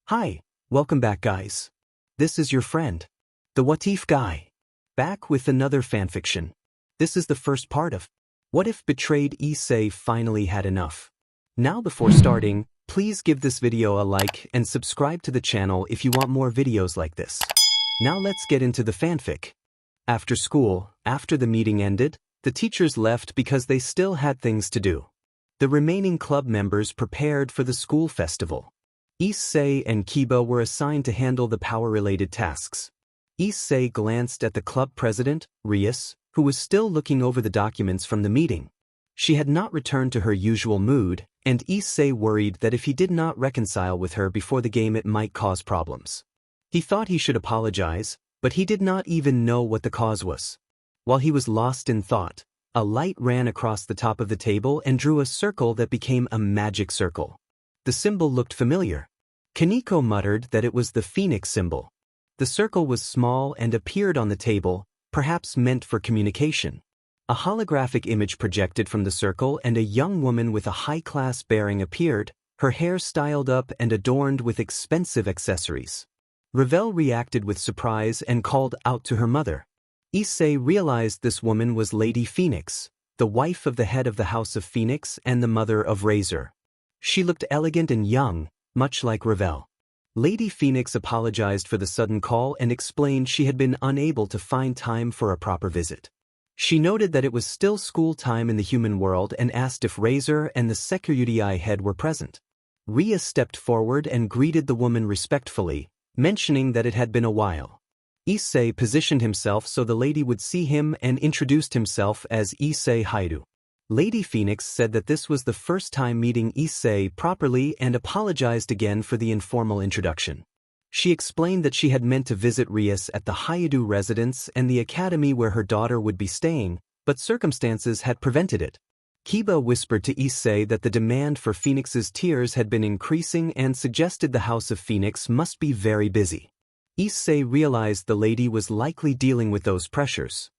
Hi, welcome back guys. This is your friend, the What If guy, back with another fanfiction. This is the first part of What If Betrayed Issei Finally Had Enough. Now before starting, please give this video a like and subscribe to the channel if you want more videos like this. Now let's get into the fanfic. After school, after the meeting ended, the teachers left because they still had things to do. The remaining club members prepared for the school festival. Issei and Kiba were assigned to handle the power-related tasks. Issei glanced at the club president, Rias, who was still looking over the documents from the meeting. She had not returned to her usual mood, and Issei worried that if he did not reconcile with her before the game it might cause problems. He thought he should apologize, but he did not even know what the cause was. While he was lost in thought, a light ran across the top of the table and drew a circle that became a magic circle. The symbol looked familiar. Kaneko muttered that it was the phoenix symbol. The circle was small and appeared on the table, perhaps meant for communication. A holographic image projected from the circle and a young woman with a high-class bearing appeared, her hair styled up and adorned with expensive accessories. Ravel reacted with surprise and called out to her mother. Issei realized this woman was Lady Phoenix, the wife of the head of the House of Phoenix and the mother of Razor. She looked elegant and young, much like Ravel. Lady Phoenix apologized for the sudden call and explained she had been unable to find time for a proper visit. She noted that it was still school time in the human world and asked if Razor and the BGMI head were present. Ria stepped forward and greeted the woman respectfully, mentioning that it had been a while. Issei positioned himself so the lady would see him and introduced himself as Issei Haidu. Lady Phoenix said that this was the first time meeting Issei properly and apologized again for the informal introduction. She explained that she had meant to visit Rias at the Haidu residence and the academy where her daughter would be staying, but circumstances had prevented it. Kiba whispered to Issei that the demand for Phoenix's tears had been increasing and suggested the House of Phoenix must be very busy. Issei realized the lady was likely dealing with those pressures.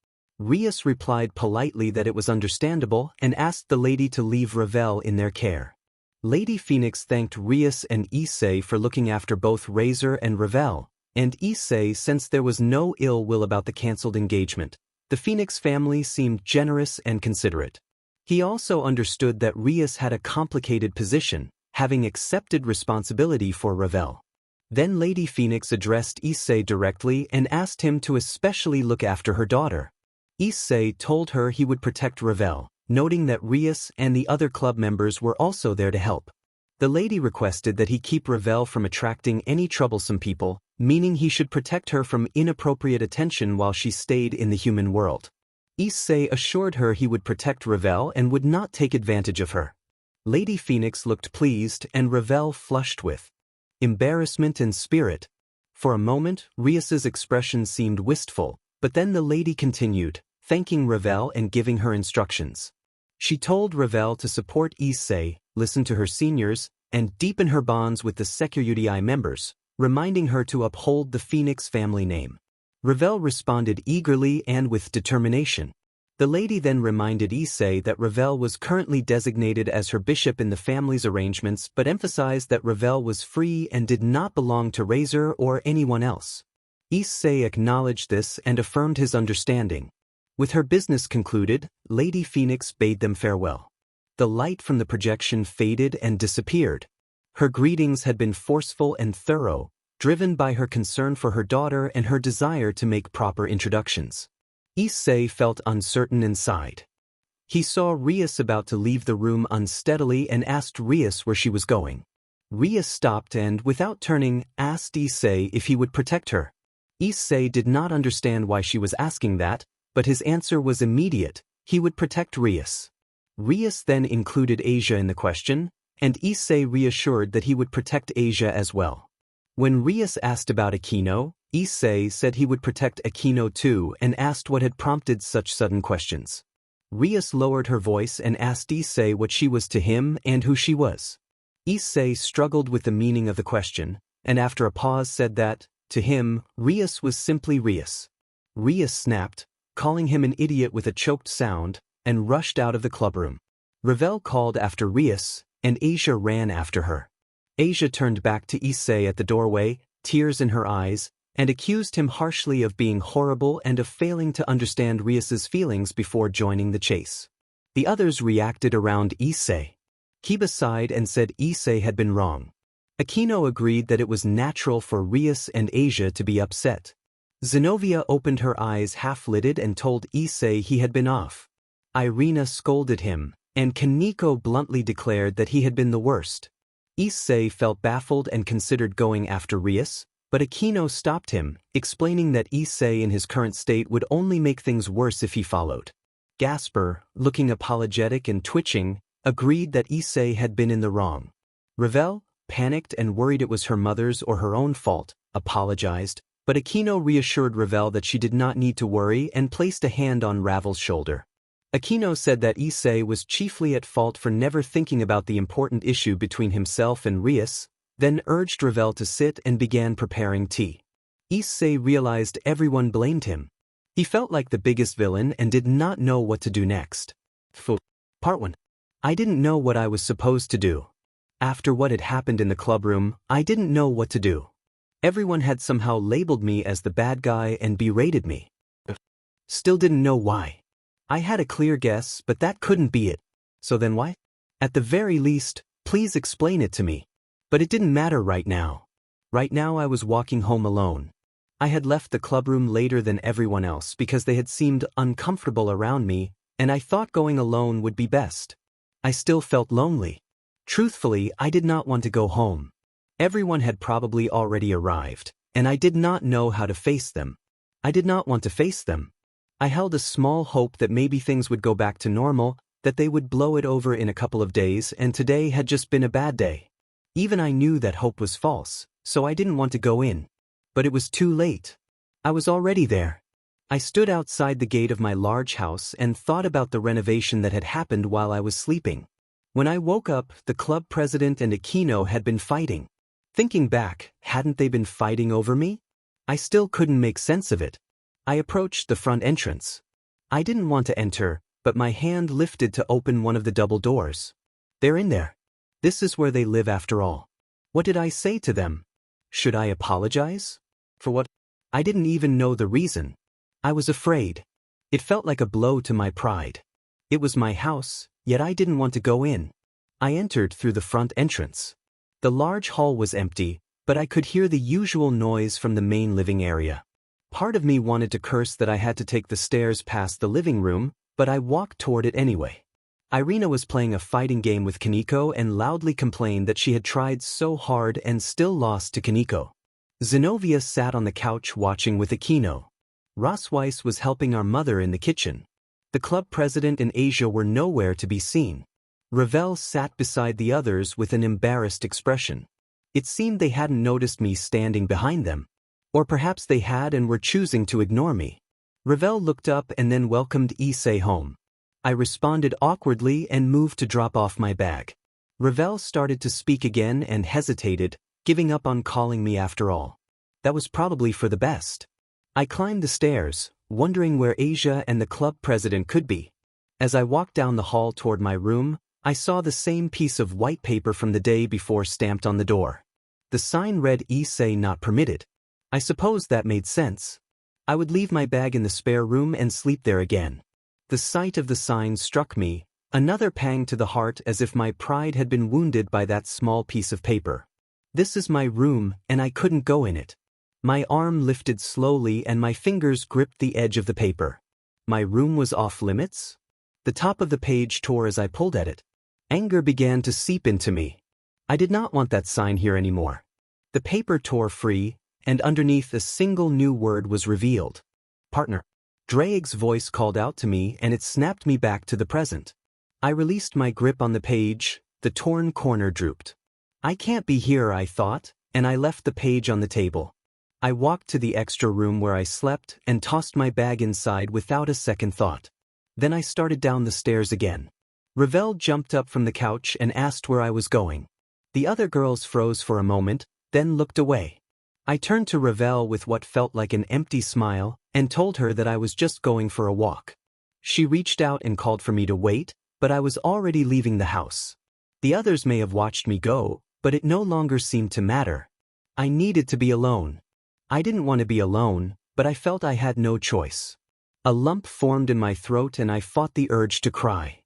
Rias replied politely that it was understandable and asked the lady to leave Ravel in their care. Lady Phoenix thanked Rias and Issei for looking after both Razor and Ravel, and Issei sensed there was no ill will about the cancelled engagement. The Phoenix family seemed generous and considerate. He also understood that Rias had a complicated position, having accepted responsibility for Ravel. Then Lady Phoenix addressed Issei directly and asked him to especially look after her daughter. Issei told her he would protect Ravel, noting that Rias and the other club members were also there to help. The lady requested that he keep Ravel from attracting any troublesome people, meaning he should protect her from inappropriate attention while she stayed in the human world. Issei assured her he would protect Ravel and would not take advantage of her. Lady Phoenix looked pleased and Ravel flushed with embarrassment and spirit. For a moment, Rias's expression seemed wistful, but then the lady continued, thanking Ravel and giving her instructions. She told Ravel to support Issei, listen to her seniors, and deepen her bonds with the BGMI members, reminding her to uphold the Phoenix family name. Ravel responded eagerly and with determination. The lady then reminded Issei that Ravel was currently designated as her bishop in the family's arrangements but emphasized that Ravel was free and did not belong to Razor or anyone else. Issei acknowledged this and affirmed his understanding. With her business concluded, Lady Phoenix bade them farewell. The light from the projection faded and disappeared. Her greetings had been forceful and thorough, driven by her concern for her daughter and her desire to make proper introductions. Issei felt uncertain inside. He saw Rias about to leave the room unsteadily and asked Rias where she was going. Rias stopped and, without turning, asked Issei if he would protect her. Issei did not understand why she was asking that, but his answer was immediate: he would protect Rias. Rias then included Asia in the question, and Issei reassured that he would protect Asia as well. When Rias asked about Aquino, Issei said he would protect Aquino too and asked what had prompted such sudden questions. Rias lowered her voice and asked Issei what she was to him and who she was. Issei struggled with the meaning of the question, and after a pause said that, to him, Rias was simply Rias. Rias snapped, calling him an idiot with a choked sound, and rushed out of the clubroom. Ravel called after Rias, and Asia ran after her. Asia turned back to Issei at the doorway, tears in her eyes, and accused him harshly of being horrible and of failing to understand Rias's feelings before joining the chase. The others reacted around Issei. Kiba sighed and said Issei had been wrong. Akino agreed that it was natural for Rias and Asia to be upset. Zenobia opened her eyes half-lidded and told Issei he had been off. Irina scolded him, and Kaneko bluntly declared that he had been the worst. Issei felt baffled and considered going after Rias, but Akino stopped him, explaining that Issei in his current state would only make things worse if he followed. Gasper, looking apologetic and twitching, agreed that Issei had been in the wrong. Ravel, panicked and worried it was her mother's or her own fault, apologized, but Akino reassured Ravel that she did not need to worry and placed a hand on Ravel's shoulder. Akino said that Issei was chiefly at fault for never thinking about the important issue between himself and Rias, then urged Ravel to sit and began preparing tea. Issei realized everyone blamed him. He felt like the biggest villain and did not know what to do next. Part 1. I didn't know what I was supposed to do. After what had happened in the clubroom, I didn't know what to do. Everyone had somehow labeled me as the bad guy and berated me. Still didn't know why. I had a clear guess, but that couldn't be it. So then why? At the very least, please explain it to me. But it didn't matter right now. Right now I was walking home alone. I had left the clubroom later than everyone else because they had seemed uncomfortable around me, and I thought going alone would be best. I still felt lonely. Truthfully, I did not want to go home. Everyone had probably already arrived, and I did not know how to face them. I did not want to face them. I held a small hope that maybe things would go back to normal, that they would blow it over in a couple of days, and today had just been a bad day. Even I knew that hope was false, so I didn't want to go in. But it was too late. I was already there. I stood outside the gate of my large house and thought about the renovation that had happened while I was sleeping. When I woke up, the club president and Akino had been fighting. Thinking back, hadn't they been fighting over me? I still couldn't make sense of it. I approached the front entrance. I didn't want to enter, but my hand lifted to open one of the double doors. They're in there. This is where they live after all. What did I say to them? Should I apologize? For what? I didn't even know the reason. I was afraid. It felt like a blow to my pride. It was my house, yet I didn't want to go in. I entered through the front entrance. The large hall was empty, but I could hear the usual noise from the main living area. Part of me wanted to curse that I had to take the stairs past the living room, but I walked toward it anyway. Irina was playing a fighting game with Kaneko and loudly complained that she had tried so hard and still lost to Kaneko. Zenobia sat on the couch watching with Akino. Rossweiss was helping our mother in the kitchen. The club president and Asia were nowhere to be seen. Ravel sat beside the others with an embarrassed expression. It seemed they hadn't noticed me standing behind them. Or perhaps they had and were choosing to ignore me. Ravel looked up and then welcomed Issei home. I responded awkwardly and moved to drop off my bag. Ravel started to speak again and hesitated, giving up on calling me after all. That was probably for the best. I climbed the stairs, wondering where Asia and the club president could be. As I walked down the hall toward my room, I saw the same piece of white paper from the day before stamped on the door. The sign read Issei not permitted. I suppose that made sense. I would leave my bag in the spare room and sleep there again. The sight of the sign struck me, another pang to the heart as if my pride had been wounded by that small piece of paper. This is my room, and I couldn't go in it. My arm lifted slowly and my fingers gripped the edge of the paper. My room was off limits? The top of the page tore as I pulled at it. Anger began to seep into me. I did not want that sign here anymore. The paper tore free, and underneath a single new word was revealed. Partner. Drake's voice called out to me and it snapped me back to the present. I released my grip on the page, the torn corner drooped. I can't be here, I thought, and I left the page on the table. I walked to the extra room where I slept and tossed my bag inside without a second thought. Then I started down the stairs again. Ravel jumped up from the couch and asked where I was going. The other girls froze for a moment, then looked away. I turned to Ravel with what felt like an empty smile and told her that I was just going for a walk. She reached out and called for me to wait, but I was already leaving the house. The others may have watched me go, But it no longer seemed to matter. I needed to be alone. I didn't want to be alone, but I felt I had no choice. A lump formed in my throat and I fought the urge to cry.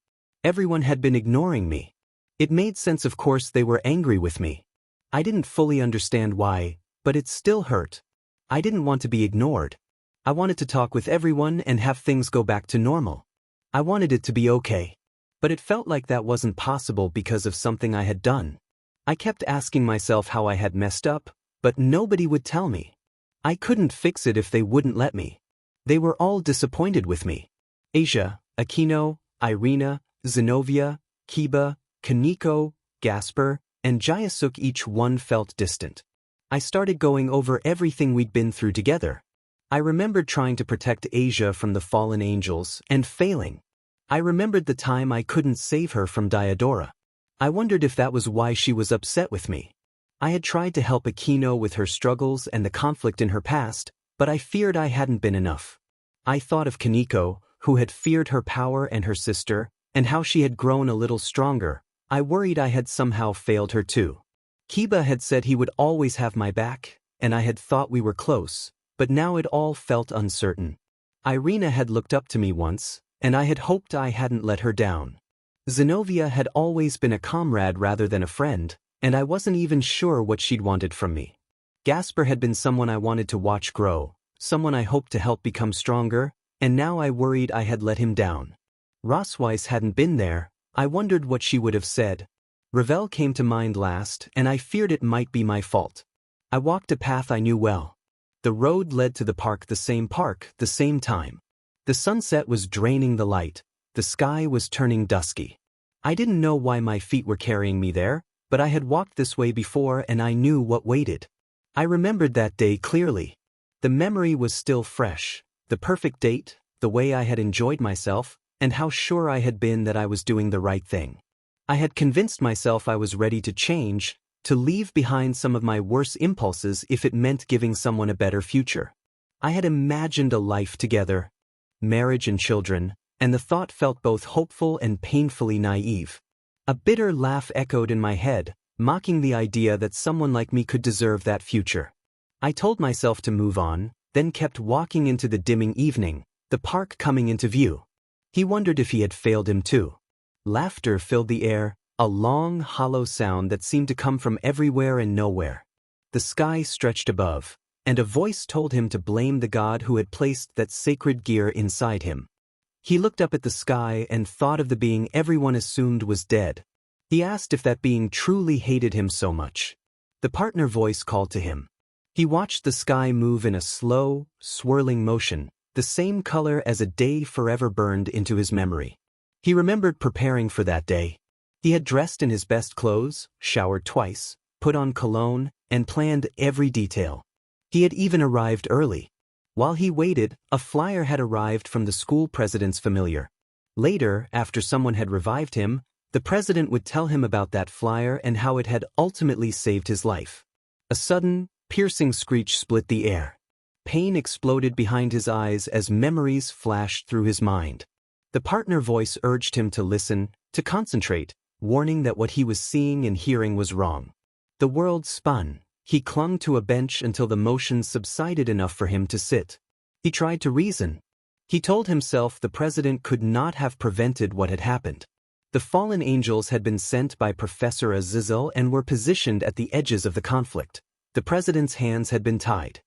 Everyone had been ignoring me. It made sense, of course they were angry with me. I didn't fully understand why, but it still hurt. I didn't want to be ignored. I wanted to talk with everyone and have things go back to normal. I wanted it to be okay. But it felt like that wasn't possible because of something I had done. I kept asking myself how I had messed up, but nobody would tell me. I couldn't fix it if they wouldn't let me. They were all disappointed with me. Asia, Aquino, Irina, Zenobia, Kiba, Kaneko, Gasper, and Jayasuk, each one felt distant. I started going over everything we'd been through together. I remembered trying to protect Asia from the fallen angels and failing. I remembered the time I couldn't save her from Diodora. I wondered if that was why she was upset with me. I had tried to help Aquino with her struggles and the conflict in her past, but I feared I hadn't been enough. I thought of Kaneko, who had feared her power and her sister, and how she had grown a little stronger. I worried I had somehow failed her too. Kiba had said he would always have my back, and I had thought we were close, but now it all felt uncertain. Irina had looked up to me once, and I had hoped I hadn't let her down. Zenobia had always been a comrade rather than a friend, and I wasn't even sure what she'd wanted from me. Gasper had been someone I wanted to watch grow, someone I hoped to help become stronger, and now I worried I had let him down. Rosweiss hadn't been there. I wondered what she would have said. Ravel came to mind last, and I feared it might be my fault. I walked a path I knew well. The road led to the park, the same time. The sunset was draining the light. The sky was turning dusky. I didn't know why my feet were carrying me there, but I had walked this way before and I knew what waited. I remembered that day clearly. The memory was still fresh. The perfect date, the way I had enjoyed myself, and how sure I had been that I was doing the right thing. I had convinced myself I was ready to change, to leave behind some of my worst impulses if it meant giving someone a better future. I had imagined a life together, marriage and children, and the thought felt both hopeful and painfully naive. A bitter laugh echoed in my head, mocking the idea that someone like me could deserve that future. I told myself to move on, then kept walking into the dimming evening, the park coming into view. He wondered if he had failed him too. Laughter filled the air, a long, hollow sound that seemed to come from everywhere and nowhere. The sky stretched above, and a voice told him to blame the god who had placed that sacred gear inside him. He looked up at the sky and thought of the being everyone assumed was dead. He asked if that being truly hated him so much. The partner voice called to him. He watched the sky move in a slow, swirling motion, the same color as a day forever burned into his memory. He remembered preparing for that day. He had dressed in his best clothes, showered twice, put on cologne, and planned every detail. He had even arrived early. While he waited, a flyer had arrived from the school president's familiar. Later, after someone had revived him, the president would tell him about that flyer and how it had ultimately saved his life. A sudden, piercing screech split the air. Pain exploded behind his eyes as memories flashed through his mind. The partner voice urged him to listen, to concentrate, warning that what he was seeing and hearing was wrong. The world spun. He clung to a bench until the motion subsided enough for him to sit. He tried to reason. He told himself the president could not have prevented what had happened. The fallen angels had been sent by Professor Azizel and were positioned at the edges of the conflict. The president's hands had been tied.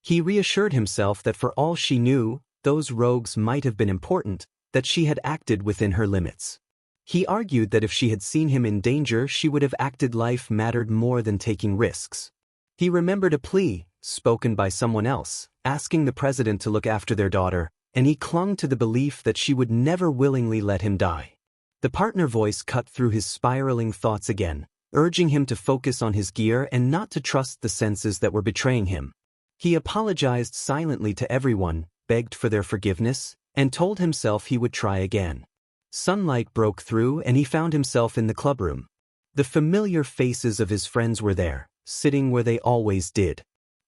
He reassured himself that for all she knew, those rogues might have been important, that she had acted within her limits. He argued that if she had seen him in danger, she would have acted life mattered more than taking risks. He remembered a plea, spoken by someone else, asking the president to look after their daughter, and he clung to the belief that she would never willingly let him die. The partner voice cut through his spiraling thoughts again, urging him to focus on his gear and not to trust the senses that were betraying him. He apologized silently to everyone, begged for their forgiveness, and told himself he would try again. Sunlight broke through and he found himself in the clubroom. The familiar faces of his friends were there, sitting where they always did.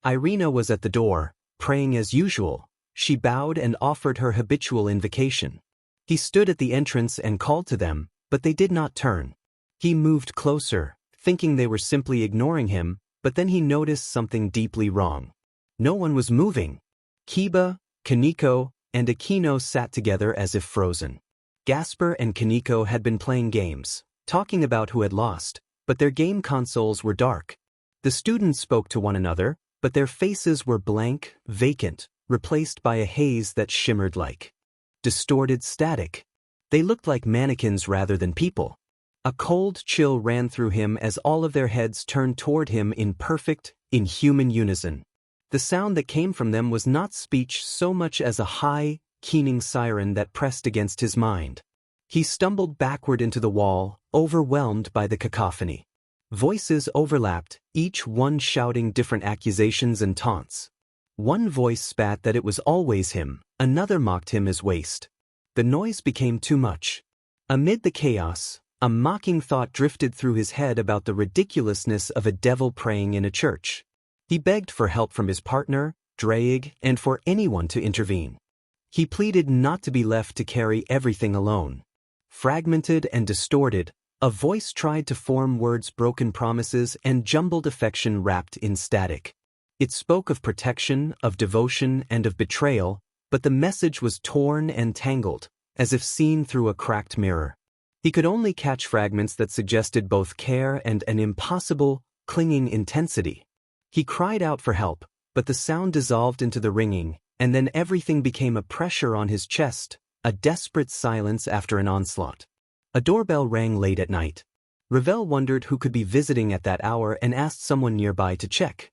Irina was at the door, praying as usual. She bowed and offered her habitual invocation. He stood at the entrance and called to them, but they did not turn. He moved closer, thinking they were simply ignoring him, but then he noticed something deeply wrong. No one was moving. Kiba, Kaneko, and Akino sat together as if frozen. Gasper and Kaneko had been playing games, talking about who had lost, but their game consoles were dark. The students spoke to one another, but their faces were blank, vacant, replaced by a haze that shimmered like distorted static. They looked like mannequins rather than people. A cold chill ran through him as all of their heads turned toward him in perfect, inhuman unison. The sound that came from them was not speech so much as a high, keening siren that pressed against his mind. He stumbled backward into the wall, overwhelmed by the cacophony. Voices overlapped, each one shouting different accusations and taunts. One voice spat that it was always him, another mocked him as waste. The noise became too much. Amid the chaos, a mocking thought drifted through his head about the ridiculousness of a devil praying in a church. He begged for help from his partner, Drake, and for anyone to intervene. He pleaded not to be left to carry everything alone. Fragmented and distorted, a voice tried to form words, broken promises, and jumbled affection wrapped in static. It spoke of protection, of devotion, and of betrayal, but the message was torn and tangled, as if seen through a cracked mirror. He could only catch fragments that suggested both care and an impossible, clinging intensity. He cried out for help, but the sound dissolved into the ringing, and then everything became a pressure on his chest, a desperate silence after an onslaught. A doorbell rang late at night. Ravel wondered who could be visiting at that hour and asked someone nearby to check.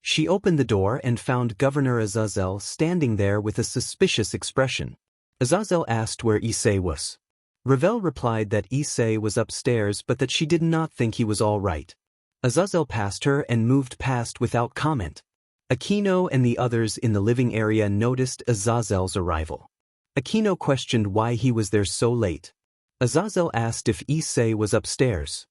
She opened the door and found Governor Azazel standing there with a suspicious expression. Azazel asked where Issei was. Ravel replied that Issei was upstairs but that she did not think he was all right. Azazel passed her and moved past without comment. Akino and the others in the living area noticed Azazel's arrival. Akino questioned why he was there so late. Azazel asked if Issei was upstairs.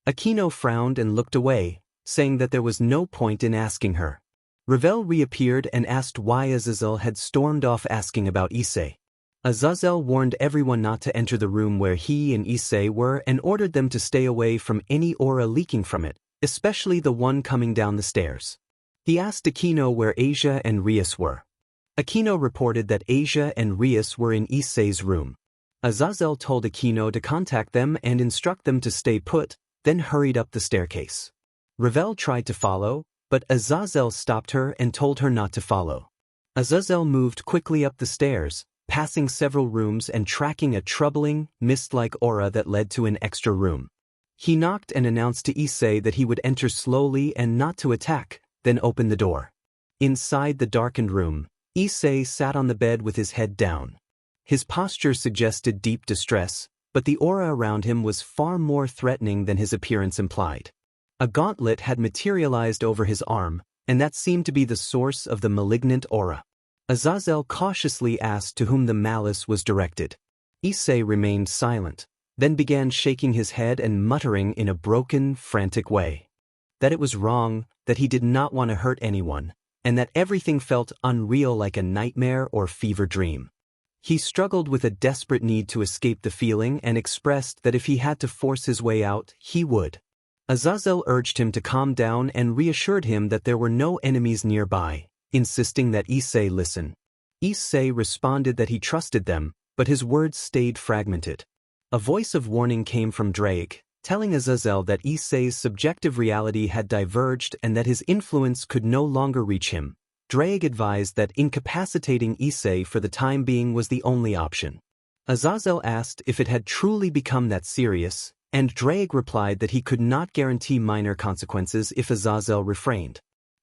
Akino frowned and looked away, saying that there was no point in asking her. Ravel reappeared and asked why Azazel had stormed off asking about Issei. Azazel warned everyone not to enter the room where he and Issei were and ordered them to stay away from any aura leaking from it, especially the one coming down the stairs. He asked Akino where Asia and Rias were. Akino reported that Asia and Rias were in Issei's room. Azazel told Akino to contact them and instruct them to stay put, then hurried up the staircase. Ravel tried to follow, but Azazel stopped her and told her not to follow. Azazel moved quickly up the stairs, passing several rooms and tracking a troubling, mist-like aura that led to an extra room. He knocked and announced to Issei that he would enter slowly and not to attack, then opened the door. Inside the darkened room, Issei sat on the bed with his head down. His posture suggested deep distress, but the aura around him was far more threatening than his appearance implied. A gauntlet had materialized over his arm, and that seemed to be the source of the malignant aura. Azazel cautiously asked to whom the malice was directed. Issei remained silent, then began shaking his head and muttering in a broken, frantic way. That it was wrong, that he did not want to hurt anyone, and that everything felt unreal like a nightmare or fever dream. He struggled with a desperate need to escape the feeling and expressed that if he had to force his way out, he would. Azazel urged him to calm down and reassured him that there were no enemies nearby, insisting that Issei listen. Issei responded that he trusted them, but his words stayed fragmented. A voice of warning came from Drake, telling Azazel that Issei's subjective reality had diverged and that his influence could no longer reach him. Drake advised that incapacitating Issei for the time being was the only option. Azazel asked if it had truly become that serious, and Drake replied that he could not guarantee minor consequences if Azazel refrained.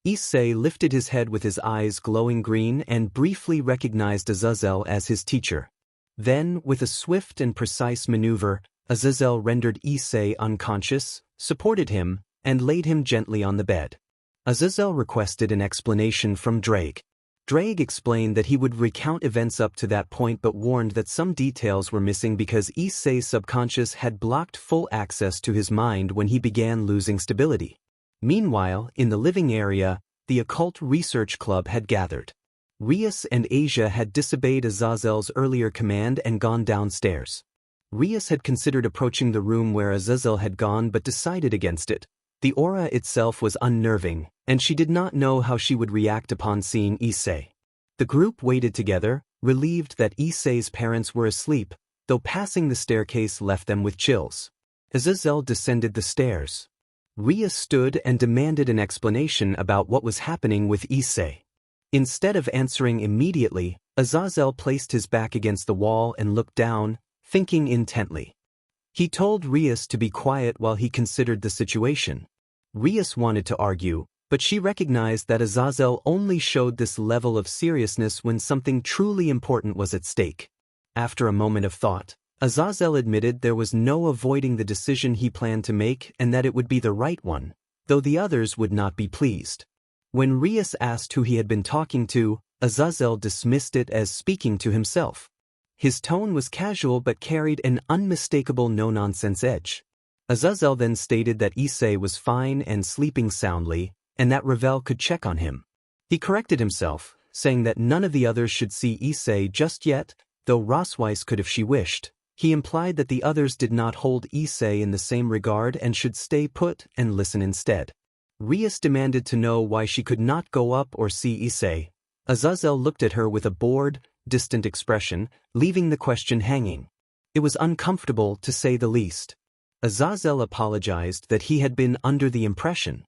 Issei lifted his head with his eyes glowing green and briefly recognized Azazel as his teacher. Then, with a swift and precise maneuver, Azazel rendered Issei unconscious, supported him, and laid him gently on the bed. Azazel requested an explanation from Drake. Drake explained that he would recount events up to that point but warned that some details were missing because Issei's subconscious had blocked full access to his mind when he began losing stability. Meanwhile, in the living area, the Occult Research Club had gathered. Rias and Asia had disobeyed Azazel's earlier command and gone downstairs. Rias had considered approaching the room where Azazel had gone but decided against it, The aura itself was unnerving, and she did not know how she would react upon seeing Issei. The group waited together, relieved that Issei's parents were asleep, though passing the staircase left them with chills. Azazel descended the stairs. Rias stood and demanded an explanation about what was happening with Issei. Instead of answering immediately, Azazel placed his back against the wall and looked down, thinking intently. He told Rias to be quiet while he considered the situation. Rias wanted to argue, but she recognized that Azazel only showed this level of seriousness when something truly important was at stake. After a moment of thought, Azazel admitted there was no avoiding the decision he planned to make and that it would be the right one, though the others would not be pleased. When Rias asked who he had been talking to, Azazel dismissed it as speaking to himself. His tone was casual but carried an unmistakable no-nonsense edge. Azazel then stated that Issei was fine and sleeping soundly, and that Ravel could check on him. He corrected himself, saying that none of the others should see Issei just yet, though Rosweiss could if she wished. He implied that the others did not hold Issei in the same regard and should stay put and listen instead. Rias demanded to know why she could not go up or see Issei. Azazel looked at her with a bored, distant expression, leaving the question hanging. It was uncomfortable, to say the least. Azazel apologized that he had been under the impression.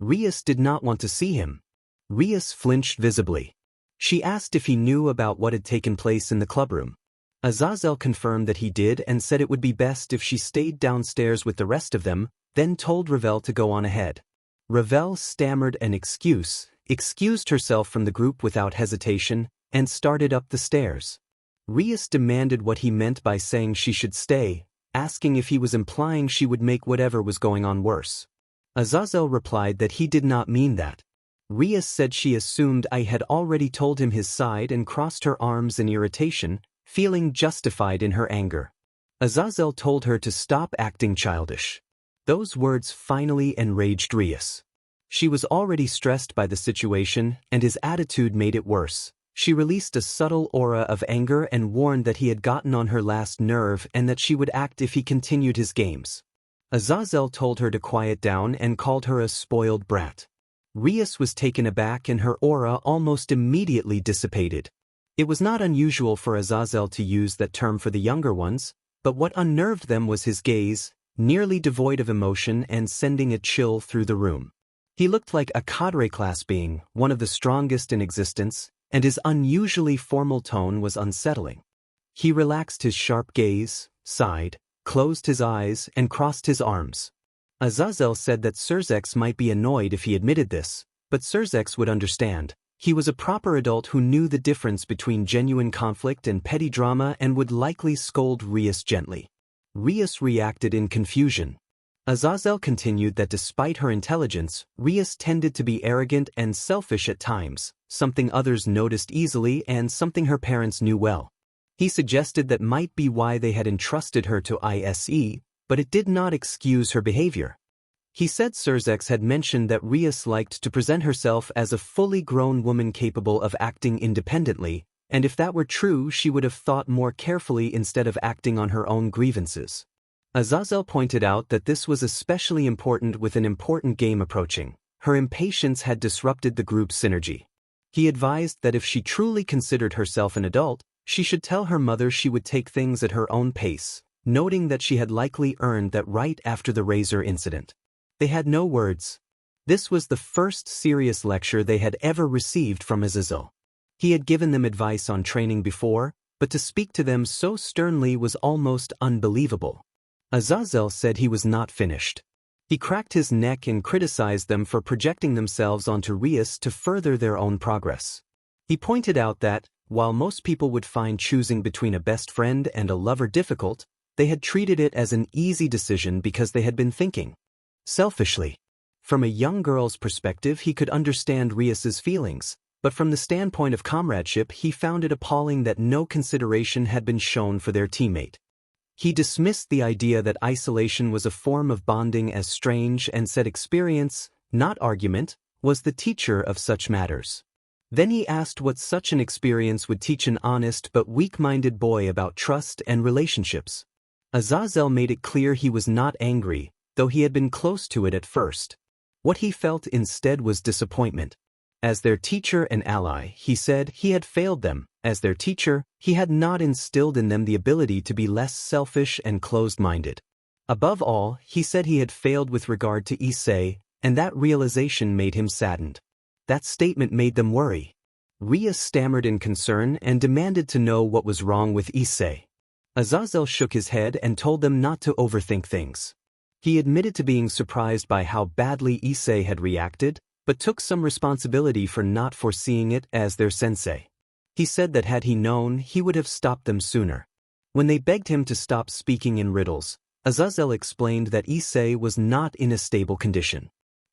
Rias did not want to see him. Rias flinched visibly. She asked if he knew about what had taken place in the clubroom. Azazel confirmed that he did and said it would be best if she stayed downstairs with the rest of them, then told Ravel to go on ahead. Ravel stammered an excuse, excused herself from the group without hesitation, and started up the stairs. Rias demanded what he meant by saying she should stay, asking if he was implying she would make whatever was going on worse. Azazel replied that he did not mean that. Rias said she assumed I had already told him his side and crossed her arms in irritation, feeling justified in her anger. Azazel told her to stop acting childish. Those words finally enraged Rias. She was already stressed by the situation, and his attitude made it worse. She released a subtle aura of anger and warned that he had gotten on her last nerve and that she would act if he continued his games. Azazel told her to quiet down and called her a spoiled brat. Rias was taken aback and her aura almost immediately dissipated. It was not unusual for Azazel to use that term for the younger ones, but what unnerved them was his gaze, nearly devoid of emotion and sending a chill through the room. He looked like a cadre class being, one of the strongest in existence, and his unusually formal tone was unsettling. He relaxed his sharp gaze, sighed, closed his eyes, and crossed his arms. Azazel said that Surzex might be annoyed if he admitted this, but Surzex would understand. He was a proper adult who knew the difference between genuine conflict and petty drama and would likely scold Rias gently. Rias reacted in confusion. Azazel continued that despite her intelligence, Rias tended to be arrogant and selfish at times, something others noticed easily and something her parents knew well. He suggested that might be why they had entrusted her to Issei, but it did not excuse her behavior. He said Surzex had mentioned that Rias liked to present herself as a fully grown woman capable of acting independently, and if that were true she would have thought more carefully instead of acting on her own grievances. Azazel pointed out that this was especially important with an important game approaching. Her impatience had disrupted the group's synergy. He advised that if she truly considered herself an adult, she should tell her mother she would take things at her own pace, noting that she had likely earned that right after the razor incident. They had no words. This was the first serious lecture they had ever received from Azazel. He had given them advice on training before, but to speak to them so sternly was almost unbelievable. Azazel said he was not finished. He cracked his neck and criticized them for projecting themselves onto Rias to further their own progress. He pointed out that, while most people would find choosing between a best friend and a lover difficult, they had treated it as an easy decision because they had been thinking selfishly. From a young girl's perspective he could understand Rias's feelings, but from the standpoint of comradeship he found it appalling that no consideration had been shown for their teammate. He dismissed the idea that isolation was a form of bonding as strange and said experience, not argument, was the teacher of such matters. Then he asked what such an experience would teach an honest but weak-minded boy about trust and relationships. Azazel made it clear he was not angry, though he had been close to it at first. What he felt instead was disappointment. As their teacher and ally, he said he had failed them. As their teacher, he had not instilled in them the ability to be less selfish and closed-minded. Above all, he said he had failed with regard to Issei, and that realization made him saddened. That statement made them worry. Rias stammered in concern and demanded to know what was wrong with Issei. Azazel shook his head and told them not to overthink things. He admitted to being surprised by how badly Issei had reacted, but took some responsibility for not foreseeing it as their sensei. He said that had he known, he would have stopped them sooner. When they begged him to stop speaking in riddles, Azazel explained that Issei was not in a stable condition.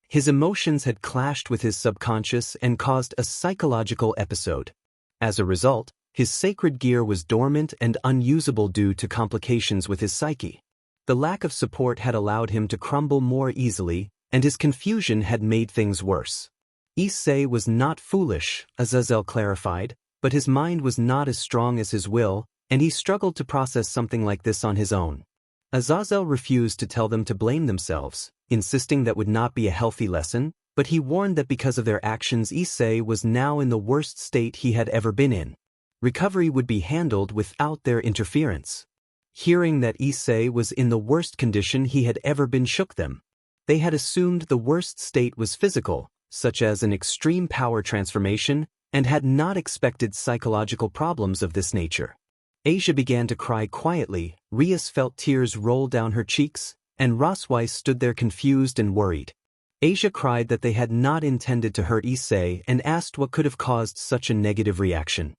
His emotions had clashed with his subconscious and caused a psychological episode. As a result, his sacred gear was dormant and unusable due to complications with his psyche. The lack of support had allowed him to crumble more easily, and his confusion had made things worse. Issei was not foolish, Azazel clarified, but his mind was not as strong as his will, and he struggled to process something like this on his own. Azazel refused to tell them to blame themselves, insisting that would not be a healthy lesson, but he warned that because of their actions Issei was now in the worst state he had ever been in. Recovery would be handled without their interference. Hearing that Issei was in the worst condition he had ever been shook them. They had assumed the worst state was physical, such as an extreme power transformation, and had not expected psychological problems of this nature. Asia began to cry quietly, Rias felt tears roll down her cheeks, and Rosweiss stood there confused and worried. Asia cried that they had not intended to hurt Issei and asked what could have caused such a negative reaction.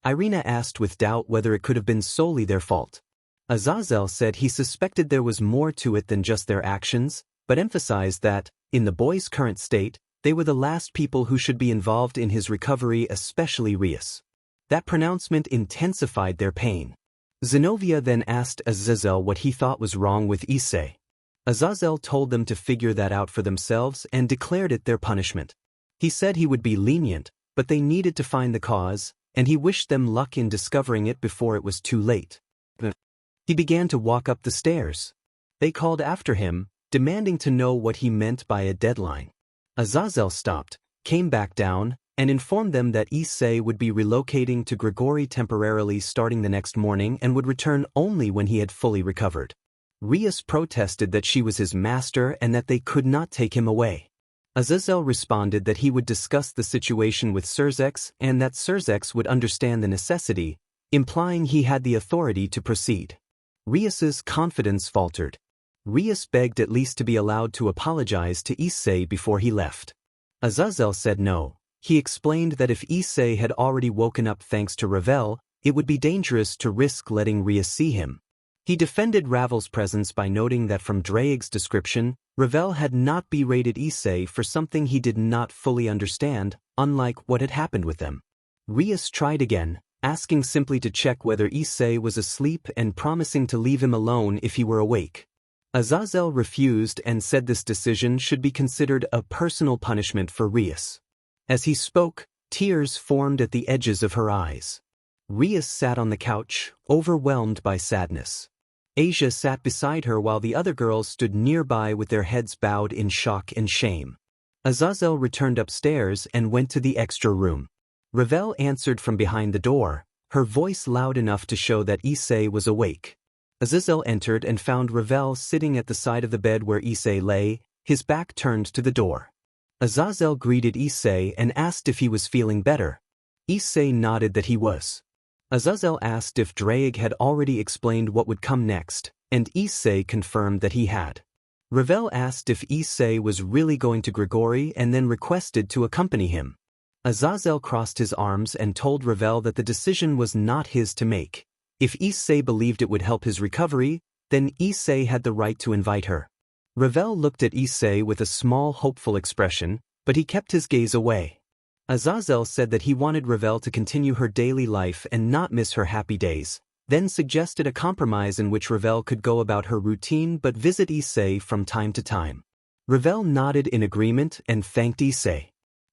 Irina asked with doubt whether it could have been solely their fault. Azazel said he suspected there was more to it than just their actions, but emphasized that, in the boy's current state, they were the last people who should be involved in his recovery, especially Rias. That pronouncement intensified their pain. Zenobia then asked Azazel what he thought was wrong with Issei. Azazel told them to figure that out for themselves and declared it their punishment. He said he would be lenient, but they needed to find the cause, and he wished them luck in discovering it before it was too late. He began to walk up the stairs. They called after him, demanding to know what he meant by a deadline. Azazel stopped, came back down, and informed them that Issei would be relocating to Grigori temporarily starting the next morning and would return only when he had fully recovered. Rias protested that she was his master and that they could not take him away. Azazel responded that he would discuss the situation with Surzex and that Surzex would understand the necessity, implying he had the authority to proceed. Rias's confidence faltered. Rias begged at least to be allowed to apologize to Issei before he left. Azazel said no. He explained that if Issei had already woken up thanks to Ravel, it would be dangerous to risk letting Rias see him. He defended Ravel's presence by noting that from Draig's description, Ravel had not berated Issei for something he did not fully understand, unlike what had happened with them. Rias tried again, asking simply to check whether Issei was asleep and promising to leave him alone if he were awake. Azazel refused and said this decision should be considered a personal punishment for Rias. As he spoke, tears formed at the edges of her eyes. Rias sat on the couch, overwhelmed by sadness. Asia sat beside her while the other girls stood nearby with their heads bowed in shock and shame. Azazel returned upstairs and went to the extra room. Ravel answered from behind the door, her voice loud enough to show that Issei was awake. Azazel entered and found Ravel sitting at the side of the bed where Issei lay, his back turned to the door. Azazel greeted Issei and asked if he was feeling better. Issei nodded that he was. Azazel asked if Draig had already explained what would come next, and Issei confirmed that he had. Ravel asked if Issei was really going to Grigori and then requested to accompany him. Azazel crossed his arms and told Ravel that the decision was not his to make. If Issei believed it would help his recovery, then Issei had the right to invite her. Ravel looked at Issei with a small hopeful expression, but he kept his gaze away. Azazel said that he wanted Ravel to continue her daily life and not miss her happy days, then suggested a compromise in which Ravel could go about her routine but visit Issei from time to time. Ravel nodded in agreement and thanked Issei.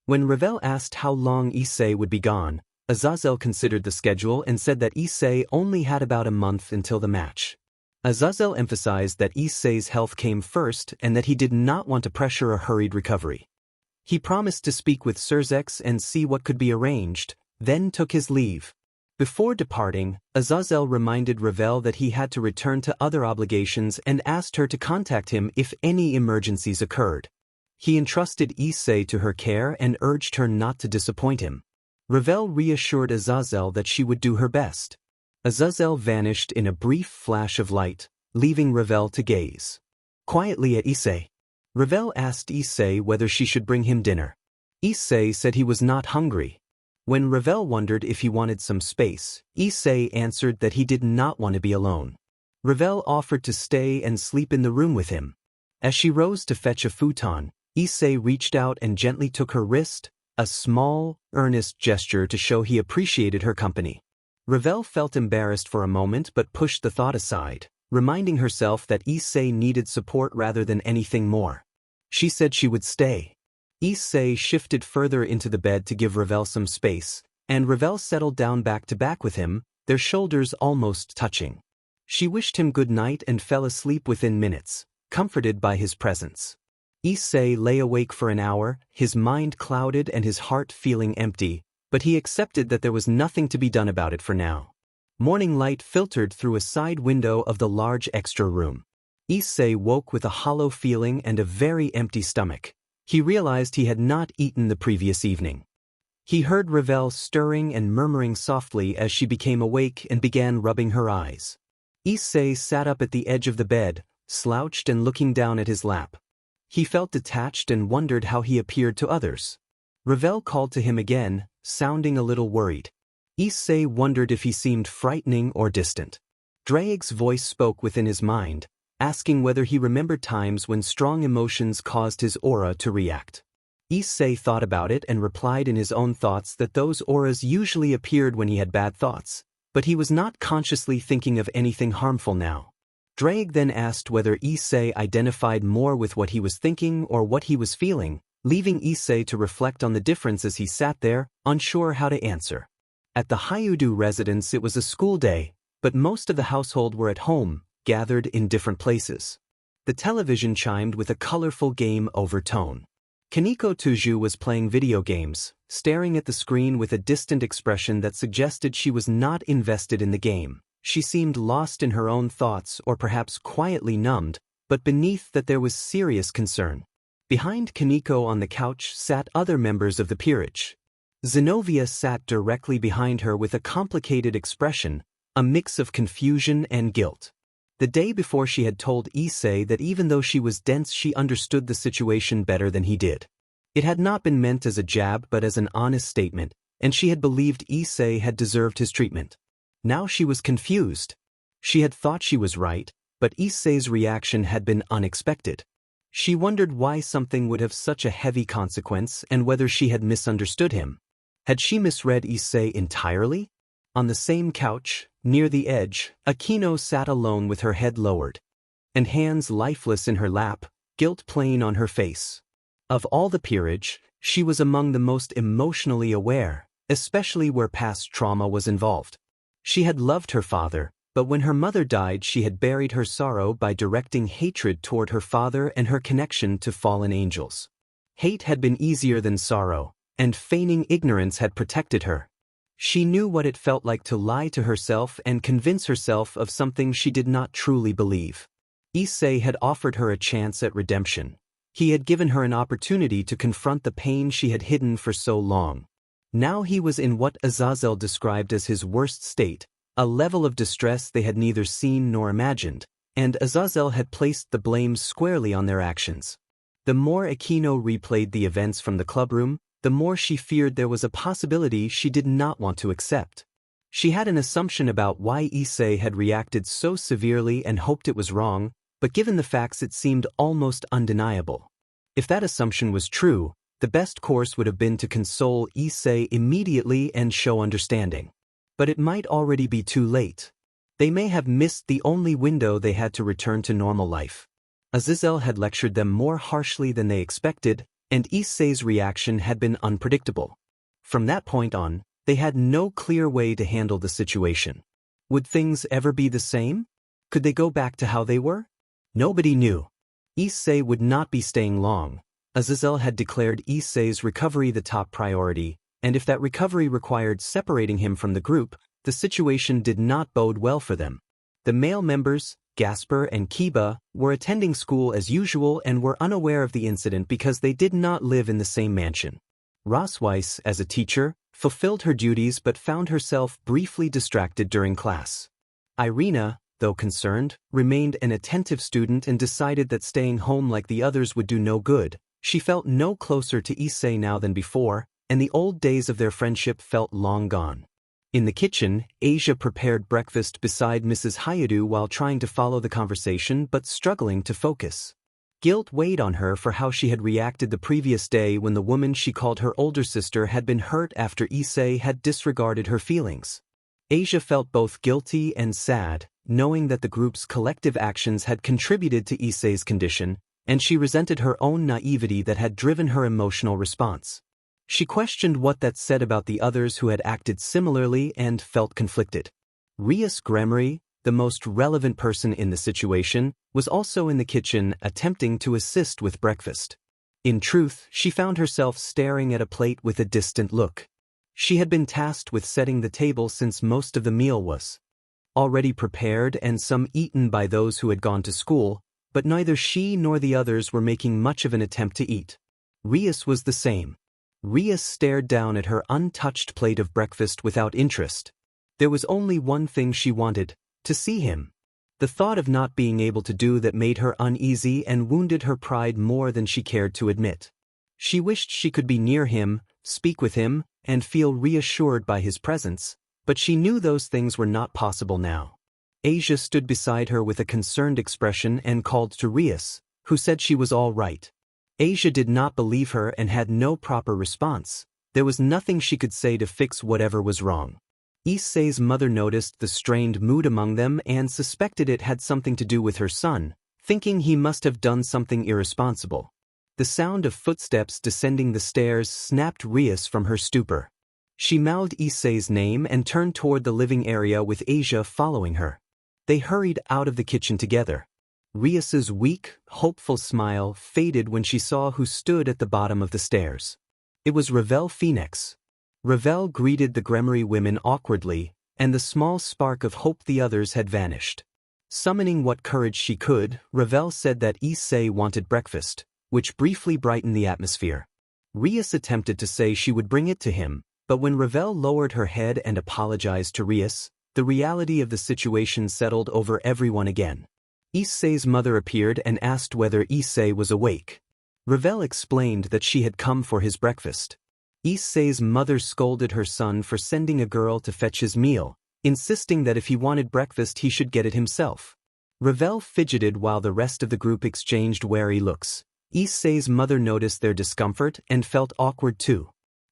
When Ravel asked how long Issei would be gone, Azazel considered the schedule and said that Issei only had about a month until the match. Azazel emphasized that Issei's health came first and that he did not want to pressure a hurried recovery. He promised to speak with Surzex and see what could be arranged, then took his leave. Before departing, Azazel reminded Ravel that he had to return to other obligations and asked her to contact him if any emergencies occurred. He entrusted Issei to her care and urged her not to disappoint him. Ravel reassured Azazel that she would do her best. Azazel vanished in a brief flash of light, leaving Ravel to gaze quietly at Issei. Ravel asked Issei whether she should bring him dinner. Issei said he was not hungry. When Ravel wondered if he wanted some space, Issei answered that he did not want to be alone. Ravel offered to stay and sleep in the room with him. As she rose to fetch a futon, Issei reached out and gently took her wrist, a small, earnest gesture to show he appreciated her company. Ravel felt embarrassed for a moment but pushed the thought aside, reminding herself that Issei needed support rather than anything more. She said she would stay. Issei shifted further into the bed to give Ravel some space, and Ravel settled down back to back with him, their shoulders almost touching. She wished him good night and fell asleep within minutes, comforted by his presence. Issei lay awake for an hour, his mind clouded and his heart feeling empty, but he accepted that there was nothing to be done about it for now. Morning light filtered through a side window of the large extra room. Issei woke with a hollow feeling and a very empty stomach. He realized he had not eaten the previous evening. He heard Ravel stirring and murmuring softly as she became awake and began rubbing her eyes. Issei sat up at the edge of the bed, slouched and looking down at his lap. He felt detached and wondered how he appeared to others. Ravel called to him again, sounding a little worried. Issei wondered if he seemed frightening or distant. Draig's voice spoke within his mind, asking whether he remembered times when strong emotions caused his aura to react. Issei thought about it and replied in his own thoughts that those auras usually appeared when he had bad thoughts, but he was not consciously thinking of anything harmful now. Draig then asked whether Issei identified more with what he was thinking or what he was feeling, leaving Issei to reflect on the difference as he sat there, unsure how to answer. At the Hyudu residence it was a school day, but most of the household were at home, gathered in different places. The television chimed with a colorful game overtone. Kaneko Tuju was playing video games, staring at the screen with a distant expression that suggested she was not invested in the game. She seemed lost in her own thoughts or perhaps quietly numbed, but beneath that there was serious concern. Behind Kaneko on the couch sat other members of the peerage. Zenobia sat directly behind her with a complicated expression, a mix of confusion and guilt. The day before she had told Issei that even though she was dense she understood the situation better than he did. It had not been meant as a jab but as an honest statement, and she had believed Issei had deserved his treatment. Now she was confused. She had thought she was right, but Issei's reaction had been unexpected. She wondered why something would have such a heavy consequence and whether she had misunderstood him. Had she misread Issei entirely? On the same couch, near the edge, Akino sat alone with her head lowered, and hands lifeless in her lap, guilt plain on her face. Of all the peerage, she was among the most emotionally aware, especially where past trauma was involved. She had loved her father, but when her mother died she had buried her sorrow by directing hatred toward her father and her connection to fallen angels. Hate had been easier than sorrow, and feigning ignorance had protected her. She knew what it felt like to lie to herself and convince herself of something she did not truly believe. Issei had offered her a chance at redemption. He had given her an opportunity to confront the pain she had hidden for so long. Now he was in what Azazel described as his worst state, a level of distress they had neither seen nor imagined, and Azazel had placed the blame squarely on their actions. The more Akino replayed the events from the clubroom, the more she feared there was a possibility she did not want to accept. She had an assumption about why Issei had reacted so severely and hoped it was wrong, but given the facts it seemed almost undeniable. If that assumption was true, the best course would have been to console Issei immediately and show understanding. But it might already be too late. They may have missed the only window they had to return to normal life. Azazel had lectured them more harshly than they expected, and Issei's reaction had been unpredictable. From that point on, they had no clear way to handle the situation. Would things ever be the same? Could they go back to how they were? Nobody knew. Issei would not be staying long. Azazel had declared Issei's recovery the top priority, and if that recovery required separating him from the group, the situation did not bode well for them. The male members, Gasper and Kiba, were attending school as usual and were unaware of the incident because they did not live in the same mansion. Rosweiss, as a teacher, fulfilled her duties but found herself briefly distracted during class. Irina, though concerned, remained an attentive student and decided that staying home like the others would do no good. She felt no closer to Issei now than before, and the old days of their friendship felt long gone. In the kitchen, Asia prepared breakfast beside Mrs. Hayadu while trying to follow the conversation but struggling to focus. Guilt weighed on her for how she had reacted the previous day when the woman she called her older sister had been hurt after Issei had disregarded her feelings. Asia felt both guilty and sad, knowing that the group's collective actions had contributed to Issei's condition, and she resented her own naivety that had driven her emotional response. She questioned what that said about the others who had acted similarly and felt conflicted. Rias Gremory, the most relevant person in the situation, was also in the kitchen attempting to assist with breakfast. In truth, she found herself staring at a plate with a distant look. She had been tasked with setting the table since most of the meal was already prepared and some eaten by those who had gone to school, but neither she nor the others were making much of an attempt to eat. Rias was the same. Rias stared down at her untouched plate of breakfast without interest. There was only one thing she wanted: to see him. The thought of not being able to do that made her uneasy and wounded her pride more than she cared to admit. She wished she could be near him, speak with him, and feel reassured by his presence, but she knew those things were not possible now. Asia stood beside her with a concerned expression and called to Rias, who said she was all right. Asia did not believe her and had no proper response. There was nothing she could say to fix whatever was wrong. Issei's mother noticed the strained mood among them and suspected it had something to do with her son, thinking he must have done something irresponsible. The sound of footsteps descending the stairs snapped Rias from her stupor. She mouthed Issei's name and turned toward the living area with Asia following her. They hurried out of the kitchen together. Rias's weak, hopeful smile faded when she saw who stood at the bottom of the stairs. It was Ravel Phoenix. Ravel greeted the Gremory women awkwardly, and the small spark of hope the others had vanished. Summoning what courage she could, Ravel said that Issei wanted breakfast, which briefly brightened the atmosphere. Rias attempted to say she would bring it to him, but when Ravel lowered her head and apologized to Rias, the reality of the situation settled over everyone again. Issei's mother appeared and asked whether Issei was awake. Ravel explained that she had come for his breakfast. Issei's mother scolded her son for sending a girl to fetch his meal, insisting that if he wanted breakfast he should get it himself. Ravel fidgeted while the rest of the group exchanged wary looks. Issei's mother noticed their discomfort and felt awkward too.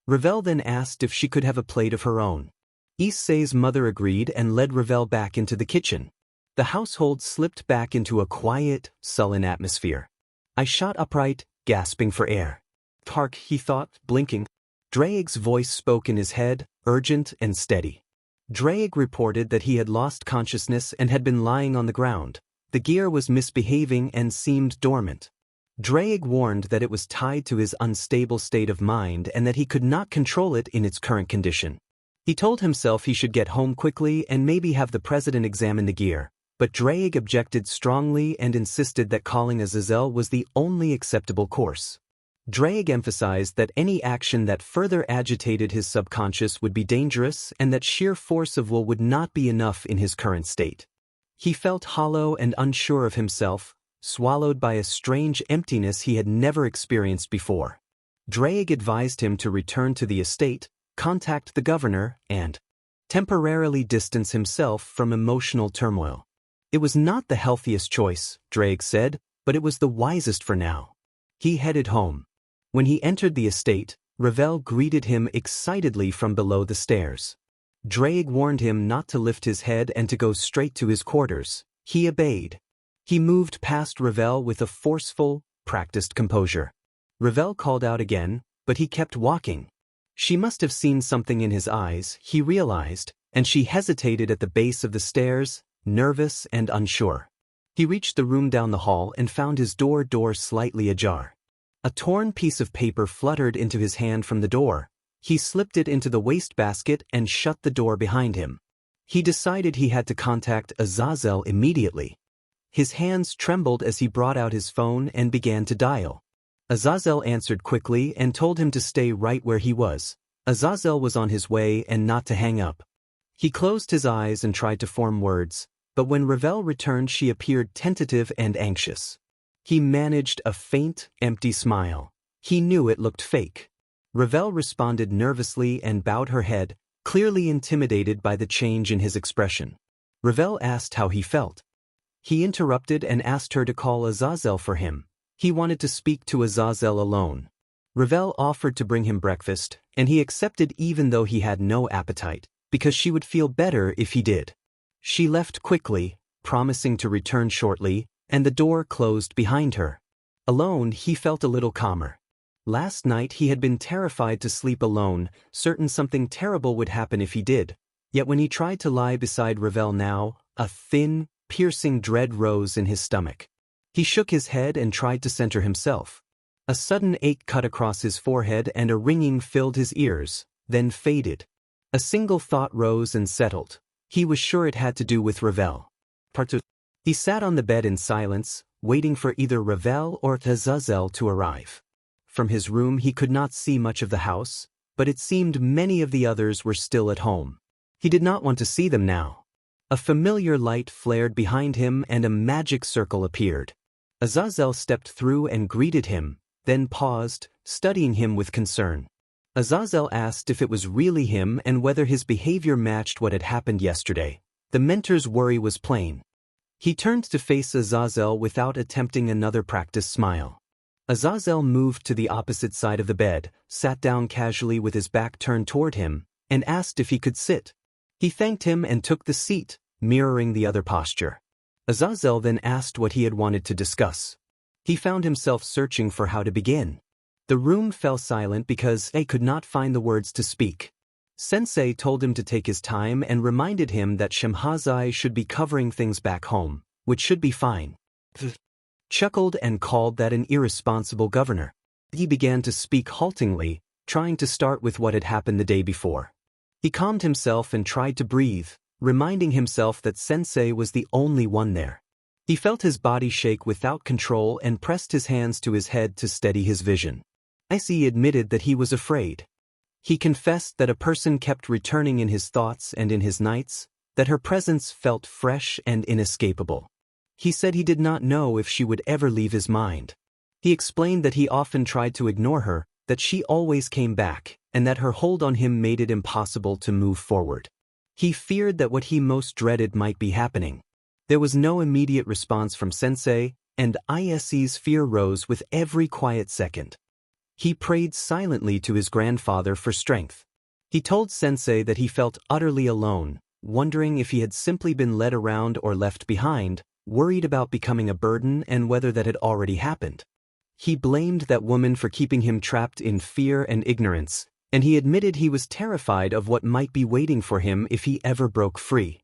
Ravel then asked if she could have a plate of her own. Issei's mother agreed and led Ravel back into the kitchen. The household slipped back into a quiet, sullen atmosphere. I shot upright, gasping for air. Hark, he thought, blinking. Draig's voice spoke in his head, urgent and steady. Draig reported that he had lost consciousness and had been lying on the ground. The gear was misbehaving and seemed dormant. Draig warned that it was tied to his unstable state of mind and that he could not control it in its current condition. He told himself he should get home quickly and maybe have the president examine the gear, but Draig objected strongly and insisted that calling Azazel was the only acceptable course. Draig emphasized that any action that further agitated his subconscious would be dangerous and that sheer force of will would not be enough in his current state. He felt hollow and unsure of himself, swallowed by a strange emptiness he had never experienced before. Draig advised him to return to the estate, contact the governor, and temporarily distance himself from emotional turmoil. It was not the healthiest choice, Draig said, but it was the wisest for now. He headed home. When he entered the estate, Ravel greeted him excitedly from below the stairs. Draig warned him not to lift his head and to go straight to his quarters. He obeyed. He moved past Ravel with a forceful, practiced composure. Ravel called out again, but he kept walking. She must have seen something in his eyes, he realized, and she hesitated at the base of the stairs, nervous and unsure. He reached the room down the hall and found his door slightly ajar. A torn piece of paper fluttered into his hand from the door. He slipped it into the wastebasket and shut the door behind him. He decided he had to contact Azazel immediately. His hands trembled as he brought out his phone and began to dial. Azazel answered quickly and told him to stay right where he was. Azazel was on his way and not to hang up. He closed his eyes and tried to form words, but when Ravel returned she appeared tentative and anxious. He managed a faint, empty smile. He knew it looked fake. Ravel responded nervously and bowed her head, clearly intimidated by the change in his expression. Ravel asked how he felt. He interrupted and asked her to call Azazel for him. He wanted to speak to Azazel alone. Ravel offered to bring him breakfast, and he accepted even though he had no appetite, because she would feel better if he did. She left quickly, promising to return shortly, and the door closed behind her. Alone, he felt a little calmer. Last night he had been terrified to sleep alone, certain something terrible would happen if he did. Yet when he tried to lie beside Ravel now, a thin, piercing dread rose in his stomach. He shook his head and tried to center himself. A sudden ache cut across his forehead and a ringing filled his ears, then faded. A single thought rose and settled. He was sure it had to do with Ravel. He sat on the bed in silence, waiting for either Ravel or Azazel to arrive. From his room he could not see much of the house, but it seemed many of the others were still at home. He did not want to see them now. A familiar light flared behind him and a magic circle appeared. Azazel stepped through and greeted him, then paused, studying him with concern. Azazel asked if it was really him and whether his behavior matched what had happened yesterday. The mentor's worry was plain. He turned to face Azazel without attempting another practiced smile. Azazel moved to the opposite side of the bed, sat down casually with his back turned toward him, and asked if he could sit. He thanked him and took the seat, mirroring the other posture. Azazel then asked what he had wanted to discuss. He found himself searching for how to begin. The room fell silent because Issei could not find the words to speak. Sensei told him to take his time and reminded him that Shemhazai should be covering things back home, which should be fine. Chuckled and called that an irresponsible governor. He began to speak haltingly, trying to start with what had happened the day before. He calmed himself and tried to breathe, reminding himself that Sensei was the only one there. He felt his body shake without control and pressed his hands to his head to steady his vision. Issei admitted that he was afraid. He confessed that a person kept returning in his thoughts and in his nights, that her presence felt fresh and inescapable. He said he did not know if she would ever leave his mind. He explained that he often tried to ignore her, that she always came back, and that her hold on him made it impossible to move forward. He feared that what he most dreaded might be happening. There was no immediate response from Sensei, and Issei's fear rose with every quiet second. He prayed silently to his grandfather for strength. He told Sensei that he felt utterly alone, wondering if he had simply been led around or left behind, worried about becoming a burden and whether that had already happened. He blamed that woman for keeping him trapped in fear and ignorance, and he admitted he was terrified of what might be waiting for him if he ever broke free.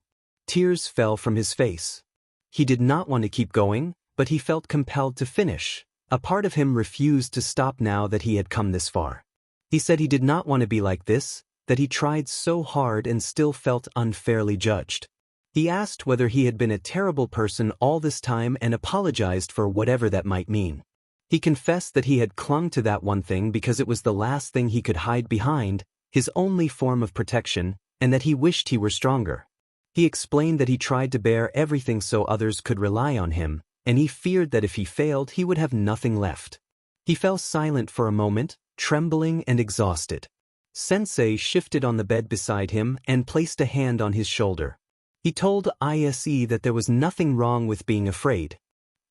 Tears fell from his face. He did not want to keep going, but he felt compelled to finish. A part of him refused to stop now that he had come this far. He said he did not want to be like this, that he tried so hard and still felt unfairly judged. He asked whether he had been a terrible person all this time and apologized for whatever that might mean. He confessed that he had clung to that one thing because it was the last thing he could hide behind, his only form of protection, and that he wished he were stronger. He explained that he tried to bear everything so others could rely on him, and he feared that if he failed he would have nothing left. He fell silent for a moment, trembling and exhausted. Sensei shifted on the bed beside him and placed a hand on his shoulder. He told Issei that there was nothing wrong with being afraid.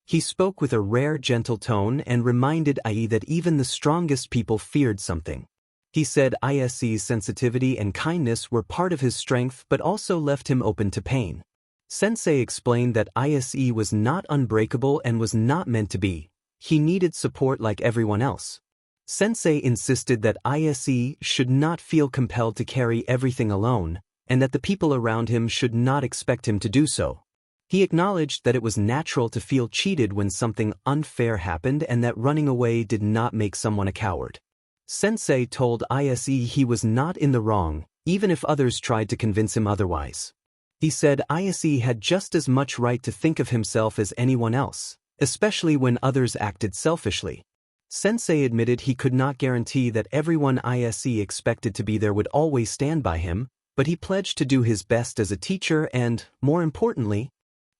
He spoke with a rare gentle tone and reminded Issei that even the strongest people feared something. He said Issei's sensitivity and kindness were part of his strength but also left him open to pain. Sensei explained that Issei was not unbreakable and was not meant to be. He needed support like everyone else. Sensei insisted that Issei should not feel compelled to carry everything alone, and that the people around him should not expect him to do so. He acknowledged that it was natural to feel cheated when something unfair happened and that running away did not make someone a coward. Sensei told Issei he was not in the wrong, even if others tried to convince him otherwise. He said Issei had just as much right to think of himself as anyone else, especially when others acted selfishly. Sensei admitted he could not guarantee that everyone Issei expected to be there would always stand by him, but he pledged to do his best as a teacher and, more importantly,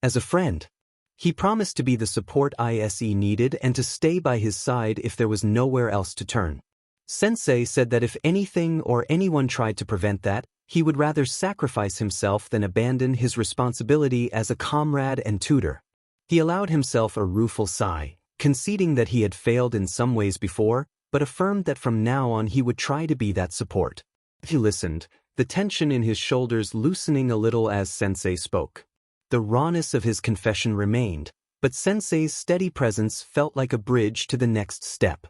as a friend. He promised to be the support Issei needed and to stay by his side if there was nowhere else to turn. Sensei said that if anything or anyone tried to prevent that, he would rather sacrifice himself than abandon his responsibility as a comrade and tutor. He allowed himself a rueful sigh, conceding that he had failed in some ways before, but affirmed that from now on he would try to be that support. He listened, the tension in his shoulders loosening a little as Sensei spoke. The rawness of his confession remained, but Sensei's steady presence felt like a bridge to the next step.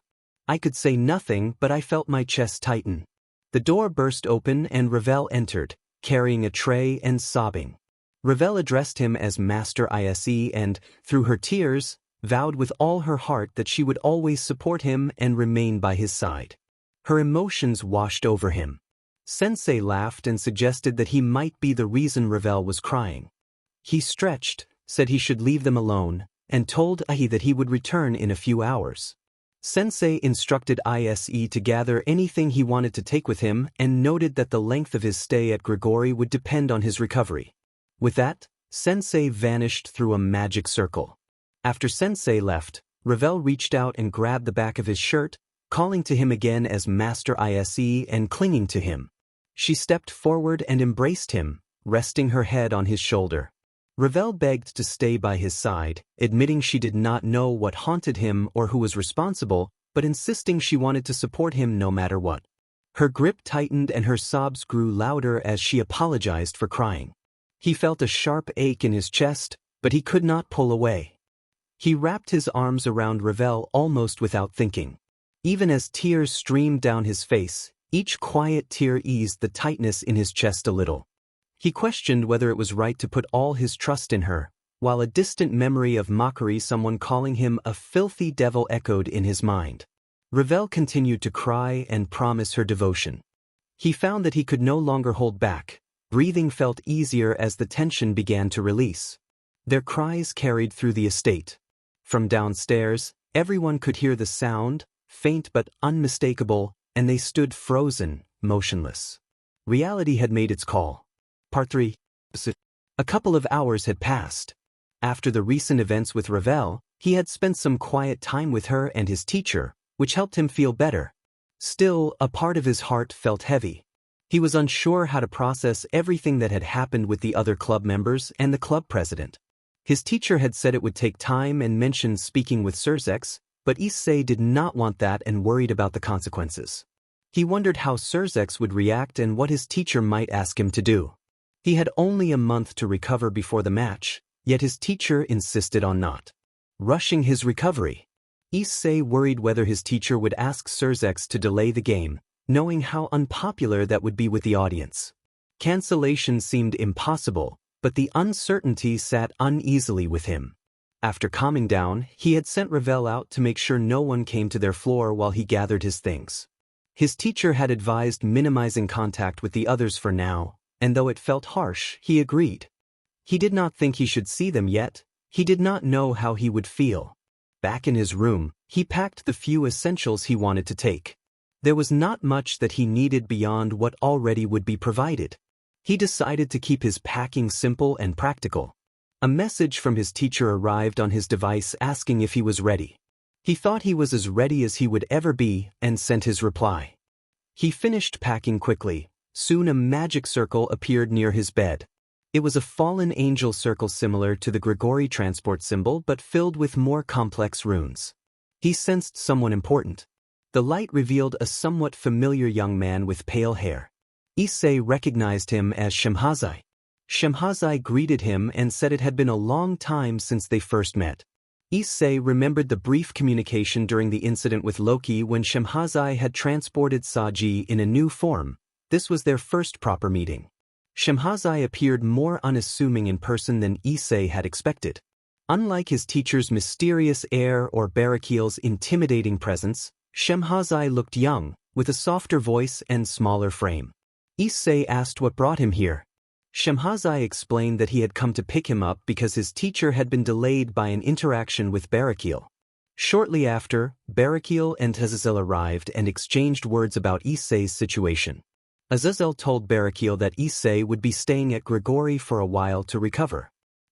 I could say nothing, but I felt my chest tighten. The door burst open and Ravel entered, carrying a tray and sobbing. Ravel addressed him as Master Issei and, through her tears, vowed with all her heart that she would always support him and remain by his side. Her emotions washed over him. Sensei laughed and suggested that he might be the reason Ravel was crying. He stretched, said he should leave them alone, and told Issei that he would return in a few hours. Sensei instructed Issei to gather anything he wanted to take with him and noted that the length of his stay at Grigori would depend on his recovery. With that, Sensei vanished through a magic circle. After Sensei left, Ravel reached out and grabbed the back of his shirt, calling to him again as Master Issei and clinging to him. She stepped forward and embraced him, resting her head on his shoulder. Ravel begged to stay by his side, admitting she did not know what haunted him or who was responsible, but insisting she wanted to support him no matter what. Her grip tightened and her sobs grew louder as she apologized for crying. He felt a sharp ache in his chest, but he could not pull away. He wrapped his arms around Ravel almost without thinking. Even as tears streamed down his face, each quiet tear eased the tightness in his chest a little. He questioned whether it was right to put all his trust in her, while a distant memory of mockery, someone calling him a filthy devil, echoed in his mind. Ravel continued to cry and promise her devotion. He found that he could no longer hold back. Breathing felt easier as the tension began to release. Their cries carried through the estate. From downstairs, everyone could hear the sound, faint but unmistakable, and they stood frozen, motionless. Reality had made its call. Part 3. A couple of hours had passed. After the recent events with Ravel, he had spent some quiet time with her and his teacher, which helped him feel better. Still, a part of his heart felt heavy. He was unsure how to process everything that had happened with the other club members and the club president. His teacher had said it would take time and mentioned speaking with Surzex, but Issei did not want that and worried about the consequences. He wondered how Surzex would react and what his teacher might ask him to do. He had only a month to recover before the match, yet his teacher insisted on not rushing his recovery. Issei worried whether his teacher would ask Surzex to delay the game, knowing how unpopular that would be with the audience. Cancellation seemed impossible, but the uncertainty sat uneasily with him. After calming down, he had sent Ravel out to make sure no one came to their floor while he gathered his things. His teacher had advised minimizing contact with the others for now, and though it felt harsh, he agreed. He did not think he should see them yet. He did not know how he would feel. Back in his room, he packed the few essentials he wanted to take. There was not much that he needed beyond what already would be provided. He decided to keep his packing simple and practical. A message from his teacher arrived on his device asking if he was ready. He thought he was as ready as he would ever be and sent his reply. He finished packing quickly. Soon a magic circle appeared near his bed. It was a fallen angel circle similar to the Grigori transport symbol but filled with more complex runes. He sensed someone important. The light revealed a somewhat familiar young man with pale hair. Issei recognized him as Shemhazai. Shemhazai greeted him and said it had been a long time since they first met. Issei remembered the brief communication during the incident with Loki when Shemhazai had transported Saji in a new form. This was their first proper meeting. Shemhazai appeared more unassuming in person than Issei had expected. Unlike his teacher's mysterious air or Barakil's intimidating presence, Shemhazai looked young, with a softer voice and smaller frame. Issei asked what brought him here. Shemhazai explained that he had come to pick him up because his teacher had been delayed by an interaction with Barakil. Shortly after, Barakil and Azazel arrived and exchanged words about Issei's situation. Azazel told Barakil that Issei would be staying at Grigori for a while to recover.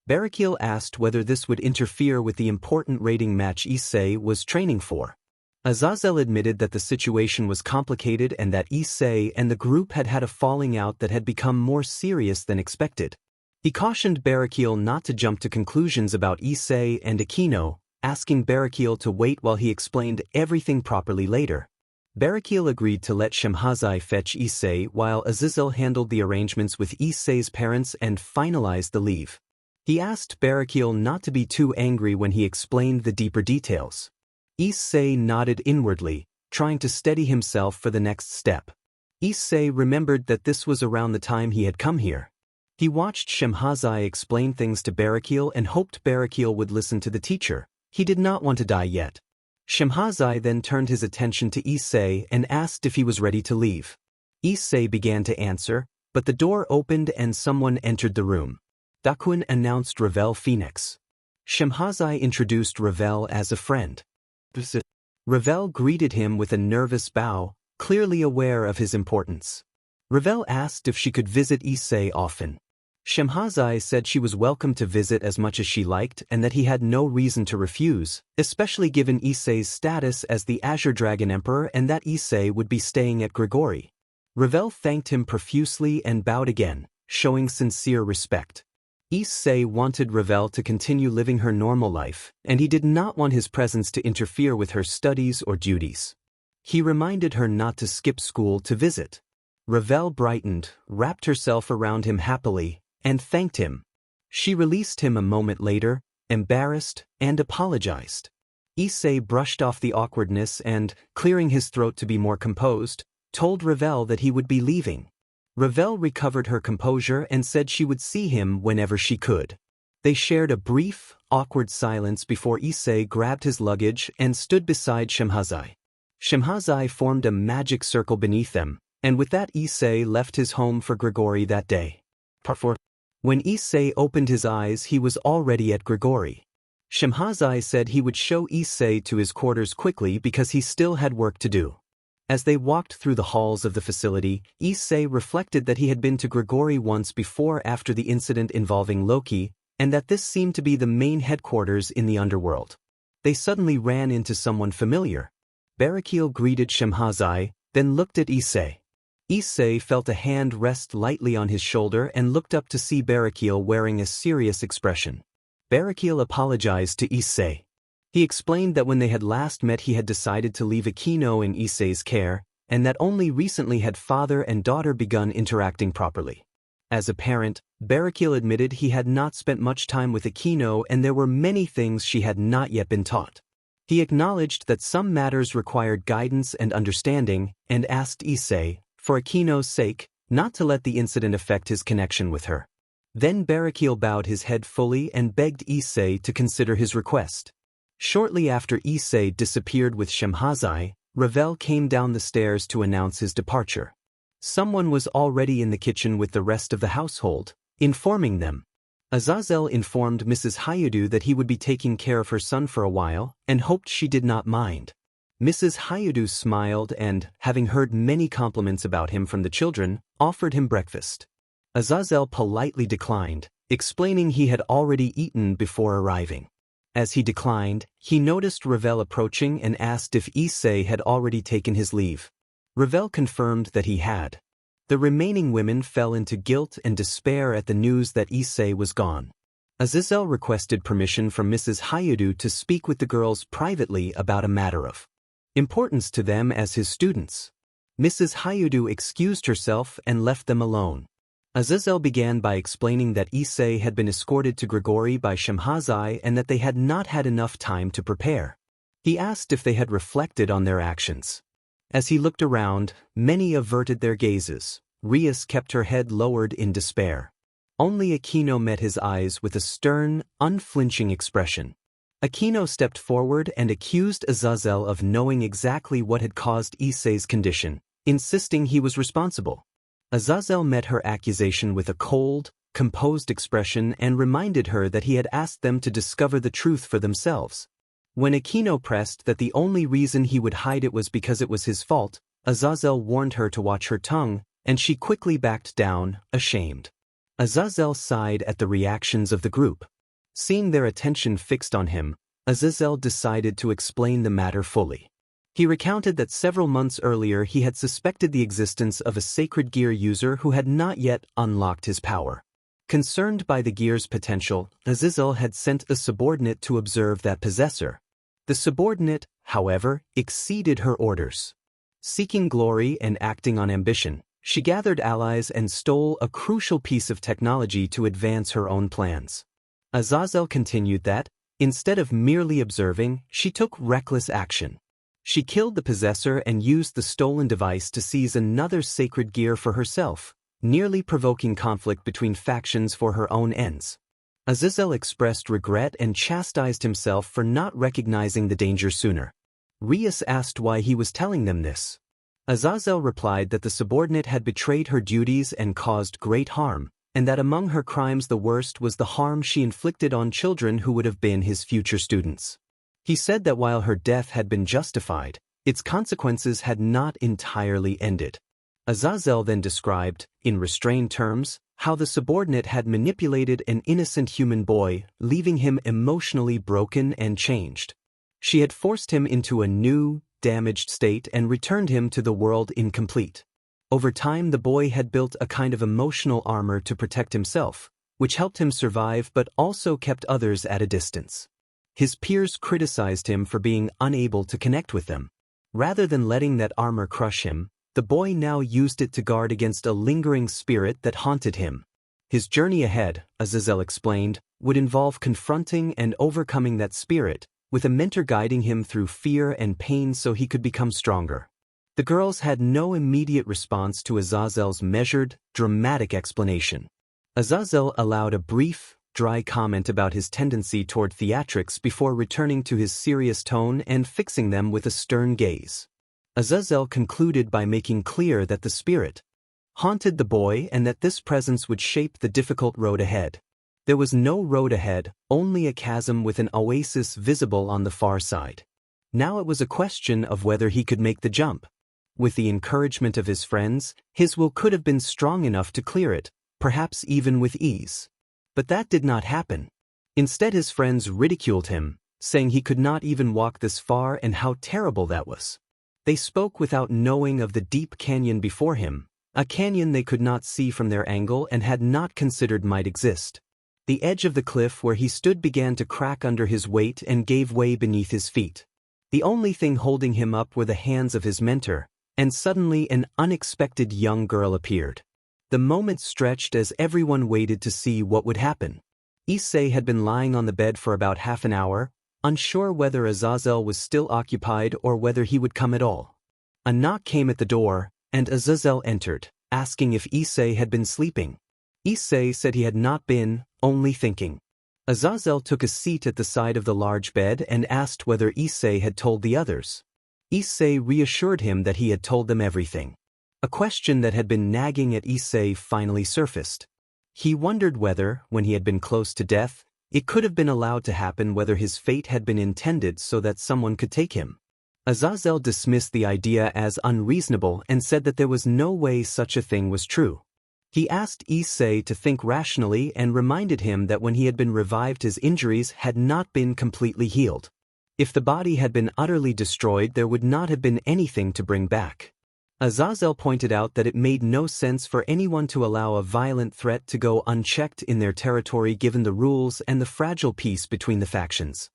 Barakil asked whether this would interfere with the important raiding match Issei was training for. Azazel admitted that the situation was complicated and that Issei and the group had had a falling out that had become more serious than expected. He cautioned Barakil not to jump to conclusions about Issei and Aquino, asking Barakil to wait while he explained everything properly later. Barakil agreed to let Shemhazai fetch Issei while Azazel handled the arrangements with Issei's parents and finalized the leave. He asked Barakil not to be too angry when he explained the deeper details. Issei nodded inwardly, trying to steady himself for the next step. Issei remembered that this was around the time he had come here. He watched Shemhazai explain things to Barakil and hoped Barakil would listen to the teacher. He did not want to die yet. Shemhazai then turned his attention to Issei and asked if he was ready to leave. Issei began to answer, but the door opened and someone entered the room. Daquin announced Ravel Phoenix. Shemhazai introduced Ravel as a friend. Ravel greeted him with a nervous bow, clearly aware of his importance. Ravel asked if she could visit Issei often. Shemhazai said she was welcome to visit as much as she liked and that he had no reason to refuse, especially given Issei's status as the Azure Dragon Emperor and that Issei would be staying at Grigori. Ravel thanked him profusely and bowed again, showing sincere respect. Issei wanted Ravel to continue living her normal life, and he did not want his presence to interfere with her studies or duties. He reminded her not to skip school to visit. Ravel brightened, wrapped herself around him happily, and thanked him. She released him a moment later, embarrassed, and apologized. Issei brushed off the awkwardness and, clearing his throat to be more composed, told Ravel that he would be leaving. Ravel recovered her composure and said she would see him whenever she could. They shared a brief, awkward silence before Issei grabbed his luggage and stood beside Shemhazai. Shemhazai formed a magic circle beneath them, and with that Issei left his home for Grigori that day. When Issei opened his eyes he was already at Grigori. Shemhazai said he would show Issei to his quarters quickly because he still had work to do. As they walked through the halls of the facility, Issei reflected that he had been to Grigori once before after the incident involving Loki, and that this seemed to be the main headquarters in the underworld. They suddenly ran into someone familiar. Barakil greeted Shemhazai, then looked at Issei. Issei felt a hand rest lightly on his shoulder and looked up to see Barakil wearing a serious expression. Barakil apologized to Issei. He explained that when they had last met he had decided to leave Aquino in Issei's care, and that only recently had father and daughter begun interacting properly. As a parent, Barakil admitted he had not spent much time with Aquino and there were many things she had not yet been taught. He acknowledged that some matters required guidance and understanding, and asked Issei, for Aquino's sake, not to let the incident affect his connection with her. Then Barakil bowed his head fully and begged Issei to consider his request. Shortly after Issei disappeared with Shemhazai, Ravel came down the stairs to announce his departure. Someone was already in the kitchen with the rest of the household, informing them. Azazel informed Mrs. Hayudu that he would be taking care of her son for a while, and hoped she did not mind. Mrs. Hayudu smiled and, having heard many compliments about him from the children, offered him breakfast. Azazel politely declined, explaining he had already eaten before arriving. As he declined, he noticed Ravel approaching and asked if Issei had already taken his leave. Ravel confirmed that he had. The remaining women fell into guilt and despair at the news that Issei was gone. Azazel requested permission from Mrs. Hayudu to speak with the girls privately about a matter of importance to them as his students. Mrs. Hayudu excused herself and left them alone. Azazel began by explaining that Issei had been escorted to Grigori by Shemhazai and that they had not had enough time to prepare. He asked if they had reflected on their actions. As he looked around, many averted their gazes. Rias kept her head lowered in despair. Only Aquino met his eyes with a stern, unflinching expression. Aquino stepped forward and accused Azazel of knowing exactly what had caused Issei's condition, insisting he was responsible. Azazel met her accusation with a cold, composed expression and reminded her that he had asked them to discover the truth for themselves. When Aquino pressed that the only reason he would hide it was because it was his fault, Azazel warned her to watch her tongue, and she quickly backed down, ashamed. Azazel sighed at the reactions of the group. Seeing their attention fixed on him, Azazel decided to explain the matter fully. He recounted that several months earlier he had suspected the existence of a sacred gear user who had not yet unlocked his power. Concerned by the gear's potential, Azazel had sent a subordinate to observe that possessor. The subordinate, however, exceeded her orders. Seeking glory and acting on ambition, she gathered allies and stole a crucial piece of technology to advance her own plans. Azazel continued that, instead of merely observing, she took reckless action. She killed the possessor and used the stolen device to seize another sacred gear for herself, nearly provoking conflict between factions for her own ends. Azazel expressed regret and chastised himself for not recognizing the danger sooner. Rias asked why he was telling them this. Azazel replied that the subordinate had betrayed her duties and caused great harm, and that among her crimes the worst was the harm she inflicted on children who would have been his future students. He said that while her death had been justified, its consequences had not entirely ended. Azazel then described, in restrained terms, how the subordinate had manipulated an innocent human boy, leaving him emotionally broken and changed. She had forced him into a new, damaged state and returned him to the world incomplete. Over time the boy had built a kind of emotional armor to protect himself, which helped him survive but also kept others at a distance. His peers criticized him for being unable to connect with them. Rather than letting that armor crush him, the boy now used it to guard against a lingering spirit that haunted him. His journey ahead, Azazel explained, would involve confronting and overcoming that spirit, with a mentor guiding him through fear and pain so he could become stronger. The girls had no immediate response to Azazel's measured, dramatic explanation. Azazel allowed a brief, dry comment about his tendency toward theatrics before returning to his serious tone and fixing them with a stern gaze. Azazel concluded by making clear that the spirit haunted the boy and that this presence would shape the difficult road ahead. There was no road ahead, only a chasm with an oasis visible on the far side. Now it was a question of whether he could make the jump. With the encouragement of his friends, his will could have been strong enough to clear it, perhaps even with ease. But that did not happen. Instead his friends ridiculed him, saying he could not even walk this far and how terrible that was. They spoke without knowing of the deep canyon before him, a canyon they could not see from their angle and had not considered might exist. The edge of the cliff where he stood began to crack under his weight and gave way beneath his feet. The only thing holding him up were the hands of his mentor, and suddenly an unexpected young girl appeared. The moment stretched as everyone waited to see what would happen. Issei had been lying on the bed for about half an hour, unsure whether Azazel was still occupied or whether he would come at all. A knock came at the door, and Azazel entered, asking if Issei had been sleeping. Issei said he had not been, only thinking. Azazel took a seat at the side of the large bed and asked whether Issei had told the others. Issei reassured him that he had told them everything. A question that had been nagging at Issei finally surfaced. He wondered whether, when he had been close to death, it could have been allowed to happen, whether his fate had been intended so that someone could take him. Azazel dismissed the idea as unreasonable and said that there was no way such a thing was true. He asked Issei to think rationally and reminded him that when he had been revived his injuries had not been completely healed. If the body had been utterly destroyed there would not have been anything to bring back. Azazel pointed out that it made no sense for anyone to allow a violent threat to go unchecked in their territory given the rules and the fragile peace between the factions.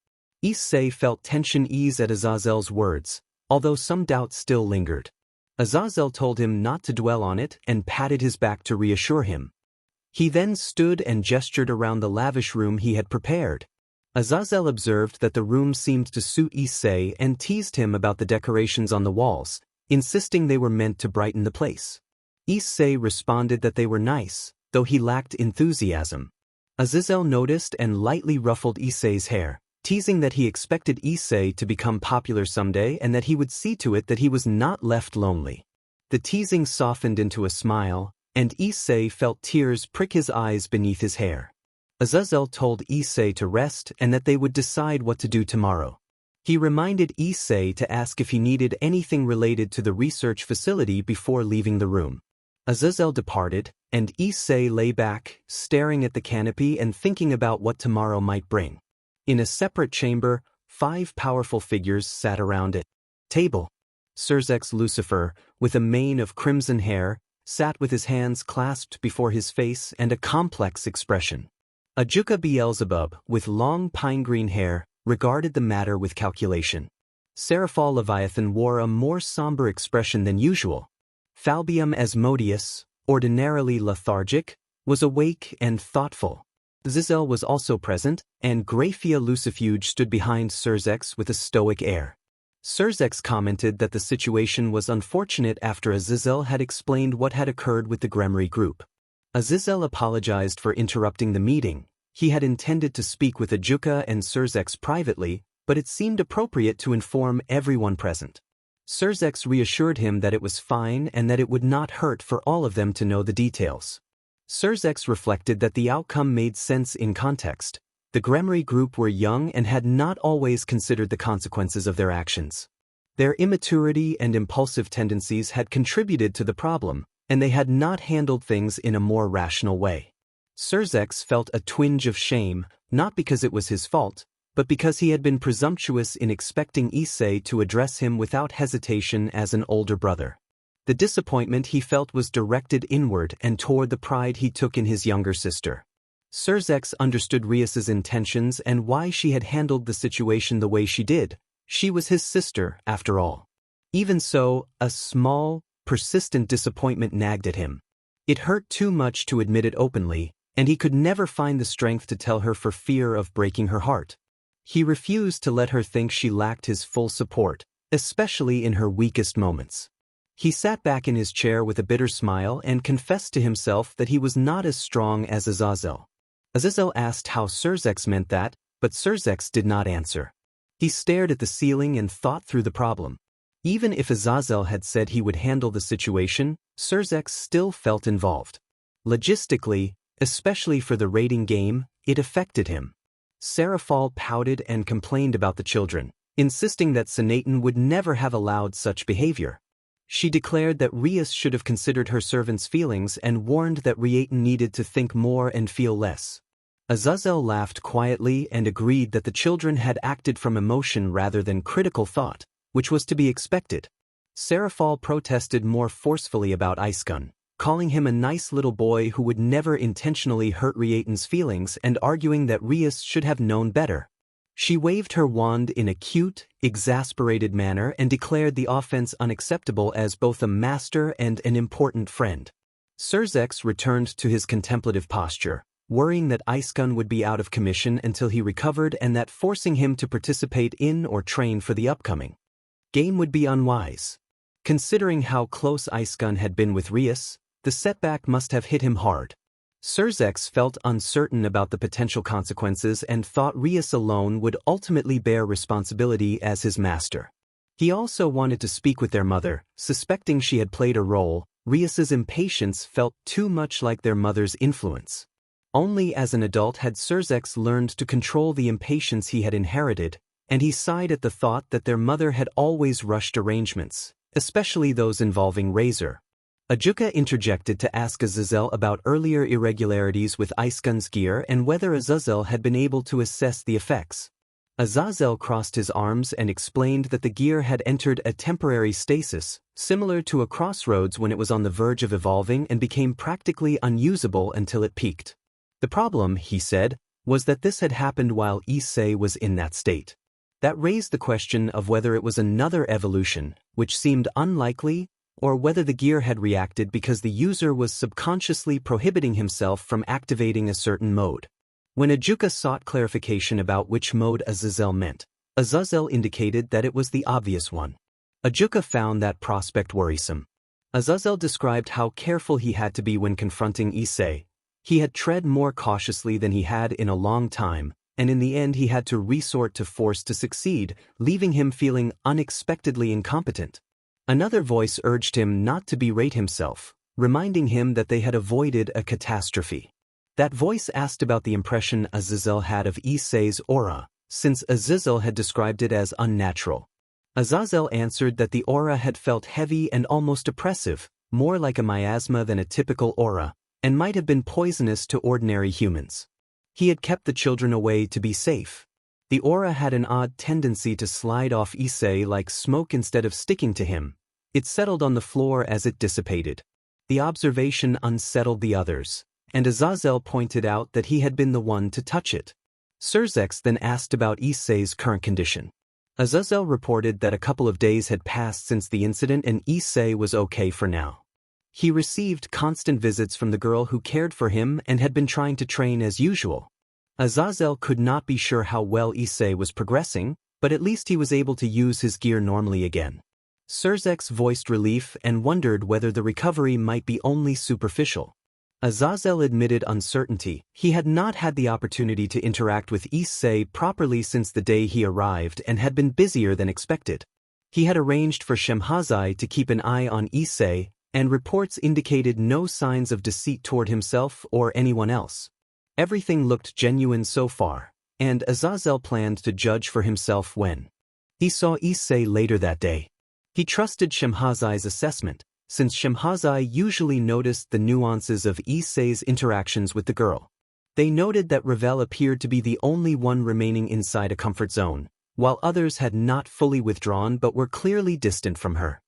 Issei felt tension ease at Azazel's words, although some doubt still lingered. Azazel told him not to dwell on it and patted his back to reassure him. He then stood and gestured around the lavish room he had prepared. Azazel observed that the room seemed to suit Issei and teased him about the decorations on the walls, insisting they were meant to brighten the place. Issei responded that they were nice, though he lacked enthusiasm. Azazel noticed and lightly ruffled Issei's hair, teasing that he expected Issei to become popular someday and that he would see to it that he was not left lonely. The teasing softened into a smile, and Issei felt tears prick his eyes beneath his hair. Azazel told Issei to rest and that they would decide what to do tomorrow. He reminded Issei to ask if he needed anything related to the research facility before leaving the room. Azazel departed, and Issei lay back, staring at the canopy and thinking about what tomorrow might bring. In a separate chamber, 5 powerful figures sat around a table. Surzex Lucifer, with a mane of crimson hair, sat with his hands clasped before his face and a complex expression. Ajuka Beelzebub, with long pine-green hair, regarded the matter with calculation. Seraphal Leviathan wore a more somber expression than usual. Falbium Asmodeus, ordinarily lethargic, was awake and thoughtful. Zizel was also present, and Graphia Lucifuge stood behind Surzex with a stoic air. Surzex commented that the situation was unfortunate after Azazel had explained what had occurred with the Gremry group. Azazel apologized for interrupting the meeting. He had intended to speak with Ajuka and Surzex privately, but it seemed appropriate to inform everyone present. Surzex reassured him that it was fine and that it would not hurt for all of them to know the details. Surzex reflected that the outcome made sense in context. The Gremry group were young and had not always considered the consequences of their actions. Their immaturity and impulsive tendencies had contributed to the problem, and they had not handled things in a more rational way. Surzex felt a twinge of shame, not because it was his fault, but because he had been presumptuous in expecting Issei to address him without hesitation as an older brother. The disappointment he felt was directed inward and toward the pride he took in his younger sister. Surzex understood Rias's intentions and why she had handled the situation the way she did. She was his sister, after all. Even so, a small, persistent disappointment nagged at him. It hurt too much to admit it openly, and he could never find the strength to tell her for fear of breaking her heart. He refused to let her think she lacked his full support, especially in her weakest moments. He sat back in his chair with a bitter smile and confessed to himself that he was not as strong as Azazel. Azazel asked how Surzex meant that, but Surzex did not answer. He stared at the ceiling and thought through the problem. Even if Azazel had said he would handle the situation, Surzex still felt involved. Logistically, especially for the raiding game, it affected him. Seraphal pouted and complained about the children, insisting that Senaton would never have allowed such behavior. She declared that Rias should have considered her servants' feelings and warned that Riaton needed to think more and feel less. Azazel laughed quietly and agreed that the children had acted from emotion rather than critical thought, which was to be expected. Seraphal protested more forcefully about Icekun, calling him a nice little boy who would never intentionally hurt Riaton's feelings and arguing that Rias should have known better. She waved her wand in a cute, exasperated manner and declared the offense unacceptable as both a master and an important friend. Surzex returned to his contemplative posture, worrying that Icekun would be out of commission until he recovered and that forcing him to participate in or train for the upcoming game would be unwise. Considering how close Icekun had been with Rias, the setback must have hit him hard. Surzex felt uncertain about the potential consequences and thought Rias alone would ultimately bear responsibility as his master. He also wanted to speak with their mother, suspecting she had played a role. Rias's impatience felt too much like their mother's influence. Only as an adult had Surzex learned to control the impatience he had inherited, and he sighed at the thought that their mother had always rushed arrangements, especially those involving Razor. Ajuka interjected to ask Azazel about earlier irregularities with Icekun's gear and whether Azazel had been able to assess the effects. Azazel crossed his arms and explained that the gear had entered a temporary stasis, similar to a crossroads when it was on the verge of evolving and became practically unusable until it peaked. The problem, he said, was that this had happened while Issei was in that state. That raised the question of whether it was another evolution, which seemed unlikely, or whether the gear had reacted because the user was subconsciously prohibiting himself from activating a certain mode. When Ajuka sought clarification about which mode Azazel meant, Azazel indicated that it was the obvious one. Ajuka found that prospect worrisome. Azazel described how careful he had to be when confronting Issei. He had tread more cautiously than he had in a long time, and in the end he had to resort to force to succeed, leaving him feeling unexpectedly incompetent. Another voice urged him not to berate himself, reminding him that they had avoided a catastrophe. That voice asked about the impression Azazel had of Issei's aura, since Azazel had described it as unnatural. Azazel answered that the aura had felt heavy and almost oppressive, more like a miasma than a typical aura, and might have been poisonous to ordinary humans. He had kept the children away to be safe. The aura had an odd tendency to slide off Issei like smoke instead of sticking to him. It settled on the floor as it dissipated. The observation unsettled the others, and Azazel pointed out that he had been the one to touch it. Surzex then asked about Issei's current condition. Azazel reported that a couple of days had passed since the incident and Issei was okay for now. He received constant visits from the girl who cared for him and had been trying to train as usual. Azazel could not be sure how well Issei was progressing, but at least he was able to use his gear normally again. Surzex voiced relief and wondered whether the recovery might be only superficial. Azazel admitted uncertainty. He had not had the opportunity to interact with Issei properly since the day he arrived and had been busier than expected. He had arranged for Shemhazai to keep an eye on Issei, and reports indicated no signs of deceit toward himself or anyone else. Everything looked genuine so far, and Azazel planned to judge for himself when he saw Issei later that day. He trusted Shemhazai's assessment, since Shemhazai usually noticed the nuances of Issei's interactions with the girl. They noted that Ravel appeared to be the only one remaining inside a comfort zone, while others had not fully withdrawn but were clearly distant from her.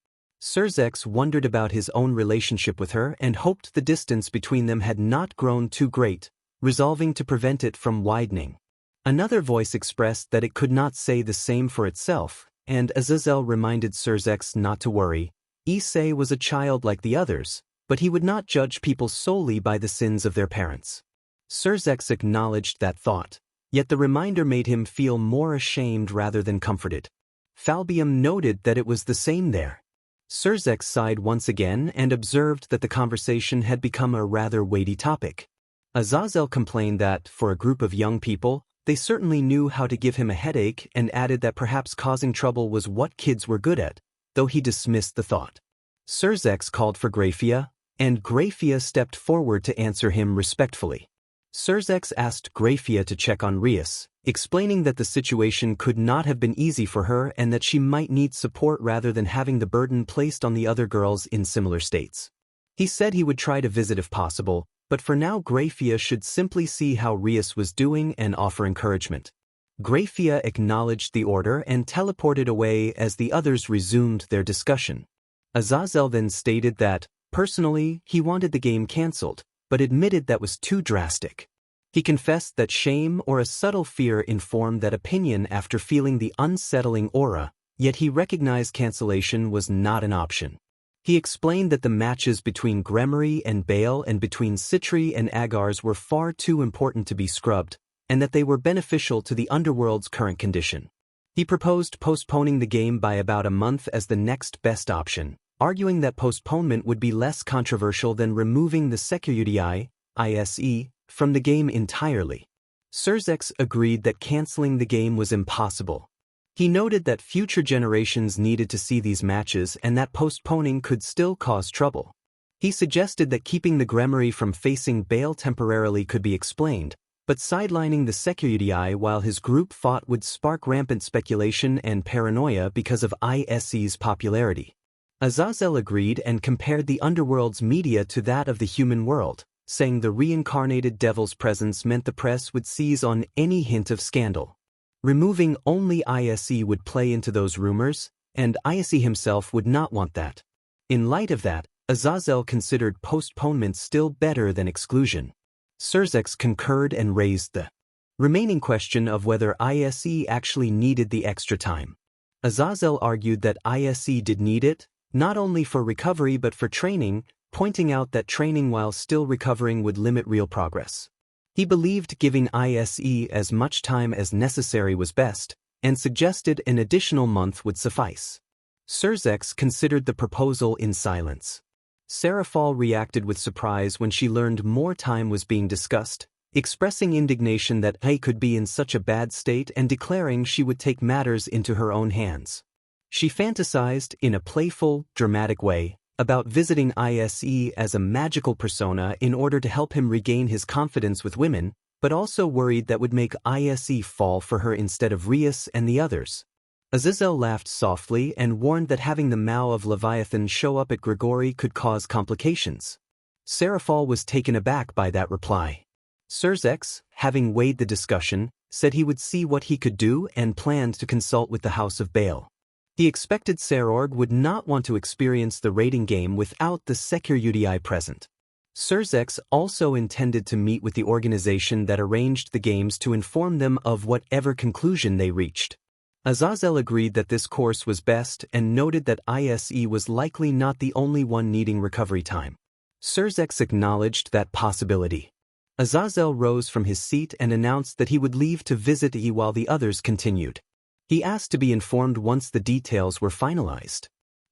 Surzex wondered about his own relationship with her and hoped the distance between them had not grown too great, resolving to prevent it from widening. Another voice expressed that it could not say the same for itself, and Azazel reminded Surzex not to worry. Issei was a child like the others, but he would not judge people solely by the sins of their parents. Surzex acknowledged that thought, yet the reminder made him feel more ashamed rather than comforted. Falbium noted that it was the same there. Surzex sighed once again and observed that the conversation had become a rather weighty topic. Azazel complained that, for a group of young people, they certainly knew how to give him a headache and added that perhaps causing trouble was what kids were good at, though he dismissed the thought. Surzex called for Graphia, and Graphia stepped forward to answer him respectfully. Surzex asked Graphia to check on Rias, explaining that the situation could not have been easy for her and that she might need support rather than having the burden placed on the other girls in similar states. He said he would try to visit if possible, but for now Graphia should simply see how Rias was doing and offer encouragement. Graphia acknowledged the order and teleported away as the others resumed their discussion. Azazel then stated that, personally, he wanted the game cancelled, but admitted that was too drastic. He confessed that shame or a subtle fear informed that opinion after feeling the unsettling aura, yet he recognized cancellation was not an option. He explained that the matches between Gremory and Bale and between Citri and Agars were far too important to be scrubbed, and that they were beneficial to the underworld's current condition. He proposed postponing the game by about a month as the next best option, arguing that postponement would be less controversial than removing the Security Isse from the game entirely. Surzex agreed that canceling the game was impossible. He noted that future generations needed to see these matches and that postponing could still cause trouble. He suggested that keeping the Gremory from facing Bale temporarily could be explained, but sidelining the Security while his group fought would spark rampant speculation and paranoia because of Isse's popularity. Azazel agreed and compared the underworld's media to that of the human world, saying the reincarnated devil's presence meant the press would seize on any hint of scandal. Removing only Isse would play into those rumors, and Isse himself would not want that. In light of that, Azazel considered postponement still better than exclusion. Surzex concurred and raised the remaining question of whether Isse actually needed the extra time. Azazel argued that Isse did need it, not only for recovery but for training, pointing out that training while still recovering would limit real progress. He believed giving Isse as much time as necessary was best, and suggested an additional month would suffice. Surzex considered the proposal in silence. Serafal reacted with surprise when she learned more time was being discussed, expressing indignation that Issei could be in such a bad state and declaring she would take matters into her own hands. She fantasized, in a playful, dramatic way, about visiting Issei as a magical persona in order to help him regain his confidence with women, but also worried that would make Issei fall for her instead of Rias and the others. Azazel laughed softly and warned that having the Mao of Leviathan show up at Grigori could cause complications. Serafal was taken aback by that reply. Serzex, having weighed the discussion, said he would see what he could do and planned to consult with the House of Baal. He expected Serorg would not want to experience the raiding game without the security present. Serzex also intended to meet with the organization that arranged the games to inform them of whatever conclusion they reached. Azazel agreed that this course was best and noted that Issei was likely not the only one needing recovery time. Serzex acknowledged that possibility. Azazel rose from his seat and announced that he would leave to visit Issei while the others continued. He asked to be informed once the details were finalized.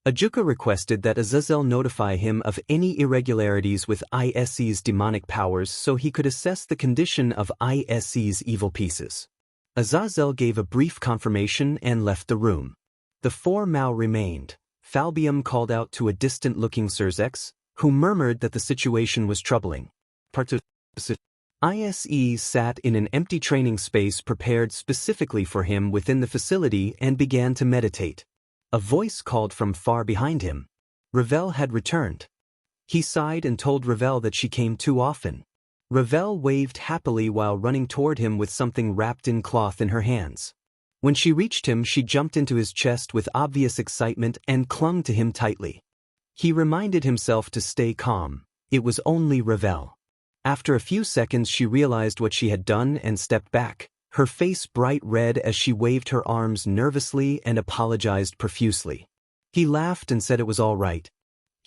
Ajuka requested that Azazel notify him of any irregularities with Issei's demonic powers so he could assess the condition of Issei's evil pieces. Azazel gave a brief confirmation and left the room. The four Mao remained. Falbium called out to a distant-looking Serzex, who murmured that the situation was troubling. Issei sat in an empty training space prepared specifically for him within the facility and began to meditate. A voice called from far behind him. Ravel had returned. He sighed and told Ravel that she came too often. Ravel waved happily while running toward him with something wrapped in cloth in her hands. When she reached him, she jumped into his chest with obvious excitement and clung to him tightly. He reminded himself to stay calm. It was only Ravel. After a few seconds she realized what she had done and stepped back, her face bright red as she waved her arms nervously and apologized profusely. He laughed and said it was all right.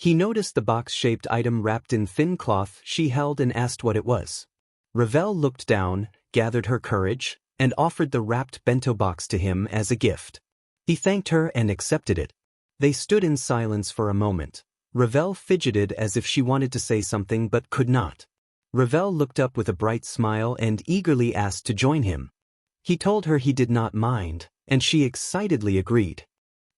He noticed the box-shaped item wrapped in thin cloth she held and asked what it was. Ravel looked down, gathered her courage, and offered the wrapped bento box to him as a gift. He thanked her and accepted it. They stood in silence for a moment. Ravel fidgeted as if she wanted to say something but could not. Ravel looked up with a bright smile and eagerly asked to join him. He told her he did not mind, and she excitedly agreed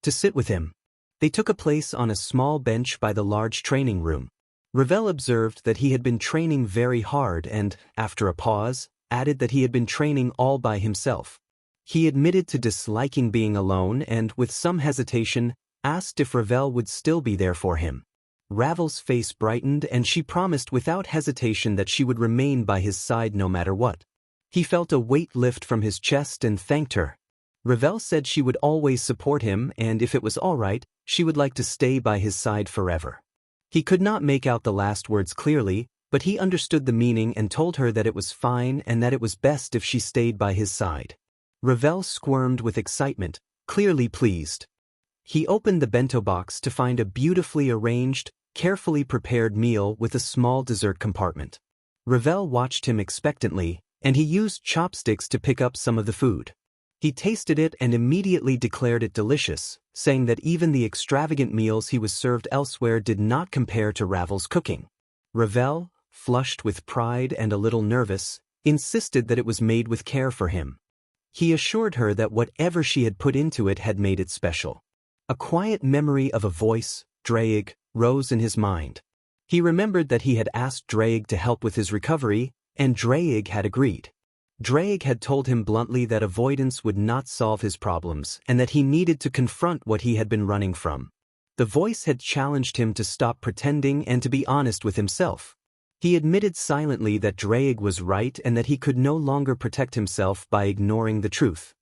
to sit with him. They took a place on a small bench by the large training room. Ravel observed that he had been training very hard and, after a pause, added that he had been training all by himself. He admitted to disliking being alone and, with some hesitation, asked if Ravel would still be there for him. Ravel's face brightened and she promised without hesitation that she would remain by his side no matter what. He felt a weight lift from his chest and thanked her. Ravel said she would always support him and if it was all right, she would like to stay by his side forever. He could not make out the last words clearly, but he understood the meaning and told her that it was fine and that it was best if she stayed by his side. Ravel squirmed with excitement, clearly pleased. He opened the bento box to find a beautifully arranged, carefully prepared meal with a small dessert compartment. Ravel watched him expectantly, and he used chopsticks to pick up some of the food. He tasted it and immediately declared it delicious, saying that even the extravagant meals he was served elsewhere did not compare to Ravel's cooking. Ravel, flushed with pride and a little nervous, insisted that it was made with care for him. He assured her that whatever she had put into it had made it special. A quiet memory of a voice, Draig, rose in his mind. He remembered that he had asked Draig to help with his recovery, and Draig had agreed. Draig had told him bluntly that avoidance would not solve his problems and that he needed to confront what he had been running from. The voice had challenged him to stop pretending and to be honest with himself. He admitted silently that Draig was right and that he could no longer protect himself by ignoring the truth.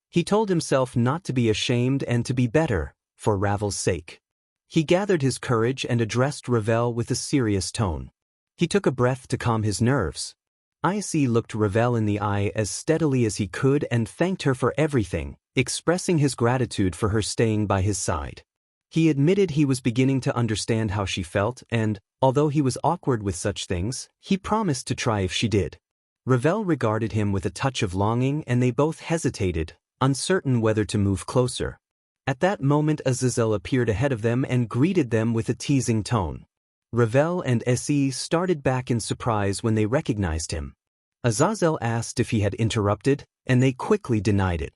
He told himself not to be ashamed and to be better, for Ravel's sake. He gathered his courage and addressed Ravel with a serious tone. He took a breath to calm his nerves. Issei looked Ravel in the eye as steadily as he could and thanked her for everything, expressing his gratitude for her staying by his side. He admitted he was beginning to understand how she felt and, although he was awkward with such things, he promised to try if she did. Ravel regarded him with a touch of longing and they both hesitated, uncertain whether to move closer. At that moment Azazel appeared ahead of them and greeted them with a teasing tone. Ravel and Issei started back in surprise when they recognized him. Azazel asked if he had interrupted, and they quickly denied it.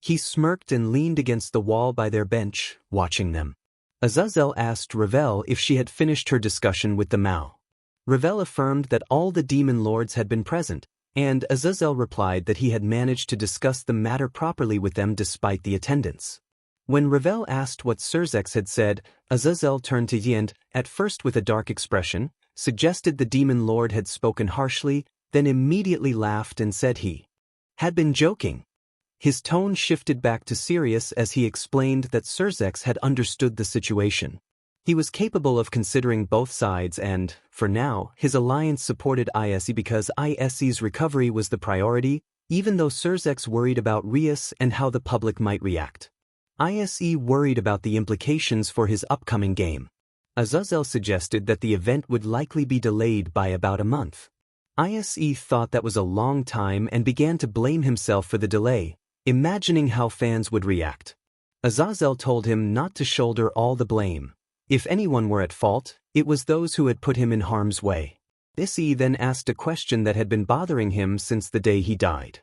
He smirked and leaned against the wall by their bench, watching them. Azazel asked Ravel if she had finished her discussion with the Mao. Ravel affirmed that all the demon lords had been present, and Azazel replied that he had managed to discuss the matter properly with them despite the attendance. When Ravel asked what Surzex had said, Azazel turned to Yend, at first with a dark expression, suggested the demon lord had spoken harshly, then immediately laughed and said he had been joking. His tone shifted back to serious as he explained that Surzex had understood the situation. He was capable of considering both sides and, for now, his alliance supported Issei because Issei's recovery was the priority, even though Surzex worried about Rias and how the public might react. Issei worried about the implications for his upcoming game. Azazel suggested that the event would likely be delayed by about a month. Issei thought that was a long time and began to blame himself for the delay, imagining how fans would react. Azazel told him not to shoulder all the blame. If anyone were at fault, it was those who had put him in harm's way. Issei then asked a question that had been bothering him since the day he died.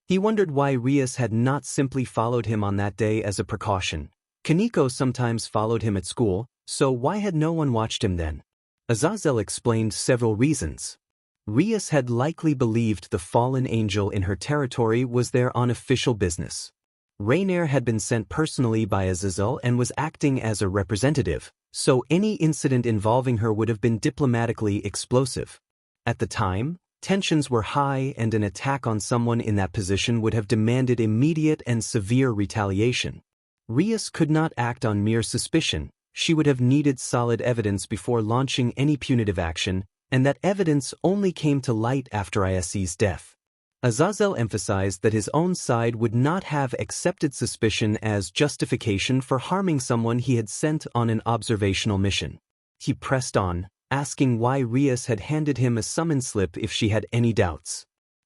He wondered why Rias had not simply followed him on that day as a precaution. Kaneko sometimes followed him at school, so why had no one watched him then? Azazel explained several reasons. Rias had likely believed the fallen angel in her territory was there on official business. Rainier had been sent personally by Azazel and was acting as a representative, so any incident involving her would have been diplomatically explosive. At the time, tensions were high and an attack on someone in that position would have demanded immediate and severe retaliation. Rias could not act on mere suspicion. She would have needed solid evidence before launching any punitive action, and that evidence only came to light after Issei's death. Azazel emphasized that his own side would not have accepted suspicion as justification for harming someone he had sent on an observational mission. He pressed on, asking why Rias had handed him a summon slip if she had any doubts.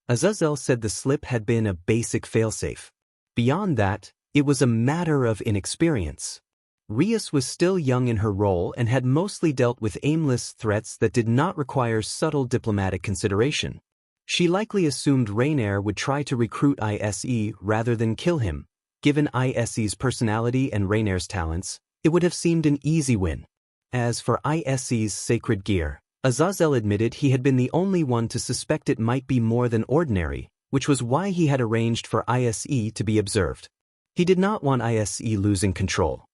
Azazel said the slip had been a basic failsafe. Beyond that, it was a matter of inexperience. Rias was still young in her role and had mostly dealt with aimless threats that did not require subtle diplomatic consideration. She likely assumed Rainier would try to recruit Issei rather than kill him. Given Issei's personality and Rainier's talents, it would have seemed an easy win. As for Issei's sacred gear, Azazel admitted he had been the only one to suspect it might be more than ordinary, which was why he had arranged for Issei to be observed. He did not want Issei losing control.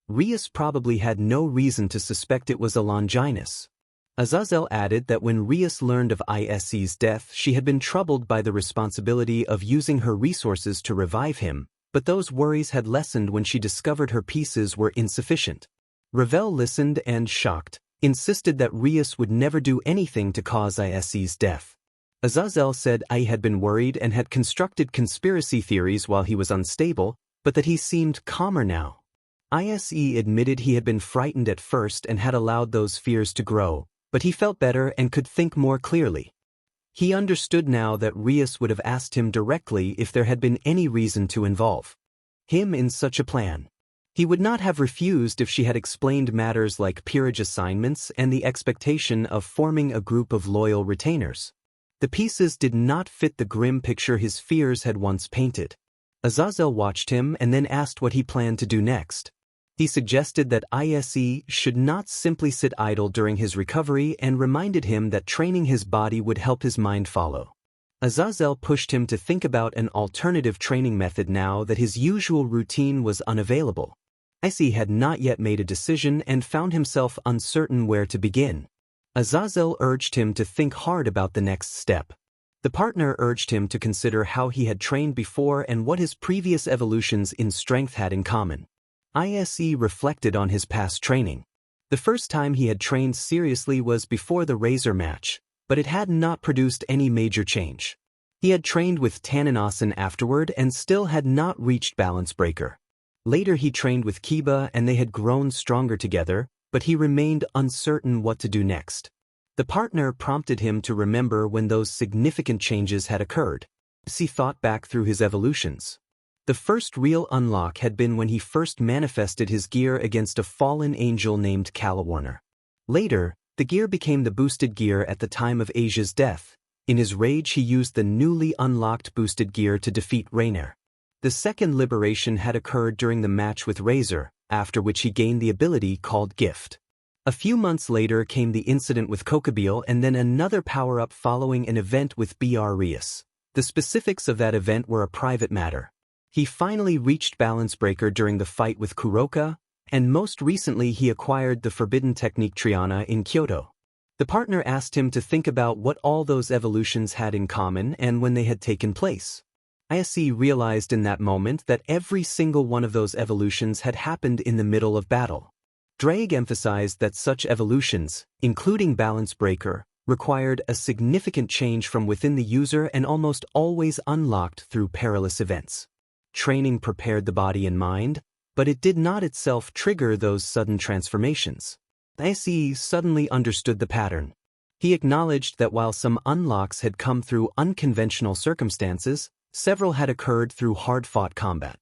Rias probably had no reason to suspect it was a Longinus. Azazel added that when Rias learned of Issei's death, she had been troubled by the responsibility of using her resources to revive him, but those worries had lessened when she discovered her pieces were insufficient. Ravel listened and, shocked, insisted that Rias would never do anything to cause Issei's death. Azazel said I had been worried and had constructed conspiracy theories while he was unstable, but that he seemed calmer now. Issei admitted he had been frightened at first and had allowed those fears to grow, but he felt better and could think more clearly. He understood now that Rias would have asked him directly if there had been any reason to involve him in such a plan. He would not have refused if she had explained matters like peerage assignments and the expectation of forming a group of loyal retainers. The pieces did not fit the grim picture his fears had once painted. Azazel watched him and then asked what he planned to do next. He suggested that Issei should not simply sit idle during his recovery and reminded him that training his body would help his mind follow. Azazel pushed him to think about an alternative training method now that his usual routine was unavailable. Issei had not yet made a decision and found himself uncertain where to begin. Azazel urged him to think hard about the next step. The partner urged him to consider how he had trained before and what his previous evolutions in strength had in common. Issei reflected on his past training. The first time he had trained seriously was before the Razor match, but it had not produced any major change. He had trained with Tanninasen afterward and still had not reached Balance Breaker. Later he trained with Kiba and they had grown stronger together, but he remained uncertain what to do next. The partner prompted him to remember when those significant changes had occurred. He thought back through his evolutions. The first real unlock had been when he first manifested his gear against a fallen angel named Calawarner. Later, The gear became the boosted gear at the time of Asia's death. In his rage he used the newly unlocked boosted gear to defeat Rainer. The second liberation had occurred during the match with Razor, after which he gained the ability called Gift. A few months later came the incident with Kokobile and then another power-up following an event with Br Rias. The specifics of that event were a private matter. He finally reached Balance Breaker during the fight with Kuroka, and most recently he acquired the forbidden technique Triana in Kyoto. The partner asked him to think about what all those evolutions had in common and when they had taken place. Issei realized in that moment that every single one of those evolutions had happened in the middle of battle. Drake emphasized that such evolutions, including Balance Breaker, required a significant change from within the user and almost always unlocked through perilous events. Training prepared the body and mind, but it did not itself trigger those sudden transformations. Issei suddenly understood the pattern. He acknowledged that while some unlocks had come through unconventional circumstances, several had occurred through hard-fought combat.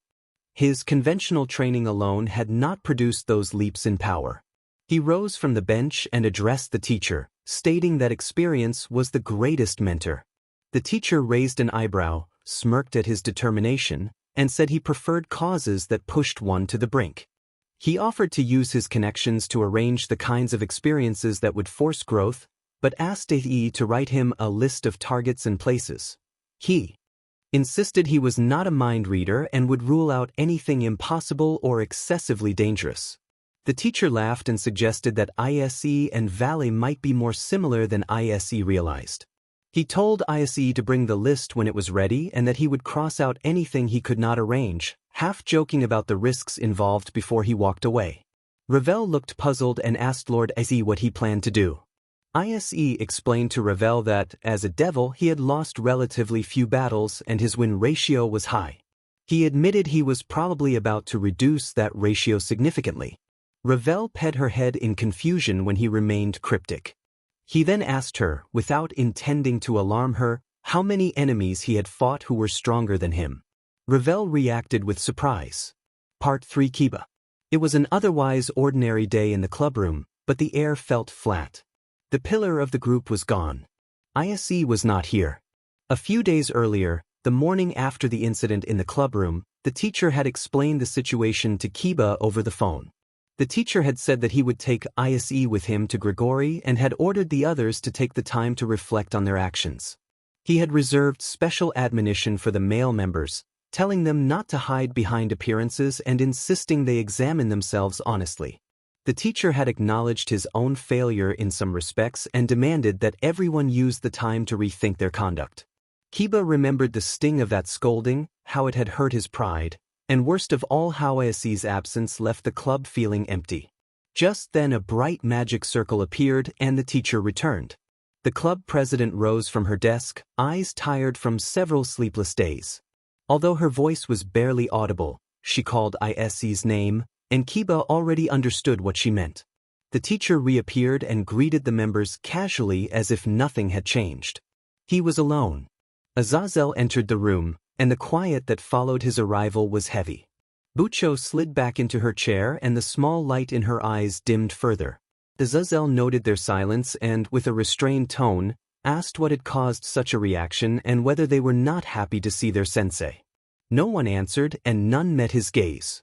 His conventional training alone had not produced those leaps in power. He rose from the bench and addressed the teacher, stating that experience was the greatest mentor. The teacher raised an eyebrow, smirked at his determination, and said he preferred causes that pushed one to the brink. He offered to use his connections to arrange the kinds of experiences that would force growth, but asked Issei to write him a list of targets and places. He insisted he was not a mind reader and would rule out anything impossible or excessively dangerous. The teacher laughed and suggested that Issei and Valley might be more similar than Issei realized. He told Issei to bring the list when it was ready and that he would cross out anything he could not arrange, half joking about the risks involved before he walked away. Ravel looked puzzled and asked Lord Issei what he planned to do. Issei explained to Ravel that, as a devil, he had lost relatively few battles and his win ratio was high. He admitted he was probably about to reduce that ratio significantly. Ravel pet her head in confusion when he remained cryptic. He then asked her, without intending to alarm her, how many enemies he had fought who were stronger than him. Ravel reacted with surprise. Part 3 Kiba. It was an otherwise ordinary day in the clubroom, but the air felt flat. The pillar of the group was gone. Issei was not here. A few days earlier, the morning after the incident in the clubroom, the teacher had explained the situation to Kiba over the phone. The teacher had said that he would take Issei with him to Grigori and had ordered the others to take the time to reflect on their actions. He had reserved special admonition for the male members, telling them not to hide behind appearances and insisting they examine themselves honestly. The teacher had acknowledged his own failure in some respects and demanded that everyone use the time to rethink their conduct. Kiba remembered the sting of that scolding, how it had hurt his pride, and worst of all how Issei's absence left the club feeling empty. Just then a bright magic circle appeared and the teacher returned. The club president rose from her desk, eyes tired from several sleepless days. Although her voice was barely audible, she called Issei's name, and Kiba already understood what she meant. The teacher reappeared and greeted the members casually as if nothing had changed. He was alone. Azazel entered the room, and the quiet that followed his arrival was heavy. Bucho slid back into her chair and the small light in her eyes dimmed further. Azazel noted their silence and, with a restrained tone, asked what had caused such a reaction and whether they were not happy to see their sensei. No one answered and none met his gaze.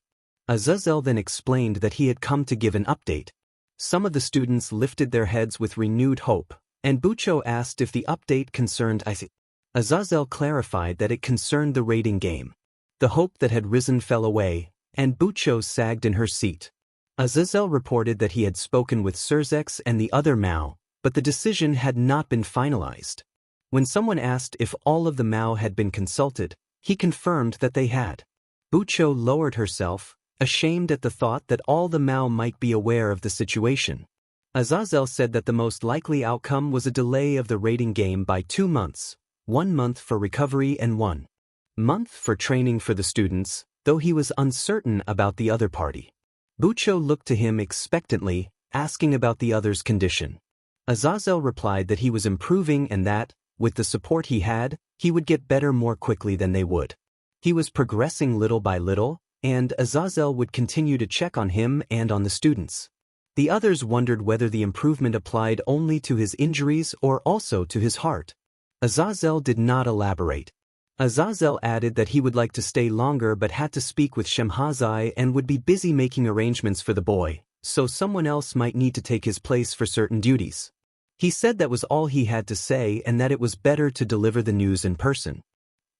Azazel then explained that he had come to give an update. Some of the students lifted their heads with renewed hope, and Bucho asked if the update concerned Issei. Azazel clarified that it concerned the raiding game. The hope that had risen fell away, and Bucho sagged in her seat. Azazel reported that he had spoken with Surzex and the other Mao, but the decision had not been finalized. When someone asked if all of the Mao had been consulted, he confirmed that they had. Bucho lowered herself, ashamed at the thought that all the Mao might be aware of the situation. Azazel said that the most likely outcome was a delay of the raiding game by 2 months. 1 month for recovery and 1 month for training for the students, though he was uncertain about the other party. Bucho looked to him expectantly, asking about the other's condition. Azazel replied that he was improving and that, with the support he had, he would get better more quickly than they would. He was progressing little by little, and Azazel would continue to check on him and on the students. The others wondered whether the improvement applied only to his injuries or also to his heart. Azazel did not elaborate. Azazel added that he would like to stay longer but had to speak with Shemhazai and would be busy making arrangements for the boy, so someone else might need to take his place for certain duties. He said that was all he had to say and that it was better to deliver the news in person.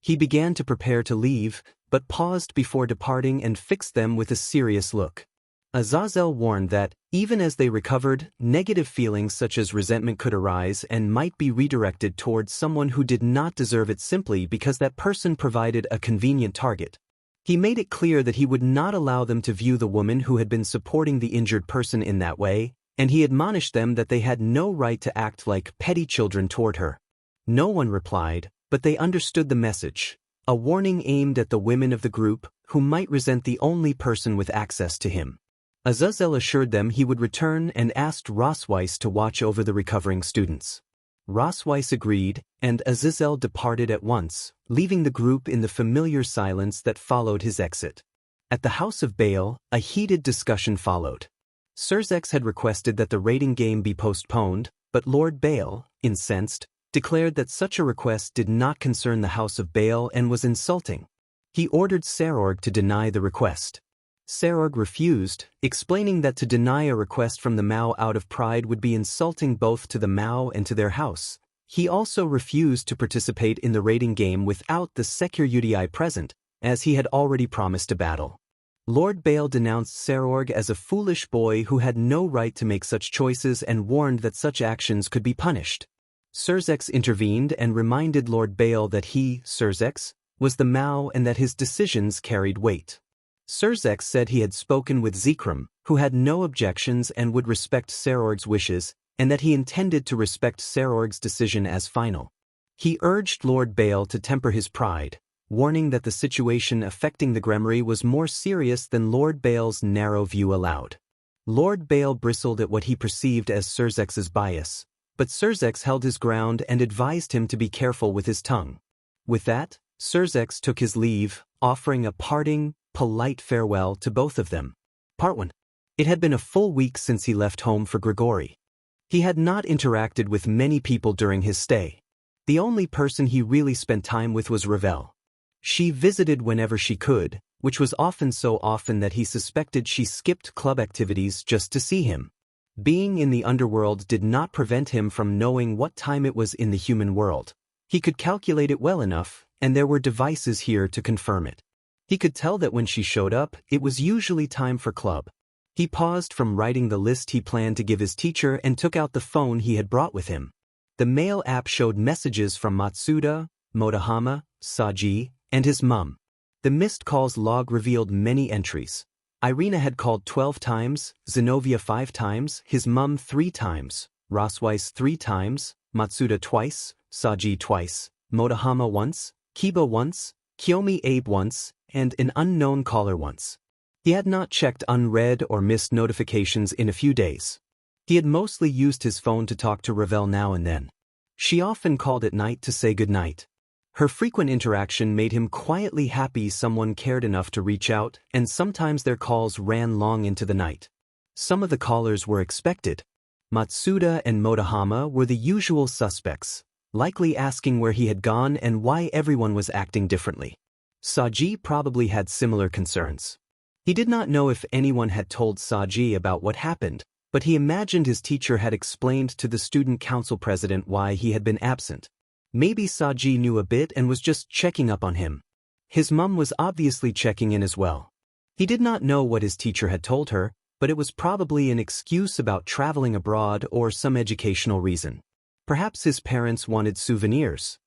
He began to prepare to leave, but paused before departing and fixed them with a serious look. Azazel warned that, even as they recovered, negative feelings such as resentment could arise and might be redirected towards someone who did not deserve it simply because that person provided a convenient target. He made it clear that he would not allow them to view the woman who had been supporting the injured person in that way, and he admonished them that they had no right to act like petty children toward her. No one replied, but they understood the message, a warning aimed at the women of the group who might resent the only person with access to him. Azazel assured them he would return and asked Rosweiss to watch over the recovering students. Rosweiss agreed, and Azazel departed at once, leaving the group in the familiar silence that followed his exit. At the house of Baal, a heated discussion followed. Surzex had requested that the raiding game be postponed, but Lord Baal, incensed, declared that such a request did not concern the house of Baal and was insulting. He ordered Serorg to deny the request. Serorg refused, explaining that to deny a request from the Mao out of pride would be insulting both to the Mao and to their house. He also refused to participate in the raiding game without the Secure UDI present, as he had already promised a battle. Lord Baal denounced Serorg as a foolish boy who had no right to make such choices and warned that such actions could be punished. Surzex intervened and reminded Lord Baal that he, Surzex, was the Mao and that his decisions carried weight. Surzex said he had spoken with Zekrom, who had no objections and would respect Serorg's wishes, and that he intended to respect Serorg's decision as final. He urged Lord Baal to temper his pride, warning that the situation affecting the Gremry was more serious than Lord Baal's narrow view allowed. Lord Baal bristled at what he perceived as Surzex's bias, but Surzex held his ground and advised him to be careful with his tongue. With that, Surzex took his leave, offering a parting, polite farewell to both of them. Part 1. It had been a full week since he left home for Grigori. He had not interacted with many people during his stay. The only person he really spent time with was Ravel. She visited whenever she could, which was often so often that he suspected she skipped club activities just to see him. Being in the underworld did not prevent him from knowing what time it was in the human world. He could calculate it well enough, and there were devices here to confirm it. He could tell that when she showed up, it was usually time for club. He paused from writing the list he planned to give his teacher and took out the phone he had brought with him. The mail app showed messages from Matsuda, Motohama, Saji, and his mum. The missed calls log revealed many entries. Irina had called 12 times, Zenobia 5 times, his mum 3 times, Rosweiss 3 times, Matsuda twice, Saji twice, Motohama once, Kiba once, Kiyomi Abe once, and an unknown caller once. He had not checked unread or missed notifications in a few days. He had mostly used his phone to talk to Ravel now and then. She often called at night to say goodnight. Her frequent interaction made him quietly happy someone cared enough to reach out, and sometimes their calls ran long into the night. Some of the callers were expected. Matsuda and Motohama were the usual suspects, likely asking where he had gone and why everyone was acting differently. Saji probably had similar concerns. He did not know if anyone had told Saji about what happened, but he imagined his teacher had explained to the student council president why he had been absent. Maybe Saji knew a bit and was just checking up on him. His mum was obviously checking in as well. He did not know what his teacher had told her, but it was probably an excuse about traveling abroad or some educational reason. Perhaps his parents wanted souvenirs.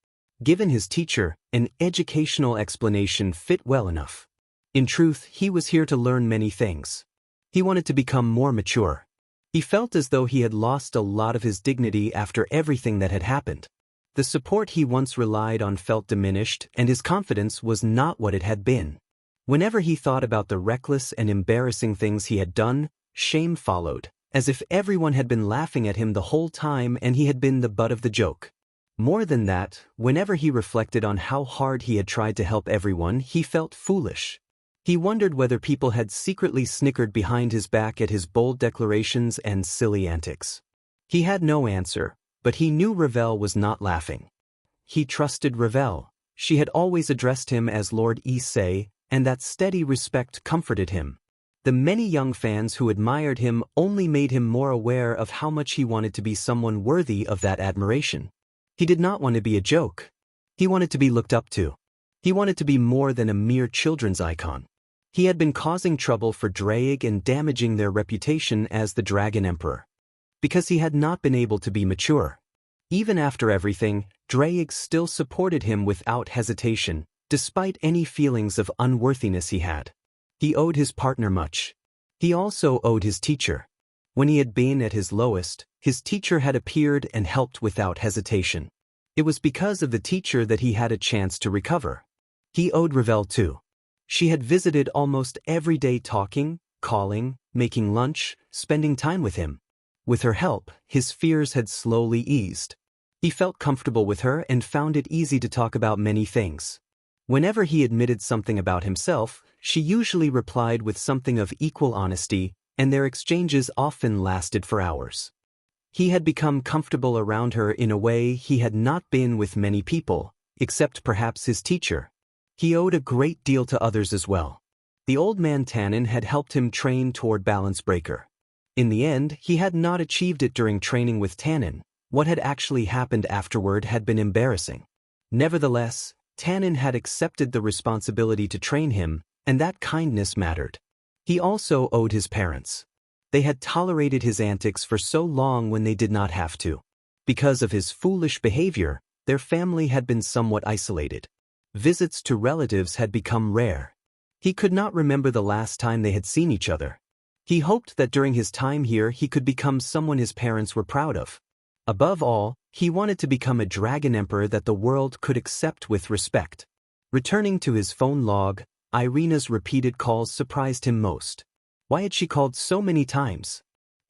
Given his teacher, an educational explanation fit well enough. In truth, he was here to learn many things. He wanted to become more mature. He felt as though he had lost a lot of his dignity after everything that had happened. The support he once relied on felt diminished, and his confidence was not what it had been. Whenever he thought about the reckless and embarrassing things he had done, shame followed, as if everyone had been laughing at him the whole time and he had been the butt of the joke. More than that, whenever he reflected on how hard he had tried to help everyone, he felt foolish. He wondered whether people had secretly snickered behind his back at his bold declarations and silly antics. He had no answer, but he knew Ravel was not laughing. He trusted Ravel. She had always addressed him as Lord Issei, and that steady respect comforted him. The many young fans who admired him only made him more aware of how much he wanted to be someone worthy of that admiration. He did not want to be a joke. He wanted to be looked up to. He wanted to be more than a mere children's icon. He had been causing trouble for Drake and damaging their reputation as the Dragon Emperor. Because he had not been able to be mature. Even after everything, Drake still supported him without hesitation, despite any feelings of unworthiness he had. He owed his partner much. He also owed his teacher. When he had been at his lowest, his teacher had appeared and helped without hesitation. It was because of the teacher that he had a chance to recover. He owed Ravel too. She had visited almost every day, talking, calling, making lunch, spending time with him. With her help, his fears had slowly eased. He felt comfortable with her and found it easy to talk about many things. Whenever he admitted something about himself, she usually replied with something of equal honesty, and their exchanges often lasted for hours. He had become comfortable around her in a way he had not been with many people, except perhaps his teacher. He owed a great deal to others as well. The old man Tannen had helped him train toward Balance Breaker. In the end, he had not achieved it during training with Tannen. What had actually happened afterward had been embarrassing. Nevertheless, Tannen had accepted the responsibility to train him, and that kindness mattered. He also owed his parents. They had tolerated his antics for so long when they did not have to. Because of his foolish behavior, their family had been somewhat isolated. Visits to relatives had become rare. He could not remember the last time they had seen each other. He hoped that during his time here he could become someone his parents were proud of. Above all, he wanted to become a dragon emperor that the world could accept with respect. Returning to his phone log, Irina's repeated calls surprised him most. Why had she called so many times?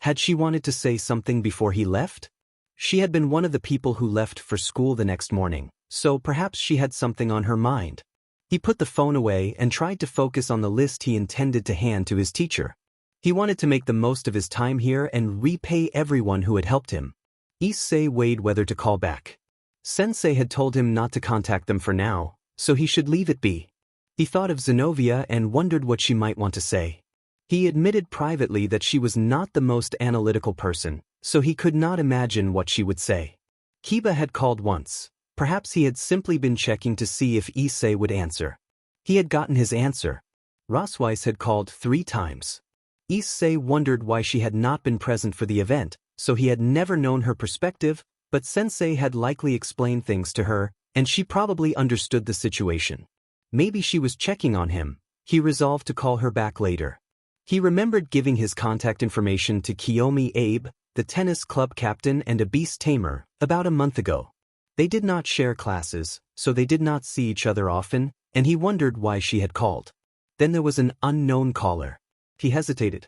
Had she wanted to say something before he left? She had been one of the people who left for school the next morning, so perhaps she had something on her mind. He put the phone away and tried to focus on the list he intended to hand to his teacher. He wanted to make the most of his time here and repay everyone who had helped him. Issei weighed whether to call back. Sensei had told him not to contact them for now, so he should leave it be. He thought of Zenobia and wondered what she might want to say. He admitted privately that she was not the most analytical person, so he could not imagine what she would say. Kiba had called once. Perhaps he had simply been checking to see if Issei would answer. He had gotten his answer. Rosweiss had called 3 times. Issei wondered why she had not been present for the event, so he had never known her perspective, but Sensei had likely explained things to her, and she probably understood the situation. Maybe she was checking on him. He resolved to call her back later. He remembered giving his contact information to Kiyomi Abe, the tennis club captain and a beast tamer, about a month ago. They did not share classes, so they did not see each other often, and he wondered why she had called. Then there was an unknown caller. He hesitated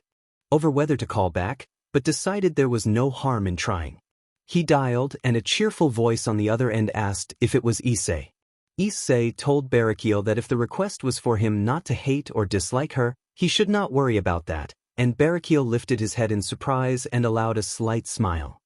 over whether to call back, but decided there was no harm in trying. He dialed, and a cheerful voice on the other end asked if it was Issei. Issei told Barakiel that if the request was for him not to hate or dislike her, he should not worry about that, and Barakiel lifted his head in surprise and allowed a slight smile.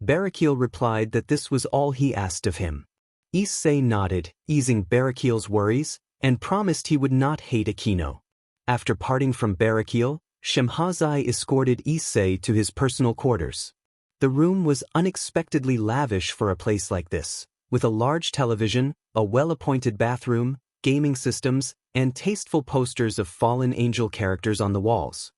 Barakiel replied that this was all he asked of him. Issei nodded, easing Barakiel's worries, and promised he would not hate Akino. After parting from Barakiel, Shemhazai escorted Issei to his personal quarters. The room was unexpectedly lavish for a place like this, with a large television, a well-appointed bathroom, gaming systems, and tasteful posters of fallen angel characters on the walls.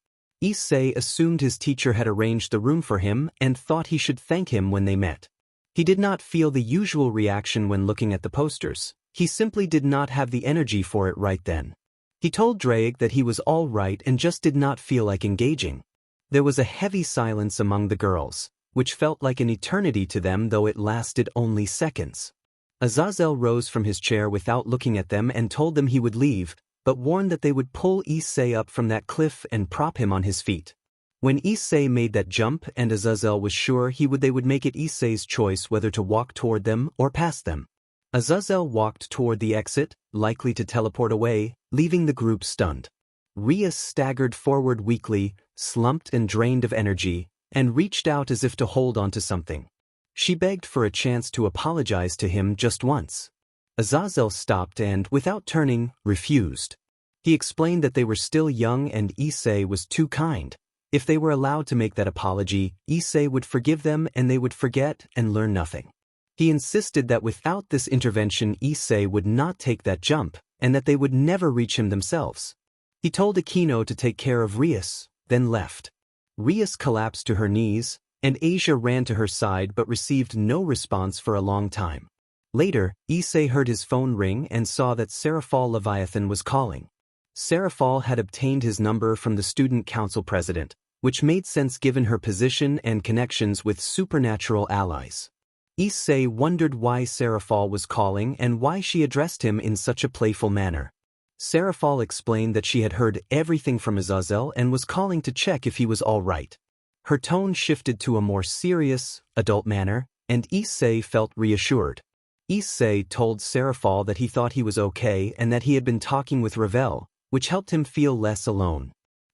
Issei assumed his teacher had arranged the room for him and thought he should thank him when they met. He did not feel the usual reaction when looking at the posters. He simply did not have the energy for it right then. He told Drake that he was all right and just did not feel like engaging. There was a heavy silence among the girls, which felt like an eternity to them though it lasted only seconds. Azazel rose from his chair without looking at them and told them he would leave, but warned that they would pull Issei up from that cliff and prop him on his feet. When Issei made that jump and Azazel was sure they would make it Issei's choice whether to walk toward them or past them. Azazel walked toward the exit, likely to teleport away, leaving the group stunned. Rias staggered forward weakly, slumped and drained of energy, and reached out as if to hold onto something. She begged for a chance to apologize to him just once. Azazel stopped and, without turning, refused. He explained that they were still young and Issei was too kind. If they were allowed to make that apology, Issei would forgive them and they would forget and learn nothing. He insisted that without this intervention Issei would not take that jump, and that they would never reach him themselves. He told Aquino to take care of Rias, then left. Rias collapsed to her knees, and Asia ran to her side but received no response for a long time. Later, Issei heard his phone ring and saw that Serafal Leviathan was calling. Serafal had obtained his number from the student council president, which made sense given her position and connections with supernatural allies. Issei wondered why Serafal was calling and why she addressed him in such a playful manner. Serafal explained that she had heard everything from Azazel and was calling to check if he was all right. Her tone shifted to a more serious, adult manner, and Issei felt reassured. Issei told Serafal that he thought he was okay and that he had been talking with Ravel, which helped him feel less alone.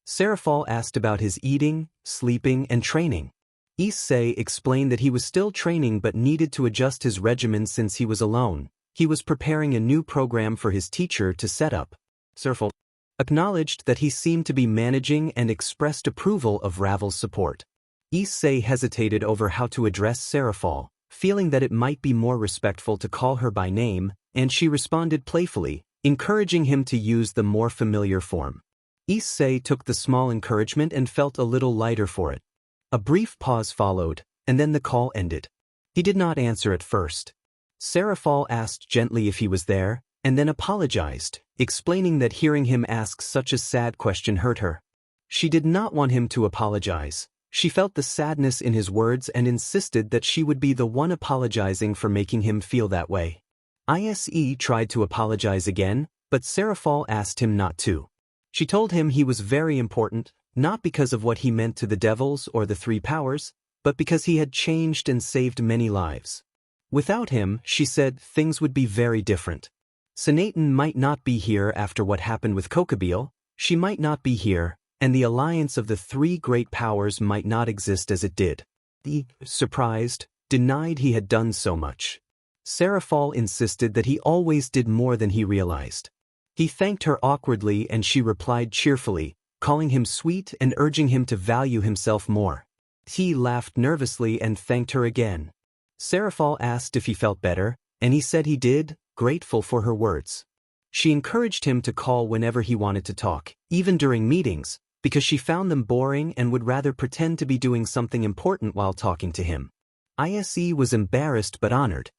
Serafal asked about his eating, sleeping, and training. Issei explained that he was still training but needed to adjust his regimen since he was alone. He was preparing a new program for his teacher to set up. Serafal acknowledged that he seemed to be managing and expressed approval of Ravel's support. Issei hesitated over how to address Serafal, feeling that it might be more respectful to call her by name, and she responded playfully, encouraging him to use the more familiar form. Issei took the small encouragement and felt a little lighter for it. A brief pause followed, and then the call ended. He did not answer at first. Serafal asked gently if he was there, and then apologized, explaining that hearing him ask such a sad question hurt her. She did not want him to apologize. She felt the sadness in his words and insisted that she would be the one apologizing for making him feel that way. Issei tried to apologize again, but Serafal asked him not to. She told him he was very important, not because of what he meant to the devils or the three powers, but because he had changed and saved many lives. Without him, she said, things would be very different. Sanatan might not be here after what happened with Kokabeel, she might not be here, and the alliance of the three great powers might not exist as it did. He, surprised, denied he had done so much. Serafal insisted that he always did more than he realized. He thanked her awkwardly and she replied cheerfully, calling him sweet and urging him to value himself more. He laughed nervously and thanked her again. Serafal asked if he felt better, and he said he did, grateful for her words. She encouraged him to call whenever he wanted to talk, even during meetings, because she found them boring and would rather pretend to be doing something important while talking to him. Issei was embarrassed but honored.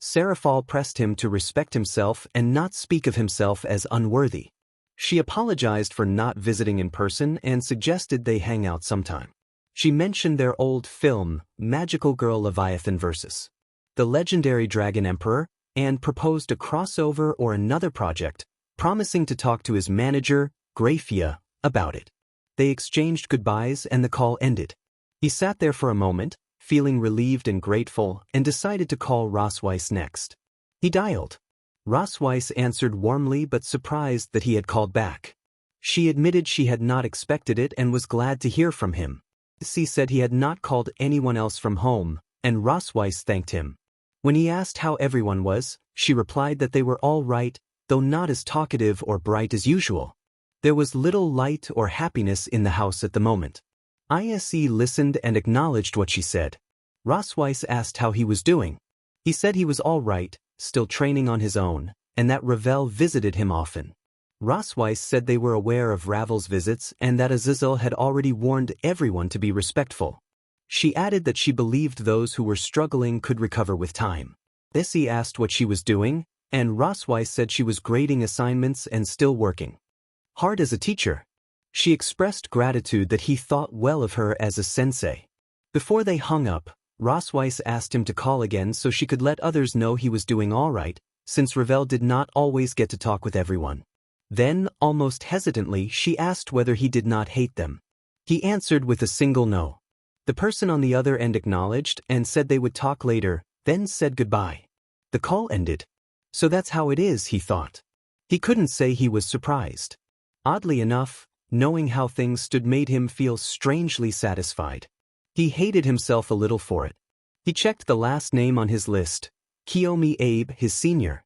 Serafal pressed him to respect himself and not speak of himself as unworthy. She apologized for not visiting in person and suggested they hang out sometime. She mentioned their old film, Magical Girl Leviathan vs. the Legendary Dragon Emperor, and proposed a crossover or another project, promising to talk to his manager, Grafia, about it. They exchanged goodbyes and the call ended. He sat there for a moment, feeling relieved and grateful, and decided to call Rosweiss next. He dialed. Rosweiss answered warmly but surprised that he had called back. She admitted she had not expected it and was glad to hear from him. Issei said he had not called anyone else from home, and Rosweiss thanked him. When he asked how everyone was, she replied that they were all right, though not as talkative or bright as usual. There was little light or happiness in the house at the moment. Issei listened and acknowledged what she said. Rosweiss asked how he was doing. He said he was all right, still training on his own, and that Ravel visited him often. Rosweiss said they were aware of Ravel's visits and that Azazel had already warned everyone to be respectful. She added that she believed those who were struggling could recover with time. Issei asked what she was doing, and Rosweiss said she was grading assignments and still working hard as a teacher. She expressed gratitude that he thought well of her as a sensei. Before they hung up, Rosweiss asked him to call again so she could let others know he was doing all right, since Ravel did not always get to talk with everyone. Then, almost hesitantly, she asked whether he did not hate them. He answered with a single no. The person on the other end acknowledged and said they would talk later, then said goodbye. The call ended. So that's how it is, he thought. He couldn't say he was surprised. Oddly enough, Knowing how things stood made him feel strangely satisfied. He hated himself a little for it. He checked the last name on his list, Kiyomi Abe, his senior.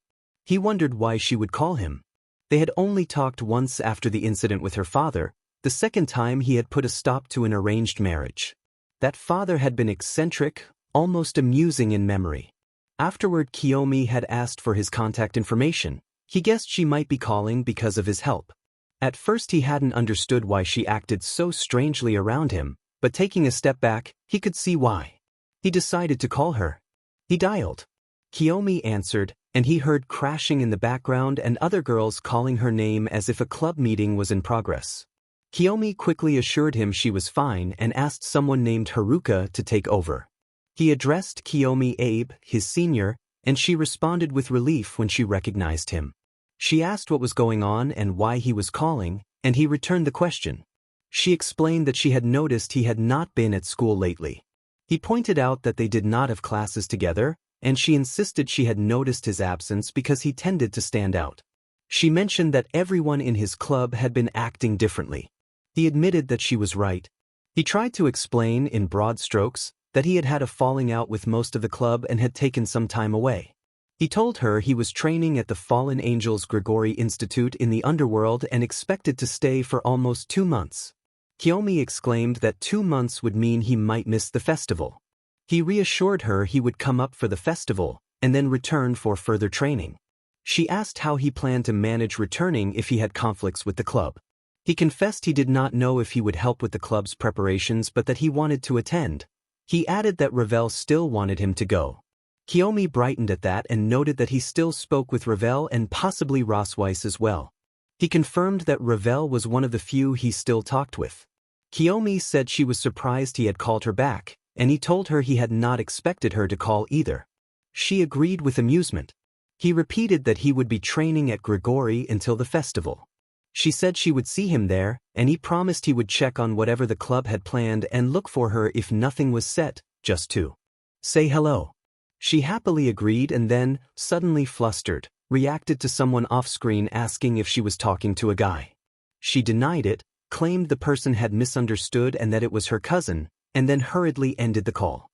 He wondered why she would call him. They had only talked once after the incident with her father, the second time he had put a stop to an arranged marriage. That father had been eccentric, almost amusing in memory. Afterward, Kiyomi had asked for his contact information. He guessed she might be calling because of his help. At first he hadn't understood why she acted so strangely around him, but taking a step back, he could see why. He decided to call her. He dialed. Kiyomi answered, and he heard crashing in the background and other girls calling her name as if a club meeting was in progress. Kiyomi quickly assured him she was fine and asked someone named Haruka to take over. He addressed Kiyomi Abe, his senior, and she responded with relief when she recognized him. She asked what was going on and why he was calling, and he returned the question. She explained that she had noticed he had not been at school lately. He pointed out that they did not have classes together, and she insisted she had noticed his absence because he tended to stand out. She mentioned that everyone in his club had been acting differently. He admitted that she was right. He tried to explain, in broad strokes, that he had had a falling out with most of the club and had taken some time away. He told her he was training at the Fallen Angels Grigori Institute in the underworld and expected to stay for almost 2 months. Kiyomi exclaimed that 2 months would mean he might miss the festival. He reassured her he would come up for the festival, and then return for further training. She asked how he planned to manage returning if he had conflicts with the club. He confessed he did not know if he would help with the club's preparations but that he wanted to attend. He added that Ravel still wanted him to go. Kiyomi brightened at that and noted that he still spoke with Ravel and possibly Rossweiss as well. He confirmed that Ravel was one of the few he still talked with. Kiyomi said she was surprised he had called her back, and he told her he had not expected her to call either. She agreed with amusement. He repeated that he would be training at Grigori until the festival. She said she would see him there, and he promised he would check on whatever the club had planned and look for her if nothing was set, just to say hello. She happily agreed and then, suddenly flustered, reacted to someone off-screen asking if she was talking to a guy. She denied it, claimed the person had misunderstood and that it was her cousin, and then hurriedly ended the call.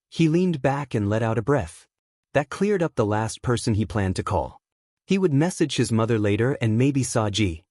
He leaned back and let out a breath. That cleared up the last person he planned to call. He would message his mother later and maybe Saji.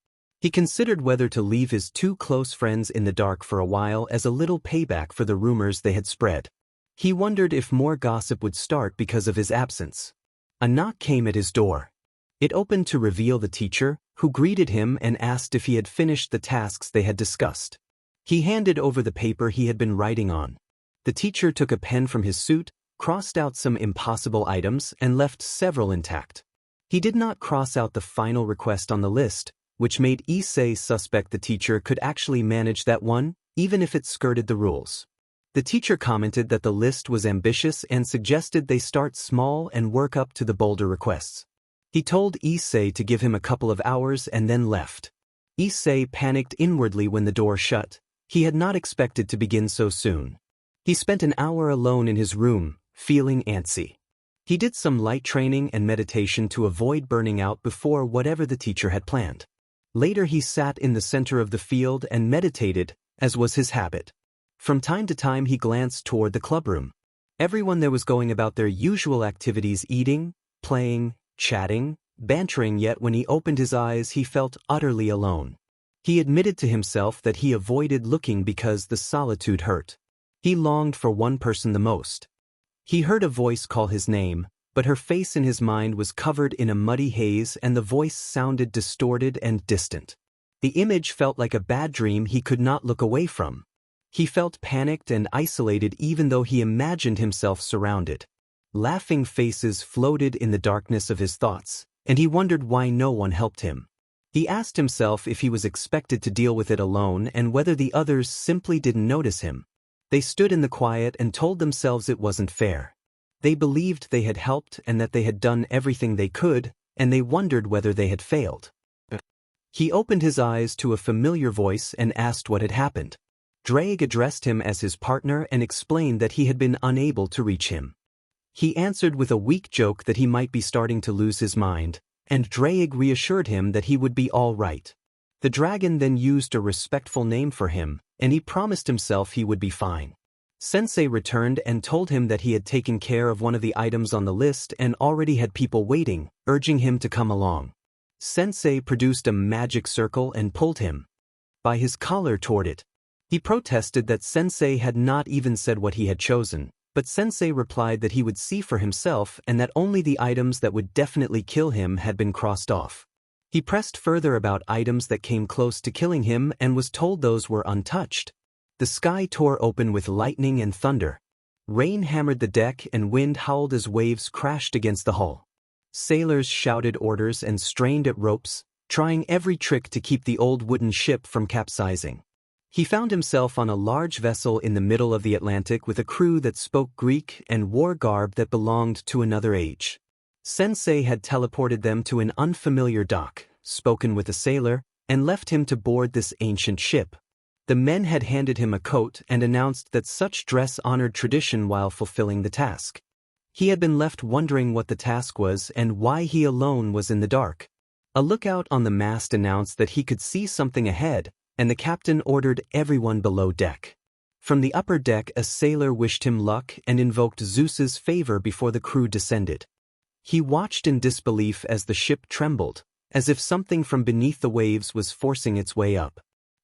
He considered whether to leave his 2 close friends in the dark for a while as a little payback for the rumors they had spread. He wondered if more gossip would start because of his absence. A knock came at his door. It opened to reveal the teacher, who greeted him and asked if he had finished the tasks they had discussed. He handed over the paper he had been writing on. The teacher took a pen from his suit, crossed out some impossible items, and left several intact. He did not cross out the final request on the list, which made Issei suspect the teacher could actually manage that one, even if it skirted the rules. The teacher commented that the list was ambitious and suggested they start small and work up to the bolder requests. He told Issei to give him a couple of hours and then left. Issei panicked inwardly when the door shut. He had not expected to begin so soon. He spent an hour alone in his room, feeling antsy. He did some light training and meditation to avoid burning out before whatever the teacher had planned. Later he sat in the center of the field and meditated, as was his habit. From time to time he glanced toward the clubroom. Everyone there was going about their usual activities, eating, playing, chatting, bantering, yet when he opened his eyes he felt utterly alone. He admitted to himself that he avoided looking because the solitude hurt. He longed for one person the most. He heard a voice call his name, but her face in his mind was covered in a muddy haze and the voice sounded distorted and distant. The image felt like a bad dream he could not look away from. He felt panicked and isolated even though he imagined himself surrounded. Laughing faces floated in the darkness of his thoughts, and he wondered why no one helped him. He asked himself if he was expected to deal with it alone and whether the others simply didn't notice him. They stood in the quiet and told themselves it wasn't fair. They believed they had helped and that they had done everything they could, and they wondered whether they had failed. He opened his eyes to a familiar voice and asked what had happened. Drake addressed him as his partner and explained that he had been unable to reach him. He answered with a weak joke that he might be starting to lose his mind, and Drake reassured him that he would be all right. The dragon then used a respectful name for him, and he promised himself he would be fine. Sensei returned and told him that he had taken care of one of the items on the list and already had people waiting, urging him to come along. Sensei produced a magic circle and pulled him by his collar toward it. He protested that Sensei had not even said what he had chosen, but Sensei replied that he would see for himself and that only the items that would definitely kill him had been crossed off. He pressed further about items that came close to killing him and was told those were untouched. The sky tore open with lightning and thunder. Rain hammered the deck and wind howled as waves crashed against the hull. Sailors shouted orders and strained at ropes, trying every trick to keep the old wooden ship from capsizing. He found himself on a large vessel in the middle of the Atlantic with a crew that spoke Greek and wore garb that belonged to another age. Sensei had teleported them to an unfamiliar dock, spoken with a sailor, and left him to board this ancient ship. The men had handed him a coat and announced that such dress honored tradition while fulfilling the task. He had been left wondering what the task was and why he alone was in the dark. A lookout on the mast announced that he could see something ahead, and the captain ordered everyone below deck. From the upper deck, a sailor wished him luck and invoked Zeus's favor before the crew descended. He watched in disbelief as the ship trembled, as if something from beneath the waves was forcing its way up.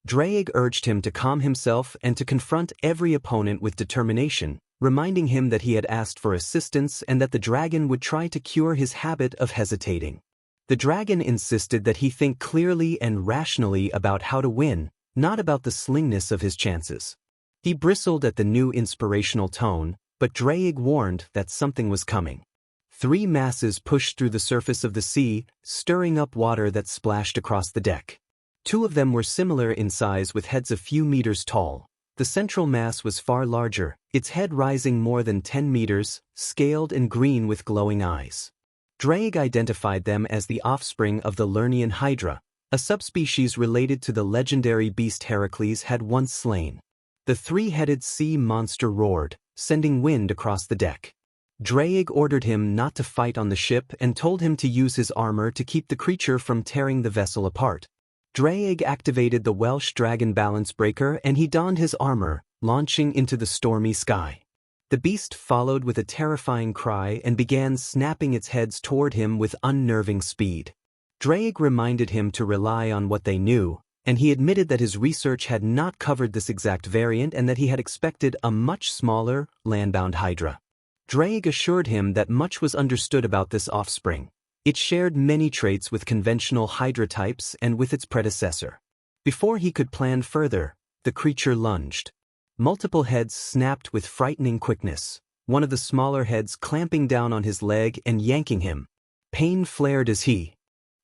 Drake urged him to calm himself and to confront every opponent with determination, reminding him that he had asked for assistance and that the dragon would try to cure his habit of hesitating. The dragon insisted that he think clearly and rationally about how to win, not about the slingness of his chances. He bristled at the new inspirational tone, but Drake warned that something was coming. 3 masses pushed through the surface of the sea, stirring up water that splashed across the deck. 2 of them were similar in size with heads a few meters tall. The central mass was far larger, its head rising more than 10 meters, scaled and green with glowing eyes. Drake identified them as the offspring of the Lernaean Hydra, a subspecies related to the legendary beast Heracles had once slain. The 3-headed sea monster roared, sending wind across the deck. Drake ordered him not to fight on the ship and told him to use his armor to keep the creature from tearing the vessel apart. Drake activated the Welsh Dragon Balance Breaker and he donned his armor, launching into the stormy sky. The beast followed with a terrifying cry and began snapping its heads toward him with unnerving speed. Drake reminded him to rely on what they knew, and he admitted that his research had not covered this exact variant and that he had expected a much smaller, landbound Hydra. Drake assured him that much was understood about this offspring. It shared many traits with conventional Hydra types and with its predecessor. Before he could plan further, the creature lunged. Multiple heads snapped with frightening quickness, one of the smaller heads clamping down on his leg and yanking him. Pain flared as he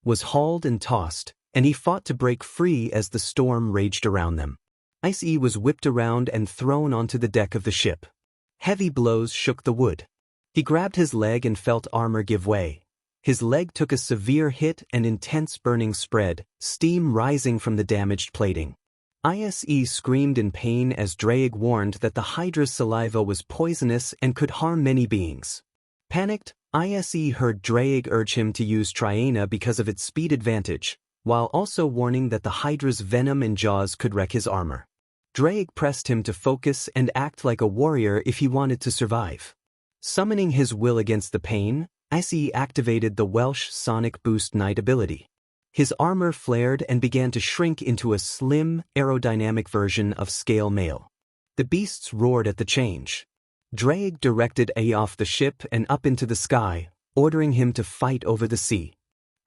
was hauled and tossed, and he fought to break free as the storm raged around them. Issei was whipped around and thrown onto the deck of the ship. Heavy blows shook the wood. He grabbed his leg and felt armor give way. His leg took a severe hit and intense burning spread, steam rising from the damaged plating. Issei screamed in pain as Drake warned that the Hydra's saliva was poisonous and could harm many beings. Panicked, Issei heard Drake urge him to use Triana because of its speed advantage, while also warning that the Hydra's venom and jaws could wreck his armor. Drake pressed him to focus and act like a warrior if he wanted to survive. Summoning his will against the pain, Issei activated the Welsh Sonic Boost Knight ability. His armor flared and began to shrink into a slim, aerodynamic version of Scale Mail. The beasts roared at the change. Drake directed Issei off the ship and up into the sky, ordering him to fight over the sea.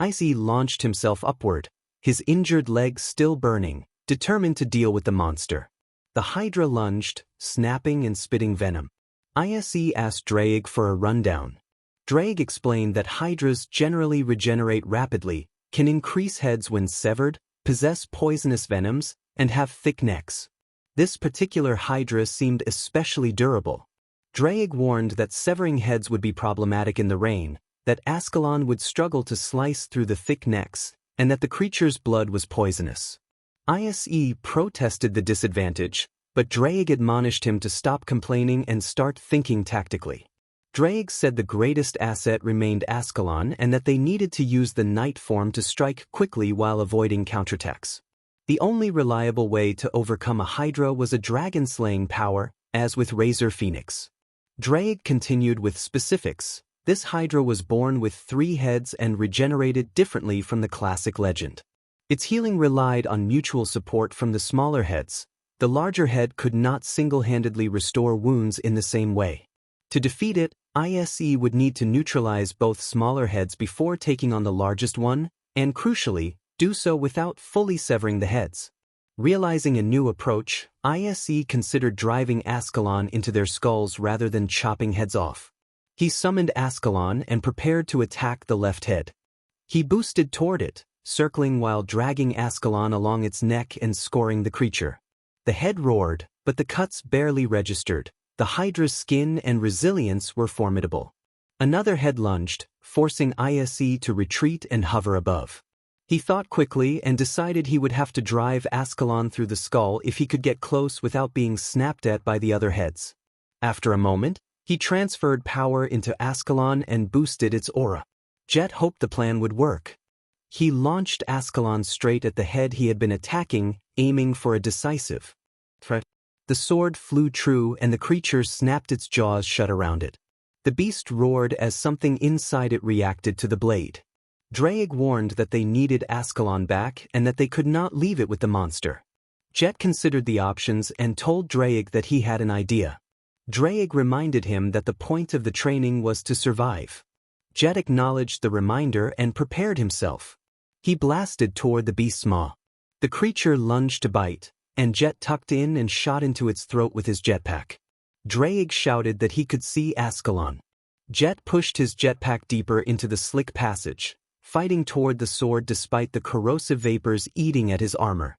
Issei launched himself upward, his injured leg still burning, determined to deal with the monster. The Hydra lunged, snapping and spitting venom. Issei asked Drake for a rundown. Drake explained that Hydras generally regenerate rapidly, can increase heads when severed, possess poisonous venoms, and have thick necks. This particular Hydra seemed especially durable. Drake warned that severing heads would be problematic in the rain, that Ascalon would struggle to slice through the thick necks, and that the creature's blood was poisonous. Issei protested the disadvantage, but Drake admonished him to stop complaining and start thinking tactically. Drake said the greatest asset remained Ascalon and that they needed to use the knight form to strike quickly while avoiding counterattacks. The only reliable way to overcome a Hydra was a dragon-slaying power, as with Razor Phoenix. Drake continued with specifics. This Hydra was born with 3 heads and regenerated differently from the classic legend. Its healing relied on mutual support from the smaller heads. The larger head could not single-handedly restore wounds in the same way. To defeat it, Issei would need to neutralize both smaller heads before taking on the largest one, and crucially, do so without fully severing the heads. Realizing a new approach, Issei considered driving Ascalon into their skulls rather than chopping heads off. He summoned Ascalon and prepared to attack the left head. He boosted toward it, circling while dragging Ascalon along its neck and scoring the creature. The head roared, but the cuts barely registered. The Hydra's skin and resilience were formidable. Another head lunged, forcing Issei to retreat and hover above. He thought quickly and decided he would have to drive Ascalon through the skull if he could get close without being snapped at by the other heads. After a moment, he transferred power into Ascalon and boosted its aura. Jet hoped the plan would work. He launched Ascalon straight at the head he had been attacking, aiming for a decisive threat. The sword flew true and the creature snapped its jaws shut around it. The beast roared as something inside it reacted to the blade. Drake warned that they needed Ascalon back and that they could not leave it with the monster. Jet considered the options and told Drake that he had an idea. Drake reminded him that the point of the training was to survive. Jet acknowledged the reminder and prepared himself. He blasted toward the beast's maw. The creature lunged to bite, and Jet tucked in and shot into its throat with his jetpack. Drake shouted that he could see Ascalon. Jet pushed his jetpack deeper into the slick passage, fighting toward the sword despite the corrosive vapors eating at his armor.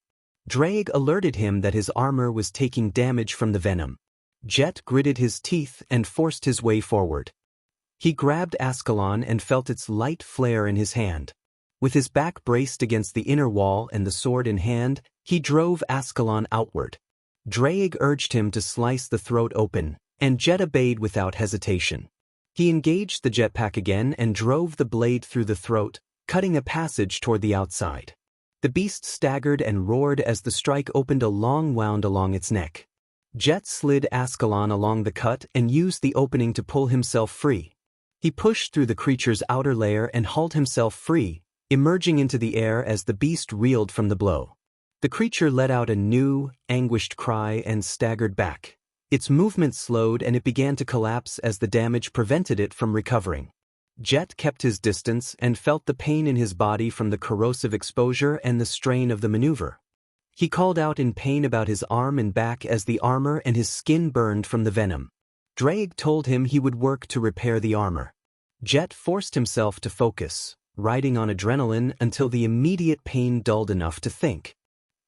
Drake alerted him that his armor was taking damage from the venom. Jet gritted his teeth and forced his way forward. He grabbed Ascalon and felt its light flare in his hand. With his back braced against the inner wall and the sword in hand, he drove Ascalon outward. Drake urged him to slice the throat open, and Jet obeyed without hesitation. He engaged the jetpack again and drove the blade through the throat, cutting a passage toward the outside. The beast staggered and roared as the strike opened a long wound along its neck. Jet slid Ascalon along the cut and used the opening to pull himself free. He pushed through the creature's outer layer and hauled himself free, emerging into the air as the beast reeled from the blow. The creature let out a new, anguished cry and staggered back. Its movement slowed and it began to collapse as the damage prevented it from recovering. Jet kept his distance and felt the pain in his body from the corrosive exposure and the strain of the maneuver. He called out in pain about his arm and back as the armor and his skin burned from the venom. Drake told him he would work to repair the armor. Jet forced himself to focus, riding on adrenaline until the immediate pain dulled enough to think.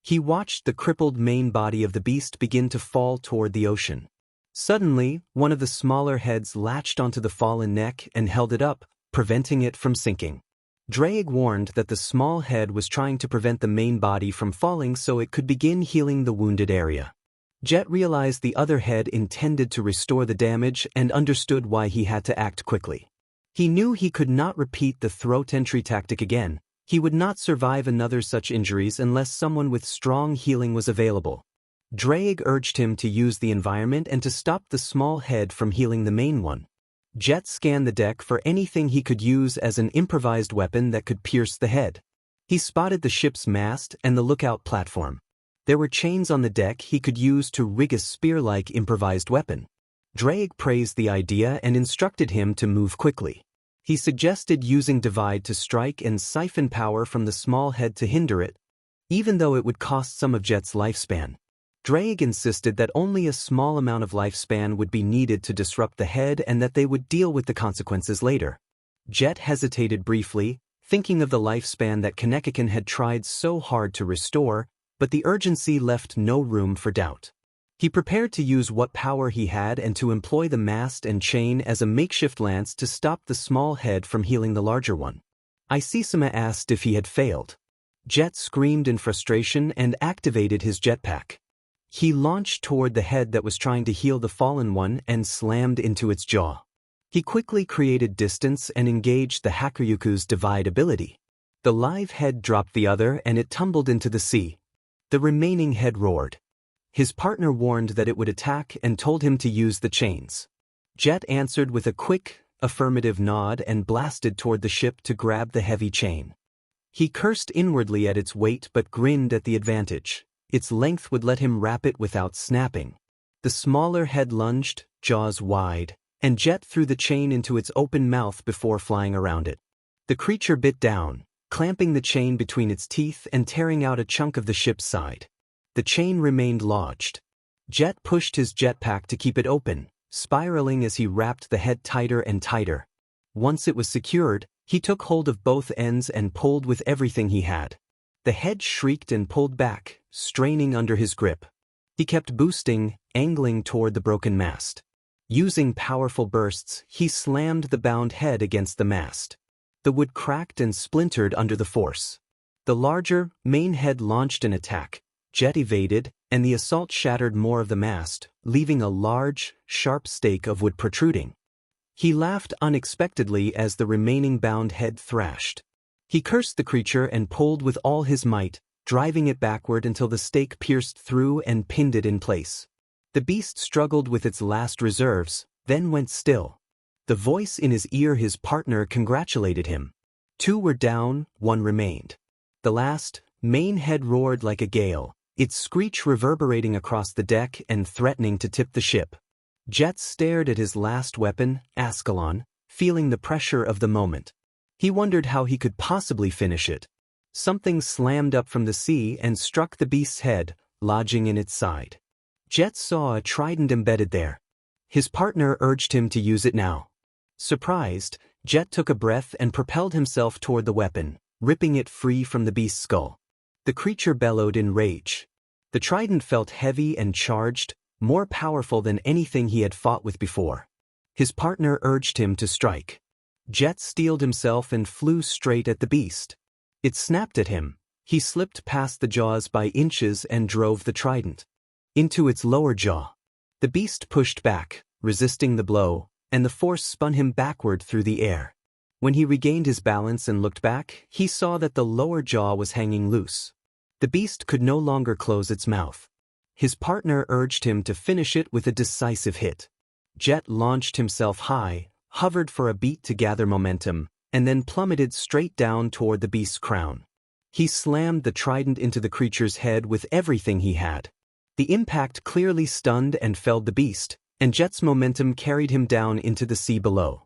He watched the crippled main body of the beast begin to fall toward the ocean. Suddenly, one of the smaller heads latched onto the fallen neck and held it up, preventing it from sinking. Drake warned that the small head was trying to prevent the main body from falling so it could begin healing the wounded area. Jet realized the other head intended to restore the damage and understood why he had to act quickly. He knew he could not repeat the throat entry tactic again. He would not survive another such injuries unless someone with strong healing was available. Drake urged him to use the environment and to stop the small head from healing the main one. Jet scanned the deck for anything he could use as an improvised weapon that could pierce the head. He spotted the ship's mast and the lookout platform. There were chains on the deck he could use to rig a spear-like improvised weapon. Drake praised the idea and instructed him to move quickly. He suggested using Divide to strike and siphon power from the small head to hinder it, even though it would cost some of Jet's lifespan. Drake insisted that only a small amount of lifespan would be needed to disrupt the head and that they would deal with the consequences later. Jet hesitated briefly, thinking of the lifespan that Kanekakin had tried so hard to restore, but the urgency left no room for doubt. He prepared to use what power he had and to employ the mast and chain as a makeshift lance to stop the small head from healing the larger one. Issei asked if he had failed. Jet screamed in frustration and activated his jetpack. He launched toward the head that was trying to heal the fallen one and slammed into its jaw. He quickly created distance and engaged the Hakuryuku's Divide ability. The live head dropped the other and it tumbled into the sea. The remaining head roared. His partner warned that it would attack and told him to use the chains. Jet answered with a quick, affirmative nod and blasted toward the ship to grab the heavy chain. He cursed inwardly at its weight but grinned at the advantage. Its length would let him wrap it without snapping. The smaller head lunged, jaws wide, and Jet threw the chain into its open mouth before flying around it. The creature bit down, clamping the chain between its teeth and tearing out a chunk of the ship's side. The chain remained lodged. Jet pushed his jetpack to keep it open, spiraling as he wrapped the head tighter and tighter. Once it was secured, he took hold of both ends and pulled with everything he had. The head shrieked and pulled back, straining under his grip. He kept boosting, angling toward the broken mast. Using powerful bursts, he slammed the bound head against the mast. The wood cracked and splintered under the force. The larger, main head launched an attack. Jet evaded, and the assault shattered more of the mast, leaving a large, sharp stake of wood protruding. He laughed unexpectedly as the remaining bound head thrashed. He cursed the creature and pulled with all his might, driving it backward until the stake pierced through and pinned it in place. The beast struggled with its last reserves, then went still. The voice in his ear, his partner, congratulated him. 2 were down, 1 remained. The last, main head roared like a gale, its screech reverberating across the deck and threatening to tip the ship. Jet stared at his last weapon, Ascalon, feeling the pressure of the moment. He wondered how he could possibly finish it. Something slammed up from the sea and struck the beast's head, lodging in its side. Jet saw a trident embedded there. His partner urged him to use it now. Surprised, Jet took a breath and propelled himself toward the weapon, ripping it free from the beast's skull. The creature bellowed in rage. The trident felt heavy and charged, more powerful than anything he had fought with before. His partner urged him to strike. Jet steeled himself and flew straight at the beast. It snapped at him. He slipped past the jaws by inches and drove the trident into its lower jaw. The beast pushed back, resisting the blow, and the force spun him backward through the air. When he regained his balance and looked back, he saw that the lower jaw was hanging loose. The beast could no longer close its mouth. His partner urged him to finish it with a decisive hit. Jet launched himself high, hovered for a beat to gather momentum, and then plummeted straight down toward the beast's crown. He slammed the trident into the creature's head with everything he had. The impact clearly stunned and felled the beast, and Jet's momentum carried him down into the sea below.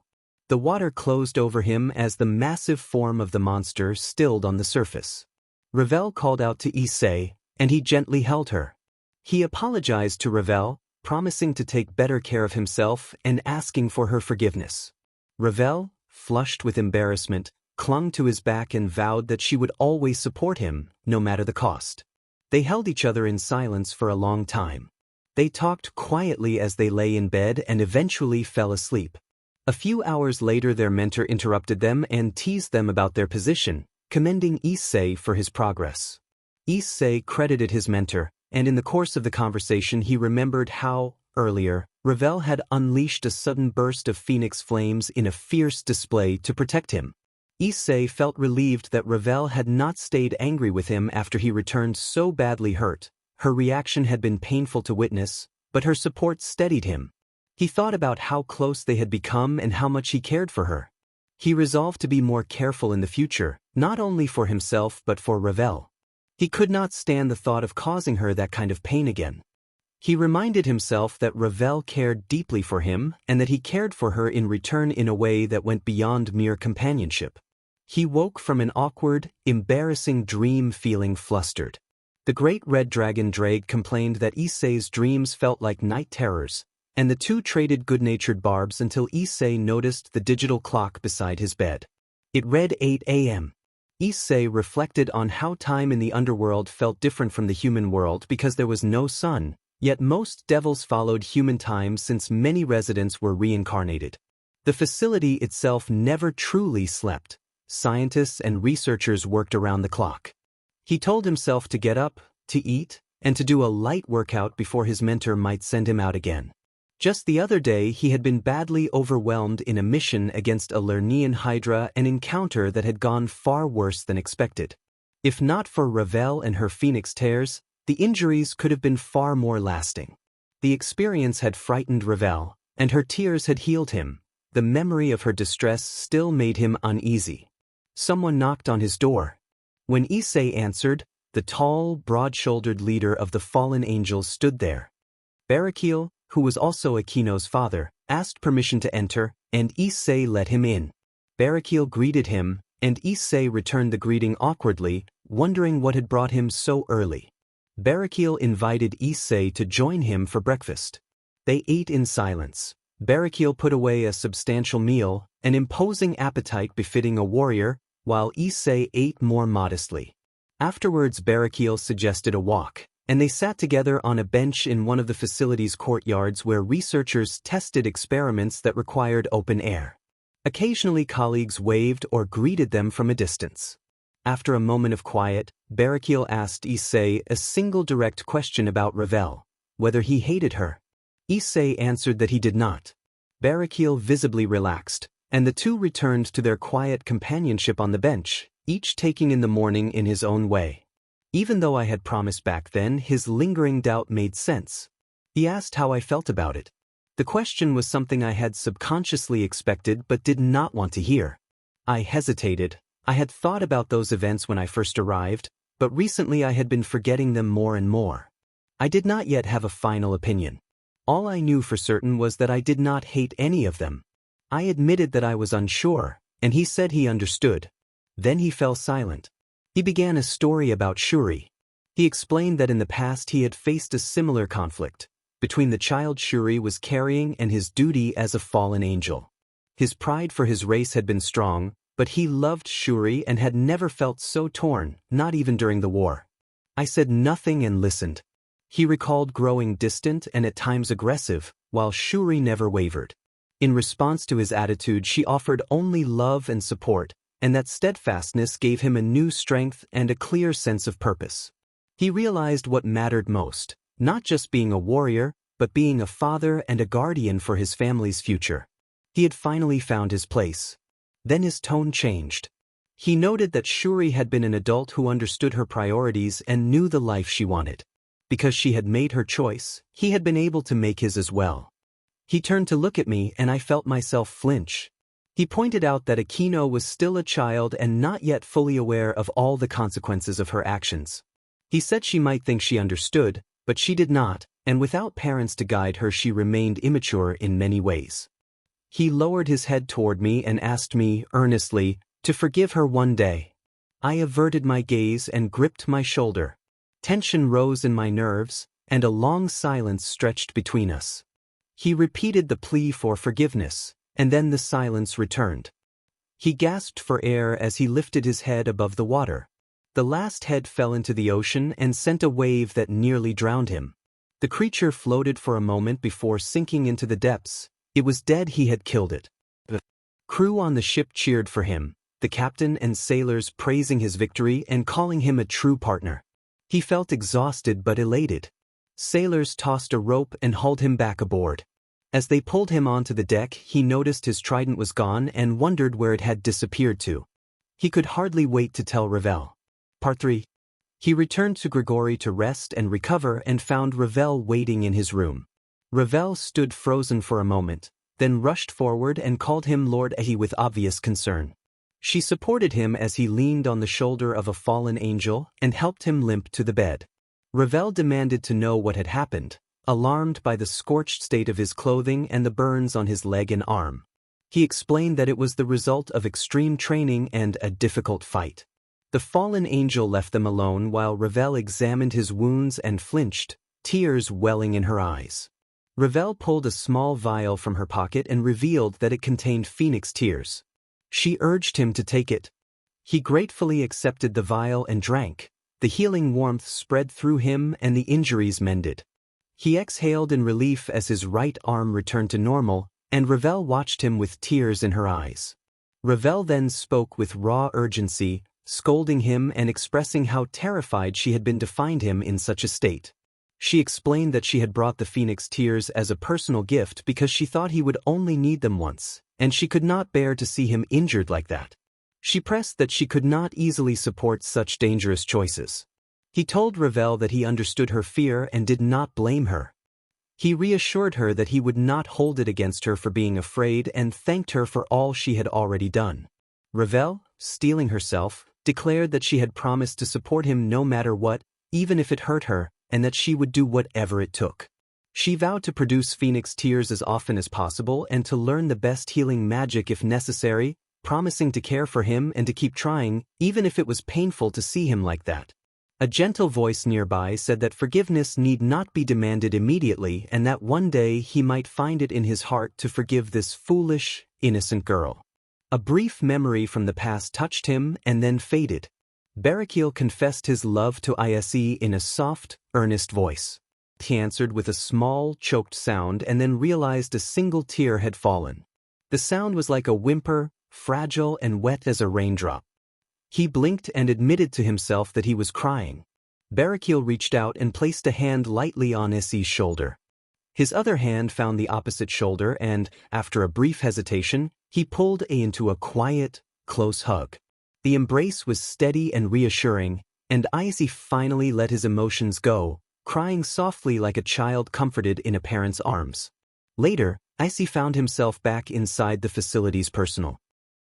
The water closed over him as the massive form of the monster stilled on the surface. Ravel called out to Issei, and he gently held her. He apologized to Ravel, promising to take better care of himself and asking for her forgiveness. Ravel, flushed with embarrassment, clung to his back and vowed that she would always support him, no matter the cost. They held each other in silence for a long time. They talked quietly as they lay in bed and eventually fell asleep. A few hours later their mentor interrupted them and teased them about their position, commending Issei for his progress. Issei credited his mentor, and in the course of the conversation he remembered how, earlier, Ravel had unleashed a sudden burst of phoenix flames in a fierce display to protect him. Issei felt relieved that Ravel had not stayed angry with him after he returned so badly hurt. Her reaction had been painful to witness, but her support steadied him. He thought about how close they had become and how much he cared for her. He resolved to be more careful in the future, not only for himself but for Ravel. He could not stand the thought of causing her that kind of pain again. He reminded himself that Ravel cared deeply for him and that he cared for her in return in a way that went beyond mere companionship. He woke from an awkward, embarrassing dream feeling flustered. The great red dragon Drake complained that Issei's dreams felt like night terrors, and the two traded good-natured barbs until Issei noticed the digital clock beside his bed. It read 8 a.m. Issei reflected on how time in the underworld felt different from the human world because there was no sun, yet most devils followed human time since many residents were reincarnated. The facility itself never truly slept. Scientists and researchers worked around the clock. He told himself to get up, to eat, and to do a light workout before his mentor might send him out again. Just the other day he had been badly overwhelmed in a mission against a Lernean Hydra, an encounter that had gone far worse than expected. If not for Ravel and her phoenix tears, The injuries could have been far more lasting. The experience had frightened Ravel, and her tears had healed him. The memory of her distress still made him uneasy. Someone knocked on his door. When Issei answered, the tall, broad-shouldered leader of the fallen angels stood there. Barakil, who was also Akino's father, asked permission to enter, and Issei let him in. Barakil greeted him, and Issei returned the greeting awkwardly, wondering what had brought him so early. Barakil invited Issei to join him for breakfast. They ate in silence. Barakil put away a substantial meal, an imposing appetite befitting a warrior, while Issei ate more modestly. Afterwards Barakil suggested a walk, and they sat together on a bench in one of the facility's courtyards where researchers tested experiments that required open air. Occasionally colleagues waved or greeted them from a distance. After a moment of quiet, Barakil asked Issei a single direct question about Ravel, whether he hated her. Issei answered that he did not. Barakil visibly relaxed, and the two returned to their quiet companionship on the bench, each taking in the morning in his own way. Even though I had promised back then, his lingering doubt made sense. He asked how I felt about it. The question was something I had subconsciously expected but did not want to hear. I hesitated. I had thought about those events when I first arrived, but recently I had been forgetting them more and more. I did not yet have a final opinion. All I knew for certain was that I did not hate any of them. I admitted that I was unsure, and he said he understood. Then he fell silent. He began a story about Shuri. He explained that in the past he had faced a similar conflict between the child Shuri was carrying and his duty as a fallen angel. His pride for his race had been strong, but he loved Shuri and had never felt so torn, not even during the war. I said nothing and listened. He recalled growing distant and at times aggressive, while Shuri never wavered. In response to his attitude, she offered only love and support, and that steadfastness gave him a new strength and a clear sense of purpose. He realized what mattered most, not just being a warrior, but being a father and a guardian for his family's future. He had finally found his place. Then his tone changed. He noted that Shuri had been an adult who understood her priorities and knew the life she wanted. Because she had made her choice, he had been able to make his as well. He turned to look at me and I felt myself flinch. He pointed out that Akino was still a child and not yet fully aware of all the consequences of her actions. He said she might think she understood, but she did not, and without parents to guide her she remained immature in many ways. He lowered his head toward me and asked me, earnestly, to forgive her one day. I averted my gaze and gripped my shoulder. Tension rose in my nerves, and a long silence stretched between us. He repeated the plea for forgiveness, and then the silence returned. He gasped for air as he lifted his head above the water. The last head fell into the ocean and sent a wave that nearly drowned him. The creature floated for a moment before sinking into the depths. It was dead. He had killed it. The crew on the ship cheered for him, the captain and sailors praising his victory and calling him a true partner. He felt exhausted but elated. Sailors tossed a rope and hauled him back aboard. As they pulled him onto the deck, he noticed his trident was gone and wondered where it had disappeared to. He could hardly wait to tell Ravel. Part 3. He returned to Grigori to rest and recover and found Ravel waiting in his room. Ravel stood frozen for a moment, then rushed forward and called him Lord Issei with obvious concern. She supported him as he leaned on the shoulder of a fallen angel and helped him limp to the bed. Ravel demanded to know what had happened, alarmed by the scorched state of his clothing and the burns on his leg and arm. He explained that it was the result of extreme training and a difficult fight. The fallen angel left them alone while Ravel examined his wounds and flinched, tears welling in her eyes. Ravel pulled a small vial from her pocket and revealed that it contained phoenix tears. She urged him to take it. He gratefully accepted the vial and drank. The healing warmth spread through him and the injuries mended. He exhaled in relief as his right arm returned to normal, and Ravel watched him with tears in her eyes. Ravel then spoke with raw urgency, scolding him and expressing how terrified she had been to find him in such a state. She explained that she had brought the phoenix tears as a personal gift because she thought he would only need them once, and she could not bear to see him injured like that. She pressed that she could not easily support such dangerous choices. He told Ravel that he understood her fear and did not blame her. He reassured her that he would not hold it against her for being afraid and thanked her for all she had already done. Ravel, steeling herself, declared that she had promised to support him no matter what, even if it hurt her, and that she would do whatever it took. She vowed to produce Phoenix tears as often as possible and to learn the best healing magic if necessary, promising to care for him and to keep trying, even if it was painful to see him like that. A gentle voice nearby said that forgiveness need not be demanded immediately and that one day he might find it in his heart to forgive this foolish, innocent girl. A brief memory from the past touched him and then faded. Barakiel confessed his love to Issei in a soft, earnest voice. He answered with a small, choked sound and then realized a single tear had fallen. The sound was like a whimper, fragile and wet as a raindrop. He blinked and admitted to himself that he was crying. Barakiel reached out and placed a hand lightly on Issei's shoulder. His other hand found the opposite shoulder and, after a brief hesitation, he pulled Issei into a quiet, close hug. The embrace was steady and reassuring, and Issei finally let his emotions go, crying softly like a child comforted in a parent's arms. Later, Issei found himself back inside the facility's personal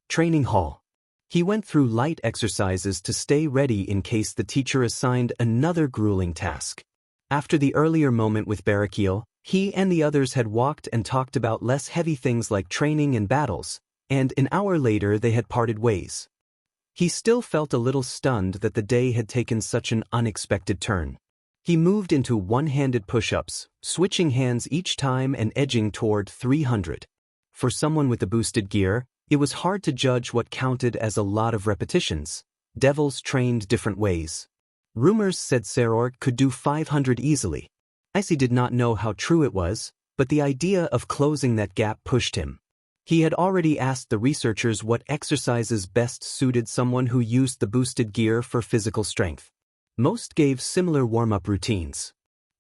training hall. He went through light exercises to stay ready in case the teacher assigned another grueling task. After the earlier moment with Barakiel, he and the others had walked and talked about less heavy things like training and battles, and an hour later they had parted ways. He still felt a little stunned that the day had taken such an unexpected turn. He moved into one-handed push-ups, switching hands each time and edging toward 300. For someone with the boosted gear, it was hard to judge what counted as a lot of repetitions. Devils trained different ways. Rumors said Seror could do 500 easily. Issei did not know how true it was, but the idea of closing that gap pushed him. He had already asked the researchers what exercises best suited someone who used the boosted gear for physical strength. Most gave similar warm-up routines.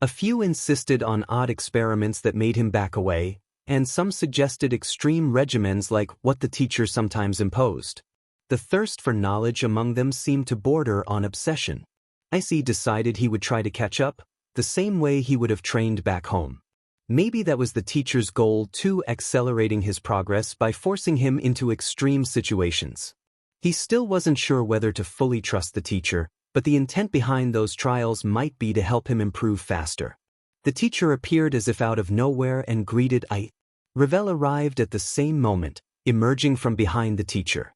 A few insisted on odd experiments that made him back away, and some suggested extreme regimens like what the teacher sometimes imposed. The thirst for knowledge among them seemed to border on obsession. Issei decided he would try to catch up, the same way he would have trained back home. Maybe that was the teacher's goal too, accelerating his progress by forcing him into extreme situations. He still wasn't sure whether to fully trust the teacher, but the intent behind those trials might be to help him improve faster. The teacher appeared as if out of nowhere and greeted Issei. Ravel arrived at the same moment, emerging from behind the teacher.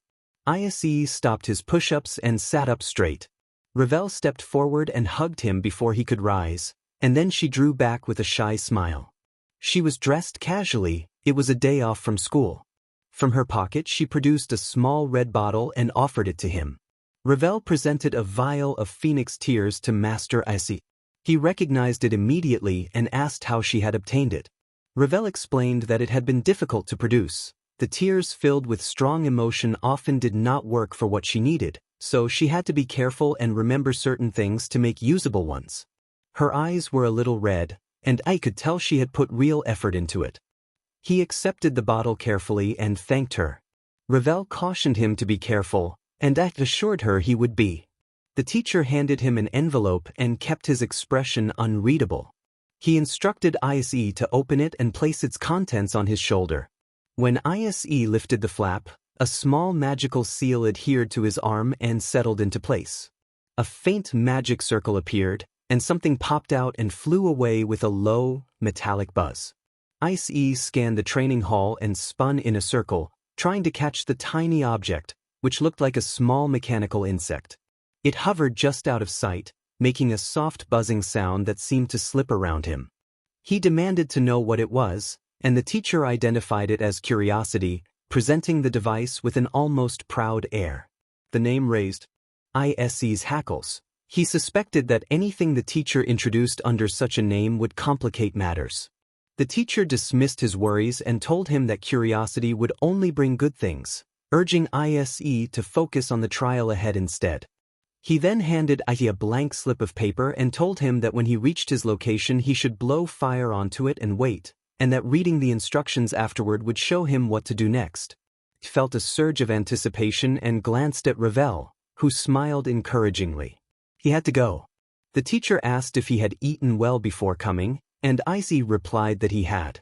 Issei stopped his push-ups and sat up straight. Ravel stepped forward and hugged him before he could rise, and then she drew back with a shy smile. She was dressed casually, it was a day off from school. From her pocket she produced a small red bottle and offered it to him. Ravel presented a vial of Phoenix tears to Master Issei. He recognized it immediately and asked how she had obtained it. Ravel explained that it had been difficult to produce. The tears filled with strong emotion often did not work for what she needed, so she had to be careful and remember certain things to make usable ones. Her eyes were a little red, and I could tell she had put real effort into it. He accepted the bottle carefully and thanked her. Ravel cautioned him to be careful, and I assured her he would be. The teacher handed him an envelope and kept his expression unreadable. He instructed Issei to open it and place its contents on his shoulder. When Issei lifted the flap, a small magical seal adhered to his arm and settled into place. A faint magic circle appeared, and something popped out and flew away with a low, metallic buzz. Issei scanned the training hall and spun in a circle, trying to catch the tiny object, which looked like a small mechanical insect. It hovered just out of sight, making a soft buzzing sound that seemed to slip around him. He demanded to know what it was, and the teacher identified it as Curiosity, presenting the device with an almost proud air. The name raised Issei's hackles. He suspected that anything the teacher introduced under such a name would complicate matters. The teacher dismissed his worries and told him that Curiosity would only bring good things, urging Issei to focus on the trial ahead instead. He then handed Issei a blank slip of paper and told him that when he reached his location he should blow fire onto it and wait, and that reading the instructions afterward would show him what to do next. He felt a surge of anticipation and glanced at Ravel, who smiled encouragingly. He had to go. The teacher asked if he had eaten well before coming, and Issei replied that he had.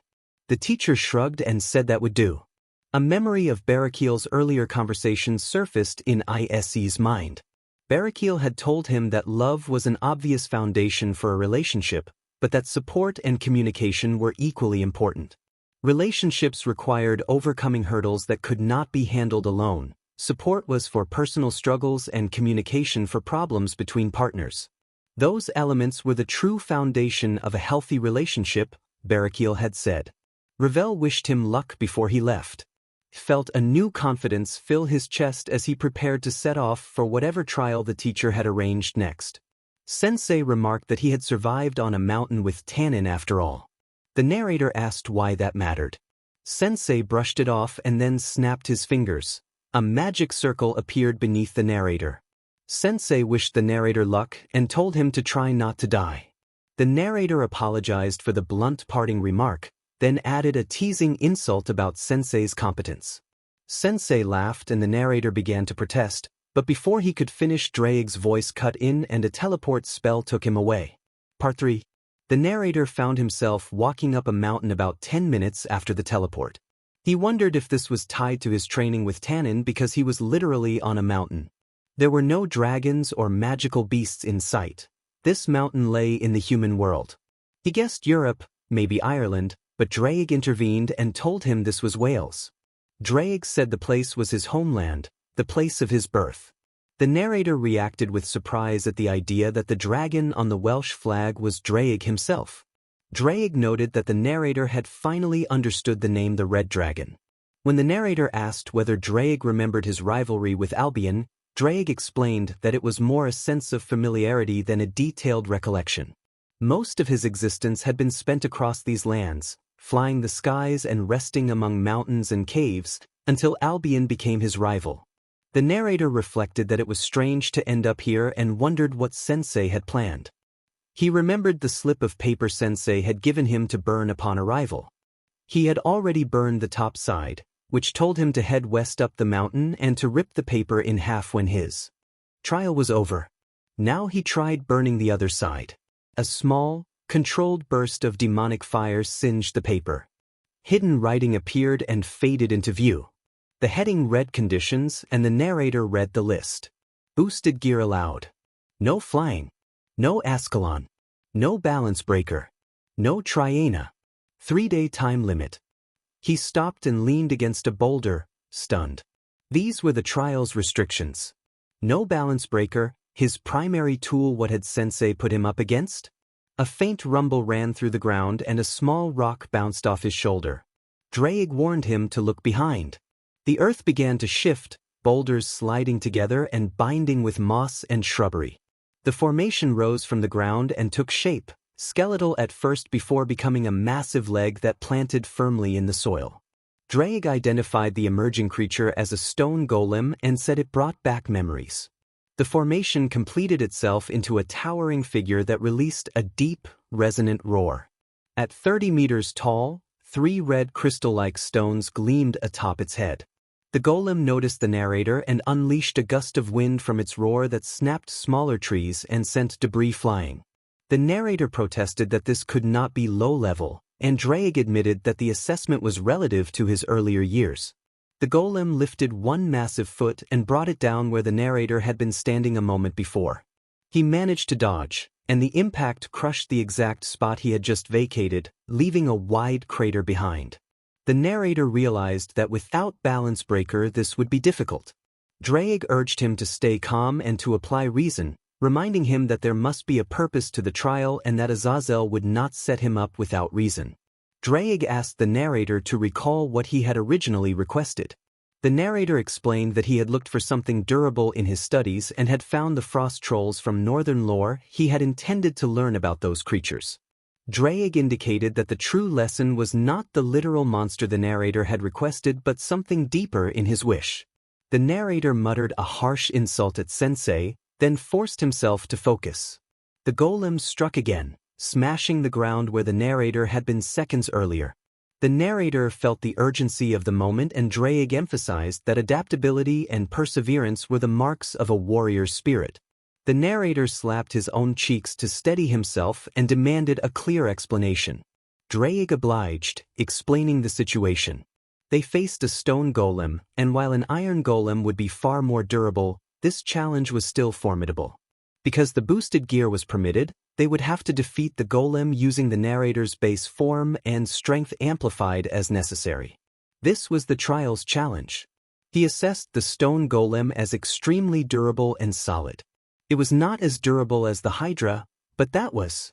The teacher shrugged and said that would do. A memory of Barakiel's earlier conversation surfaced in Issei's mind. Barakiel had told him that love was an obvious foundation for a relationship, but that support and communication were equally important. Relationships required overcoming hurdles that could not be handled alone. Support was for personal struggles and communication for problems between partners. Those elements were the true foundation of a healthy relationship, Barakiel had said. Ravel wished him luck before he left. He felt a new confidence fill his chest as he prepared to set off for whatever trial the teacher had arranged next. Sensei remarked that he had survived on a mountain with tannin after all. The narrator asked why that mattered. Sensei brushed it off and then snapped his fingers. A magic circle appeared beneath the narrator. Sensei wished the narrator luck and told him to try not to die. The narrator apologized for the blunt parting remark, then added a teasing insult about Sensei's competence. Sensei laughed and the narrator began to protest, but before he could finish, Draig's voice cut in and a teleport spell took him away. Part 3. The narrator found himself walking up a mountain about 10 minutes after the teleport. He wondered if this was tied to his training with tannin because he was literally on a mountain. There were no dragons or magical beasts in sight. This mountain lay in the human world. He guessed Europe, maybe Ireland, but Draig intervened and told him this was Wales. Draig said the place was his homeland, the place of his birth. The narrator reacted with surprise at the idea that the dragon on the Welsh flag was Draig himself. Draig noted that the narrator had finally understood the name the Red Dragon. When the narrator asked whether Draig remembered his rivalry with Albion, Draig explained that it was more a sense of familiarity than a detailed recollection. Most of his existence had been spent across these lands, flying the skies and resting among mountains and caves, until Albion became his rival. The narrator reflected that it was strange to end up here and wondered what Sensei had planned. He remembered the slip of paper Sensei had given him to burn upon arrival. He had already burned the top side, which told him to head west up the mountain and to rip the paper in half when his trial was over. Now he tried burning the other side. A small, controlled burst of demonic fire singed the paper. Hidden writing appeared and faded into view. The heading read conditions and the narrator read the list. Boosted gear allowed. No flying. No Ascalon. No balance breaker. No Triana. 3-day time limit. He stopped and leaned against a boulder, stunned. These were the trial's restrictions. No balance breaker, his primary tool. What had Sensei put him up against? A faint rumble ran through the ground and a small rock bounced off his shoulder. Draig warned him to look behind. The earth began to shift, boulders sliding together and binding with moss and shrubbery. The formation rose from the ground and took shape, skeletal at first before becoming a massive leg that planted firmly in the soil. Draig identified the emerging creature as a stone golem and said it brought back memories. The formation completed itself into a towering figure that released a deep, resonant roar. At 30 meters tall, 3 red crystal-like stones gleamed atop its head. The golem noticed the narrator and unleashed a gust of wind from its roar that snapped smaller trees and sent debris flying. The narrator protested that this could not be low-level, and Draig admitted that the assessment was relative to his earlier years. The golem lifted one massive foot and brought it down where the narrator had been standing a moment before. He managed to dodge, and the impact crushed the exact spot he had just vacated, leaving a wide crater behind. The narrator realized that without balance breaker this would be difficult. Draig urged him to stay calm and to apply reason, reminding him that there must be a purpose to the trial and that Azazel would not set him up without reason. Draig asked the narrator to recall what he had originally requested. The narrator explained that he had looked for something durable in his studies and had found the frost trolls from northern lore. He had intended to learn about those creatures. Draig indicated that the true lesson was not the literal monster the narrator had requested but something deeper in his wish. The narrator muttered a harsh insult at Sensei, then forced himself to focus. The golem struck again, smashing the ground where the narrator had been seconds earlier. The narrator felt the urgency of the moment and Draig emphasized that adaptability and perseverance were the marks of a warrior's spirit. The narrator slapped his own cheeks to steady himself and demanded a clear explanation. Drake obliged, explaining the situation. They faced a stone golem, and while an iron golem would be far more durable, this challenge was still formidable. Because the boosted gear was permitted, they would have to defeat the golem using the narrator's base form and strength amplified as necessary. This was the trial's challenge. He assessed the stone golem as extremely durable and solid. It was not as durable as the Hydra, but that was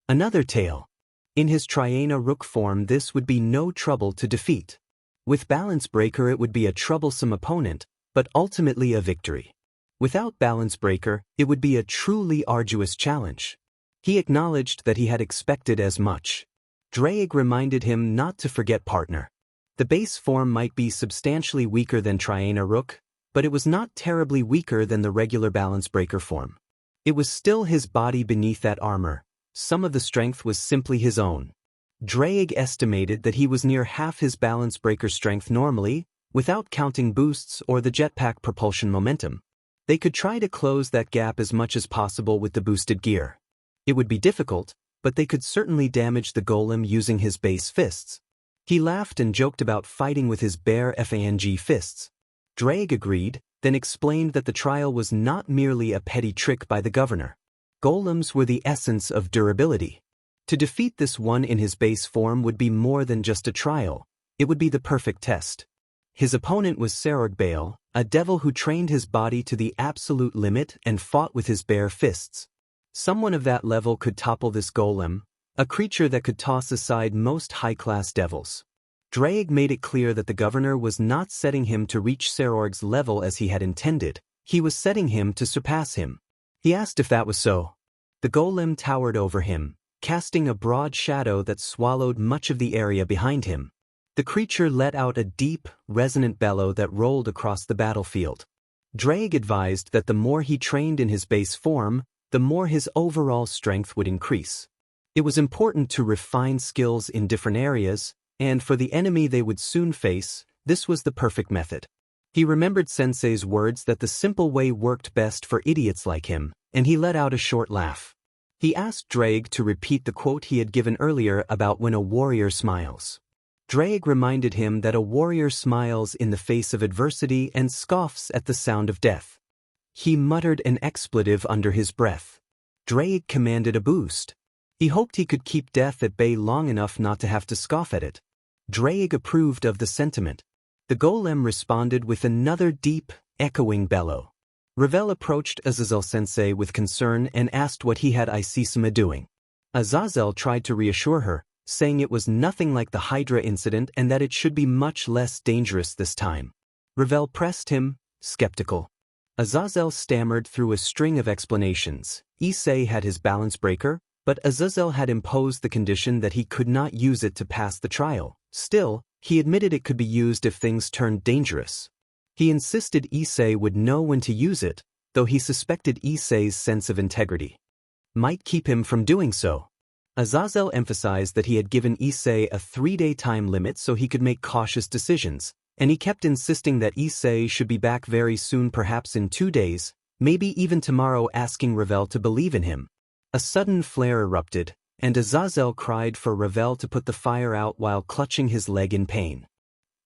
another tale. In his Triana Rook form, this would be no trouble to defeat. With Balance Breaker, it would be a troublesome opponent, but ultimately a victory. Without Balance Breaker, it would be a truly arduous challenge. He acknowledged that he had expected as much. Drake reminded him not to forget partner. The base form might be substantially weaker than Triana Rook, but it was not terribly weaker than the regular Balance Breaker form. It was still his body beneath that armor. Some of the strength was simply his own. Drake estimated that he was near half his Balance Breaker strength normally, without counting boosts or the jetpack propulsion momentum. They could try to close that gap as much as possible with the boosted gear. It would be difficult, but they could certainly damage the golem using his base fists. He laughed and joked about fighting with his bare fang fists. Drake agreed, then explained that the trial was not merely a petty trick by the governor. Golems were the essence of durability. To defeat this one in his base form would be more than just a trial, it would be the perfect test. His opponent was Serorg, a devil who trained his body to the absolute limit and fought with his bare fists. Someone of that level could topple this golem, a creature that could toss aside most high-class devils. Drake made it clear that the governor was not setting him to reach Serorg's level as he had intended, he was setting him to surpass him. He asked if that was so. The golem towered over him, casting a broad shadow that swallowed much of the area behind him. The creature let out a deep, resonant bellow that rolled across the battlefield. Drake advised that the more he trained in his base form, the more his overall strength would increase. It was important to refine skills in different areas, and for the enemy they would soon face, this was the perfect method. He remembered Sensei's words that the simple way worked best for idiots like him, and he let out a short laugh. He asked Drake to repeat the quote he had given earlier about when a warrior smiles. Drake reminded him that a warrior smiles in the face of adversity and scoffs at the sound of death. He muttered an expletive under his breath. Drake commanded a boost. He hoped he could keep death at bay long enough not to have to scoff at it. Drake approved of the sentiment. The golem responded with another deep, echoing bellow. Ravel approached Azazel-sensei with concern and asked what he had Issei doing. Azazel tried to reassure her, saying it was nothing like the Hydra incident and that it should be much less dangerous this time. Ravel pressed him, skeptical. Azazel stammered through a string of explanations. Issei had his balance breaker, but Azazel had imposed the condition that he could not use it to pass the trial. Still, he admitted it could be used if things turned dangerous. He insisted Issei would know when to use it, though he suspected Issei's sense of integrity might keep him from doing so. Azazel emphasized that he had given Issei a 3-day time limit so he could make cautious decisions, and he kept insisting that Issei should be back very soon, perhaps in 2 days, maybe even tomorrow, asking Ravel to believe in him. A sudden flare erupted, and Azazel cried for Ravel to put the fire out while clutching his leg in pain.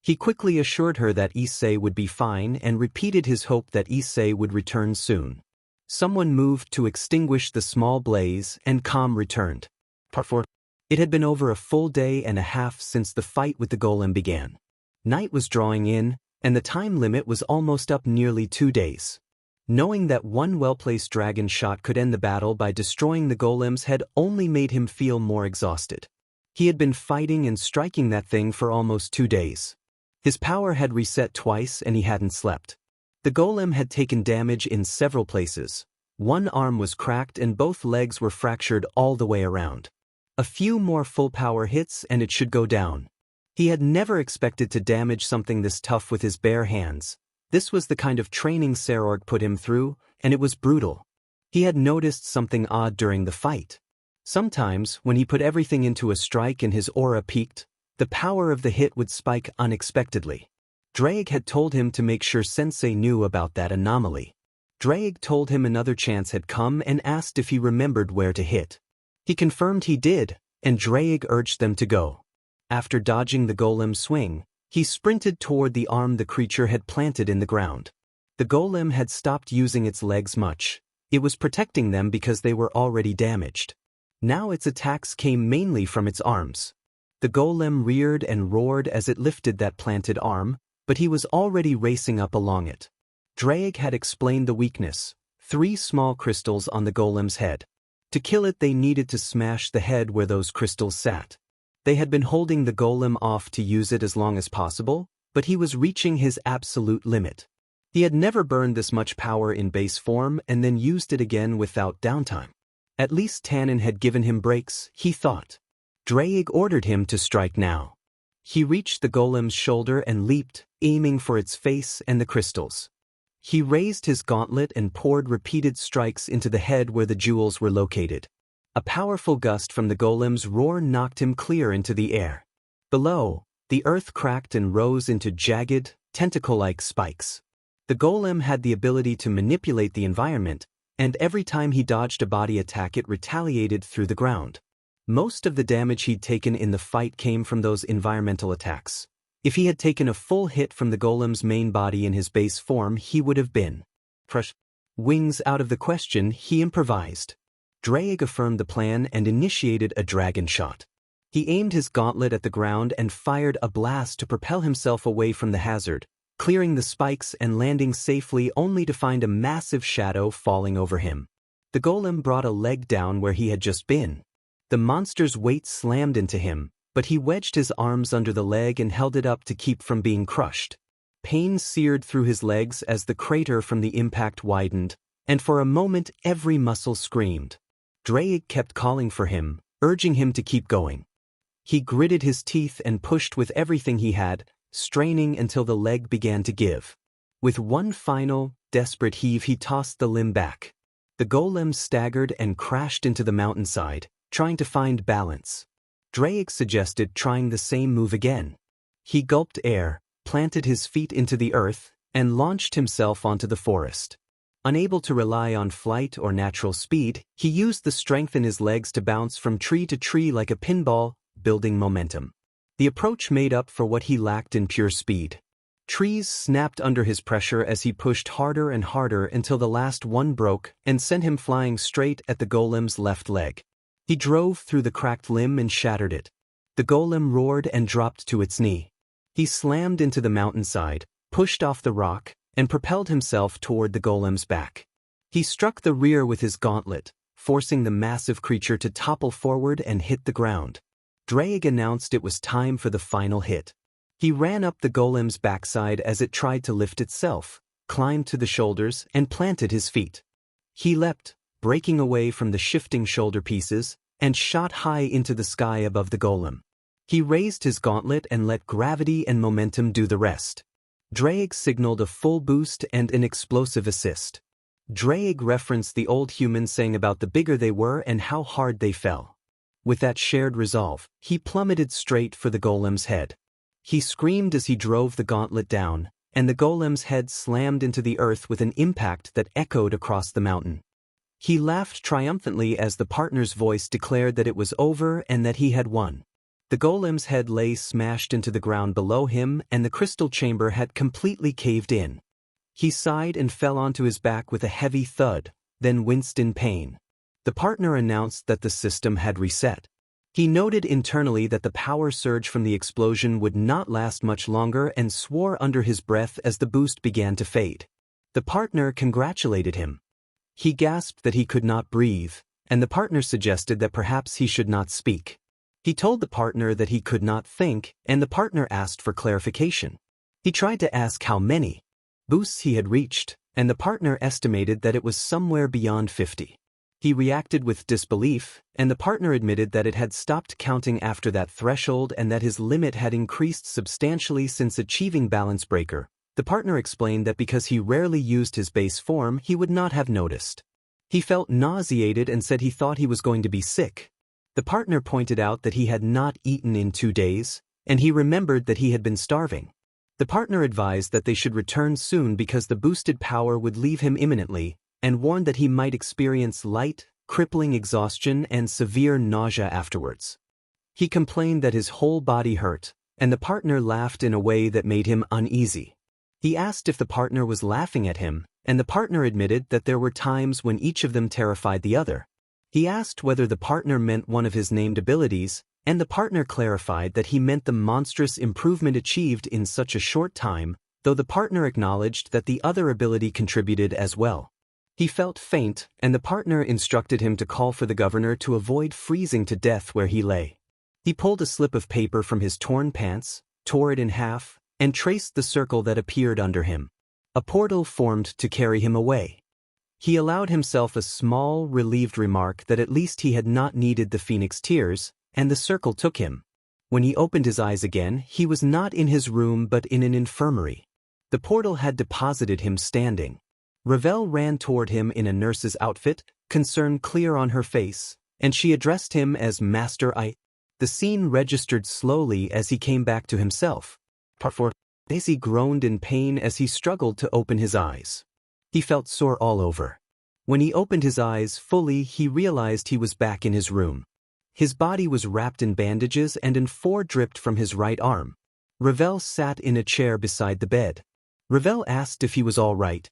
He quickly assured her that Issei would be fine and repeated his hope that Issei would return soon. Someone moved to extinguish the small blaze and calm returned. Part 4. It had been over a full day and a half since the fight with the golem began. Night was drawing in, and the time limit was almost up, nearly 2 days. Knowing that one well-placed dragon shot could end the battle by destroying the golems had only made him feel more exhausted. He had been fighting and striking that thing for almost 2 days. His power had reset twice and he hadn't slept. The golem had taken damage in several places. One arm was cracked and both legs were fractured all the way around. A few more full-power hits and it should go down. He had never expected to damage something this tough with his bare hands. This was the kind of training Serorg put him through, and it was brutal. He had noticed something odd during the fight. Sometimes, when he put everything into a strike and his aura peaked, the power of the hit would spike unexpectedly. Drake had told him to make sure Sensei knew about that anomaly. Drake told him another chance had come and asked if he remembered where to hit. He confirmed he did, and Drake urged them to go. After dodging the golem's swing, he sprinted toward the arm the creature had planted in the ground. The golem had stopped using its legs much. It was protecting them because they were already damaged. Now its attacks came mainly from its arms. The golem reared and roared as it lifted that planted arm, but he was already racing up along it. Drake had explained the weakness: 3 small crystals on the golem's head. To kill it they needed to smash the head where those crystals sat. They had been holding the golem off to use it as long as possible, but he was reaching his absolute limit. He had never burned this much power in base form and then used it again without downtime. At least Tannen had given him breaks, he thought. Drake ordered him to strike now. He reached the golem's shoulder and leaped, aiming for its face and the crystals. He raised his gauntlet and poured repeated strikes into the head where the jewels were located. A powerful gust from the golem's roar knocked him clear into the air. Below, the earth cracked and rose into jagged, tentacle-like spikes. The golem had the ability to manipulate the environment, and every time he dodged a body attack it retaliated through the ground. Most of the damage he'd taken in the fight came from those environmental attacks. If he had taken a full hit from the golem's main body in his base form, he would have been crushed. Wings out of the question, he improvised. Drake affirmed the plan and initiated a dragon shot. He aimed his gauntlet at the ground and fired a blast to propel himself away from the hazard, clearing the spikes and landing safely only to find a massive shadow falling over him. The golem brought a leg down where he had just been. The monster's weight slammed into him, but he wedged his arms under the leg and held it up to keep from being crushed. Pain seared through his legs as the crater from the impact widened, and for a moment every muscle screamed. Drake kept calling for him, urging him to keep going. He gritted his teeth and pushed with everything he had, straining until the leg began to give. With one final, desperate heave he tossed the limb back. The golem staggered and crashed into the mountainside, trying to find balance. Drake suggested trying the same move again. He gulped air, planted his feet into the earth, and launched himself onto the forest. Unable to rely on flight or natural speed, he used the strength in his legs to bounce from tree to tree like a pinball, building momentum. The approach made up for what he lacked in pure speed. Trees snapped under his pressure as he pushed harder and harder until the last one broke and sent him flying straight at the golem's left leg. He drove through the cracked limb and shattered it. The golem roared and dropped to its knee. He slammed into the mountainside, pushed off the rock, and propelled himself toward the golem's back. He struck the rear with his gauntlet, forcing the massive creature to topple forward and hit the ground. Drake announced it was time for the final hit. He ran up the golem's backside as it tried to lift itself, climbed to the shoulders, and planted his feet. He leapt, breaking away from the shifting shoulder pieces, and shot high into the sky above the golem. He raised his gauntlet and let gravity and momentum do the rest. Drake signaled a full boost and an explosive assist. Drake referenced the old human saying about the bigger they were and how hard they fell. With that shared resolve, he plummeted straight for the golem's head. He screamed as he drove the gauntlet down, and the golem's head slammed into the earth with an impact that echoed across the mountain. He laughed triumphantly as the partner's voice declared that it was over and that he had won. The golem's head lay smashed into the ground below him and the crystal chamber had completely caved in. He sighed and fell onto his back with a heavy thud, then winced in pain. The partner announced that the system had reset. He noted internally that the power surge from the explosion would not last much longer and swore under his breath as the boost began to fade. The partner congratulated him. He gasped that he could not breathe, and the partner suggested that perhaps he should not speak. He told the partner that he could not think, and the partner asked for clarification. He tried to ask how many boosts he had reached, and the partner estimated that it was somewhere beyond 50. He reacted with disbelief, and the partner admitted that it had stopped counting after that threshold and that his limit had increased substantially since achieving Balance Breaker. The partner explained that because he rarely used his base form, he would not have noticed. He felt nauseated and said he thought he was going to be sick. The partner pointed out that he had not eaten in 2 days, and he remembered that he had been starving. The partner advised that they should return soon because the boosted power would leave him imminently, and warned that he might experience light, crippling exhaustion and severe nausea afterwards. He complained that his whole body hurt, and the partner laughed in a way that made him uneasy. He asked if the partner was laughing at him, and the partner admitted that there were times when each of them terrified the other. He asked whether the partner meant one of his named abilities, and the partner clarified that he meant the monstrous improvement achieved in such a short time, though the partner acknowledged that the other ability contributed as well. He felt faint, and the partner instructed him to call for the governor to avoid freezing to death where he lay. He pulled a slip of paper from his torn pants, tore it in half, and traced the circle that appeared under him. A portal formed to carry him away. He allowed himself a small, relieved remark that at least he had not needed the phoenix tears, and the circle took him. When he opened his eyes again, he was not in his room but in an infirmary. The portal had deposited him standing. Ravel ran toward him in a nurse's outfit, concern clear on her face, and she addressed him as Master I. The scene registered slowly as he came back to himself. Part 4. Issei groaned in pain as he struggled to open his eyes. He felt sore all over. When he opened his eyes fully, he realized he was back in his room. His body was wrapped in bandages and an 4 dripped from his right arm. Ravel sat in a chair beside the bed. Ravel asked if he was all right.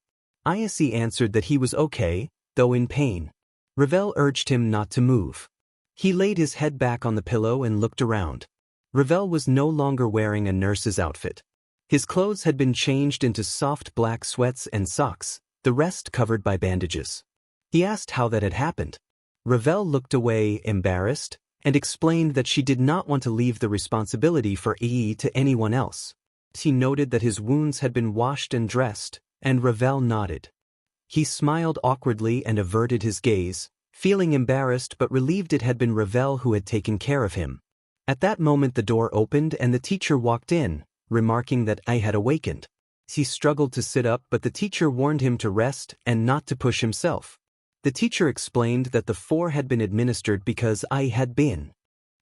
Issei answered that he was okay, though in pain. Ravel urged him not to move. He laid his head back on the pillow and looked around. Ravel was no longer wearing a nurse's outfit. His clothes had been changed into soft black sweats and socks, the rest covered by bandages. He asked how that had happened. Ravel looked away, embarrassed, and explained that she did not want to leave the responsibility for Issei to anyone else. He noted that his wounds had been washed and dressed, and Ravel nodded. He smiled awkwardly and averted his gaze, feeling embarrassed but relieved it had been Ravel who had taken care of him. At that moment the door opened and the teacher walked in, remarking that I had awakened. He struggled to sit up but the teacher warned him to rest and not to push himself. The teacher explained that the 4 had been administered because I had been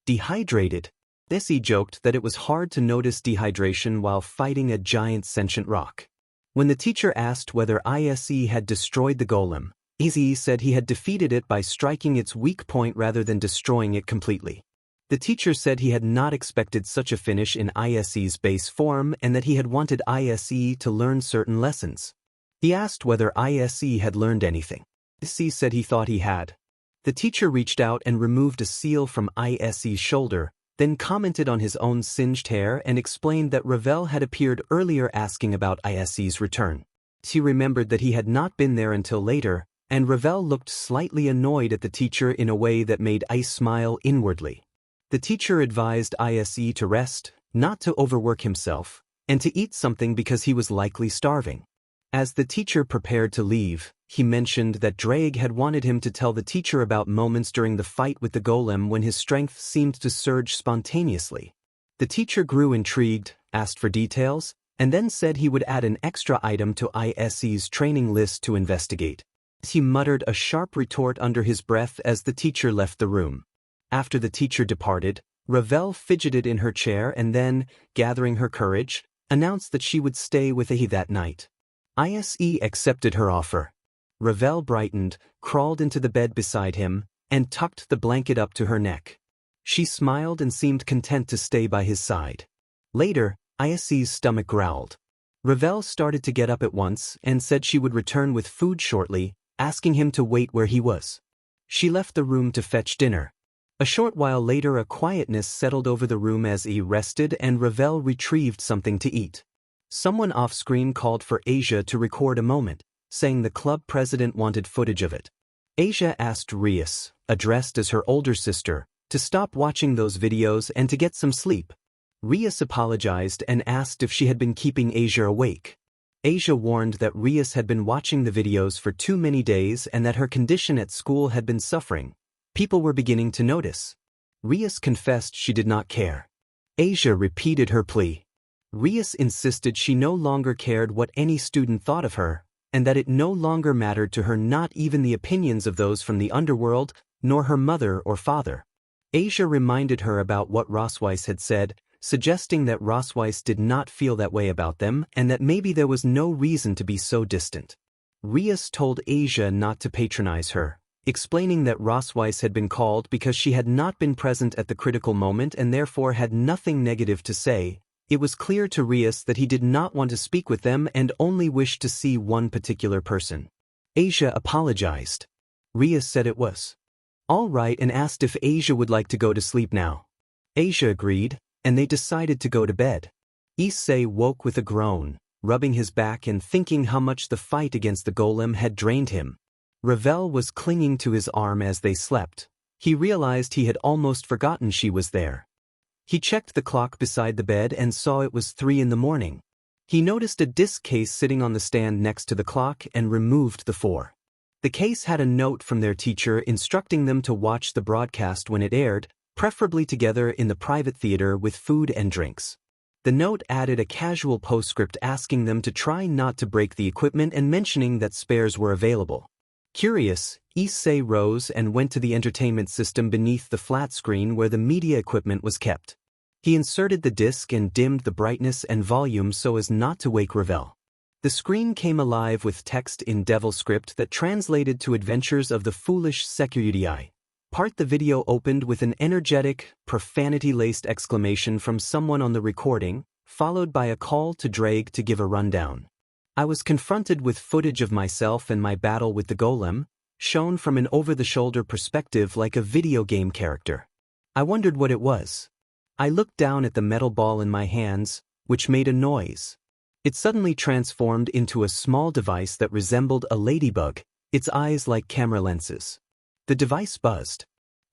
dehydrated. Issei joked that it was hard to notice dehydration while fighting a giant sentient rock. When the teacher asked whether Issei had destroyed the golem, Issei said he had defeated it by striking its weak point rather than destroying it completely. The teacher said he had not expected such a finish in Issei's base form and that he had wanted Issei to learn certain lessons. He asked whether Issei had learned anything. Issei said he thought he had. The teacher reached out and removed a seal from Issei's shoulder, then commented on his own singed hair and explained that Ravel had appeared earlier asking about Issei's return. He remembered that he had not been there until later, and Ravel looked slightly annoyed at the teacher in a way that made Issei smile inwardly. The teacher advised Issei to rest, not to overwork himself, and to eat something because he was likely starving. As the teacher prepared to leave, he mentioned that Drake had wanted him to tell the teacher about moments during the fight with the golem when his strength seemed to surge spontaneously. The teacher grew intrigued, asked for details, and then said he would add an extra item to Issei's training list to investigate. He muttered a sharp retort under his breath as the teacher left the room. After the teacher departed, Ravel fidgeted in her chair and then, gathering her courage, announced that she would stay with Issei that night. Issei accepted her offer. Ravel brightened, crawled into the bed beside him, and tucked the blanket up to her neck. She smiled and seemed content to stay by his side. Later, Issei's stomach growled. Ravel started to get up at once and said she would return with food shortly, asking him to wait where he was. She left the room to fetch dinner. A short while later a quietness settled over the room as Issei rested and Ravel retrieved something to eat. Someone off-screen called for Asia to record a moment, saying the club president wanted footage of it. Asia asked Rias, addressed as her older sister, to stop watching those videos and to get some sleep. Rias apologized and asked if she had been keeping Asia awake. Asia warned that Rias had been watching the videos for too many days and that her condition at school had been suffering. People were beginning to notice. Rias confessed she did not care. Asia repeated her plea. Rias insisted she no longer cared what any student thought of her, and that it no longer mattered to her not even the opinions of those from the underworld, nor her mother or father. Asia reminded her about what Rosweiss had said, suggesting that Rosweiss did not feel that way about them and that maybe there was no reason to be so distant. Rias told Asia not to patronize her, explaining that Rosweiss had been called because she had not been present at the critical moment and therefore had nothing negative to say. It was clear to Rias that he did not want to speak with them and only wished to see one particular person. Asia apologized. Rias said it was all right and asked if Asia would like to go to sleep now. Asia agreed, and they decided to go to bed. Issei woke with a groan, rubbing his back and thinking how much the fight against the golem had drained him. Ravel was clinging to his arm as they slept. He realized he had almost forgotten she was there. He checked the clock beside the bed and saw it was 3 in the morning. He noticed a disc case sitting on the stand next to the clock and removed the 4. The case had a note from their teacher instructing them to watch the broadcast when it aired, preferably together in the private theater with food and drinks. The note added a casual postscript asking them to try not to break the equipment and mentioning that spares were available. Curious, Issei rose and went to the entertainment system beneath the flat screen where the media equipment was kept. He inserted the disc and dimmed the brightness and volume so as not to wake Ravel. The screen came alive with text in Devil script that translated to Adventures of the Foolish Security. The video opened with an energetic, profanity-laced exclamation from someone on the recording, followed by a call to Drake to give a rundown. I was confronted with footage of myself and my battle with the golem, shown from an over-the-shoulder perspective like a video game character. I wondered what it was. I looked down at the metal ball in my hands, which made a noise. It suddenly transformed into a small device that resembled a ladybug, its eyes like camera lenses. The device buzzed.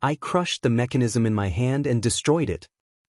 I crushed the mechanism in my hand and destroyed it.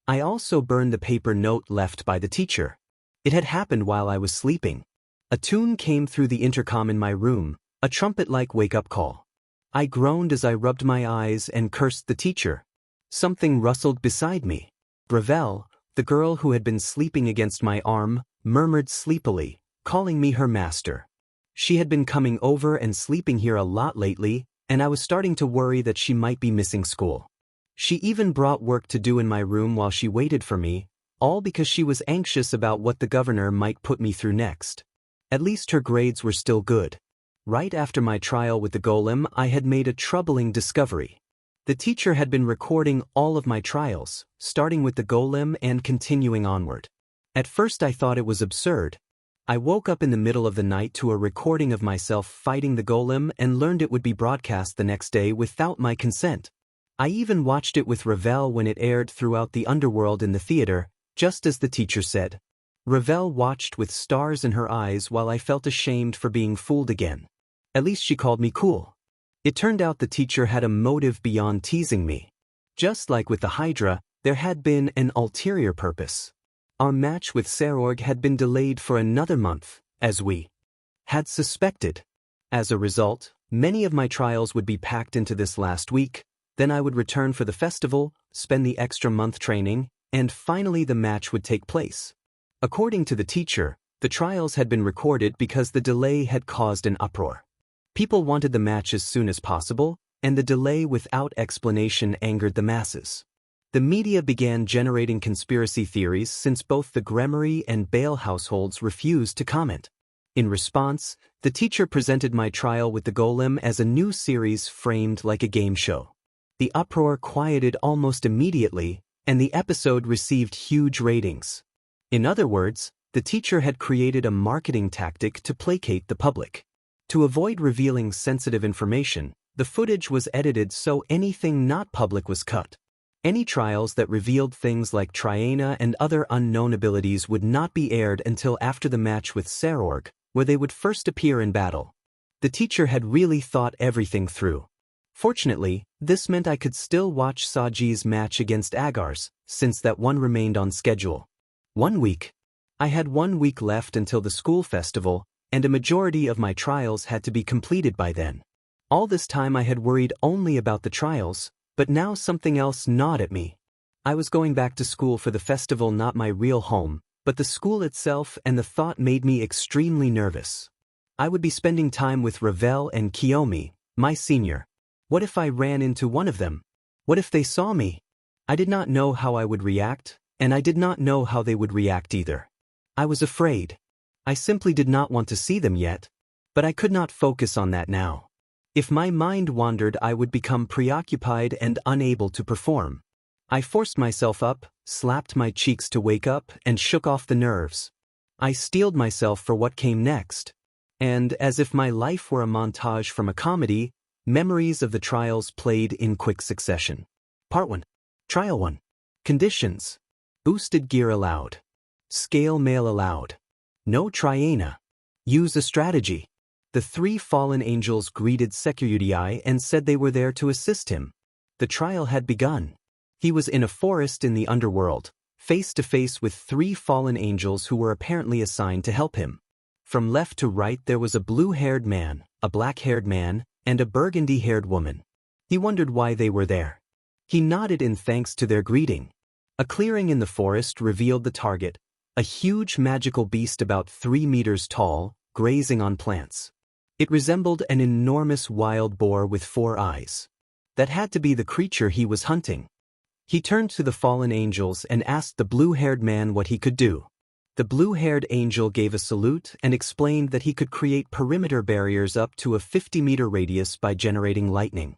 I also burned the paper note left by the teacher. It had happened while I was sleeping. A tune came through the intercom in my room, a trumpet-like wake-up call. I groaned as I rubbed my eyes and cursed the teacher. Something rustled beside me. Ravel, the girl who had been sleeping against my arm, murmured sleepily, calling me her master. She had been coming over and sleeping here a lot lately, and I was starting to worry that she might be missing school. She even brought work to do in my room while she waited for me, all because she was anxious about what the governor might put me through next. At least her grades were still good. Right after my trial with the golem, I had made a troubling discovery. The teacher had been recording all of my trials, starting with the golem and continuing onward. At first I thought it was absurd. I woke up in the middle of the night to a recording of myself fighting the golem and learned it would be broadcast the next day without my consent. I even watched it with Ravel when it aired throughout the underworld in the theater, just as the teacher said. Ravel watched with stars in her eyes while I felt ashamed for being fooled again. At least she called me cool. It turned out the teacher had a motive beyond teasing me. Just like with the Hydra, there had been an ulterior purpose. Our match with Serorg had been delayed for another month, as we had suspected. As a result, many of my trials would be packed into this last week, then I would return for the festival, spend the extra month training, and finally the match would take place. According to the teacher, the trials had been recorded because the delay had caused an uproar. People wanted the match as soon as possible, and the delay without explanation angered the masses. The media began generating conspiracy theories since both the Gremory and Bale households refused to comment. In response, the teacher presented my trial with the golem as a new series framed like a game show. The uproar quieted almost immediately, and the episode received huge ratings. In other words, the teacher had created a marketing tactic to placate the public. To avoid revealing sensitive information, the footage was edited so anything not public was cut. Any trials that revealed things like Triana and other unknown abilities would not be aired until after the match with Serorg, where they would first appear in battle. The teacher had really thought everything through. Fortunately, this meant I could still watch Saji's match against Agar's, since that one remained on schedule. 1 week. I had 1 week left until the school festival, and a majority of my trials had to be completed by then. All this time I had worried only about the trials, but now something else gnawed at me. I was going back to school for the festival, not my real home, but the school itself, and the thought made me extremely nervous. I would be spending time with Ravel and Kiyomi, my senior. What if I ran into one of them? What if they saw me? I did not know how I would react, and I did not know how they would react either. I was afraid. I simply did not want to see them yet, but I could not focus on that now. If my mind wandered, I would become preoccupied and unable to perform. I forced myself up, slapped my cheeks to wake up, and shook off the nerves. I steeled myself for what came next, and as if my life were a montage from a comedy, memories of the trials played in quick succession. Part 1. Trial 1. Conditions. Boosted gear allowed. Scale mail allowed. No Triana. Use a strategy. The 3 fallen angels greeted Issei and said they were there to assist him. The trial had begun. He was in a forest in the underworld, face to face with 3 fallen angels who were apparently assigned to help him. From left to right there was a blue-haired man, a black-haired man, and a burgundy-haired woman. He wondered why they were there. He nodded in thanks to their greeting. A clearing in the forest revealed the target, a huge magical beast about 3 meters tall, grazing on plants. It resembled an enormous wild boar with 4 eyes. That had to be the creature he was hunting. He turned to the fallen angels and asked the blue-haired man what he could do. The blue-haired angel gave a salute and explained that he could create perimeter barriers up to a 50-meter radius by generating lightning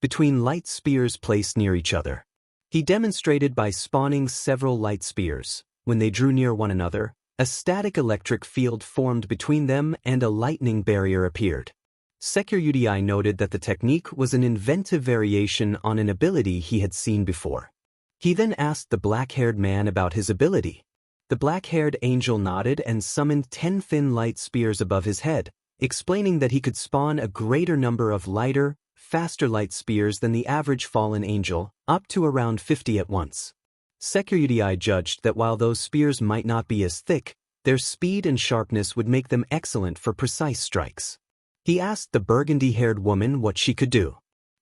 between light spears placed near each other. He demonstrated by spawning several light spears. When they drew near one another, a static electric field formed between them and a lightning barrier appeared. Issei noted that the technique was an inventive variation on an ability he had seen before. He then asked the black-haired man about his ability. The black-haired angel nodded and summoned 10 thin light spears above his head, explaining that he could spawn a greater number of lighter, faster light spears than the average fallen angel, up to around 50 at once. Issei judged that while those spears might not be as thick, their speed and sharpness would make them excellent for precise strikes. He asked the burgundy-haired woman what she could do.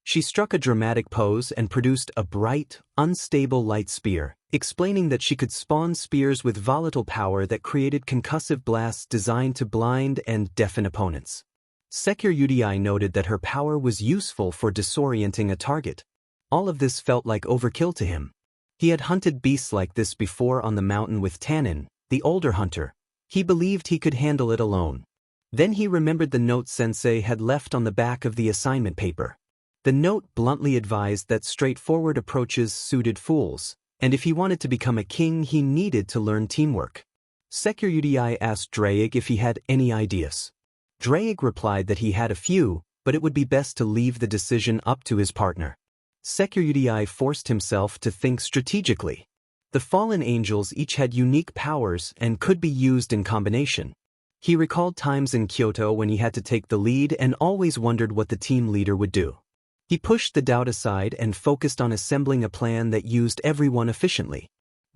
She struck a dramatic pose and produced a bright, unstable light spear, explaining that she could spawn spears with volatile power that created concussive blasts designed to blind and deafen opponents. Issei noted that her power was useful for disorienting a target. All of this felt like overkill to him. He had hunted beasts like this before on the mountain with Tannen, the older hunter. He believed he could handle it alone. Then he remembered the note Sensei had left on the back of the assignment paper. The note bluntly advised that straightforward approaches suited fools, and if he wanted to become a king he needed to learn teamwork. Issei asked Drake if he had any ideas. Drake replied that he had a few, but it would be best to leave the decision up to his partner. Issei forced himself to think strategically. The fallen angels each had unique powers and could be used in combination. He recalled times in Kyoto when he had to take the lead and always wondered what the team leader would do. He pushed the doubt aside and focused on assembling a plan that used everyone efficiently.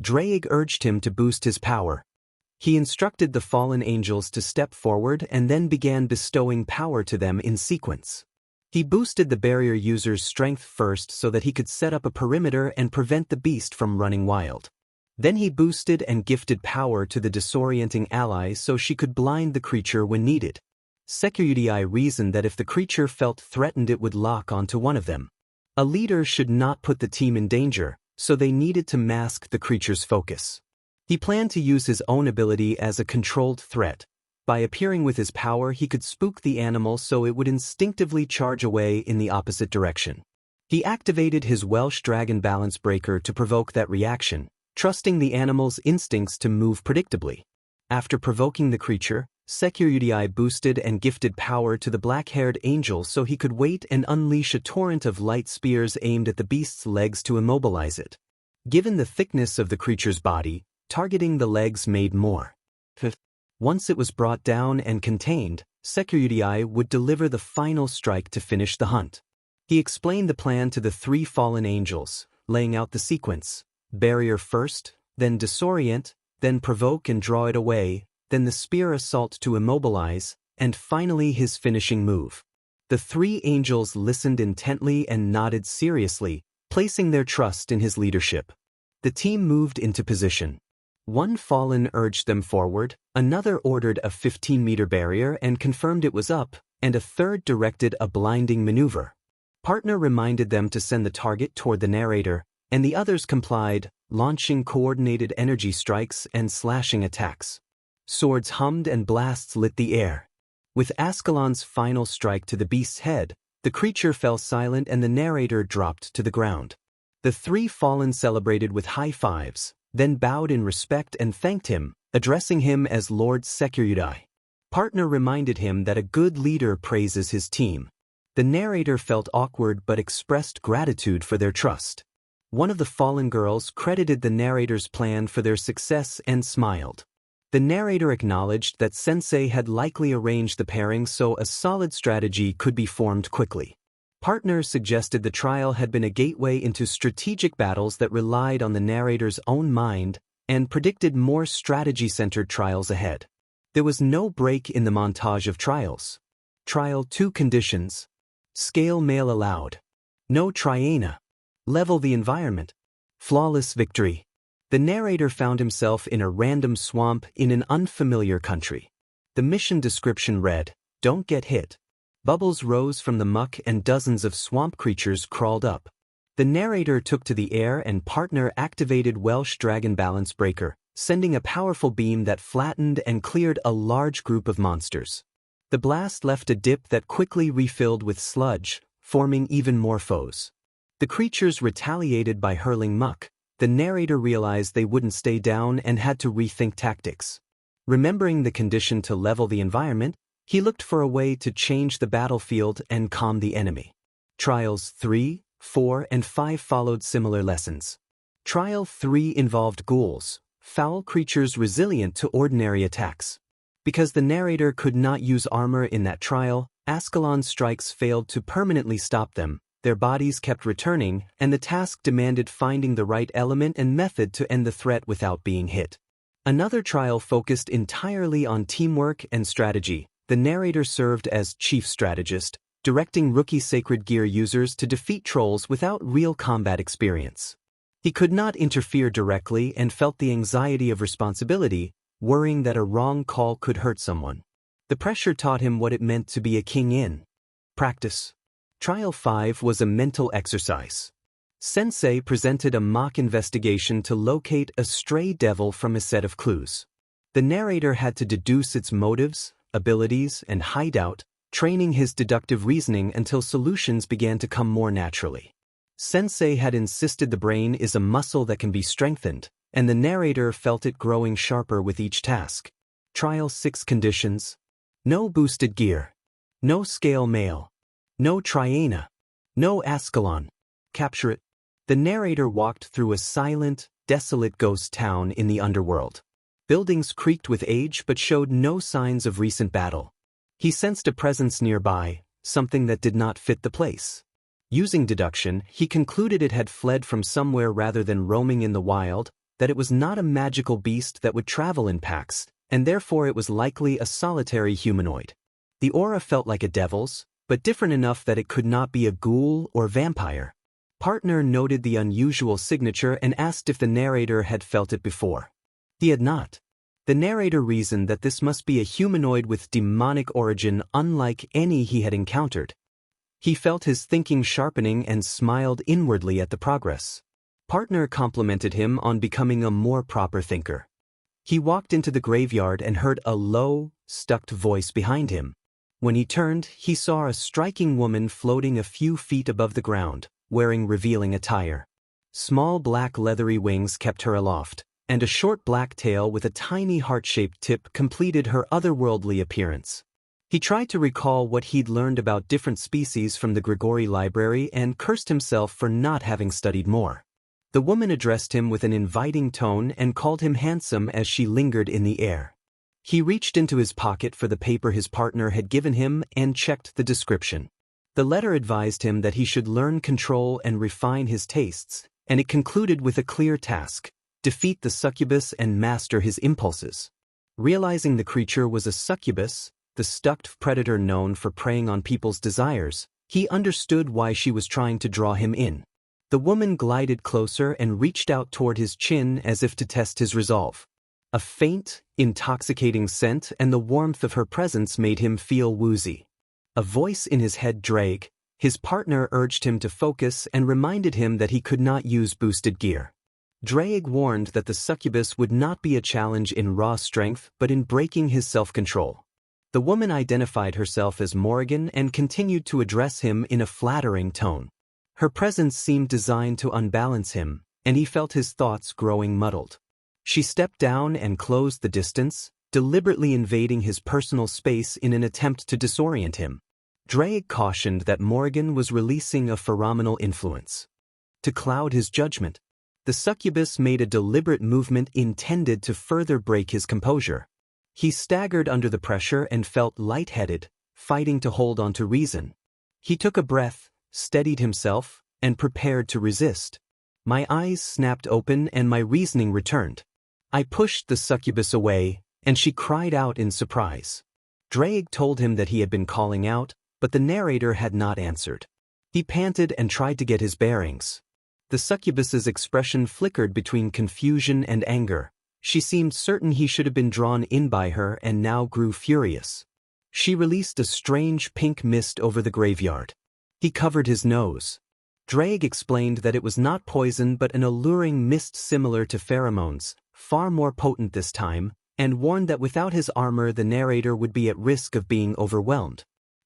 Drake urged him to boost his power. He instructed the fallen angels to step forward and then began bestowing power to them in sequence. He boosted the barrier user's strength first so that he could set up a perimeter and prevent the beast from running wild. Then he boosted and gifted power to the disorienting ally so she could blind the creature when needed. Issei reasoned that if the creature felt threatened it would lock onto one of them. A leader should not put the team in danger, so they needed to mask the creature's focus. He planned to use his own ability as a controlled threat. By appearing with his power he could spook the animal so it would instinctively charge away in the opposite direction. He activated his Welsh Dragon Balance Breaker to provoke that reaction, trusting the animal's instincts to move predictably. After provoking the creature, Issei boosted and gifted power to the black-haired angel so he could wait and unleash a torrent of light spears aimed at the beast's legs to immobilize it. Given the thickness of the creature's body, targeting the legs made more. Once it was brought down and contained, Issei would deliver the final strike to finish the hunt. He explained the plan to the 3 fallen angels, laying out the sequence: barrier first, then disorient, then provoke and draw it away, then the spear assault to immobilize, and finally his finishing move. The 3 angels listened intently and nodded seriously, placing their trust in his leadership. The team moved into position. One fallen urged them forward, another ordered a 15-meter barrier and confirmed it was up, and a third directed a blinding maneuver. Partner reminded them to send the target toward the narrator, and the others complied, launching coordinated energy strikes and slashing attacks. Swords hummed and blasts lit the air. With Ascalon's final strike to the beast's head, the creature fell silent and the narrator dropped to the ground. The three fallen celebrated with high fives, then bowed in respect and thanked him, addressing him as Lord Securudai. Partner reminded him that a good leader praises his team. The narrator felt awkward but expressed gratitude for their trust. One of the fallen girls credited the narrator's plan for their success and smiled. The narrator acknowledged that Sensei had likely arranged the pairing so a solid strategy could be formed quickly. Partner suggested the trial had been a gateway into strategic battles that relied on the narrator's own mind and predicted more strategy-centered trials ahead. There was no break in the montage of trials. Trial 2 conditions. Scale male allowed. No triana. Level the environment. Flawless victory. The narrator found himself in a random swamp in an unfamiliar country. The mission description read, "Don't get hit." Bubbles rose from the muck and dozens of swamp creatures crawled up. The narrator took to the air and Partner activated Welsh Dragon Balance Breaker, sending a powerful beam that flattened and cleared a large group of monsters. The blast left a dip that quickly refilled with sludge, forming even more foes. The creatures retaliated by hurling muck. The narrator realized they wouldn't stay down and had to rethink tactics. Remembering the condition to level the environment, he looked for a way to change the battlefield and calm the enemy. Trials 3, 4, and 5 followed similar lessons. Trial 3 involved ghouls, foul creatures resilient to ordinary attacks. Because the narrator could not use armor in that trial, Ascalon's strikes failed to permanently stop them. Their bodies kept returning, and the task demanded finding the right element and method to end the threat without being hit. Another trial focused entirely on teamwork and strategy. The narrator served as chief strategist, directing rookie sacred gear users to defeat trolls without real combat experience. He could not interfere directly and felt the anxiety of responsibility, worrying that a wrong call could hurt someone. The pressure taught him what it meant to be a king in practice. Trial 5 was a mental exercise. Sensei presented a mock investigation to locate a stray devil from a set of clues. The narrator had to deduce its motives, abilities, and hideout, training his deductive reasoning until solutions began to come more naturally. Sensei had insisted the brain is a muscle that can be strengthened, and the narrator felt it growing sharper with each task. Trial 6 conditions. No boosted gear. No scale male. No triana. No Ascalon. Capture it. The narrator walked through a silent, desolate ghost town in the underworld. Buildings creaked with age but showed no signs of recent battle. He sensed a presence nearby, something that did not fit the place. Using deduction, he concluded it had fled from somewhere rather than roaming in the wild, that it was not a magical beast that would travel in packs, and therefore it was likely a solitary humanoid. The aura felt like a devil's, but different enough that it could not be a ghoul or vampire. Partner noted the unusual signature and asked if the narrator had felt it before. He had not. The narrator reasoned that this must be a humanoid with demonic origin unlike any he had encountered. He felt his thinking sharpening and smiled inwardly at the progress. Partner complimented him on becoming a more proper thinker. He walked into the graveyard and heard a low, stuck voice behind him. When he turned, he saw a striking woman floating a few feet above the ground, wearing revealing attire. Small black leathery wings kept her aloft, and a short black tail with a tiny heart-shaped tip completed her otherworldly appearance. He tried to recall what he'd learned about different species from the Grigori Library and cursed himself for not having studied more. The woman addressed him with an inviting tone and called him handsome as she lingered in the air. He reached into his pocket for the paper his partner had given him and checked the description. The letter advised him that he should learn control and refine his tastes, and it concluded with a clear task: defeat the succubus and master his impulses. Realizing the creature was a succubus, the stucked predator known for preying on people's desires, he understood why she was trying to draw him in. The woman glided closer and reached out toward his chin as if to test his resolve. A faint, intoxicating scent and the warmth of her presence made him feel woozy. A voice in his head dragged, His partner urged him to focus and reminded him that he could not use boosted gear. Drake warned that the succubus would not be a challenge in raw strength but in breaking his self-control. The woman identified herself as Morrigan and continued to address him in a flattering tone. Her presence seemed designed to unbalance him, and he felt his thoughts growing muddled. She stepped down and closed the distance, deliberately invading his personal space in an attempt to disorient him. Drake cautioned that Morrigan was releasing a pheromonal influence. To cloud his judgment, the succubus made a deliberate movement intended to further break his composure. He staggered under the pressure and felt lightheaded, fighting to hold on to reason. He took a breath, steadied himself, and prepared to resist. My eyes snapped open and my reasoning returned. I pushed the succubus away, and she cried out in surprise. Drake told him that he had been calling out, but the narrator had not answered. He panted and tried to get his bearings. The succubus's expression flickered between confusion and anger. She seemed certain he should have been drawn in by her and now grew furious. She released a strange pink mist over the graveyard. He covered his nose. Drake explained that it was not poison but an alluring mist similar to pheromones, far more potent this time, and warned that without his armor the narrator would be at risk of being overwhelmed.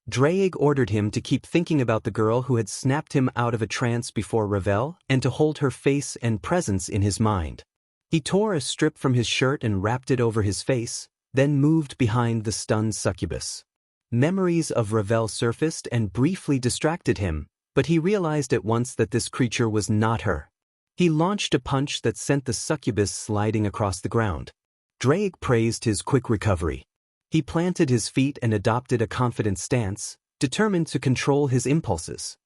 Drake ordered him to keep thinking about the girl who had snapped him out of a trance before Ravel and to hold her face and presence in his mind. He tore a strip from his shirt and wrapped it over his face, then moved behind the stunned succubus. Memories of Ravel surfaced and briefly distracted him, but he realized at once that this creature was not her. He launched a punch that sent the succubus sliding across the ground. Drake praised his quick recovery. He planted his feet and adopted a confident stance, determined to control his impulses.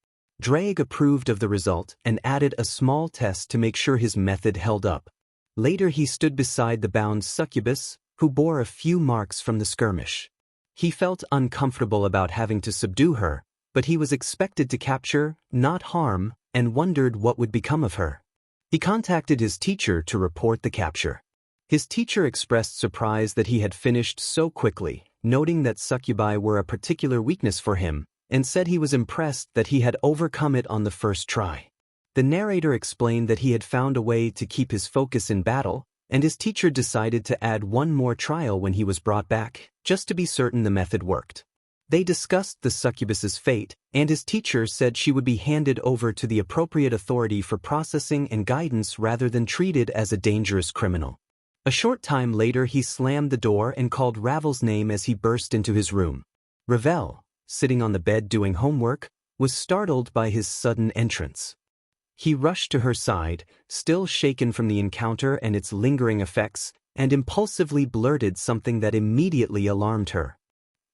Drake approved of the result and added a small test to make sure his method held up. Later he stood beside the bound succubus, who bore a few marks from the skirmish. He felt uncomfortable about having to subdue her, but he was expected to capture, not harm, and wondered what would become of her. He contacted his teacher to report the capture. His teacher expressed surprise that he had finished so quickly, noting that succubi were a particular weakness for him, and said he was impressed that he had overcome it on the first try. The narrator explained that he had found a way to keep his focus in battle, and his teacher decided to add one more trial when he was brought back, just to be certain the method worked. They discussed the succubus's fate, and his teacher said she would be handed over to the appropriate authority for processing and guidance rather than treated as a dangerous criminal. A short time later he slammed the door and called Ravel's name as he burst into his room. Ravel, sitting on the bed doing homework, was startled by his sudden entrance. He rushed to her side, still shaken from the encounter and its lingering effects, and impulsively blurted something that immediately alarmed her.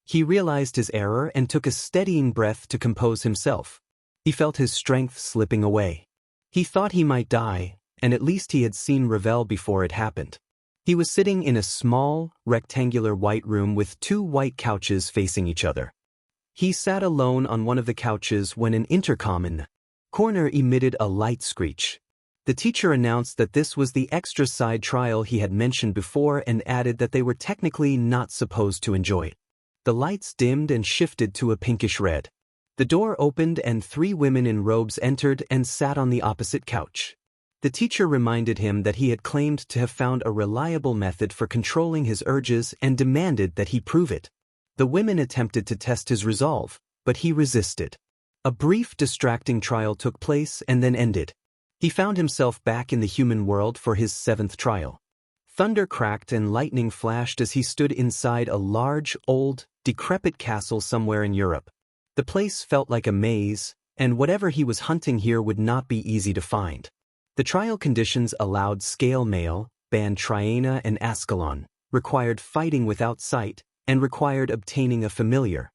He realized his error and took a steadying breath to compose himself. He felt his strength slipping away. He thought he might die, and at least he had seen Ravel before it happened. He was sitting in a small, rectangular white room with two white couches facing each other. He sat alone on one of the couches when an intercom in the corner emitted a light screech. The teacher announced that this was the extra side trial he had mentioned before and added that they were technically not supposed to enjoy it. The lights dimmed and shifted to a pinkish red. The door opened and three women in robes entered and sat on the opposite couch. The teacher reminded him that he had claimed to have found a reliable method for controlling his urges and demanded that he prove it. The women attempted to test his resolve, but he resisted. A brief distracting trial took place and then ended. He found himself back in the human world for his seventh trial. Thunder cracked and lightning flashed as he stood inside a large, old, decrepit castle somewhere in Europe. The place felt like a maze, and whatever he was hunting here would not be easy to find. The trial conditions allowed scale mail, banned Triana and Ascalon, required fighting without sight, and required obtaining a familiar.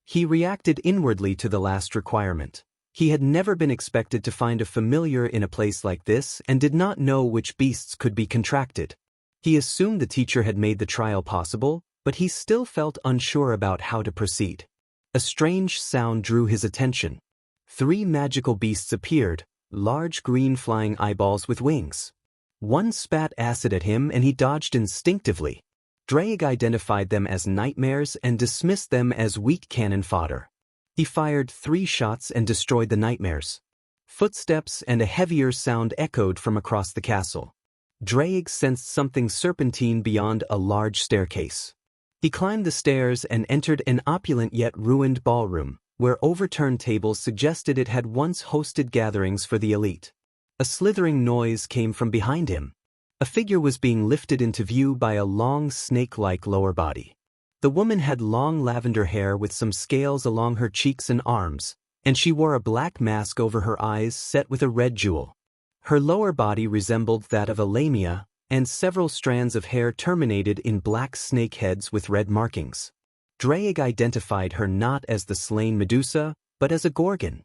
He reacted inwardly to the last requirement. He had never been expected to find a familiar in a place like this and did not know which beasts could be contracted. He assumed the teacher had made the trial possible, but he still felt unsure about how to proceed. A strange sound drew his attention. Three magical beasts appeared, large green flying eyeballs with wings. One spat acid at him and he dodged instinctively. Drake identified them as nightmares and dismissed them as weak cannon fodder. He fired 3 shots and destroyed the nightmares. Footsteps and a heavier sound echoed from across the castle. Drake sensed something serpentine beyond a large staircase. He climbed the stairs and entered an opulent yet ruined ballroom, where overturned tables suggested it had once hosted gatherings for the elite. A slithering noise came from behind him. A figure was being lifted into view by a long snake-like lower body. The woman had long lavender hair with some scales along her cheeks and arms, and she wore a black mask over her eyes set with a red jewel. Her lower body resembled that of a lamia, and several strands of hair terminated in black snake heads with red markings. Drake identified her not as the slain Medusa, but as a gorgon.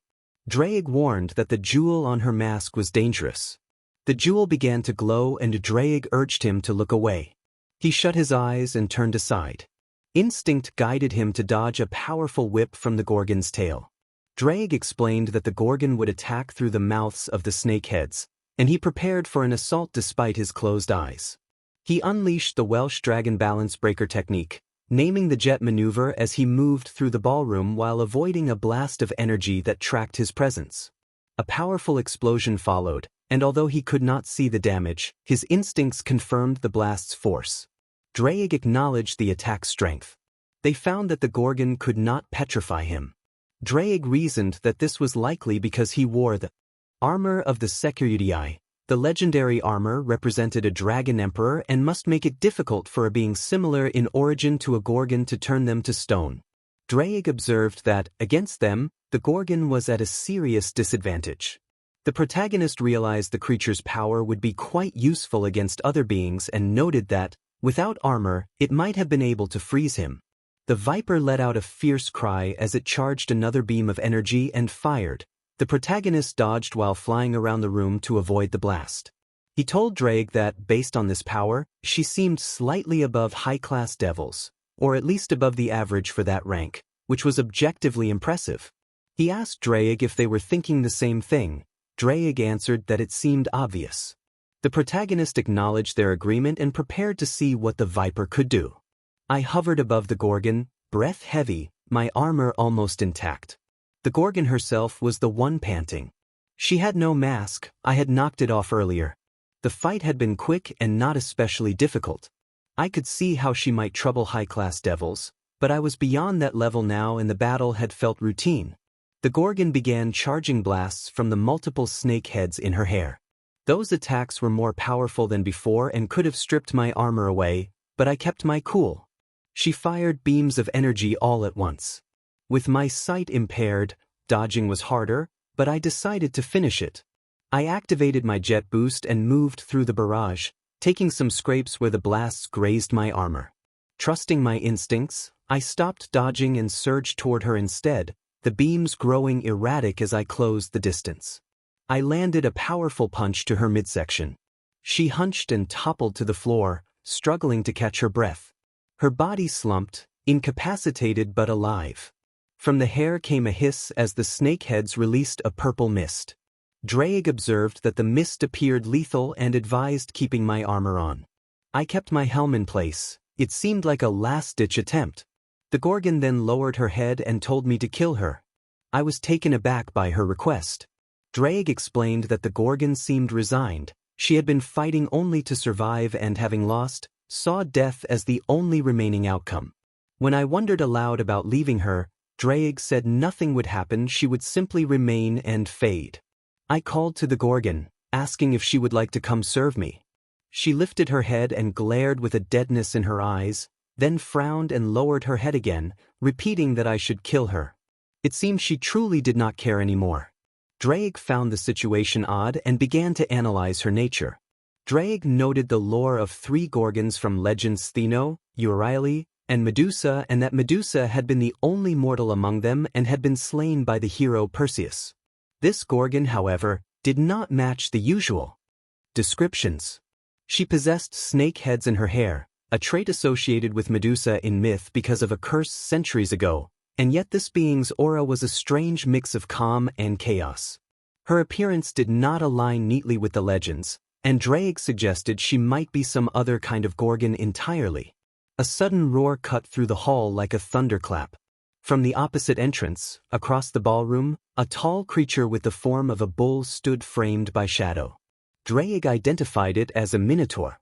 Drake warned that the jewel on her mask was dangerous. The jewel began to glow and Drake urged him to look away. He shut his eyes and turned aside. Instinct guided him to dodge a powerful whip from the gorgon's tail. Drake explained that the gorgon would attack through the mouths of the snake heads, and he prepared for an assault despite his closed eyes. He unleashed the Welsh Dragon Balance Breaker technique, naming the jet maneuver as he moved through the ballroom while avoiding a blast of energy that tracked his presence. A powerful explosion followed, and although he could not see the damage, his instincts confirmed the blast's force. Drake acknowledged the attack's strength. They found that the gorgon could not petrify him. Drake reasoned that this was likely because he wore the armor of the Issei. The legendary armor represented a dragon emperor and must make it difficult for a being similar in origin to a gorgon to turn them to stone. Drake observed that, against them, the gorgon was at a serious disadvantage. The protagonist realized the creature's power would be quite useful against other beings and noted that, without armor, it might have been able to freeze him. The viper let out a fierce cry as it charged another beam of energy and fired. The protagonist dodged while flying around the room to avoid the blast. He told Drake that, based on this power, she seemed slightly above high-class devils, or at least above the average for that rank, which was objectively impressive. He asked Drake if they were thinking the same thing. Drake answered that it seemed obvious. The protagonist acknowledged their agreement and prepared to see what the viper could do. I hovered above the gorgon, breath heavy, my armor almost intact. The gorgon herself was the one panting. She had no mask, I had knocked it off earlier. The fight had been quick and not especially difficult. I could see how she might trouble high-class devils, but I was beyond that level now and the battle had felt routine. The gorgon began charging blasts from the multiple snake heads in her hair. Those attacks were more powerful than before and could have stripped my armor away, but I kept my cool. She fired beams of energy all at once. With my sight impaired, dodging was harder, but I decided to finish it. I activated my jet boost and moved through the barrage, taking some scrapes where the blasts grazed my armor. Trusting my instincts, I stopped dodging and surged toward her instead, the beams growing erratic as I closed the distance. I landed a powerful punch to her midsection. She hunched and toppled to the floor, struggling to catch her breath. Her body slumped, incapacitated but alive. From the hair came a hiss as the snakeheads released a purple mist. Drake observed that the mist appeared lethal and advised keeping my armor on. I kept my helm in place. It seemed like a last-ditch attempt. The gorgon then lowered her head and told me to kill her. I was taken aback by her request. Drake explained that the gorgon seemed resigned. She had been fighting only to survive and, having lost, saw death as the only remaining outcome. When I wondered aloud about leaving her, Drake said nothing would happen, she would simply remain and fade. I called to the gorgon, asking if she would like to come serve me. She lifted her head and glared with a deadness in her eyes, then frowned and lowered her head again, repeating that I should kill her. It seemed she truly did not care anymore. Drake found the situation odd and began to analyze her nature. Drake noted the lore of 3 gorgons from legends Stheno, Euryale, and Medusa, and that Medusa had been the only mortal among them and had been slain by the hero Perseus. This gorgon, however, did not match the usual descriptions. She possessed snake heads in her hair, a trait associated with Medusa in myth because of a curse centuries ago, and yet this being's aura was a strange mix of calm and chaos. Her appearance did not align neatly with the legends, and Drake suggested she might be some other kind of gorgon entirely. A sudden roar cut through the hall like a thunderclap. From the opposite entrance, across the ballroom, a tall creature with the form of a bull stood framed by shadow. Drake identified it as a minotaur.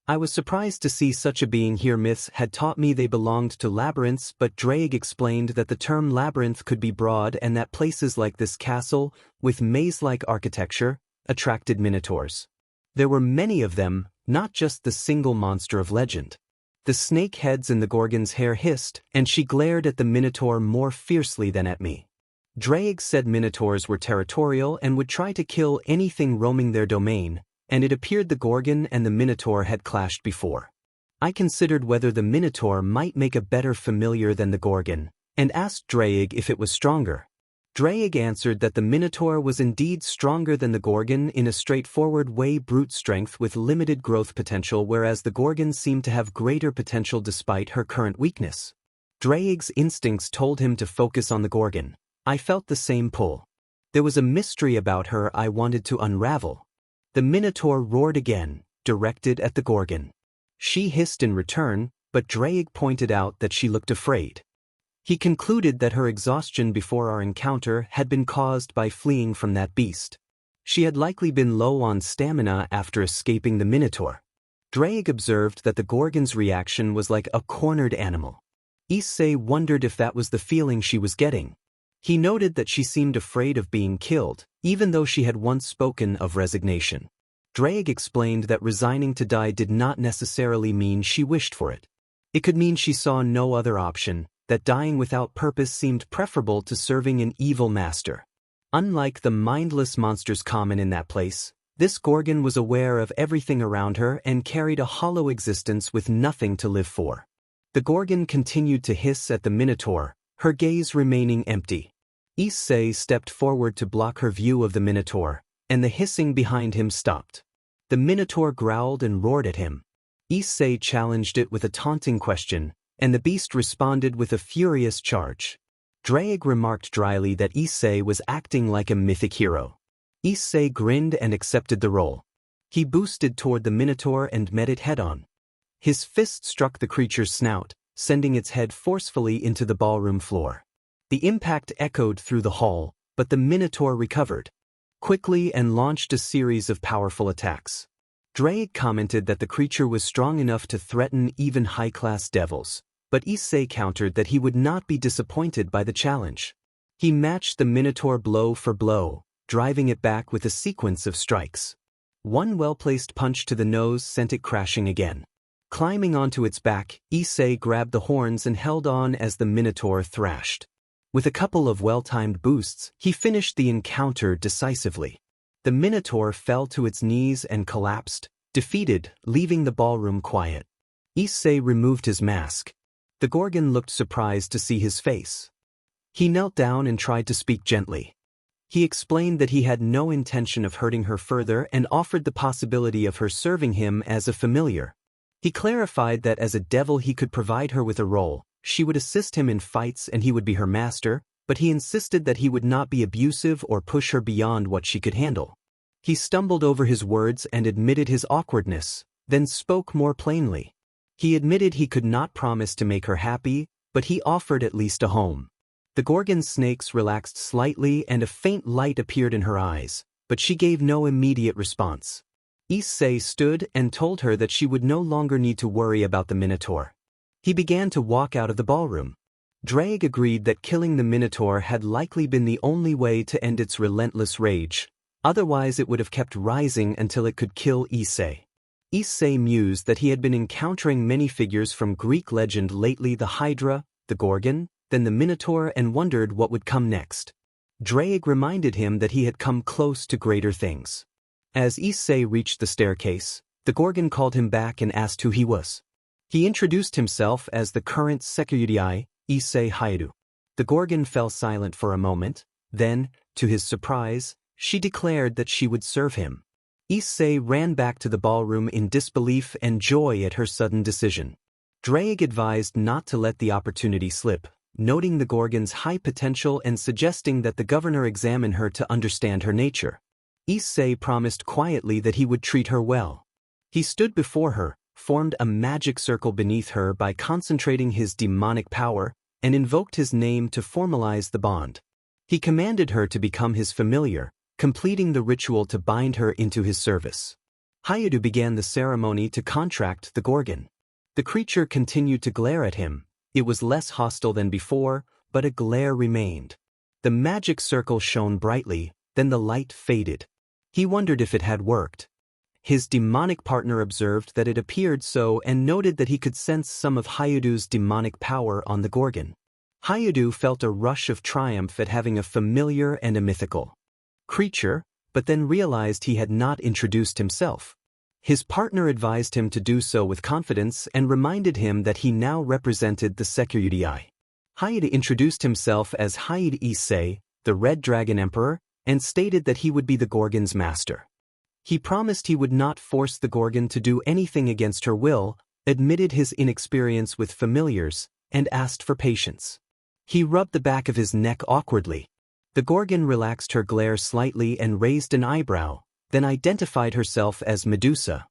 I was surprised to see such a being here. Myths had taught me they belonged to labyrinths, but Drake explained that the term labyrinth could be broad and that places like this castle, with maze-like architecture, attracted minotaurs. There were many of them, not just the single monster of legend. The snake heads in the gorgon's hair hissed, and she glared at the minotaur more fiercely than at me. Drake said minotaurs were territorial and would try to kill anything roaming their domain, and it appeared the gorgon and the minotaur had clashed before. I considered whether the minotaur might make a better familiar than the gorgon, and asked Drake if it was stronger. Drake answered that the minotaur was indeed stronger than the gorgon in a straightforward way, brute strength with limited growth potential, whereas the gorgon seemed to have greater potential despite her current weakness. Drake's instincts told him to focus on the gorgon. I felt the same pull. There was a mystery about her I wanted to unravel. The minotaur roared again, directed at the gorgon. She hissed in return, but Drake pointed out that she looked afraid. He concluded that her exhaustion before our encounter had been caused by fleeing from that beast. She had likely been low on stamina after escaping the minotaur. Drake observed that the gorgon's reaction was like a cornered animal. Issei wondered if that was the feeling she was getting. He noted that she seemed afraid of being killed, even though she had once spoken of resignation. Drake explained that resigning to die did not necessarily mean she wished for it. It could mean she saw no other option, that dying without purpose seemed preferable to serving an evil master. Unlike the mindless monsters common in that place, this gorgon was aware of everything around her and carried a hollow existence with nothing to live for. The gorgon continued to hiss at the minotaur, her gaze remaining empty. Issei stepped forward to block her view of the minotaur, and the hissing behind him stopped. The minotaur growled and roared at him. Issei challenged it with a taunting question, and the beast responded with a furious charge. Drake remarked dryly that Issei was acting like a mythic hero. Issei grinned and accepted the role. He boosted toward the minotaur and met it head-on. His fist struck the creature's snout, sending its head forcefully into the ballroom floor. The impact echoed through the hall, but the minotaur recovered quickly and launched a series of powerful attacks. Drake commented that the creature was strong enough to threaten even high-class devils, but Issei countered that he would not be disappointed by the challenge. He matched the minotaur blow for blow, driving it back with a sequence of strikes. One well-placed punch to the nose sent it crashing again. Climbing onto its back, Issei grabbed the horns and held on as the minotaur thrashed. With a couple of well-timed boosts, he finished the encounter decisively. The minotaur fell to its knees and collapsed, defeated, leaving the ballroom quiet. Issei removed his mask. The gorgon looked surprised to see his face. He knelt down and tried to speak gently. He explained that he had no intention of hurting her further and offered the possibility of her serving him as a familiar. He clarified that as a devil he could provide her with a role, she would assist him in fights and he would be her master, but he insisted that he would not be abusive or push her beyond what she could handle. He stumbled over his words and admitted his awkwardness, then spoke more plainly. He admitted he could not promise to make her happy, but he offered at least a home. The gorgon's snakes relaxed slightly and a faint light appeared in her eyes, but she gave no immediate response. Issei stood and told her that she would no longer need to worry about the minotaur. He began to walk out of the ballroom. Drake agreed that killing the minotaur had likely been the only way to end its relentless rage, otherwise it would have kept rising until it could kill Issei. Issei mused that he had been encountering many figures from Greek legend lately, the Hydra, the Gorgon, then the Minotaur, and wondered what would come next. Drake reminded him that he had come close to greater things. As Issei reached the staircase, the Gorgon called him back and asked who he was. He introduced himself as the current Security Issei Haidu. The Gorgon fell silent for a moment, then, to his surprise, she declared that she would serve him. Issei ran back to the ballroom in disbelief and joy at her sudden decision. Drake advised not to let the opportunity slip, noting the Gorgon's high potential and suggesting that the governor examine her to understand her nature. Issei promised quietly that he would treat her well. He stood before her, formed a magic circle beneath her by concentrating his demonic power, and invoked his name to formalize the bond. He commanded her to become his familiar, completing the ritual to bind her into his service. Hayadu began the ceremony to contract the Gorgon. The creature continued to glare at him. It was less hostile than before, but a glare remained. The magic circle shone brightly, then the light faded. He wondered if it had worked. His demonic partner observed that it appeared so and noted that he could sense some of Hayadu's demonic power on the Gorgon. Hayadu felt a rush of triumph at having a familiar and a mythical creature, but then realized he had not introduced himself. His partner advised him to do so with confidence and reminded him that he now represented the Security. Hayadu introduced himself as Hayadu Issei, the Red Dragon Emperor, and stated that he would be the Gorgon's master. He promised he would not force the Gorgon to do anything against her will, admitted his inexperience with familiars, and asked for patience. He rubbed the back of his neck awkwardly. The Gorgon relaxed her glare slightly and raised an eyebrow, then identified herself as Medusa.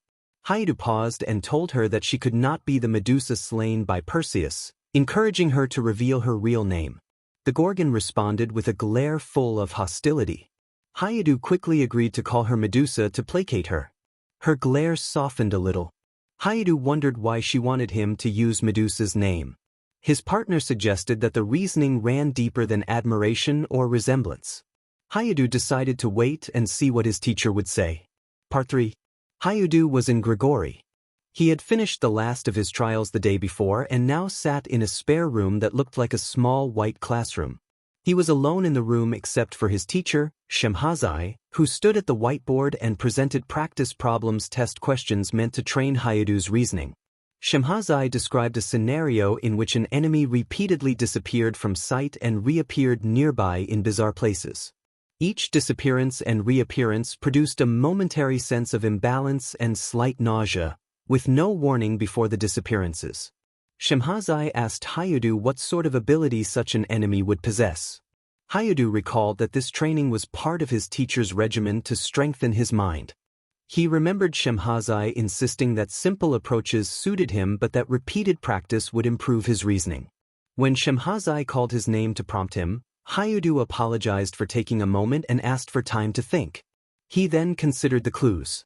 Hayadu paused and told her that she could not be the Medusa slain by Perseus, encouraging her to reveal her real name. The Gorgon responded with a glare full of hostility. Hayadu quickly agreed to call her Medusa to placate her. Her glare softened a little. Hayadu wondered why she wanted him to use Medusa's name. His partner suggested that the reasoning ran deeper than admiration or resemblance. Hayadu decided to wait and see what his teacher would say. Part 3. Hayadu was in Grigori. He had finished the last of his trials the day before and now sat in a spare room that looked like a small white classroom. He was alone in the room except for his teacher, Shemhazai, who stood at the whiteboard and presented practice problems test questions meant to train Hayadu's reasoning. Shemhazai described a scenario in which an enemy repeatedly disappeared from sight and reappeared nearby in bizarre places. Each disappearance and reappearance produced a momentary sense of imbalance and slight nausea, with no warning before the disappearances. Shemhazai asked Hayadu what sort of ability such an enemy would possess. Hayadu recalled that this training was part of his teacher's regimen to strengthen his mind. He remembered Shemhazai insisting that simple approaches suited him but that repeated practice would improve his reasoning. When Shemhazai called his name to prompt him, Hayadu apologized for taking a moment and asked for time to think. He then considered the clues.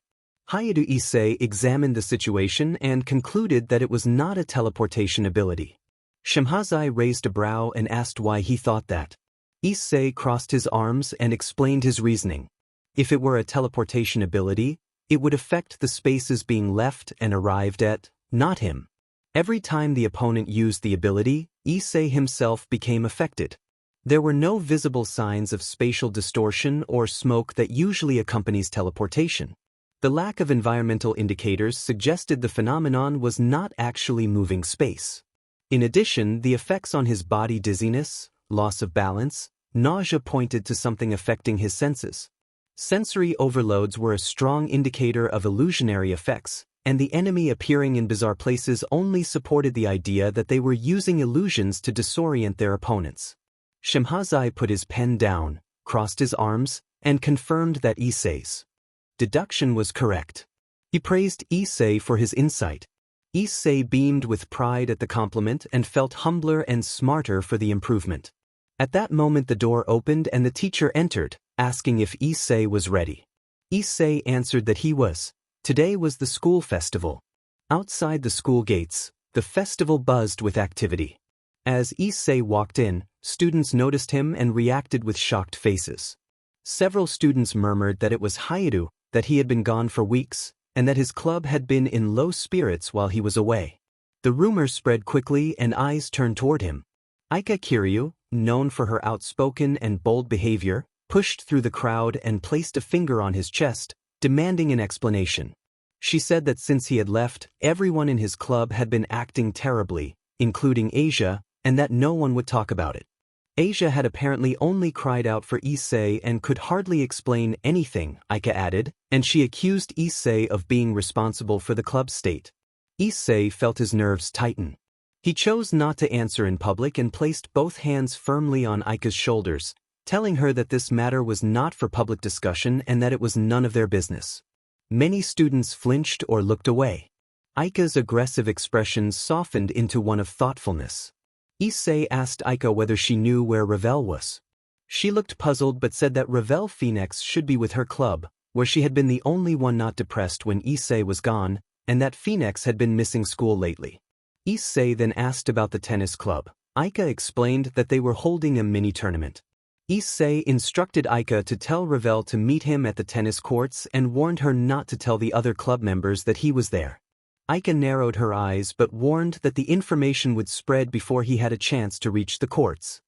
Hayadu Issei examined the situation and concluded that it was not a teleportation ability. Shemhazai raised a brow and asked why he thought that. Issei crossed his arms and explained his reasoning. If it were a teleportation ability, it would affect the spaces being left and arrived at, not him. Every time the opponent used the ability, Issei himself became affected. There were no visible signs of spatial distortion or smoke that usually accompanies teleportation. The lack of environmental indicators suggested the phenomenon was not actually moving space. In addition, the effects on his body, dizziness, loss of balance, nausea, pointed to something affecting his senses. Sensory overloads were a strong indicator of illusionary effects, and the enemy appearing in bizarre places only supported the idea that they were using illusions to disorient their opponents. Shemhazai put his pen down, crossed his arms, and confirmed that Issei's deduction was correct. He praised Issei for his insight. Issei beamed with pride at the compliment and felt humbler and smarter for the improvement. At that moment the door opened and the teacher entered, asking if Issei was ready. Issei answered that he was. Today was the school festival. Outside the school gates, the festival buzzed with activity. As Issei walked in, students noticed him and reacted with shocked faces. Several students murmured that it was Hayadu, that he had been gone for weeks, and that his club had been in low spirits while he was away. The rumor spread quickly and eyes turned toward him. Aika Kiryu, known for her outspoken and bold behavior, pushed through the crowd and placed a finger on his chest, demanding an explanation. She said that since he had left, everyone in his club had been acting terribly, including Asia, and that no one would talk about it. Asia had apparently only cried out for Issei and could hardly explain anything, Aika added, and she accused Issei of being responsible for the club's state. Issei felt his nerves tighten. He chose not to answer in public and placed both hands firmly on Aika's shoulders, telling her that this matter was not for public discussion and that it was none of their business. Many students flinched or looked away. Aika's aggressive expression softened into one of thoughtfulness. Issei asked Aika whether she knew where Ravel was. She looked puzzled but said that Ravel Phoenix should be with her club, where she had been the only one not depressed when Issei was gone, and that Phoenix had been missing school lately. Issei then asked about the tennis club. Aika explained that they were holding a mini-tournament. Issei instructed Aika to tell Ravel to meet him at the tennis courts and warned her not to tell the other club members that he was there. Aika narrowed her eyes but warned that the information would spread before he had a chance to reach the courts.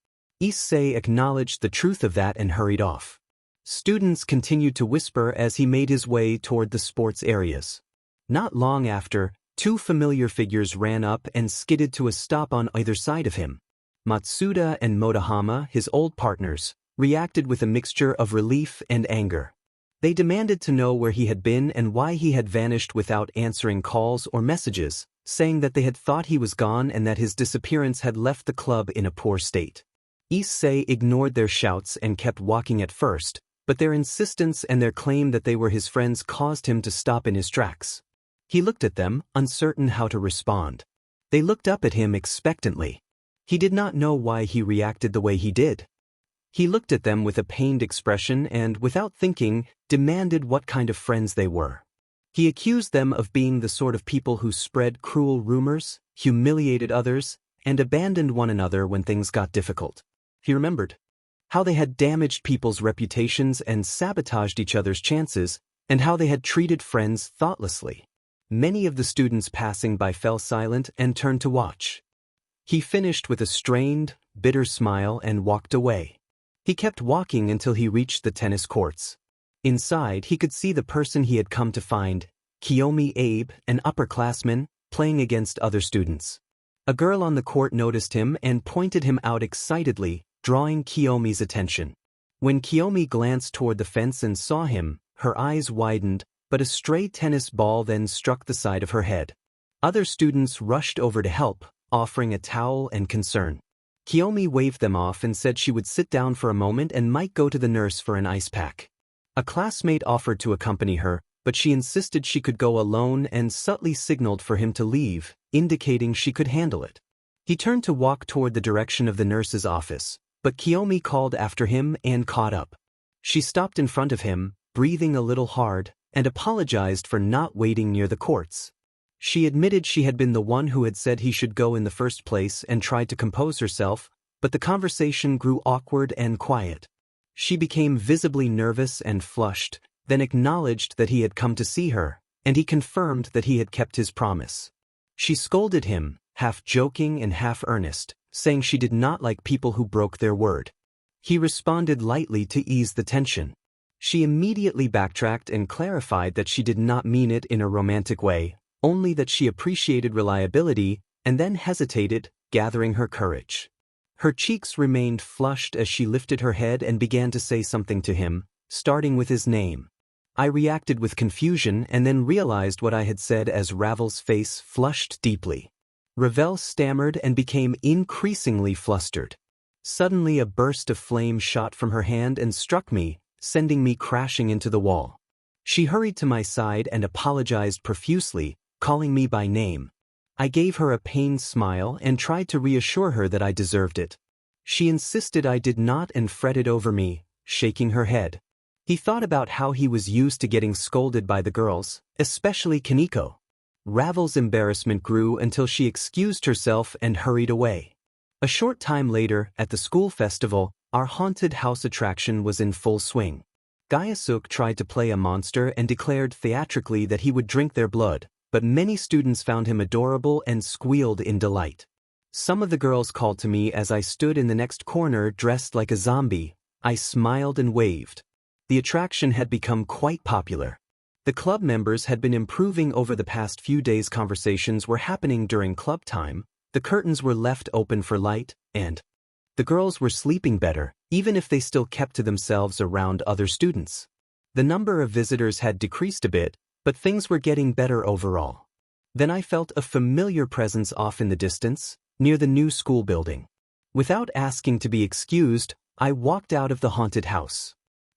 Issei acknowledged the truth of that and hurried off. Students continued to whisper as he made his way toward the sports areas. Not long after, two familiar figures ran up and skidded to a stop on either side of him. Matsuda and Motohama, his old partners, reacted with a mixture of relief and anger. They demanded to know where he had been and why he had vanished without answering calls or messages, saying that they had thought he was gone and that his disappearance had left the club in a poor state. Issei ignored their shouts and kept walking at first, but their insistence and their claim that they were his friends caused him to stop in his tracks. He looked at them, uncertain how to respond. They looked up at him expectantly. He did not know why he reacted the way he did. He looked at them with a pained expression and, without thinking, demanded what kind of friends they were. He accused them of being the sort of people who spread cruel rumors, humiliated others, and abandoned one another when things got difficult. He remembered how they had damaged people's reputations and sabotaged each other's chances, and how they had treated friends thoughtlessly. Many of the students passing by fell silent and turned to watch. He finished with a strained, bitter smile and walked away. He kept walking until he reached the tennis courts. Inside, he could see the person he had come to find, Kiyomi Abe, an upperclassman, playing against other students. A girl on the court noticed him and pointed him out excitedly, drawing Kiyomi's attention. When Kiyomi glanced toward the fence and saw him, her eyes widened, but a stray tennis ball then struck the side of her head. Other students rushed over to help, offering a towel and concern. Kiyomi waved them off and said she would sit down for a moment and might go to the nurse for an ice pack. A classmate offered to accompany her, but she insisted she could go alone and subtly signaled for him to leave, indicating she could handle it. He turned to walk toward the direction of the nurse's office, but Kiyomi called after him and caught up. She stopped in front of him, breathing a little hard, and apologized for not waiting near the courts. She admitted she had been the one who had said he should go in the first place and tried to compose herself, but the conversation grew awkward and quiet. She became visibly nervous and flushed, then acknowledged that he had come to see her, and he confirmed that he had kept his promise. She scolded him, half joking and half earnest, saying she did not like people who broke their word. He responded lightly to ease the tension. She immediately backtracked and clarified that she did not mean it in a romantic way, only that she appreciated reliability, and then hesitated, gathering her courage. Her cheeks remained flushed as she lifted her head and began to say something to him, starting with his name. I reacted with confusion and then realized what I had said as Ravel's face flushed deeply. Ravel stammered and became increasingly flustered. Suddenly a burst of flame shot from her hand and struck me, sending me crashing into the wall. She hurried to my side and apologized profusely, calling me by name. I gave her a pained smile and tried to reassure her that I deserved it. She insisted I did not and fretted over me, shaking her head. He thought about how he was used to getting scolded by the girls, especially Kaneko. Ravel's embarrassment grew until she excused herself and hurried away. A short time later, at the school festival, our haunted house attraction was in full swing. Gayasuk tried to play a monster and declared theatrically that he would drink their blood, but many students found him adorable and squealed in delight. Some of the girls called to me as I stood in the next corner dressed like a zombie. I smiled and waved. The attraction had become quite popular. The club members had been improving over the past few days. Conversations were happening during club time, the curtains were left open for light, and the girls were sleeping better, even if they still kept to themselves around other students. The number of visitors had decreased a bit, but things were getting better overall. Then I felt a familiar presence off in the distance, near the new school building. Without asking to be excused, I walked out of the haunted house.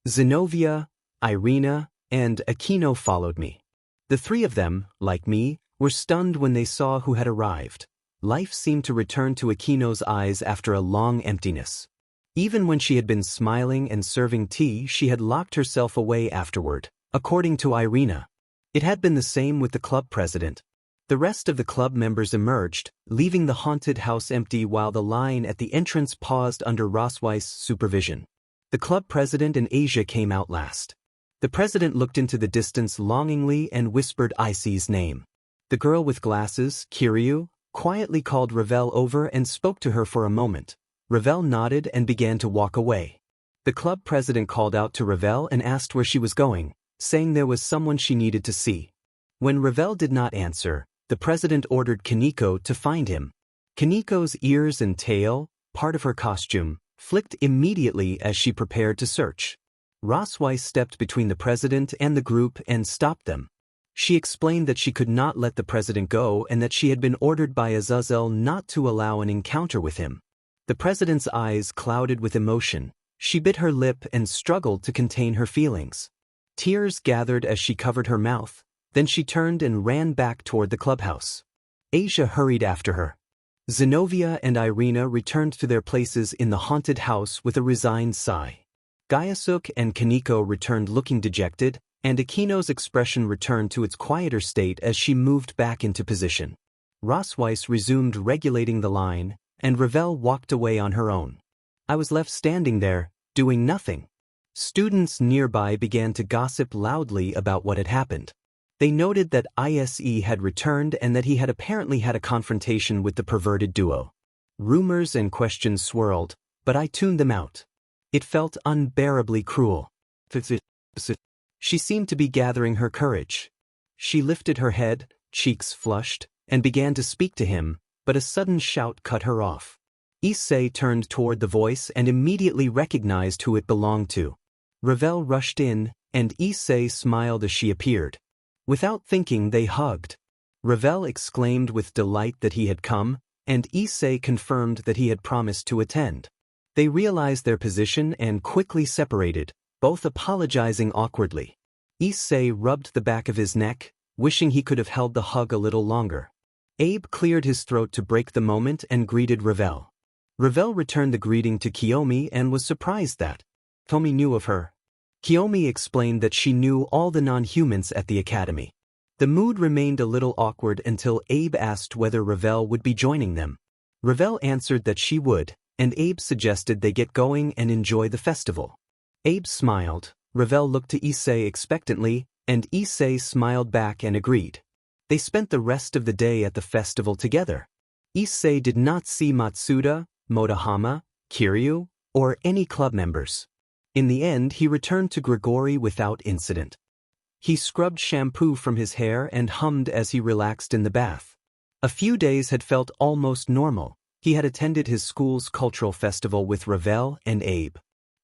Zenobia, Irina, and Aquino followed me. The three of them, like me, were stunned when they saw who had arrived. Life seemed to return to Akino's eyes after a long emptiness. Even when she had been smiling and serving tea, she had locked herself away afterward, according to Irina. It had been the same with the club president. The rest of the club members emerged, leaving the haunted house empty while the line at the entrance paused under Rosweiss' supervision. The club president and Asia came out last. The president looked into the distance longingly and whispered Issei's name. The girl with glasses, Kiryu, quietly called Ravel over and spoke to her for a moment. Ravel nodded and began to walk away. The club president called out to Ravel and asked where she was going, saying there was someone she needed to see. When Ravel did not answer, the president ordered Kaneko to find him. Kaneko's ears and tail, part of her costume, flicked immediately as she prepared to search. Rosweiss stepped between the president and the group and stopped them. She explained that she could not let the president go and that she had been ordered by Azazel not to allow an encounter with him. The president's eyes clouded with emotion. She bit her lip and struggled to contain her feelings. Tears gathered as she covered her mouth, then she turned and ran back toward the clubhouse. Asia hurried after her. Zenobia and Irina returned to their places in the haunted house with a resigned sigh. Gayasuk and Kaneko returned looking dejected, and Akino's expression returned to its quieter state as she moved back into position. Rosweiss resumed regulating the line, and Ravel walked away on her own. I was left standing there, doing nothing. Students nearby began to gossip loudly about what had happened. They noted that Issei had returned and that he had apparently had a confrontation with the perverted duo. Rumors and questions swirled, but I tuned them out. It felt unbearably cruel. She seemed to be gathering her courage. She lifted her head, cheeks flushed, and began to speak to him, but a sudden shout cut her off. Issei turned toward the voice and immediately recognized who it belonged to. Ravel rushed in, and Issei smiled as she appeared. Without thinking, they hugged. Ravel exclaimed with delight that he had come, and Issei confirmed that he had promised to attend. They realized their position and quickly separated, both apologizing awkwardly. Issei rubbed the back of his neck, wishing he could have held the hug a little longer. Abe cleared his throat to break the moment and greeted Ravel. Ravel returned the greeting to Kiyomi and was surprised that Tomi knew of her. Kiyomi explained that she knew all the non-humans at the academy. The mood remained a little awkward until Abe asked whether Ravel would be joining them. Ravel answered that she would, and Abe suggested they get going and enjoy the festival. Abe smiled, Ravel looked to Issei expectantly, and Issei smiled back and agreed. They spent the rest of the day at the festival together. Issei did not see Matsuda, Motohama, Kiryu, or any club members. In the end, he returned to Grigori without incident. He scrubbed shampoo from his hair and hummed as he relaxed in the bath. A few days had felt almost normal. He had attended his school's cultural festival with Ravel and Abe.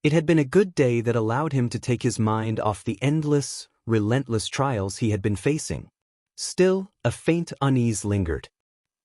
It had been a good day that allowed him to take his mind off the endless, relentless trials he had been facing. Still, a faint unease lingered.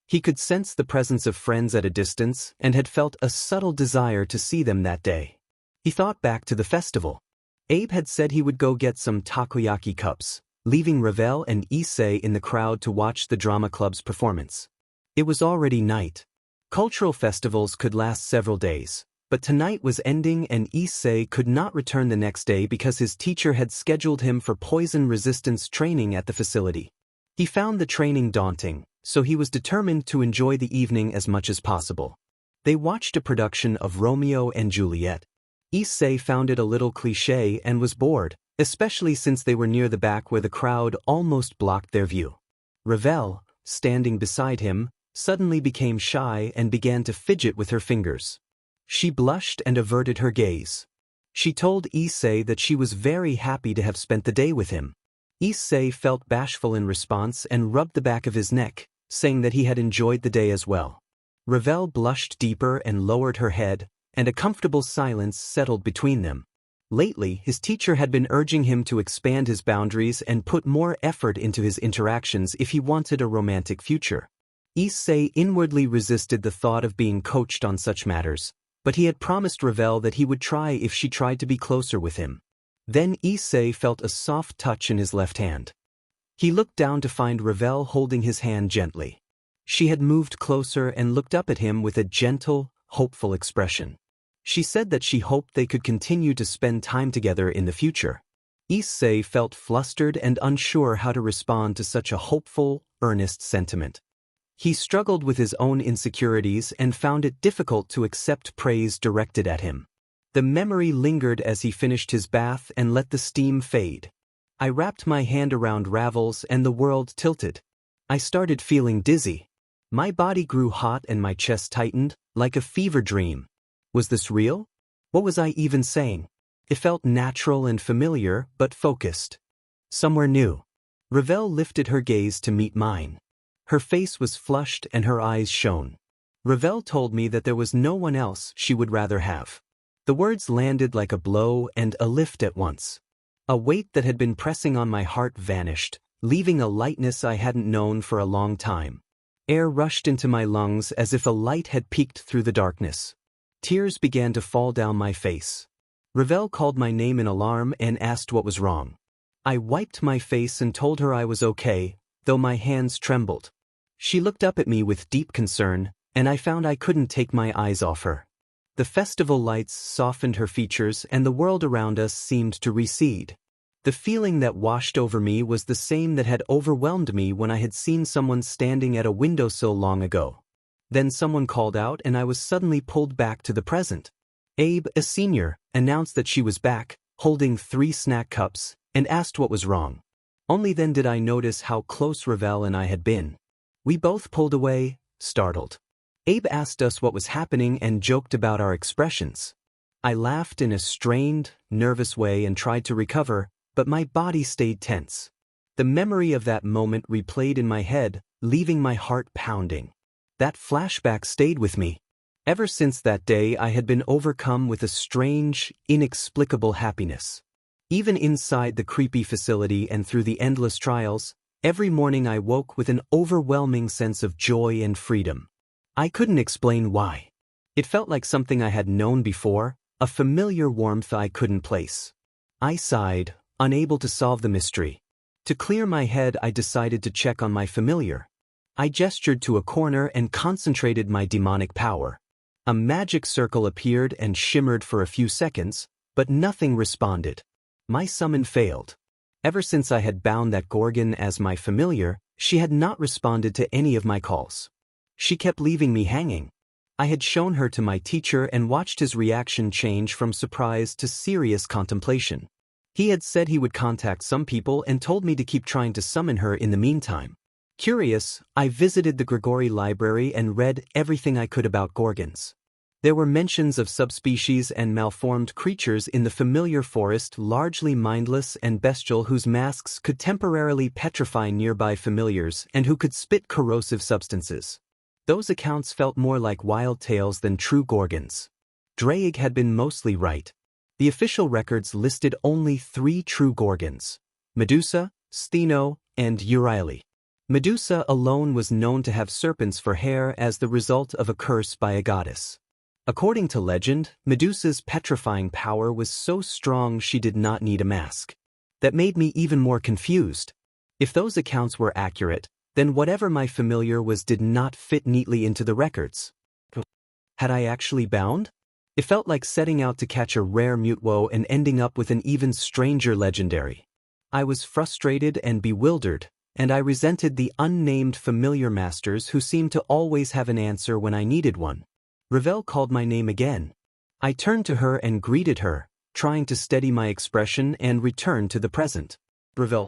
He could sense the presence of friends at a distance and had felt a subtle desire to see them that day. He thought back to the festival. Abe had said he would go get some takoyaki cups, leaving Ravel and Issei in the crowd to watch the drama club's performance. It was already night. Cultural festivals could last several days, but tonight was ending and Issei could not return the next day because his teacher had scheduled him for poison resistance training at the facility. He found the training daunting, so he was determined to enjoy the evening as much as possible. They watched a production of Romeo and Juliet. Issei found it a little cliché and was bored, especially since they were near the back where the crowd almost blocked their view. Ravel, standing beside him, suddenly became shy and began to fidget with her fingers. She blushed and averted her gaze. She told Issei that she was very happy to have spent the day with him. Issei felt bashful in response and rubbed the back of his neck, saying that he had enjoyed the day as well. Ravel blushed deeper and lowered her head, and a comfortable silence settled between them. Lately, his teacher had been urging him to expand his boundaries and put more effort into his interactions if he wanted a romantic future. Issei inwardly resisted the thought of being coached on such matters, but he had promised Ravel that he would try if she tried to be closer with him. Then Issei felt a soft touch in his left hand. He looked down to find Ravel holding his hand gently. She had moved closer and looked up at him with a gentle, hopeful expression. She said that she hoped they could continue to spend time together in the future. Issei felt flustered and unsure how to respond to such a hopeful, earnest sentiment. He struggled with his own insecurities and found it difficult to accept praise directed at him. The memory lingered as he finished his bath and let the steam fade. I wrapped my hand around Ravel's and the world tilted. I started feeling dizzy. My body grew hot and my chest tightened, like a fever dream. Was this real? What was I even saying? It felt natural and familiar, but focused. Somewhere new. Ravel lifted her gaze to meet mine. Her face was flushed and her eyes shone. Ravel told me that there was no one else she would rather have. The words landed like a blow and a lift at once. A weight that had been pressing on my heart vanished, leaving a lightness I hadn't known for a long time. Air rushed into my lungs as if a light had peeked through the darkness. Tears began to fall down my face. Ravel called my name in alarm and asked what was wrong. I wiped my face and told her I was okay, though my hands trembled. She looked up at me with deep concern, and I found I couldn't take my eyes off her. The festival lights softened her features and the world around us seemed to recede. The feeling that washed over me was the same that had overwhelmed me when I had seen someone standing at a windowsill long ago. Then someone called out and I was suddenly pulled back to the present. Abe, a senior, announced that she was back, holding 3 snack cups, and asked what was wrong. Only then did I notice how close Ravel and I had been. We both pulled away, startled. Abe asked us what was happening and joked about our expressions. I laughed in a strained, nervous way and tried to recover, but my body stayed tense. The memory of that moment replayed in my head, leaving my heart pounding. That flashback stayed with me. Ever since that day I had been overcome with a strange, inexplicable happiness. Even inside the creepy facility and through the endless trials, every morning I woke with an overwhelming sense of joy and freedom. I couldn't explain why. It felt like something I had known before, a familiar warmth I couldn't place. I sighed, unable to solve the mystery. To clear my head, I decided to check on my familiar. I gestured to a corner and concentrated my demonic power. A magic circle appeared and shimmered for a few seconds, but nothing responded. My summon failed. Ever since I had bound that Gorgon as my familiar, she had not responded to any of my calls. She kept leaving me hanging. I had shown her to my teacher and watched his reaction change from surprise to serious contemplation. He had said he would contact some people and told me to keep trying to summon her in the meantime. Curious, I visited the Grigori library and read everything I could about Gorgons. There were mentions of subspecies and malformed creatures in the familiar forest, largely mindless and bestial, whose masks could temporarily petrify nearby familiars and who could spit corrosive substances. Those accounts felt more like wild tales than true Gorgons. Drake had been mostly right. The official records listed only 3 true Gorgons: Medusa, Stheno, and Euryale. Medusa alone was known to have serpents for hair as the result of a curse by a goddess. According to legend, Medusa's petrifying power was so strong she did not need a mask. That made me even more confused. If those accounts were accurate, then whatever my familiar was did not fit neatly into the records. Had I actually bound? It felt like setting out to catch a rare mutwo and ending up with an even stranger legendary. I was frustrated and bewildered, and I resented the unnamed familiar masters who seemed to always have an answer when I needed one. Ravel called my name again. I turned to her and greeted her, trying to steady my expression and return to the present. Ravel.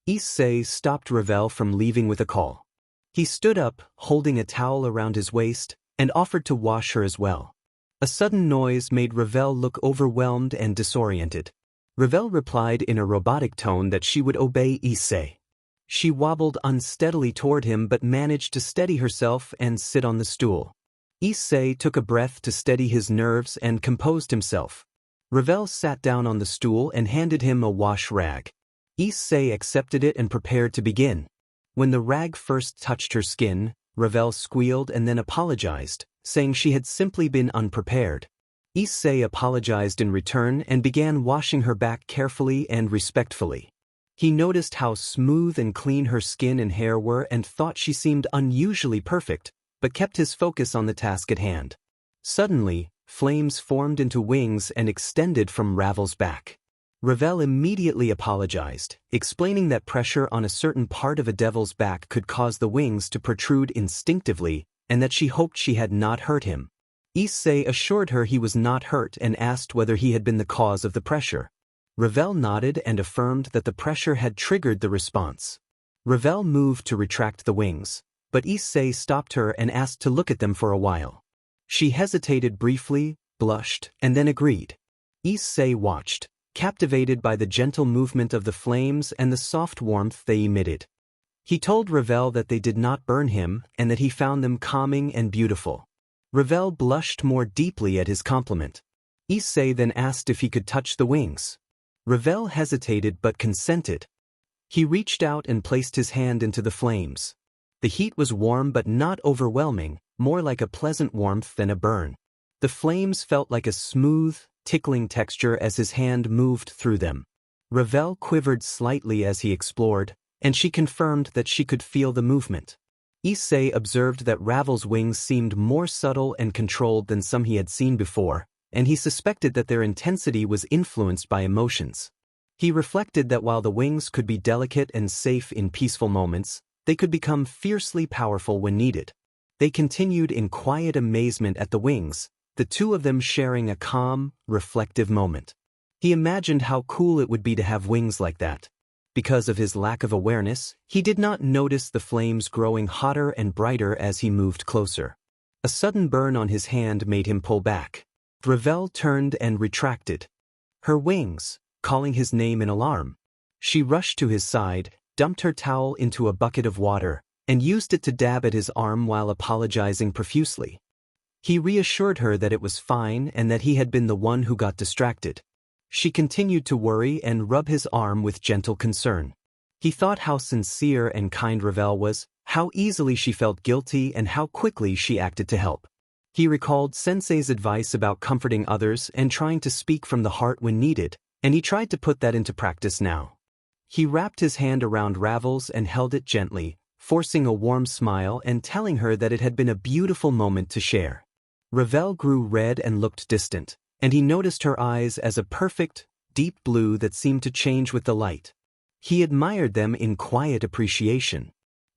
Issei stopped Ravel from leaving with a call. He stood up, holding a towel around his waist, and offered to wash her as well. A sudden noise made Ravel look overwhelmed and disoriented. Ravel replied in a robotic tone that she would obey Issei. She wobbled unsteadily toward him but managed to steady herself and sit on the stool. Issei took a breath to steady his nerves and composed himself. Ravel sat down on the stool and handed him a wash rag. Issei accepted it and prepared to begin. When the rag first touched her skin, Ravel squealed and then apologized, saying she had simply been unprepared. Issei apologized in return and began washing her back carefully and respectfully. He noticed how smooth and clean her skin and hair were and thought she seemed unusually perfect, but kept his focus on the task at hand. Suddenly, flames formed into wings and extended from Ravel's back. Ravel immediately apologized, explaining that pressure on a certain part of a devil's back could cause the wings to protrude instinctively, and that she hoped she had not hurt him. Issei assured her he was not hurt and asked whether he had been the cause of the pressure. Ravel nodded and affirmed that the pressure had triggered the response. Ravel moved to retract the wings, but Issei stopped her and asked to look at them for a while. She hesitated briefly, blushed, and then agreed. Issei watched, captivated by the gentle movement of the flames and the soft warmth they emitted. He told Ravel that they did not burn him and that he found them calming and beautiful. Ravel blushed more deeply at his compliment. Issei then asked if he could touch the wings. Ravel hesitated but consented. He reached out and placed his hand into the flames. The heat was warm but not overwhelming, more like a pleasant warmth than a burn. The flames felt like a smooth, tickling texture as his hand moved through them. Ravel quivered slightly as he explored, and she confirmed that she could feel the movement. Issei observed that Ravel's wings seemed more subtle and controlled than some he had seen before, and he suspected that their intensity was influenced by emotions. He reflected that while the wings could be delicate and safe in peaceful moments, they could become fiercely powerful when needed. They continued in quiet amazement at the wings, the two of them sharing a calm, reflective moment. He imagined how cool it would be to have wings like that. Because of his lack of awareness, he did not notice the flames growing hotter and brighter as he moved closer. A sudden burn on his hand made him pull back. Ravel turned and retracted her wings, calling his name in alarm. She rushed to his side, dumped her towel into a bucket of water, and used it to dab at his arm while apologizing profusely. He reassured her that it was fine and that he had been the one who got distracted. She continued to worry and rub his arm with gentle concern. He thought how sincere and kind Ravel was, how easily she felt guilty and how quickly she acted to help. He recalled Sensei's advice about comforting others and trying to speak from the heart when needed, and he tried to put that into practice now. He wrapped his hand around Ravel's and held it gently, forcing a warm smile and telling her that it had been a beautiful moment to share. Ravel grew red and looked distant, and he noticed her eyes as a perfect, deep blue that seemed to change with the light. He admired them in quiet appreciation.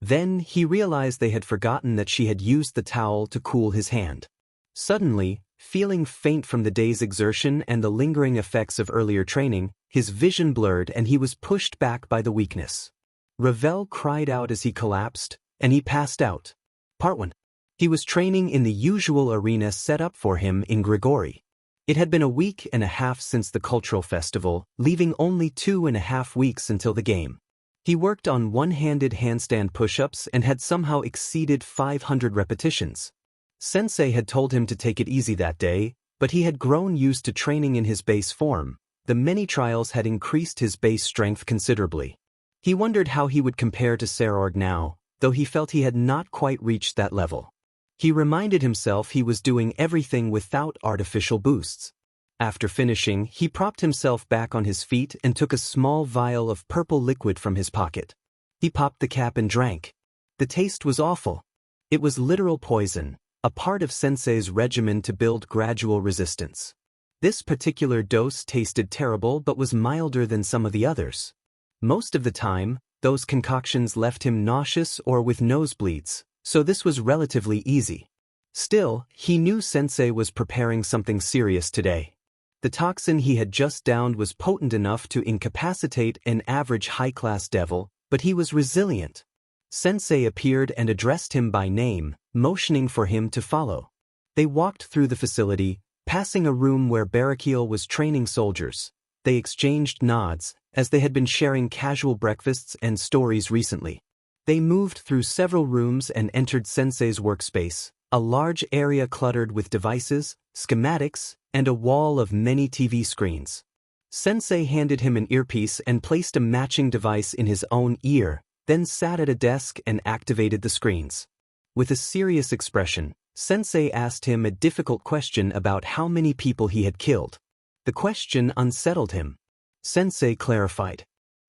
Then he realized they had forgotten that she had used the towel to cool his hand. Suddenly, feeling faint from the day's exertion and the lingering effects of earlier training, his vision blurred and he was pushed back by the weakness. Ravel cried out as he collapsed, and he passed out. Part 1. He was training in the usual arena set up for him in Grigori. It had been a week and a half since the cultural festival, leaving only 2.5 weeks until the game. He worked on one-handed handstand push-ups and had somehow exceeded 500 repetitions. Sensei had told him to take it easy that day, but he had grown used to training in his base form. The many trials had increased his base strength considerably. He wondered how he would compare to Serorg now, though he felt he had not quite reached that level. He reminded himself he was doing everything without artificial boosts. After finishing, he propped himself back on his feet and took a small vial of purple liquid from his pocket. He popped the cap and drank. The taste was awful. It was literal poison, a part of Sensei's regimen to build gradual resistance. This particular dose tasted terrible but was milder than some of the others. Most of the time, those concoctions left him nauseous or with nosebleeds, so this was relatively easy. Still, he knew Sensei was preparing something serious today. The toxin he had just downed was potent enough to incapacitate an average high-class devil, but he was resilient. Sensei appeared and addressed him by name, motioning for him to follow. They walked through the facility, passing a room where Barakiel was training soldiers. They exchanged nods, as they had been sharing casual breakfasts and stories recently. They moved through several rooms and entered Sensei's workspace, a large area cluttered with devices, schematics, and a wall of many TV screens. Sensei handed him an earpiece and placed a matching device in his own ear, then sat at a desk and activated the screens. With a serious expression, Sensei asked him a difficult question about how many people he had killed. The question unsettled him. Sensei clarified.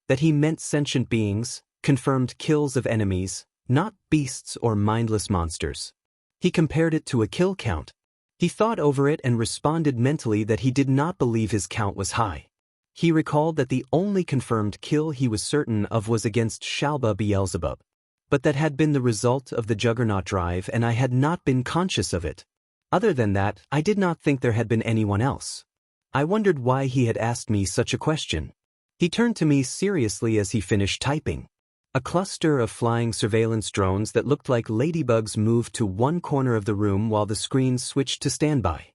That he meant sentient beings, confirmed kills of enemies, not beasts or mindless monsters. He compared it to a kill count. He thought over it and responded mentally that he did not believe his count was high. He recalled that the only confirmed kill he was certain of was against Shalba Beelzebub. But that had been the result of the Juggernaut drive and I had not been conscious of it. Other than that, I did not think there had been anyone else. I wondered why he had asked me such a question. He turned to me seriously as he finished typing. A cluster of flying surveillance drones that looked like ladybugs moved to one corner of the room while the screen switched to standby.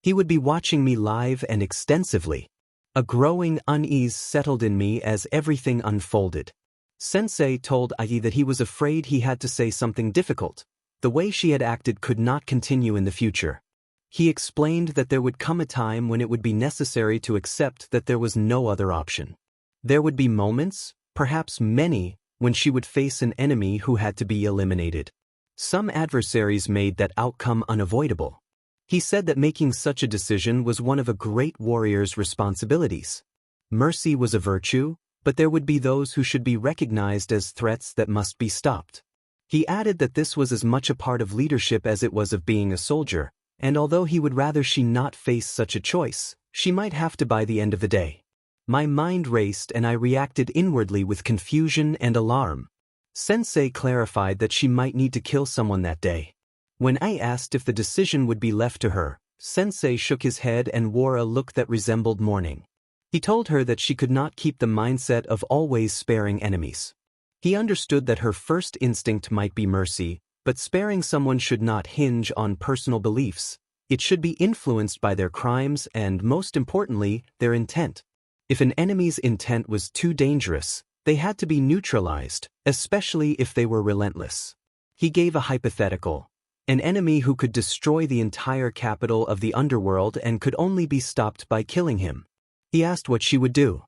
He would be watching me live and extensively. A growing unease settled in me as everything unfolded. Sensei told Ai that he was afraid he had to say something difficult. The way she had acted could not continue in the future. He explained that there would come a time when it would be necessary to accept that there was no other option. There would be moments, perhaps many, when she would face an enemy who had to be eliminated. Some adversaries made that outcome unavoidable. He said that making such a decision was one of a great warrior's responsibilities. Mercy was a virtue, but there would be those who should be recognized as threats that must be stopped. He added that this was as much a part of leadership as it was of being a soldier, and although he would rather she not face such a choice, she might have to by the end of the day. My mind raced and I reacted inwardly with confusion and alarm. Sensei clarified that she might need to kill someone that day. When I asked if the decision would be left to her, Sensei shook his head and wore a look that resembled mourning. He told her that she could not keep the mindset of always sparing enemies. He understood that her first instinct might be mercy, but sparing someone should not hinge on personal beliefs. It should be influenced by their crimes and, most importantly, their intent. If an enemy's intent was too dangerous, they had to be neutralized, especially if they were relentless. He gave a hypothetical. An enemy who could destroy the entire capital of the underworld and could only be stopped by killing him. He asked what she would do.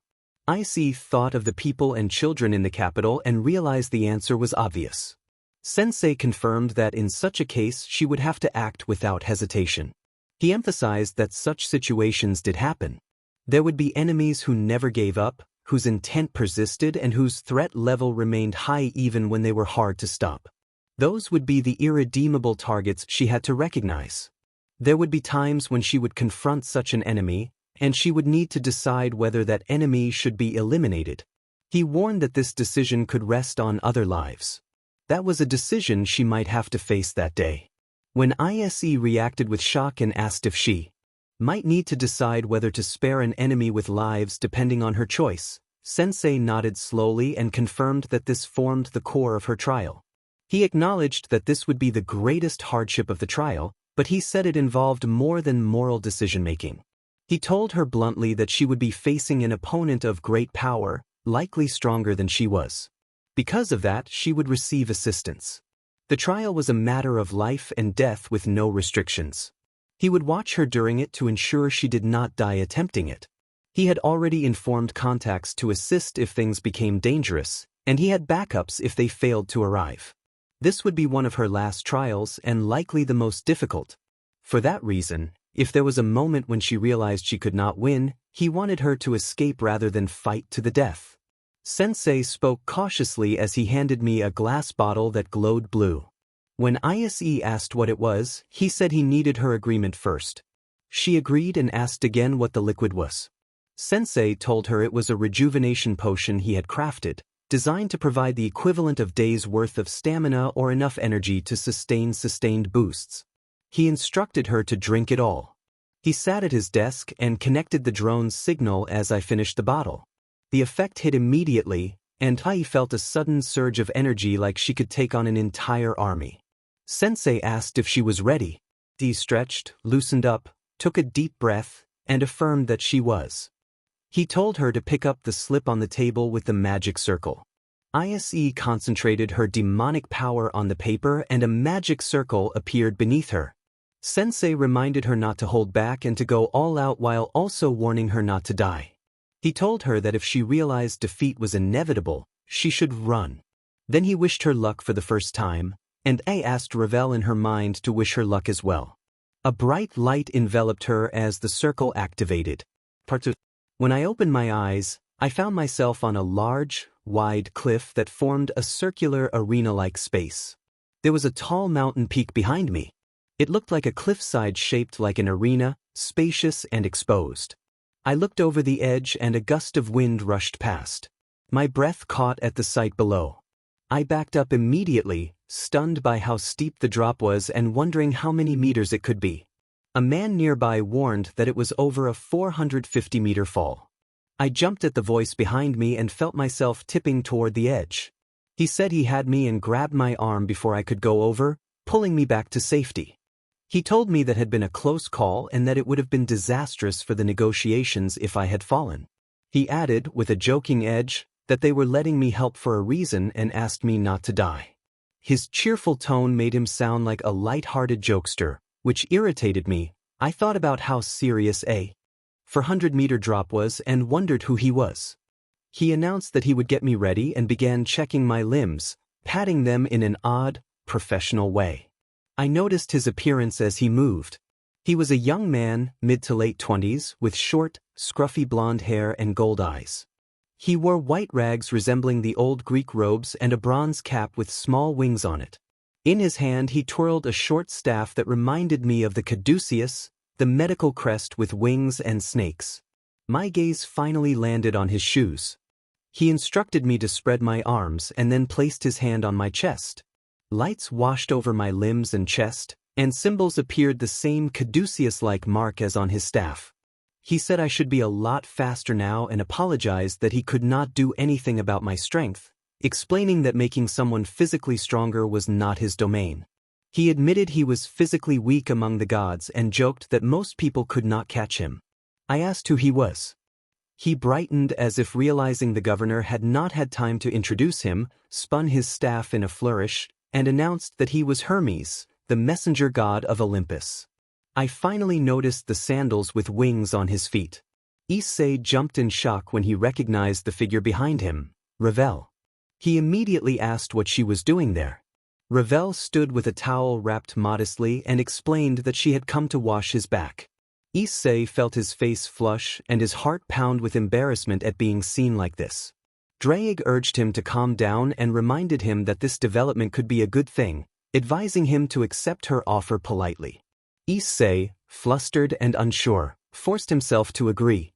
Issei thought of the people and children in the capital and realized the answer was obvious. Sensei confirmed that in such a case she would have to act without hesitation. He emphasized that such situations did happen. There would be enemies who never gave up, whose intent persisted and whose threat level remained high even when they were hard to stop. Those would be the irredeemable targets she had to recognize. There would be times when she would confront such an enemy, and she would need to decide whether that enemy should be eliminated. He warned that this decision could rest on other lives. That was a decision she might have to face that day. When Issei reacted with shock and asked if she might need to decide whether to spare an enemy with lives depending on her choice, Sensei nodded slowly and confirmed that this formed the core of her trial. He acknowledged that this would be the greatest hardship of the trial, but he said it involved more than moral decision-making. He told her bluntly that she would be facing an opponent of great power, likely stronger than she was. Because of that, she would receive assistance. The trial was a matter of life and death with no restrictions. He would watch her during it to ensure she did not die attempting it. He had already informed contacts to assist if things became dangerous, and he had backups if they failed to arrive. This would be one of her last trials and likely the most difficult. For that reason, if there was a moment when she realized she could not win, he wanted her to escape rather than fight to the death. Sensei spoke cautiously as he handed me a glass bottle that glowed blue. When Issei asked what it was, he said he needed her agreement first. She agreed and asked again what the liquid was. Sensei told her it was a rejuvenation potion he had crafted, designed to provide the equivalent of days' worth of stamina or enough energy to sustain sustained boosts. He instructed her to drink it all. He sat at his desk and connected the drone's signal as I finished the bottle. The effect hit immediately, and Ai felt a sudden surge of energy like she could take on an entire army. Sensei asked if she was ready. Dee stretched, loosened up, took a deep breath, and affirmed that she was. He told her to pick up the slip on the table with the magic circle. Issei concentrated her demonic power on the paper and a magic circle appeared beneath her. Sensei reminded her not to hold back and to go all out while also warning her not to die. He told her that if she realized defeat was inevitable, she should run. Then he wished her luck for the first time, and I asked Ravel in her mind to wish her luck as well. A bright light enveloped her as the circle activated. Part 2. When I opened my eyes, I found myself on a large, wide cliff that formed a circular arena-like space. There was a tall mountain peak behind me. It looked like a cliffside shaped like an arena, spacious and exposed. I looked over the edge and a gust of wind rushed past. My breath caught at the sight below. I backed up immediately, stunned by how steep the drop was and wondering how many meters it could be. A man nearby warned that it was over a 450-meter fall. I jumped at the voice behind me and felt myself tipping toward the edge. He said he had me and grabbed my arm before I could go over, pulling me back to safety. He told me that had been a close call and that it would have been disastrous for the negotiations if I had fallen. He added, with a joking edge, that they were letting me help for a reason and asked me not to die. His cheerful tone made him sound like a light-hearted jokester, which irritated me. I thought about how serious a 400-meter drop was and wondered who he was. He announced that he would get me ready and began checking my limbs, patting them in an odd, professional way. I noticed his appearance as he moved. He was a young man, mid to late 20s, with short, scruffy blonde hair and gold eyes. He wore white rags resembling the old Greek robes and a bronze cap with small wings on it. In his hand he twirled a short staff that reminded me of the caduceus, the medical crest with wings and snakes. My gaze finally landed on his shoes. He instructed me to spread my arms and then placed his hand on my chest. Lights washed over my limbs and chest, and symbols appeared the same caduceus-like mark as on his staff. He said I should be a lot faster now and apologized that he could not do anything about my strength, explaining that making someone physically stronger was not his domain. He admitted he was physically weak among the gods and joked that most people could not catch him. I asked who he was. He brightened as if realizing the governor had not had time to introduce him, spun his staff in a flourish, and announced that he was Hermes, the messenger god of Olympus. I finally noticed the sandals with wings on his feet. Issei jumped in shock when he recognized the figure behind him, Ravel. He immediately asked what she was doing there. Ravel stood with a towel wrapped modestly and explained that she had come to wash his back. Issei felt his face flush and his heart pound with embarrassment at being seen like this. Drake urged him to calm down and reminded him that this development could be a good thing, advising him to accept her offer politely. Issei, flustered and unsure, forced himself to agree.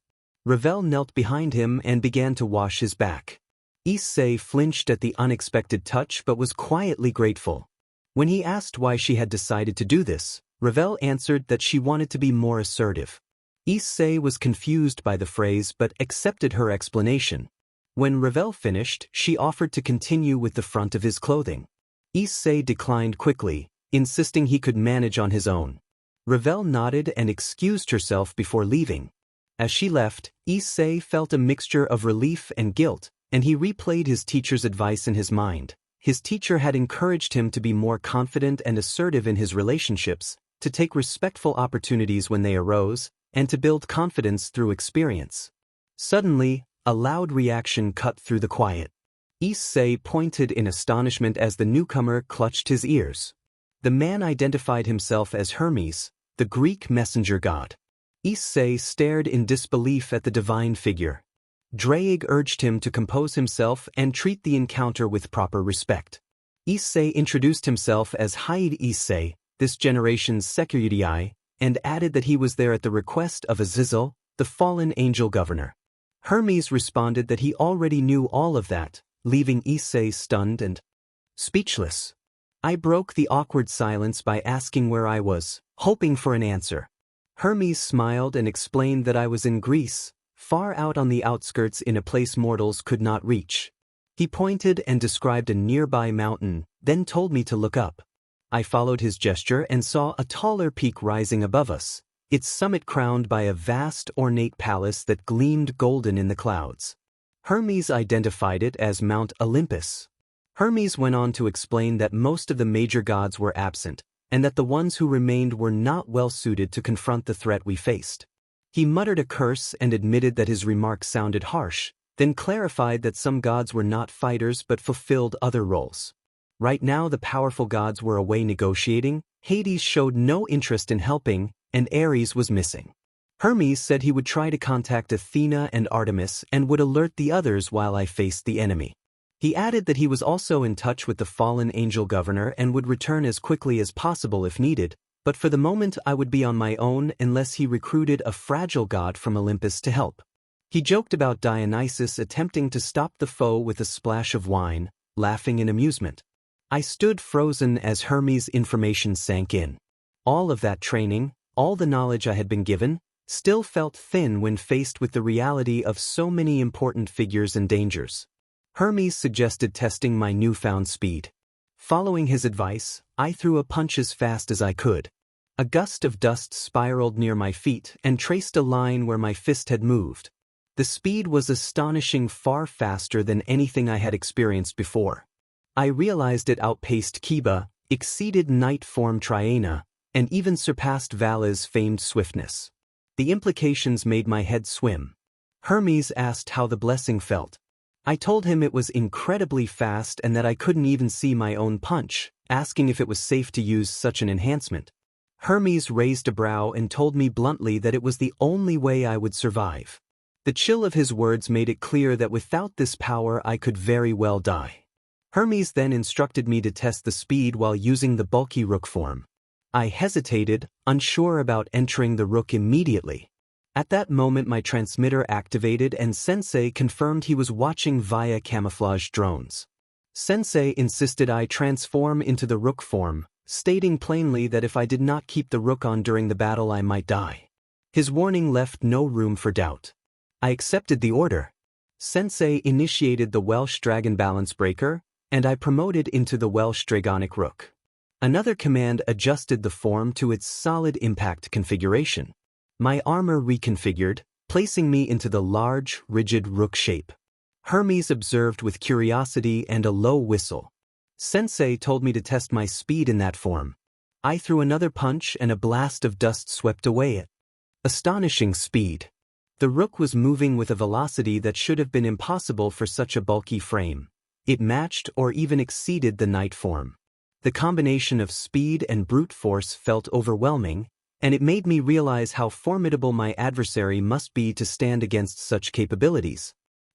Ravel knelt behind him and began to wash his back. Issei flinched at the unexpected touch but was quietly grateful. When he asked why she had decided to do this, Ravel answered that she wanted to be more assertive. Issei was confused by the phrase but accepted her explanation. When Ravel finished, she offered to continue with the front of his clothing. Issei declined quickly, insisting he could manage on his own. Ravel nodded and excused herself before leaving. As she left, Issei felt a mixture of relief and guilt, and he replayed his teacher's advice in his mind. His teacher had encouraged him to be more confident and assertive in his relationships, to take respectful opportunities when they arose, and to build confidence through experience. Suddenly, a loud reaction cut through the quiet. Issei pointed in astonishment as the newcomer clutched his ears. The man identified himself as Hermes, the Greek messenger god. Issei stared in disbelief at the divine figure. Drake urged him to compose himself and treat the encounter with proper respect. Issei introduced himself as Haid Issei, this generation's Security, and added that he was there at the request of Azazel, the fallen angel governor. Hermes responded that he already knew all of that, leaving Issei stunned and speechless. I broke the awkward silence by asking where I was, hoping for an answer. Hermes smiled and explained that I was in Greece, far out on the outskirts in a place mortals could not reach. He pointed and described a nearby mountain, then told me to look up. I followed his gesture and saw a taller peak rising above us, its summit crowned by a vast ornate palace that gleamed golden in the clouds. Hermes identified it as Mount Olympus. Hermes went on to explain that most of the major gods were absent, and that the ones who remained were not well suited to confront the threat we faced. He muttered a curse and admitted that his remarks sounded harsh, then clarified that some gods were not fighters but fulfilled other roles. Right now the powerful gods were away negotiating, Hades showed no interest in helping, and Ares was missing. Hermes said he would try to contact Athena and Artemis and would alert the others while I faced the enemy. He added that he was also in touch with the fallen angel governor and would return as quickly as possible if needed, but for the moment I would be on my own unless he recruited a fragile god from Olympus to help. He joked about Dionysus attempting to stop the foe with a splash of wine, laughing in amusement. I stood frozen as Hermes' information sank in. All of that training, all the knowledge I had been given, still felt thin when faced with the reality of so many important figures and dangers. Hermes suggested testing my newfound speed. Following his advice, I threw a punch as fast as I could. A gust of dust spiraled near my feet and traced a line where my fist had moved. The speed was astonishing, far faster than anything I had experienced before. I realized it outpaced Kiba, exceeded night form Triana, and even surpassed Vala's famed swiftness. The implications made my head swim. Hermes asked how the blessing felt. I told him it was incredibly fast and that I couldn't even see my own punch, asking if it was safe to use such an enhancement. Hermes raised a brow and told me bluntly that it was the only way I would survive. The chill of his words made it clear that without this power I could very well die. Hermes then instructed me to test the speed while using the bulky rook form. I hesitated, unsure about entering the rook immediately. At that moment my transmitter activated and Sensei confirmed he was watching via camouflage drones. Sensei insisted I transform into the rook form, stating plainly that if I did not keep the rook on during the battle I might die. His warning left no room for doubt. I accepted the order. Sensei initiated the Welsh Dragon Balance Breaker, and I promoted into the Welsh Dragonic Rook. Another command adjusted the form to its solid impact configuration. My armor reconfigured, placing me into the large, rigid rook shape. Hermes observed with curiosity and a low whistle. Sensei told me to test my speed in that form. I threw another punch and a blast of dust swept away it. Astonishing speed. The rook was moving with a velocity that should have been impossible for such a bulky frame. It matched or even exceeded the knight form. The combination of speed and brute force felt overwhelming, and it made me realize how formidable my adversary must be to stand against such capabilities.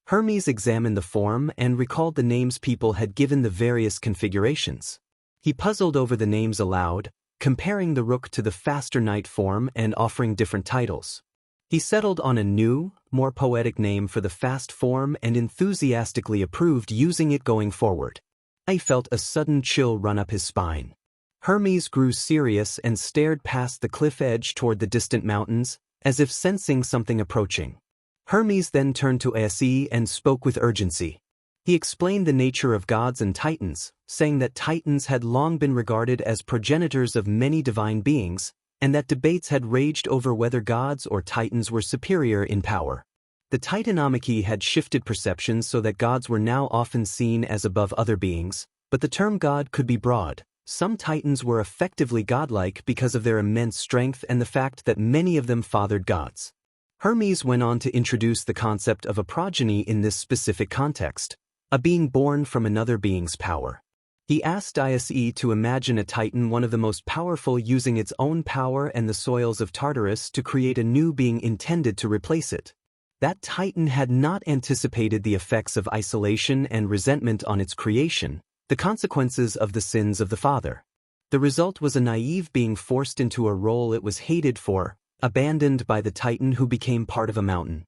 Hermes examined the form and recalled the names people had given the various configurations. He puzzled over the names aloud, comparing the rook to the faster knight form and offering different titles. He settled on a new, more poetic name for the fast form and enthusiastically approved using it going forward. I felt a sudden chill run up his spine. Hermes grew serious and stared past the cliff edge toward the distant mountains, as if sensing something approaching. Hermes then turned to Issei and spoke with urgency. He explained the nature of gods and titans, saying that titans had long been regarded as progenitors of many divine beings, and that debates had raged over whether gods or titans were superior in power. The Titanomachy had shifted perceptions so that gods were now often seen as above other beings, but the term god could be broad. Some titans were effectively godlike because of their immense strength and the fact that many of them fathered gods. Hermes went on to introduce the concept of a progeny in this specific context, a being born from another being's power. He asked Issei to imagine a titan, one of the most powerful, using its own power and the soils of Tartarus to create a new being intended to replace it. That titan had not anticipated the effects of isolation and resentment on its creation, the consequences of the sins of the father. The result was a naive being forced into a role it was hated for, abandoned by the titan who became part of a mountain.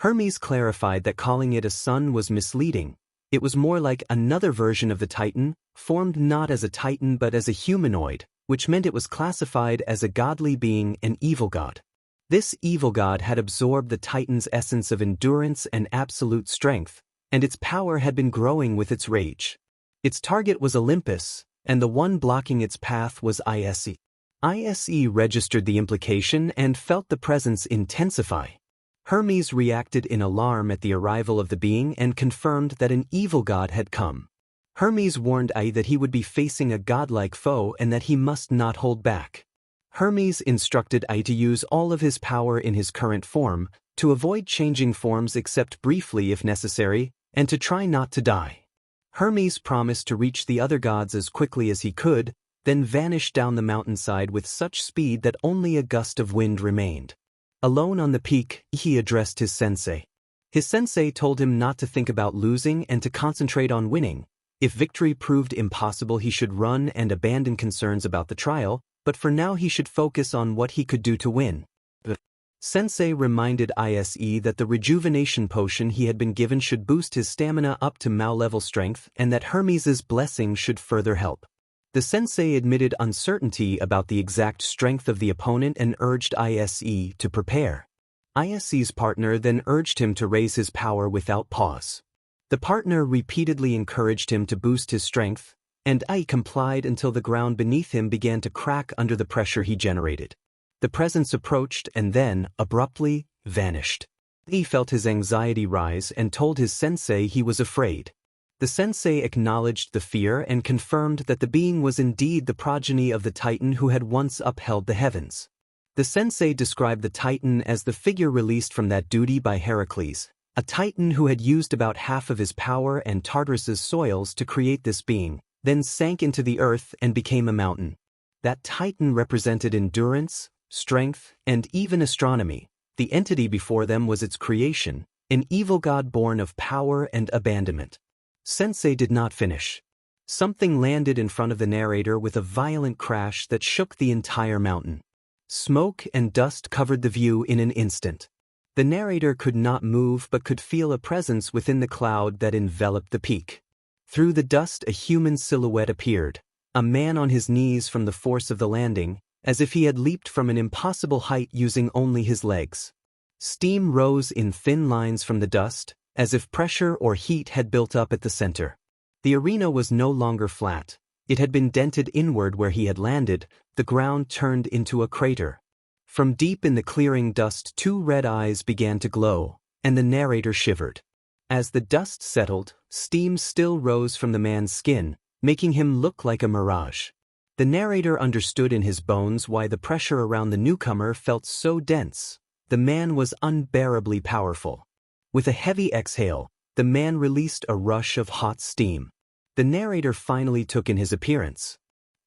Hermes clarified that calling it a son was misleading. It was more like another version of the titan, formed not as a titan but as a humanoid, which meant it was classified as a godly being, an evil god. This evil god had absorbed the titan's essence of endurance and absolute strength, and its power had been growing with its rage. Its target was Olympus, and the one blocking its path was Issei. Issei registered the implication and felt the presence intensify. Hermes reacted in alarm at the arrival of the being and confirmed that an evil god had come. Hermes warned Issei that he would be facing a godlike foe and that he must not hold back. Hermes instructed Issei to use all of his power in his current form, to avoid changing forms except briefly if necessary, and to try not to die. Hermes promised to reach the other gods as quickly as he could, then vanished down the mountainside with such speed that only a gust of wind remained. Alone on the peak, he addressed his sensei. His sensei told him not to think about losing and to concentrate on winning. If victory proved impossible, he should run and abandon concerns about the trial, but for now he should focus on what he could do to win. The sensei reminded Issei that the rejuvenation potion he had been given should boost his stamina up to Mao-level strength and that Hermes's blessing should further help. The sensei admitted uncertainty about the exact strength of the opponent and urged Issei to prepare. Issei's partner then urged him to raise his power without pause. The partner repeatedly encouraged him to boost his strength, and Issei complied until the ground beneath him began to crack under the pressure he generated. The presence approached and then, abruptly, vanished. He felt his anxiety rise and told his sensei he was afraid. The sensei acknowledged the fear and confirmed that the being was indeed the progeny of the Titan who had once upheld the heavens. The sensei described the Titan as the figure released from that duty by Heracles, a Titan who had used about half of his power and Tartarus's soils to create this being, then sank into the earth and became a mountain. That Titan represented endurance, strength, and even astronomy. The entity before them was its creation, an evil god born of power and abandonment. Sensei did not finish. Something landed in front of the narrator with a violent crash that shook the entire mountain. Smoke and dust covered the view in an instant. The narrator could not move but could feel a presence within the cloud that enveloped the peak. Through the dust a human silhouette appeared, a man on his knees from the force of the landing, as if he had leaped from an impossible height using only his legs. Steam rose in thin lines from the dust, as if pressure or heat had built up at the center. The arena was no longer flat. It had been dented inward where he had landed. The ground turned into a crater. From deep in the clearing dust, two red eyes began to glow, and the narrator shivered. As the dust settled, steam still rose from the man's skin, making him look like a mirage. The narrator understood in his bones why the pressure around the newcomer felt so dense. The man was unbearably powerful. With a heavy exhale, the man released a rush of hot steam. The narrator finally took in his appearance.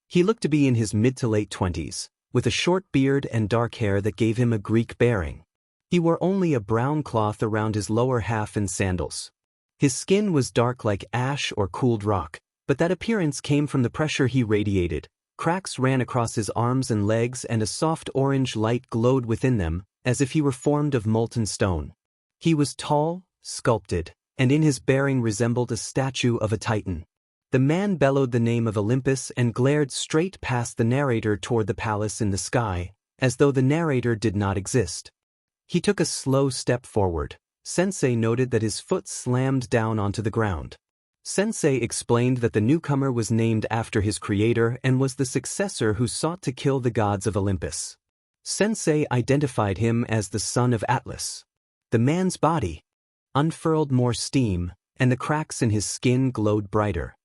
He looked to be in his mid to late 20s, with a short beard and dark hair that gave him a Greek bearing. He wore only a brown cloth around his lower half and sandals. His skin was dark like ash or cooled rock, but that appearance came from the pressure he radiated. Cracks ran across his arms and legs and a soft orange light glowed within them, as if he were formed of molten stone. He was tall, sculpted, and in his bearing resembled a statue of a Titan. The man bellowed the name of Olympus and glared straight past the narrator toward the palace in the sky, as though the narrator did not exist. He took a slow step forward. Sensei noted that his foot slammed down onto the ground. Sensei explained that the newcomer was named after his creator and was the successor who sought to kill the gods of Olympus. Sensei identified him as the son of Atlas. The man's body unfurled more steam, and the cracks in his skin glowed brighter.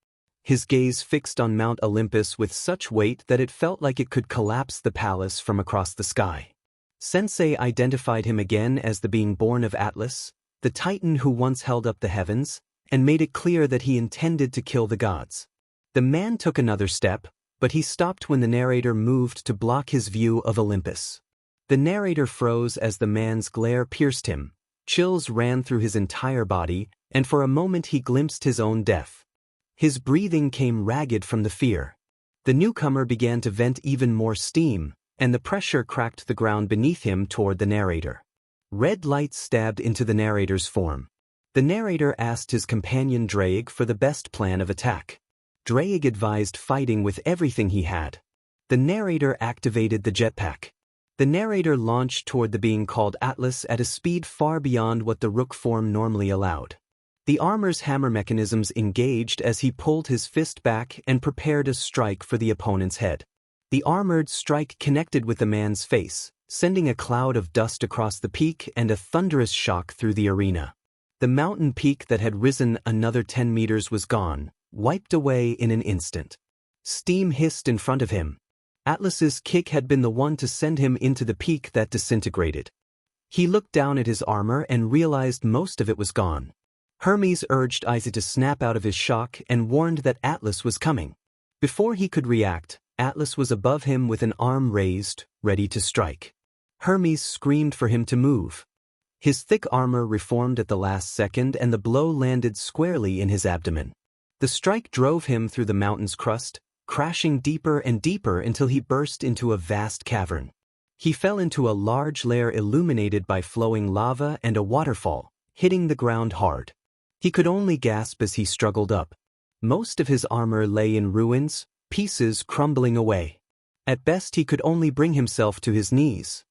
His gaze fixed on Mount Olympus with such weight that it felt like it could collapse the palace from across the sky. Sensei identified him again as the being born of Atlas, the Titan who once held up the heavens, and made it clear that he intended to kill the gods. The man took another step, but he stopped when the narrator moved to block his view of Olympus. The narrator froze as the man's glare pierced him. Chills ran through his entire body, and for a moment he glimpsed his own death. His breathing came ragged from the fear. The newcomer began to vent even more steam, and the pressure cracked the ground beneath him toward the narrator. Red light stabbed into the narrator's form. The narrator asked his companion Drake for the best plan of attack. Drake advised fighting with everything he had. The narrator activated the jetpack. The narrator launched toward the being called Atlas at a speed far beyond what the rook form normally allowed. The armor's hammer mechanisms engaged as he pulled his fist back and prepared a strike for the opponent's head. The armored strike connected with the man's face, sending a cloud of dust across the peak and a thunderous shock through the arena. The mountain peak that had risen another 10 meters was gone, wiped away in an instant. Steam hissed in front of him. Atlas's kick had been the one to send him into the peak that disintegrated. He looked down at his armor and realized most of it was gone. Hermes urged Issei to snap out of his shock and warned that Atlas was coming. Before he could react, Atlas was above him with an arm raised, ready to strike. Hermes screamed for him to move. His thick armor reformed at the last second and the blow landed squarely in his abdomen. The strike drove him through the mountain's crust, crashing deeper and deeper until he burst into a vast cavern. He fell into a large lair illuminated by flowing lava and a waterfall, hitting the ground hard. He could only gasp as he struggled up. Most of his armor lay in ruins, pieces crumbling away. At best he could only bring himself to his knees.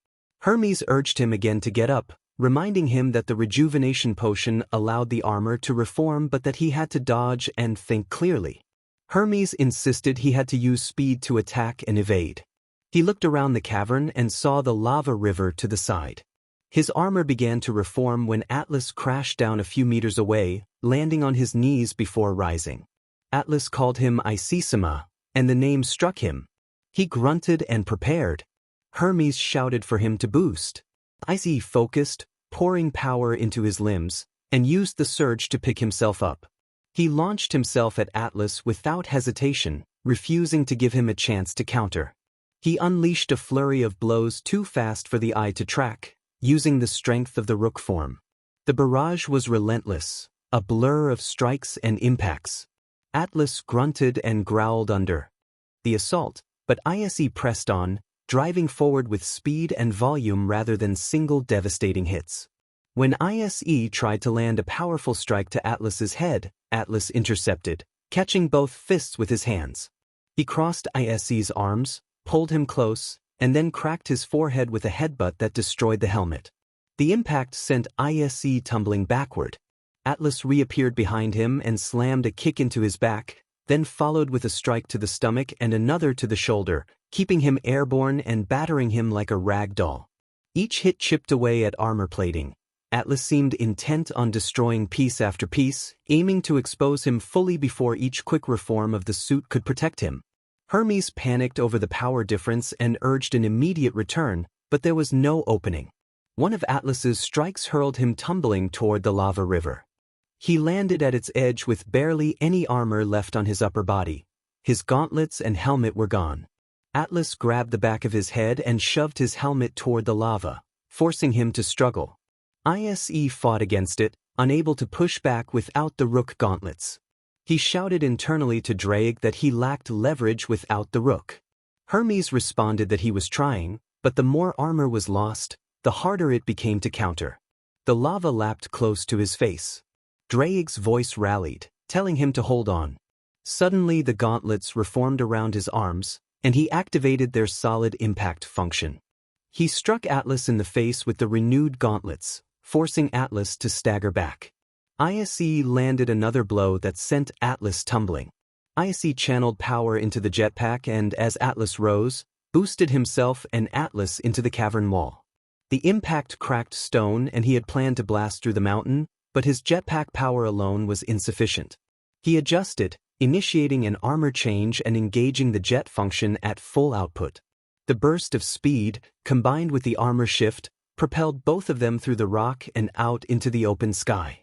Hermes urged him again to get up, reminding him that the rejuvenation potion allowed the armor to reform but that he had to dodge and think clearly. Hermes insisted he had to use speed to attack and evade. He looked around the cavern and saw the lava river to the side. His armor began to reform when Atlas crashed down a few meters away, landing on his knees before rising. Atlas called him Issei, and the name struck him. He grunted and prepared. Hermes shouted for him to boost. Issei focused, pouring power into his limbs, and used the surge to pick himself up. He launched himself at Atlas without hesitation, refusing to give him a chance to counter. He unleashed a flurry of blows too fast for the eye to track, using the strength of the rook form. The barrage was relentless, a blur of strikes and impacts. Atlas grunted and growled under the assault, but Issei pressed on, driving forward with speed and volume rather than single devastating hits. When Issei tried to land a powerful strike to Atlas's head, Atlas intercepted, catching both fists with his hands. He crossed Issei's arms, pulled him close, and then cracked his forehead with a headbutt that destroyed the helmet. The impact sent Issei tumbling backward. Atlas reappeared behind him and slammed a kick into his back, then followed with a strike to the stomach and another to the shoulder, keeping him airborne and battering him like a rag doll. Each hit chipped away at armor plating. Atlas seemed intent on destroying piece after piece, aiming to expose him fully before each quick reform of the suit could protect him. Hermes panicked over the power difference and urged an immediate return, but there was no opening. One of Atlas's strikes hurled him tumbling toward the lava river. He landed at its edge with barely any armor left on his upper body. His gauntlets and helmet were gone. Atlas grabbed the back of his head and shoved his helmet toward the lava, forcing him to struggle. Issei fought against it, unable to push back without the rook gauntlets. He shouted internally to Drake that he lacked leverage without the rook. Hermes responded that he was trying, but the more armor was lost, the harder it became to counter. The lava lapped close to his face. Drake's voice rallied, telling him to hold on. Suddenly the gauntlets reformed around his arms, and he activated their solid impact function. He struck Atlas in the face with the renewed gauntlets, forcing Atlas to stagger back. Issei landed another blow that sent Atlas tumbling. Issei channeled power into the jetpack and, as Atlas rose, boosted himself and Atlas into the cavern wall. The impact cracked stone and he had planned to blast through the mountain, but his jetpack power alone was insufficient. He adjusted, initiating an armor change and engaging the jet function at full output. The burst of speed, combined with the armor shift, propelled both of them through the rock and out into the open sky.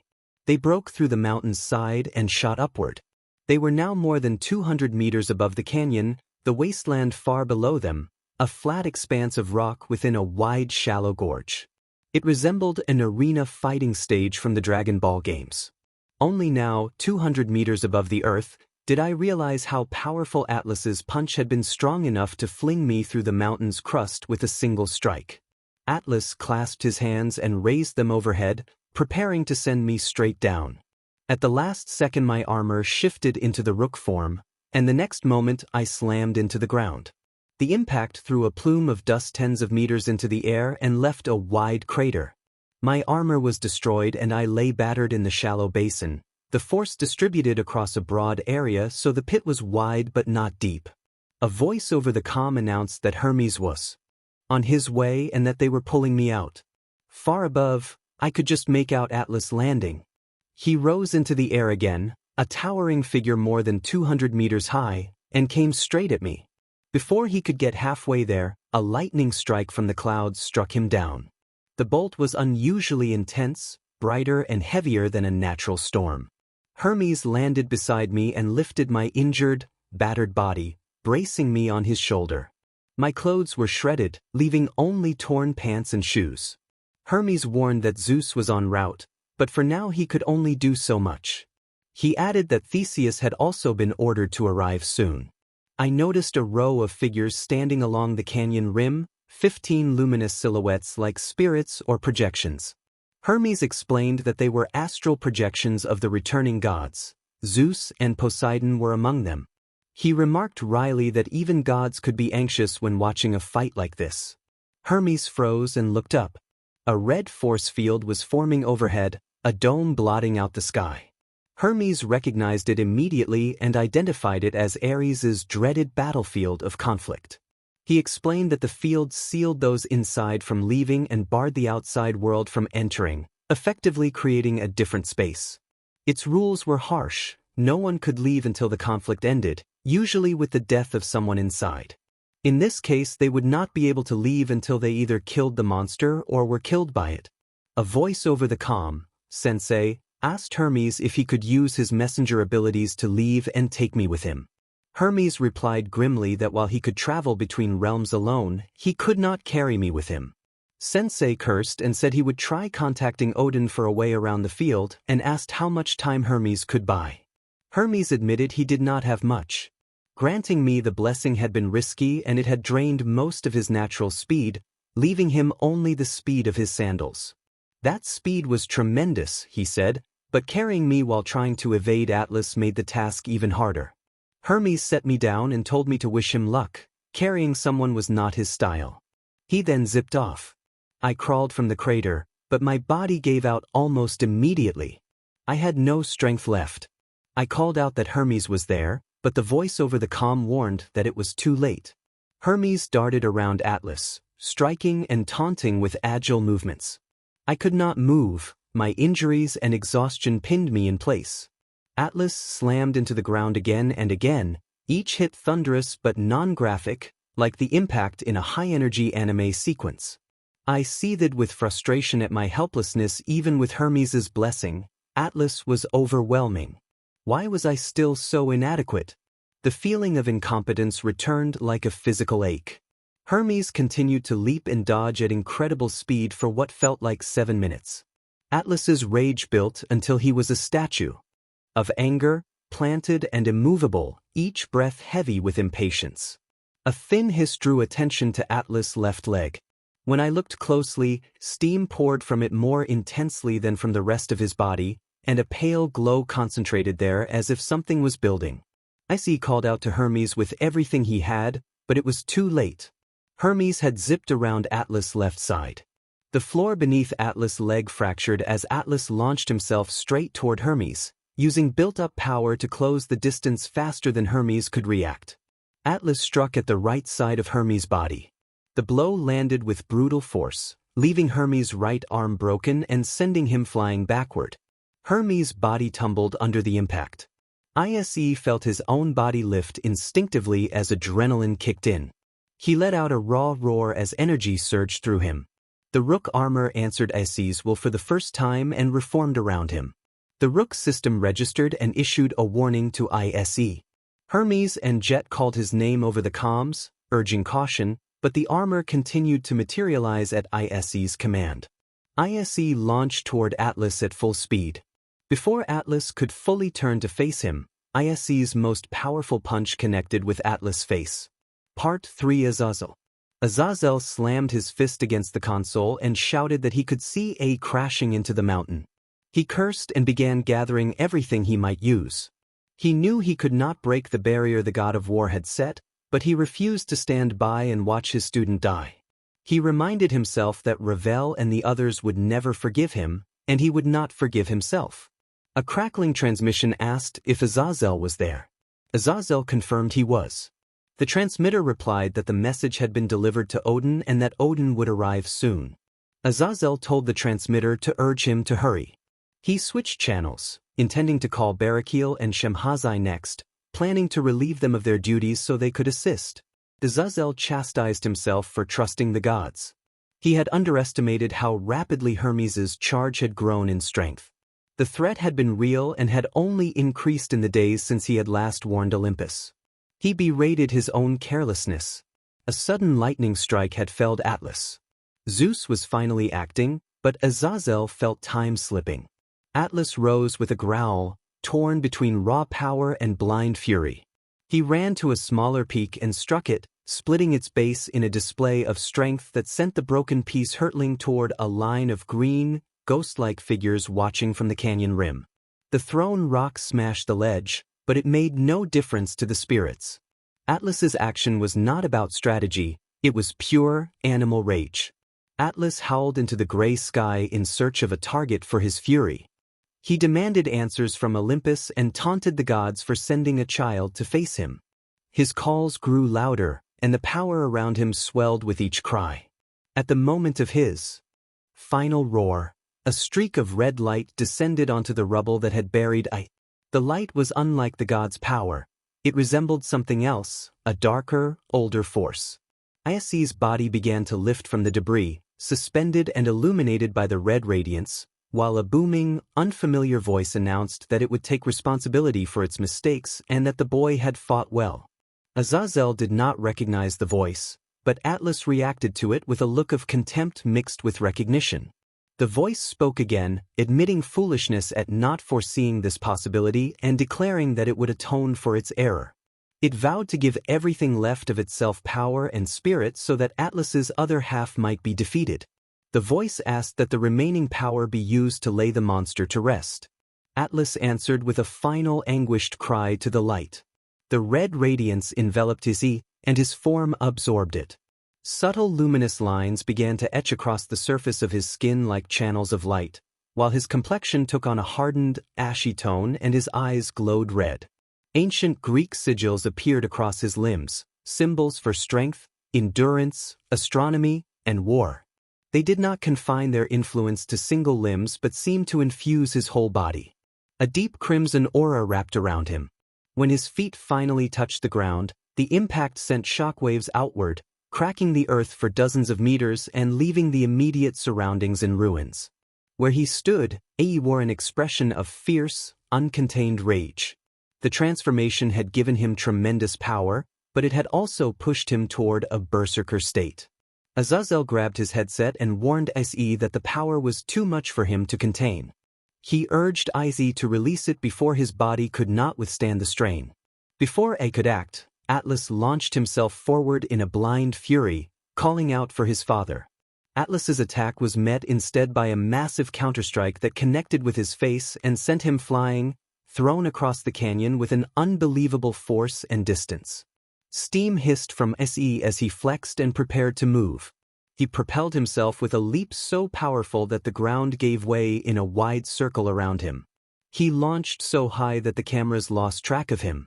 They broke through the mountain's side and shot upward. They were now more than 200 meters above the canyon, the wasteland far below them, a flat expanse of rock within a wide, shallow gorge. It resembled an arena fighting stage from the Dragon Ball games. Only now, 200 meters above the earth, did I realize how powerful Atlas's punch had been strong enough to fling me through the mountain's crust with a single strike. Atlas clasped his hands and raised them overhead, preparing to send me straight down. At the last second my armor shifted into the rook form, and the next moment I slammed into the ground. The impact threw a plume of dust tens of meters into the air and left a wide crater. My armor was destroyed and I lay battered in the shallow basin, the force distributed across a broad area so the pit was wide but not deep. A voice over the comm announced that Hermes was on his way and that they were pulling me out. Far above, I could just make out Atlas landing. He rose into the air again, a towering figure more than 200 meters high, and came straight at me. Before he could get halfway there, a lightning strike from the clouds struck him down. The bolt was unusually intense, brighter and heavier than a natural storm. Hermes landed beside me and lifted my injured, battered body, bracing me on his shoulder. My clothes were shredded, leaving only torn pants and shoes. Hermes warned that Zeus was en route, but for now he could only do so much. He added that Theseus had also been ordered to arrive soon. I noticed a row of figures standing along the canyon rim, 15 luminous silhouettes like spirits or projections. Hermes explained that they were astral projections of the returning gods. Zeus and Poseidon were among them. He remarked wryly that even gods could be anxious when watching a fight like this. Hermes froze and looked up. A red force field was forming overhead, a dome blotting out the sky. Hermes recognized it immediately and identified it as Ares's dreaded battlefield of conflict. He explained that the field sealed those inside from leaving and barred the outside world from entering, effectively creating a different space. Its rules were harsh. No one could leave until the conflict ended, usually with the death of someone inside. In this case, they would not be able to leave until they either killed the monster or were killed by it. A voice over the comm, Issei, asked Hermes if he could use his messenger abilities to leave and take me with him. Hermes replied grimly that while he could travel between realms alone, he could not carry me with him. Issei cursed and said he would try contacting Odin for a way around the field and asked how much time Hermes could buy. Hermes admitted he did not have much. Granting me the blessing had been risky and it had drained most of his natural speed, leaving him only the speed of his sandals. That speed was tremendous, he said, but carrying me while trying to evade Atlas made the task even harder. Hermes set me down and told me to wish him luck. Carrying someone was not his style. He then zipped off. I crawled from the crater, but my body gave out almost immediately. I had no strength left. I called out that Hermes was there, but the voice over the comm warned that it was too late. Hermes darted around Atlas, striking and taunting with agile movements. I could not move. My injuries and exhaustion pinned me in place. Atlas slammed into the ground again and again, each hit thunderous but non-graphic, like the impact in a high-energy anime sequence. I seethed with frustration at my helplessness. Even with Hermes's blessing, Atlas was overwhelming. Why was I still so inadequate? The feeling of incompetence returned like a physical ache. Hermes continued to leap and dodge at incredible speed for what felt like 7 minutes. Atlas's rage built until he was a statue. Of anger, planted and immovable, each breath heavy with impatience. A thin hiss drew attention to Atlas' left leg. When I looked closely, steam poured from it more intensely than from the rest of his body, and a pale glow concentrated there as if something was building. Issei called out to Hermes with everything he had, but it was too late. Hermes had zipped around Atlas' left side. The floor beneath Atlas' leg fractured as Atlas launched himself straight toward Hermes, using built-up power to close the distance faster than Hermes could react. Atlas struck at the right side of Hermes' body. The blow landed with brutal force, leaving Hermes' right arm broken and sending him flying backward. Hermes' body tumbled under the impact. Issei felt his own body lift instinctively as adrenaline kicked in. He let out a raw roar as energy surged through him. The Rook armor answered Issei's will for the first time and reformed around him. The Rook system registered and issued a warning to Issei. Hermes and Jet called his name over the comms, urging caution, but the armor continued to materialize at Issei's command. Issei launched toward Atlas at full speed. Before Atlas could fully turn to face him, Issei's most powerful punch connected with Atlas' face. Part 3 Azazel. Azazel slammed his fist against the console and shouted that he could see A crashing into the mountain. He cursed and began gathering everything he might use. He knew he could not break the barrier the god of war had set, but he refused to stand by and watch his student die. He reminded himself that Ravel and the others would never forgive him, and he would not forgive himself. A crackling transmission asked if Azazel was there. Azazel confirmed he was. The transmitter replied that the message had been delivered to Odin and that Odin would arrive soon. Azazel told the transmitter to urge him to hurry. He switched channels, intending to call Barakiel and Shemhazai next, planning to relieve them of their duties so they could assist. Azazel chastised himself for trusting the gods. He had underestimated how rapidly Hermes's charge had grown in strength. The threat had been real and had only increased in the days since he had last warned Olympus. He berated his own carelessness. A sudden lightning strike had felled Atlas. Zeus was finally acting, but Azazel felt time slipping. Atlas rose with a growl, torn between raw power and blind fury. He ran to a smaller peak and struck it, splitting its base in a display of strength that sent the broken piece hurtling toward a line of green, ghost-like figures watching from the canyon rim. The thrown rock smashed the ledge, but it made no difference to the spirits. Atlas's action was not about strategy, it was pure, animal rage. Atlas howled into the gray sky in search of a target for his fury. He demanded answers from Olympus and taunted the gods for sending a child to face him. His calls grew louder, and the power around him swelled with each cry. At the moment of his final roar, a streak of red light descended onto the rubble that had buried Issei. The light was unlike the god's power. It resembled something else, a darker, older force. Issei's body began to lift from the debris, suspended and illuminated by the red radiance, while a booming, unfamiliar voice announced that it would take responsibility for its mistakes and that the boy had fought well. Azazel did not recognize the voice, but Atlas reacted to it with a look of contempt mixed with recognition. The voice spoke again, admitting foolishness at not foreseeing this possibility and declaring that it would atone for its error. It vowed to give everything left of itself power and spirit so that Atlas's other half might be defeated. The voice asked that the remaining power be used to lay the monster to rest. Atlas answered with a final anguished cry to the light. The red radiance enveloped Issei, and his form absorbed it. Subtle luminous lines began to etch across the surface of his skin like channels of light, while his complexion took on a hardened, ashy tone and his eyes glowed red. Ancient Greek sigils appeared across his limbs, symbols for strength, endurance, astronomy, and war. They did not confine their influence to single limbs but seemed to infuse his whole body. A deep crimson aura wrapped around him. When his feet finally touched the ground, the impact sent shockwaves outward, cracking the earth for dozens of meters and leaving the immediate surroundings in ruins. Where he stood, Issei wore an expression of fierce, uncontained rage. The transformation had given him tremendous power, but it had also pushed him toward a berserker state. Azazel grabbed his headset and warned Issei that the power was too much for him to contain. He urged Issei to release it before his body could not withstand the strain. Before Issei could act, Atlas launched himself forward in a blind fury, calling out for his father. Atlas's attack was met instead by a massive counterstrike that connected with his face and sent him flying, thrown across the canyon with an unbelievable force and distance. Steam hissed from Issei as he flexed and prepared to move. He propelled himself with a leap so powerful that the ground gave way in a wide circle around him. He launched so high that the cameras lost track of him.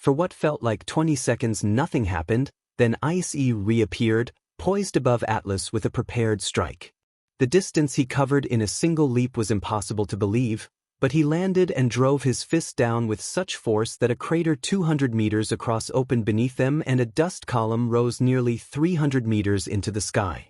For what felt like 20 seconds nothing happened, then Issei reappeared, poised above Atlas with a prepared strike. The distance he covered in a single leap was impossible to believe, but he landed and drove his fist down with such force that a crater 200 meters across opened beneath them and a dust column rose nearly 300 meters into the sky.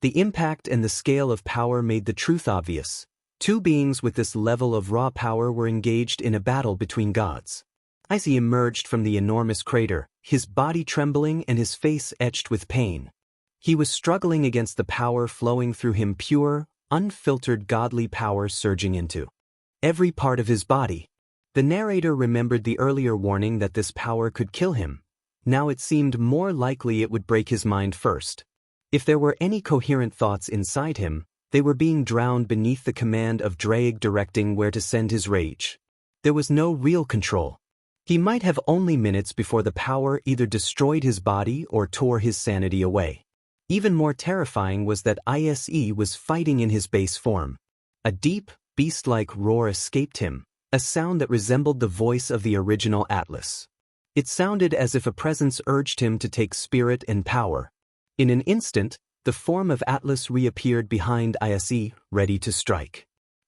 The impact and the scale of power made the truth obvious. Two beings with this level of raw power were engaged in a battle between gods. Issei emerged from the enormous crater, his body trembling and his face etched with pain. He was struggling against the power flowing through him, pure, unfiltered godly power surging into every part of his body. The narrator remembered the earlier warning that this power could kill him. Now it seemed more likely it would break his mind first. If there were any coherent thoughts inside him, they were being drowned beneath the command of Drake directing where to send his rage. There was no real control. He might have only minutes before the power either destroyed his body or tore his sanity away. Even more terrifying was that Issei was fighting in his base form. A deep, beast-like roar escaped him, a sound that resembled the voice of the original Atlas. It sounded as if a presence urged him to take spirit and power. In an instant, the form of Atlas reappeared behind Issei, ready to strike.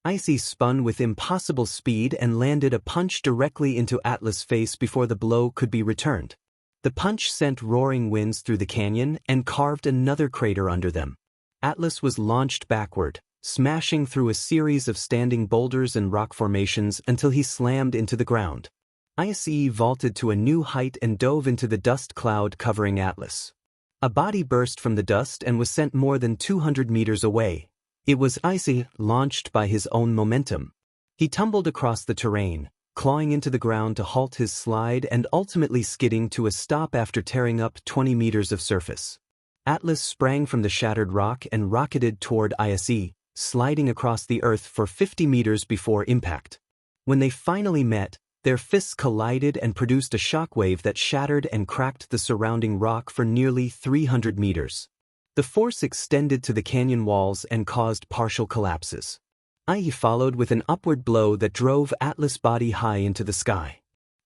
Issei spun with impossible speed and landed a punch directly into Atlas' face before the blow could be returned. The punch sent roaring winds through the canyon and carved another crater under them. Atlas was launched backward, smashing through a series of standing boulders and rock formations until he slammed into the ground. Issei vaulted to a new height and dove into the dust cloud covering Atlas. A body burst from the dust and was sent more than 200 meters away. It was Issei, launched by his own momentum. He tumbled across the terrain, clawing into the ground to halt his slide and ultimately skidding to a stop after tearing up 20 meters of surface. Atlas sprang from the shattered rock and rocketed toward Issei, sliding across the earth for 50 meters before impact. When they finally met, their fists collided and produced a shockwave that shattered and cracked the surrounding rock for nearly 300 meters. The force extended to the canyon walls and caused partial collapses. Issei followed with an upward blow that drove Atlas' body high into the sky.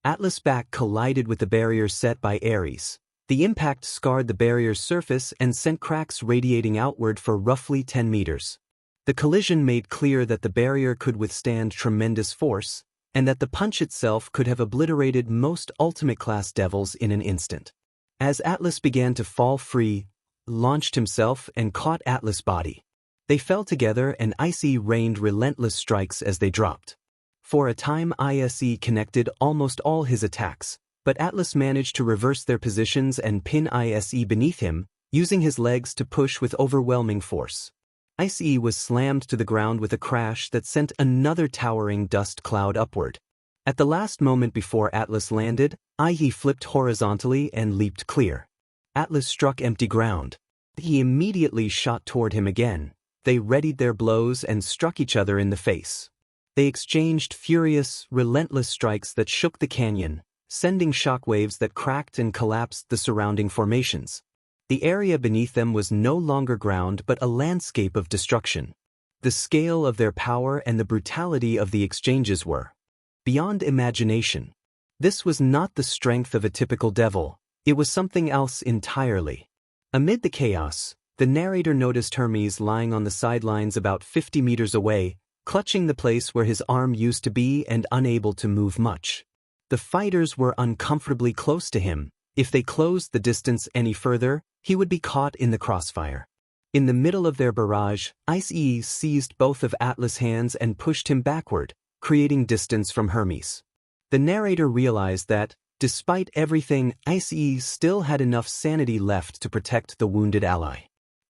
Atlas' back collided with the barrier set by Ares. The impact scarred the barrier's surface and sent cracks radiating outward for roughly 10 meters. The collision made clear that the barrier could withstand tremendous force, and that the punch itself could have obliterated most ultimate-class devils in an instant. As Atlas began to fall free, launched himself and caught Atlas' body. They fell together and Issei rained relentless strikes as they dropped. For a time Issei connected almost all his attacks, but Atlas managed to reverse their positions and pin Issei beneath him, using his legs to push with overwhelming force. Issei was slammed to the ground with a crash that sent another towering dust cloud upward. At the last moment before Atlas landed, Issei flipped horizontally and leaped clear. Atlas struck empty ground. He immediately shot toward him again. They readied their blows and struck each other in the face. They exchanged furious, relentless strikes that shook the canyon, sending shockwaves that cracked and collapsed the surrounding formations. The area beneath them was no longer ground but a landscape of destruction. The scale of their power and the brutality of the exchanges were beyond imagination. This was not the strength of a typical devil, it was something else entirely. Amid the chaos, the narrator noticed Hermes lying on the sidelines about 50 meters away, clutching the place where his arm used to be and unable to move much. The fighters were uncomfortably close to him. If they closed the distance any further, he would be caught in the crossfire. In the middle of their barrage, Issei seized both of Atlas' hands and pushed him backward, creating distance from Hermes. The narrator realized that, despite everything, Issei still had enough sanity left to protect the wounded ally.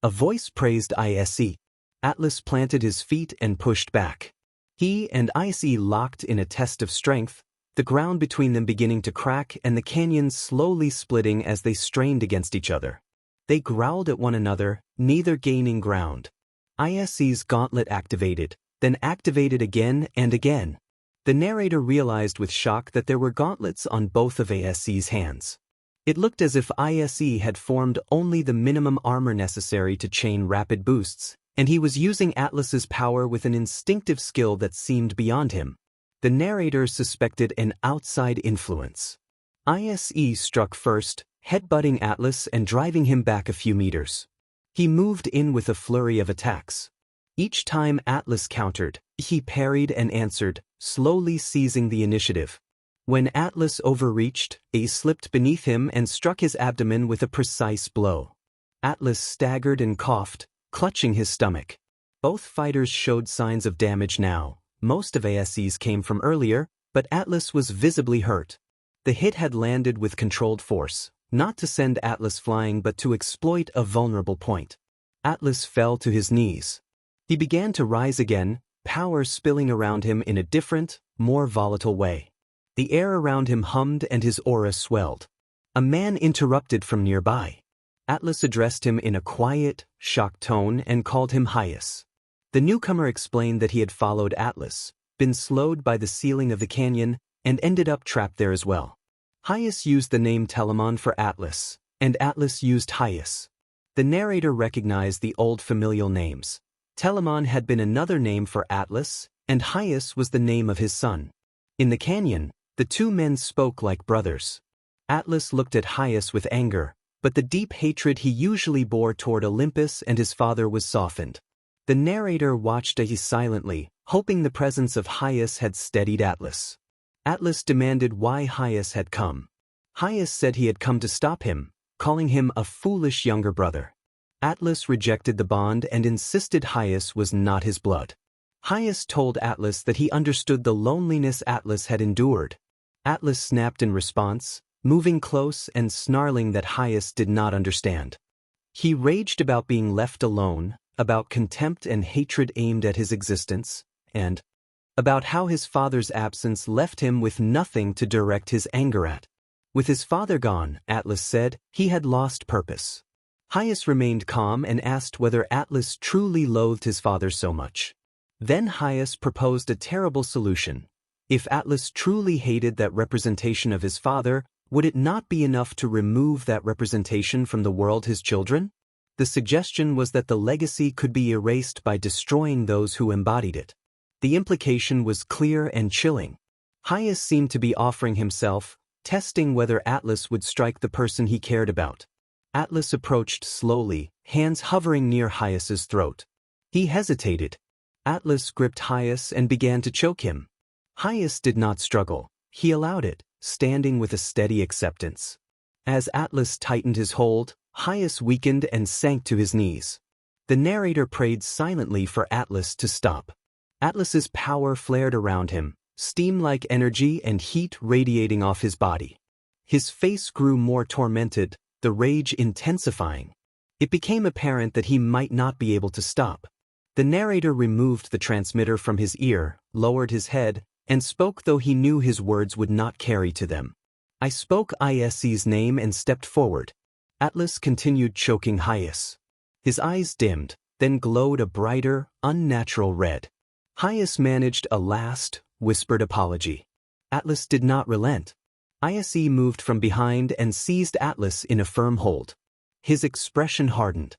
A voice praised Issei. Atlas planted his feet and pushed back. He and Issei locked in a test of strength, the ground between them beginning to crack and the canyon slowly splitting as they strained against each other. They growled at one another, neither gaining ground. Issei's gauntlet activated, then activated again and again. The narrator realized with shock that there were gauntlets on both of Issei's hands. It looked as if Issei had formed only the minimum armor necessary to chain rapid boosts, and he was using Atlas's power with an instinctive skill that seemed beyond him. The narrator suspected an outside influence. Issei struck first, headbutting Atlas and driving him back a few meters. He moved in with a flurry of attacks. Each time Atlas countered, he parried and answered, slowly seizing the initiative. When Atlas overreached, Issei slipped beneath him and struck his abdomen with a precise blow. Atlas staggered and coughed, clutching his stomach. Both fighters showed signs of damage now. Most of Issei's came from earlier, but Atlas was visibly hurt. The hit had landed with controlled force, not to send Atlas flying but to exploit a vulnerable point. Atlas fell to his knees. He began to rise again, power spilling around him in a different, more volatile way. The air around him hummed and his aura swelled. A man interrupted from nearby. Atlas addressed him in a quiet, shocked tone and called him Hyas. The newcomer explained that he had followed Atlas, been slowed by the ceiling of the canyon, and ended up trapped there as well. Hyas used the name Telamon for Atlas, and Atlas used Hyas. The narrator recognized the old familial names. Telamon had been another name for Atlas, and Hyas was the name of his son. In the canyon, the two men spoke like brothers. Atlas looked at Hyas with anger, but the deep hatred he usually bore toward Olympus and his father was softened. The narrator watched Issei silently, hoping the presence of Hyas had steadied Atlas. Atlas demanded why Hyas had come. Hyas said he had come to stop him, calling him a foolish younger brother. Atlas rejected the bond and insisted Hyas was not his blood. Hyas told Atlas that he understood the loneliness Atlas had endured. Atlas snapped in response, moving close and snarling that Hyas did not understand. He raged about being left alone, about contempt and hatred aimed at his existence, and about how his father's absence left him with nothing to direct his anger at. With his father gone, Atlas said, he had lost purpose. Hyas remained calm and asked whether Atlas truly loathed his father so much. Then Hyas proposed a terrible solution. If Atlas truly hated that representation of his father, would it not be enough to remove that representation from the world his children? The suggestion was that the legacy could be erased by destroying those who embodied it. The implication was clear and chilling. Hyas seemed to be offering himself, testing whether Atlas would strike the person he cared about. Atlas approached slowly, hands hovering near Hyas's throat. He hesitated. Atlas gripped Hyas and began to choke him. Hyas did not struggle. He allowed it, standing with a steady acceptance. As Atlas tightened his hold, Hyas weakened and sank to his knees. The narrator prayed silently for Atlas to stop. Atlas's power flared around him, steam-like energy and heat radiating off his body. His face grew more tormented, the rage intensifying. It became apparent that he might not be able to stop. The narrator removed the transmitter from his ear, lowered his head, and spoke though he knew his words would not carry to them. I spoke Issei's name and stepped forward. Atlas continued choking Hyas. His eyes dimmed, then glowed a brighter, unnatural red. Hyas managed a last, whispered apology. Atlas did not relent. Issei moved from behind and seized Atlas in a firm hold. His expression hardened.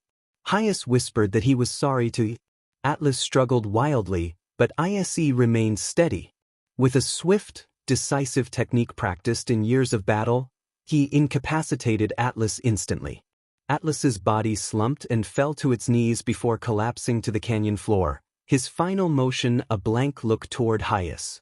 Hyas whispered that he was sorry to. Atlas struggled wildly, but Issei remained steady. With a swift, decisive technique practiced in years of battle, he incapacitated Atlas instantly. Atlas's body slumped and fell to its knees before collapsing to the canyon floor, his final motion a blank look toward Hyas.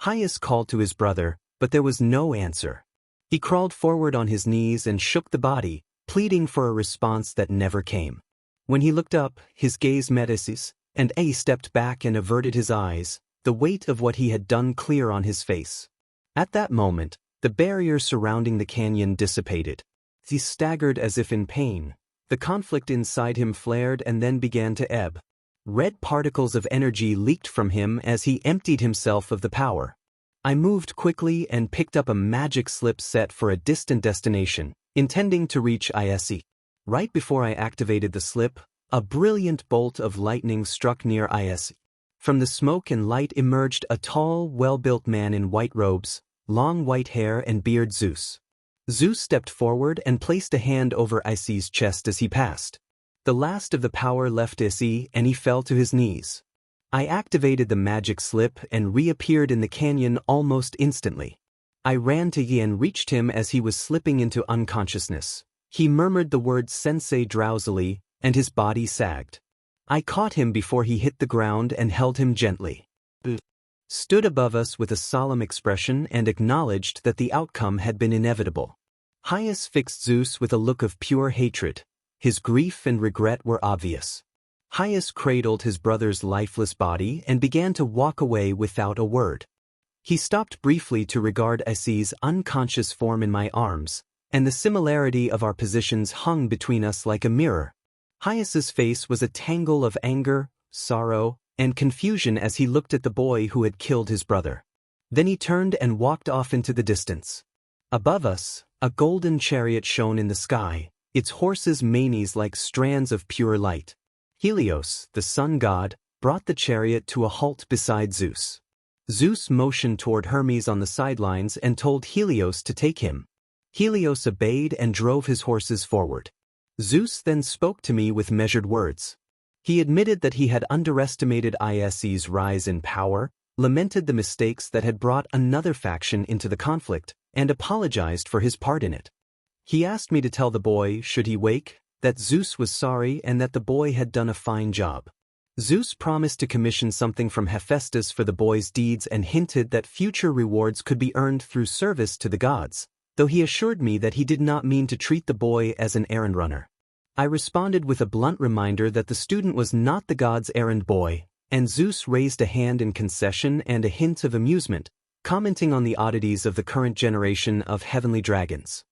Hyas called to his brother, but there was no answer. He crawled forward on his knees and shook the body, pleading for a response that never came. When he looked up, his gaze met Issei's, and Issei stepped back and averted his eyes, the weight of what he had done clear on his face. At that moment, the barrier surrounding the canyon dissipated. He staggered as if in pain. The conflict inside him flared and then began to ebb. Red particles of energy leaked from him as he emptied himself of the power. I moved quickly and picked up a magic slip set for a distant destination, intending to reach Issei. Right before I activated the slip, a brilliant bolt of lightning struck near Issei. From the smoke and light emerged a tall, well-built man in white robes, long white hair and beard. Zeus. Zeus stepped forward and placed a hand over Issei's chest as he passed. The last of the power left Issei and he fell to his knees. I activated the magic slip and reappeared in the canyon almost instantly. I ran to Yi and reached him as he was slipping into unconsciousness. He murmured the word sensei drowsily, and his body sagged. I caught him before he hit the ground and held him gently. Stood above us with a solemn expression and acknowledged that the outcome had been inevitable. Hyas fixed Zeus with a look of pure hatred. His grief and regret were obvious. Hyas cradled his brother's lifeless body and began to walk away without a word. He stopped briefly to regard Issei's unconscious form in my arms, and the similarity of our positions hung between us like a mirror. Hyas's face was a tangle of anger, sorrow, and confusion as he looked at the boy who had killed his brother. Then he turned and walked off into the distance. Above us, a golden chariot shone in the sky, its horses' manes like strands of pure light. Helios, the sun god, brought the chariot to a halt beside Zeus. Zeus motioned toward Hermes on the sidelines and told Helios to take him. Helios obeyed and drove his horses forward. Zeus then spoke to me with measured words. He admitted that he had underestimated Issei's rise in power, lamented the mistakes that had brought another faction into the conflict, and apologized for his part in it. He asked me to tell the boy, should he wake, that Zeus was sorry and that the boy had done a fine job. Zeus promised to commission something from Hephaestus for the boy's deeds and hinted that future rewards could be earned through service to the gods, though he assured me that he did not mean to treat the boy as an errand runner. I responded with a blunt reminder that the student was not the god's errand boy, and Zeus raised a hand in concession and a hint of amusement, commenting on the oddities of the current generation of heavenly dragons.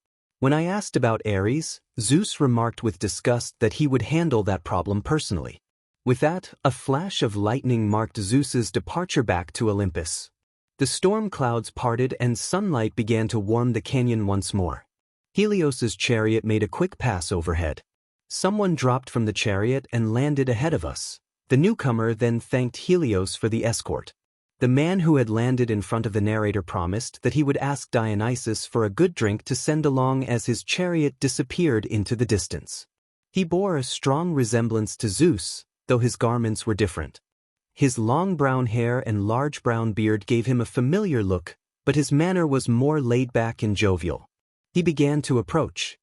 When I asked about Ares, Zeus remarked with disgust that he would handle that problem personally. With that, a flash of lightning marked Zeus's departure back to Olympus. The storm clouds parted and sunlight began to warm the canyon once more. Helios's chariot made a quick pass overhead. Someone dropped from the chariot and landed ahead of us. The newcomer then thanked Helios for the escort. The man who had landed in front of the narrator promised that he would ask Dionysus for a good drink to send along as his chariot disappeared into the distance. He bore a strong resemblance to Zeus, though his garments were different. His long brown hair and large brown beard gave him a familiar look, but his manner was more laid-back and jovial. He began to approach.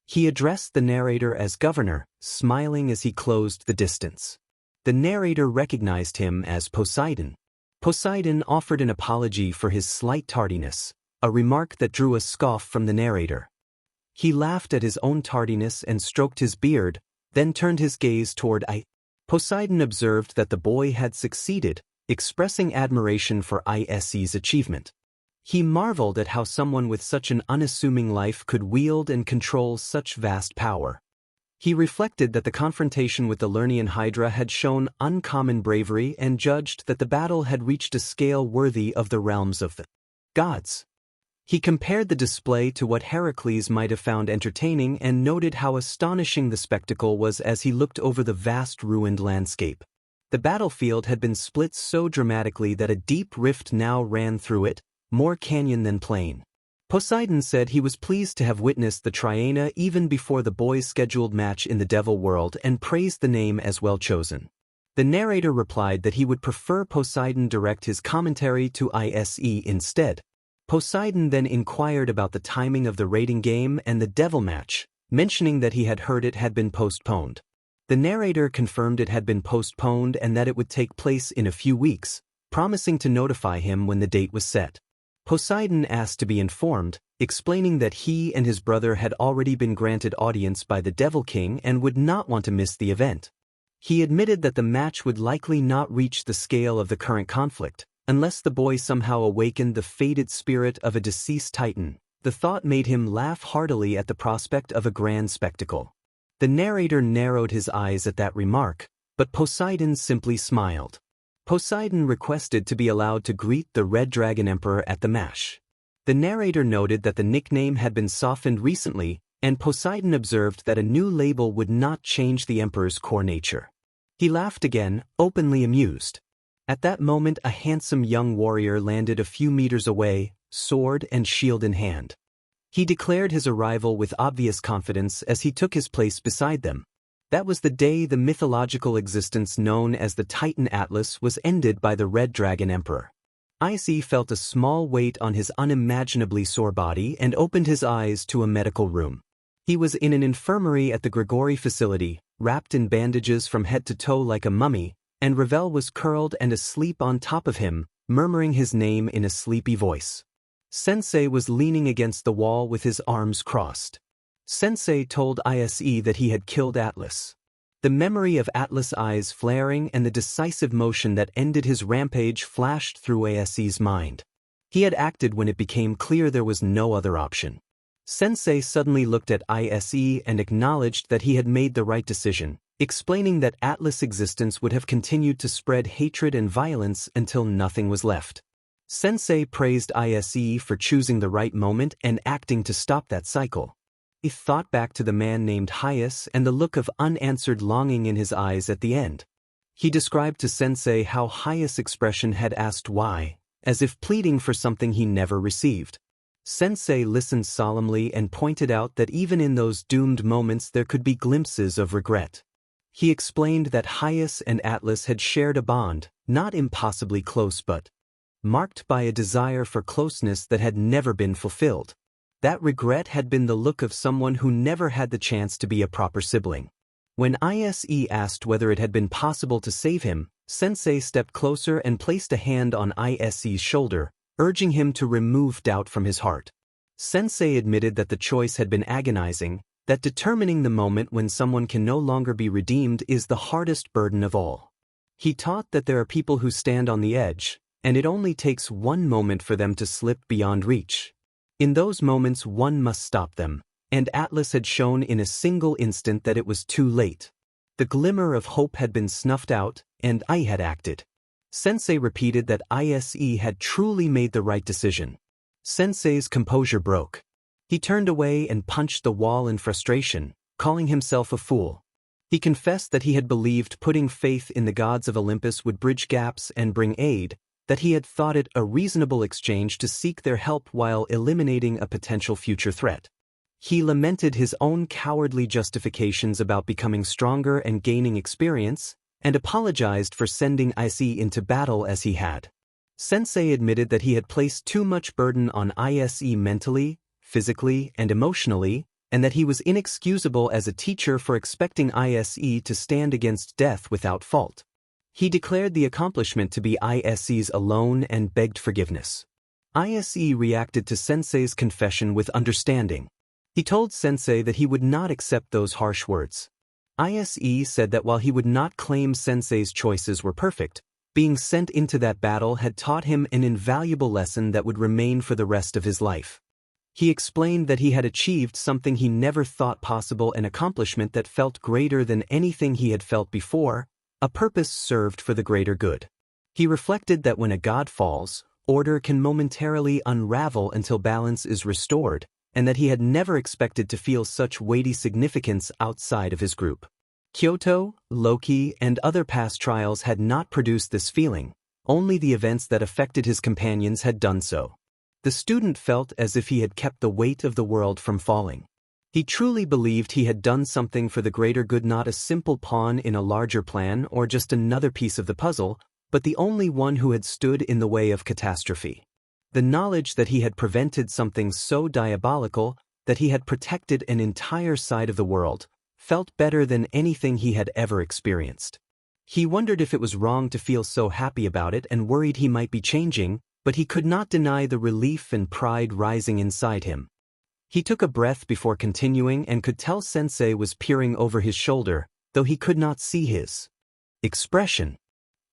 He addressed the narrator as governor, smiling as he closed the distance. The narrator recognized him as Poseidon. Poseidon offered an apology for his slight tardiness, a remark that drew a scoff from the narrator. He laughed at his own tardiness and stroked his beard, then turned his gaze toward Issei. Poseidon observed that the boy had succeeded, expressing admiration for Issei's achievement. He marveled at how someone with such an unassuming life could wield and control such vast power. He reflected that the confrontation with the Lernaean Hydra had shown uncommon bravery and judged that the battle had reached a scale worthy of the realms of the gods. He compared the display to what Heracles might have found entertaining and noted how astonishing the spectacle was as he looked over the vast ruined landscape. The battlefield had been split so dramatically that a deep rift now ran through it, more canyon than plain. Poseidon said he was pleased to have witnessed the Triana even before the boys' scheduled match in the Devil World and praised the name as well chosen. The narrator replied that he would prefer Poseidon direct his commentary to Issei instead. Poseidon then inquired about the timing of the raiding game and the devil match, mentioning that he had heard it had been postponed. The narrator confirmed it had been postponed and that it would take place in a few weeks, promising to notify him when the date was set. Poseidon asked to be informed, explaining that he and his brother had already been granted audience by the Devil King and would not want to miss the event. He admitted that the match would likely not reach the scale of the current conflict, unless the boy somehow awakened the fated spirit of a deceased titan. The thought made him laugh heartily at the prospect of a grand spectacle. The narrator narrowed his eyes at that remark, but Poseidon simply smiled. Poseidon requested to be allowed to greet the Red Dragon Emperor at the match. The narrator noted that the nickname had been softened recently, and Poseidon observed that a new label would not change the Emperor's core nature. He laughed again, openly amused. At that moment a handsome young warrior landed a few meters away, sword and shield in hand. He declared his arrival with obvious confidence as he took his place beside them. That was the day the mythological existence known as the Titan Atlas was ended by the Red Dragon Emperor. Issei felt a small weight on his unimaginably sore body and opened his eyes to a medical room. He was in an infirmary at the Grigori facility, wrapped in bandages from head to toe like a mummy, and Ravel was curled and asleep on top of him, murmuring his name in a sleepy voice. Sensei was leaning against the wall with his arms crossed. Sensei told Issei that he had killed Atlas. The memory of Atlas' eyes flaring and the decisive motion that ended his rampage flashed through Issei's mind. He had acted when it became clear there was no other option. Sensei suddenly looked at Issei and acknowledged that he had made the right decision, explaining that Atlas' existence would have continued to spread hatred and violence until nothing was left. Sensei praised Issei for choosing the right moment and acting to stop that cycle. He thought back to the man named Hyas and the look of unanswered longing in his eyes at the end. He described to Sensei how Hyas' expression had asked why, as if pleading for something he never received. Sensei listened solemnly and pointed out that even in those doomed moments there could be glimpses of regret. He explained that Hyas and Atlas had shared a bond, not impossibly close but marked by a desire for closeness that had never been fulfilled. That regret had been the look of someone who never had the chance to be a proper sibling. When Issei asked whether it had been possible to save him, Sensei stepped closer and placed a hand on Issei's shoulder, urging him to remove doubt from his heart. Sensei admitted that the choice had been agonizing, that determining the moment when someone can no longer be redeemed is the hardest burden of all. He taught that there are people who stand on the edge, and it only takes one moment for them to slip beyond reach. In those moments one must stop them, And Atlas had shown in a single instant that it was too late. The glimmer of hope had been snuffed out, and I had acted. Sensei repeated that Issei had truly made the right decision. Sensei's composure broke. He turned away and punched the wall in frustration, calling himself a fool. He confessed that he had believed putting faith in the gods of Olympus would bridge gaps and bring aid, that he had thought it a reasonable exchange to seek their help while eliminating a potential future threat. He lamented his own cowardly justifications about becoming stronger and gaining experience, and apologized for sending Issei into battle as he had. Sensei admitted that he had placed too much burden on Issei mentally, physically, and emotionally, and that he was inexcusable as a teacher for expecting Issei to stand against death without fault. He declared the accomplishment to be Issei's alone and begged forgiveness. Issei reacted to Sensei's confession with understanding. He told Sensei that he would not accept those harsh words. Issei said that while he would not claim Sensei's choices were perfect, being sent into that battle had taught him an invaluable lesson that would remain for the rest of his life. He explained that he had achieved something he never thought possible, an accomplishment that felt greater than anything he had felt before, a purpose served for the greater good. He reflected that when a god falls, order can momentarily unravel until balance is restored, and that he had never expected to feel such weighty significance outside of his group. Kyoto, Loki, and other past trials had not produced this feeling, only the events that affected his companions had done so. The student felt as if he had kept the weight of the world from falling. He truly believed he had done something for the greater good, not a simple pawn in a larger plan or just another piece of the puzzle, but the only one who had stood in the way of catastrophe. The knowledge that he had prevented something so diabolical, that he had protected an entire side of the world, felt better than anything he had ever experienced. He wondered if it was wrong to feel so happy about it and worried he might be changing, but he could not deny the relief and pride rising inside him. He took a breath before continuing and could tell Sensei was peering over his shoulder, though he could not see his expression.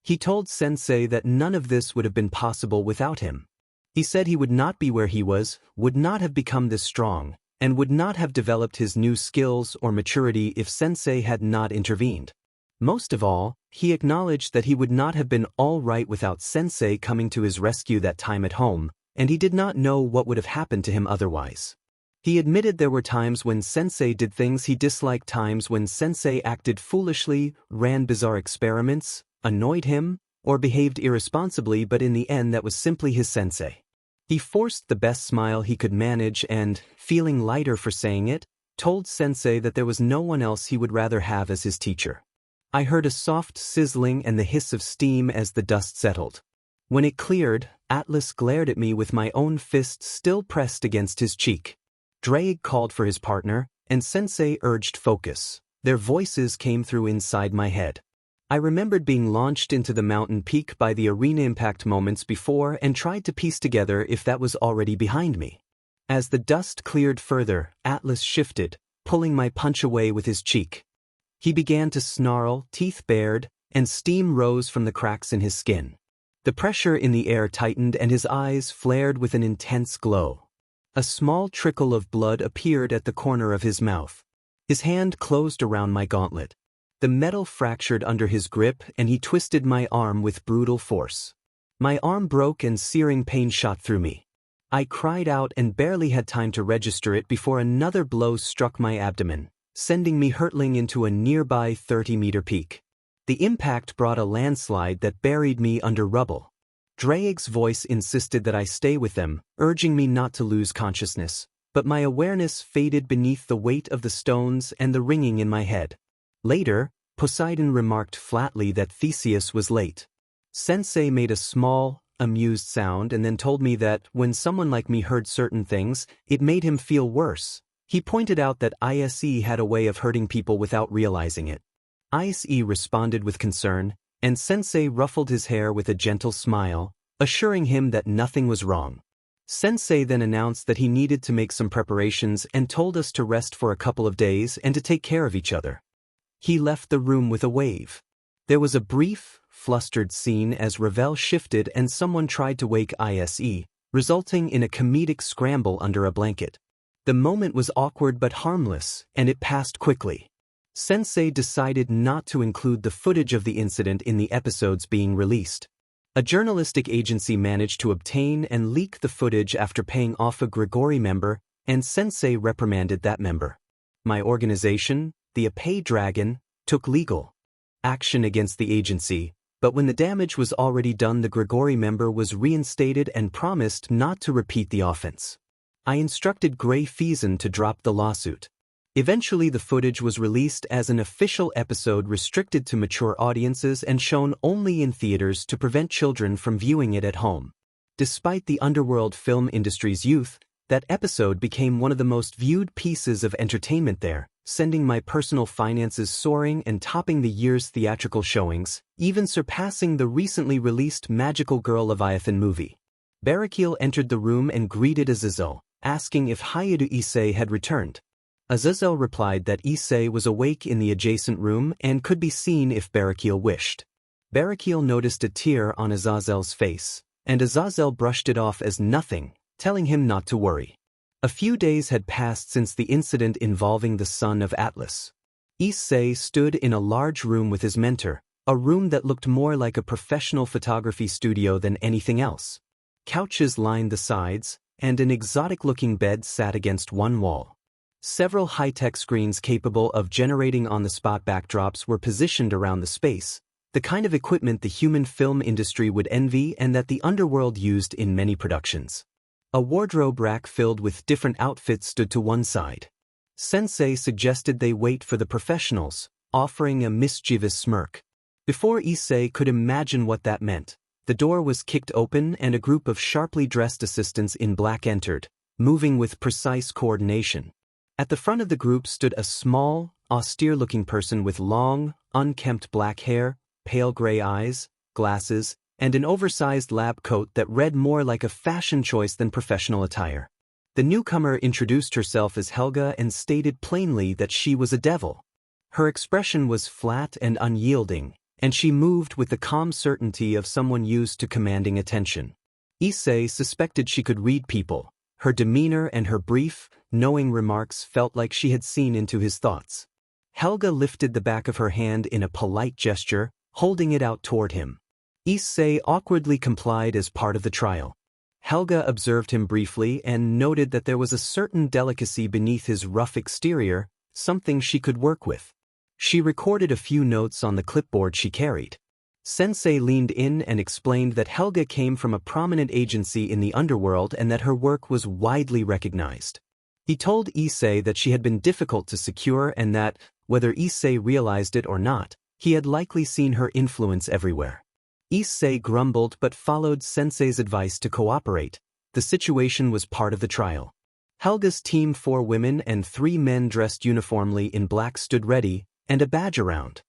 He told Sensei that none of this would have been possible without him. He said he would not be where he was, would not have become this strong, and would not have developed his new skills or maturity if Sensei had not intervened. Most of all, he acknowledged that he would not have been all right without Sensei coming to his rescue that time at home, and he did not know what would have happened to him otherwise. He admitted there were times when Sensei did things he disliked, times when Sensei acted foolishly, ran bizarre experiments, annoyed him, or behaved irresponsibly, but in the end that was simply his Sensei. He forced the best smile he could manage and, feeling lighter for saying it, told Sensei that there was no one else he would rather have as his teacher. I heard a soft sizzling and the hiss of steam as the dust settled. When it cleared, Atlas glared at me with my own fist still pressed against his cheek. Drake called for his partner, and Sensei urged focus. Their voices came through inside my head. I remembered being launched into the mountain peak by the arena impact moments before and tried to piece together if that was already behind me. As the dust cleared further, Atlas shifted, pulling my punch away with his cheek. He began to snarl, teeth bared, and steam rose from the cracks in his skin. The pressure in the air tightened and his eyes flared with an intense glow. A small trickle of blood appeared at the corner of his mouth. His hand closed around my gauntlet. The metal fractured under his grip and he twisted my arm with brutal force. My arm broke and searing pain shot through me. I cried out and barely had time to register it before another blow struck my abdomen, sending me hurtling into a nearby 30-meter peak. The impact brought a landslide that buried me under rubble. Drake's voice insisted that I stay with them, urging me not to lose consciousness, but my awareness faded beneath the weight of the stones and the ringing in my head. Later, Poseidon remarked flatly that Theseus was late. Sensei made a small, amused sound and then told me that when someone like me heard certain things, it made him feel worse. He pointed out that Issei had a way of hurting people without realizing it. Issei responded with concern, and Sensei ruffled his hair with a gentle smile, assuring him that nothing was wrong. Sensei then announced that he needed to make some preparations and told us to rest for a couple of days and to take care of each other. He left the room with a wave. There was a brief, flustered scene as Ravel shifted and someone tried to wake Issei, resulting in a comedic scramble under a blanket. The moment was awkward but harmless, and it passed quickly. Sensei decided not to include the footage of the incident in the episodes being released. A journalistic agency managed to obtain and leak the footage after paying off a Grigori member, and Sensei reprimanded that member. My organization, the Issei Dragon, took legal action against the agency, but when the damage was already done, the Grigori member was reinstated and promised not to repeat the offense. I instructed Gray Feason to drop the lawsuit. Eventually the footage was released as an official episode restricted to mature audiences and shown only in theaters to prevent children from viewing it at home. Despite the underworld film industry's youth, that episode became one of the most viewed pieces of entertainment there, sending my personal finances soaring and topping the year's theatrical showings, even surpassing the recently released Magical Girl Leviathan movie. Barakiel entered the room and greeted Azazel, asking if Hayadu Issei had returned. Azazel replied that Issei was awake in the adjacent room and could be seen if Barakiel wished. Barakiel noticed a tear on Azazel's face, and Azazel brushed it off as nothing, telling him not to worry. A few days had passed since the incident involving the son of Atlas. Issei stood in a large room with his mentor, a room that looked more like a professional photography studio than anything else. Couches lined the sides, and an exotic-looking bed sat against one wall. Several high-tech screens capable of generating on-the-spot backdrops were positioned around the space, the kind of equipment the human film industry would envy and that the underworld used in many productions. A wardrobe rack filled with different outfits stood to one side. Sensei suggested they wait for the professionals, offering a mischievous smirk. Before Issei could imagine what that meant, the door was kicked open and a group of sharply dressed assistants in black entered, moving with precise coordination. At the front of the group stood a small, austere-looking person with long, unkempt black hair, pale gray eyes, glasses, and an oversized lab coat that read more like a fashion choice than professional attire. The newcomer introduced herself as Helga and stated plainly that she was a devil. Her expression was flat and unyielding, and she moved with the calm certainty of someone used to commanding attention. Issei suspected she could read people. Her demeanor and her brief, knowing remarks felt like she had seen into his thoughts. Helga lifted the back of her hand in a polite gesture, holding it out toward him. Issei awkwardly complied as part of the trial. Helga observed him briefly and noted that there was a certain delicacy beneath his rough exterior, something she could work with. She recorded a few notes on the clipboard she carried. Sensei leaned in and explained that Helga came from a prominent agency in the underworld and that her work was widely recognized. He told Issei that she had been difficult to secure and that, whether Issei realized it or not, he had likely seen her influence everywhere. Issei grumbled but followed Sensei's advice to cooperate. The situation was part of the trial. Helga's team, 4 women and 3 men dressed uniformly in black, stood ready, and a badge around.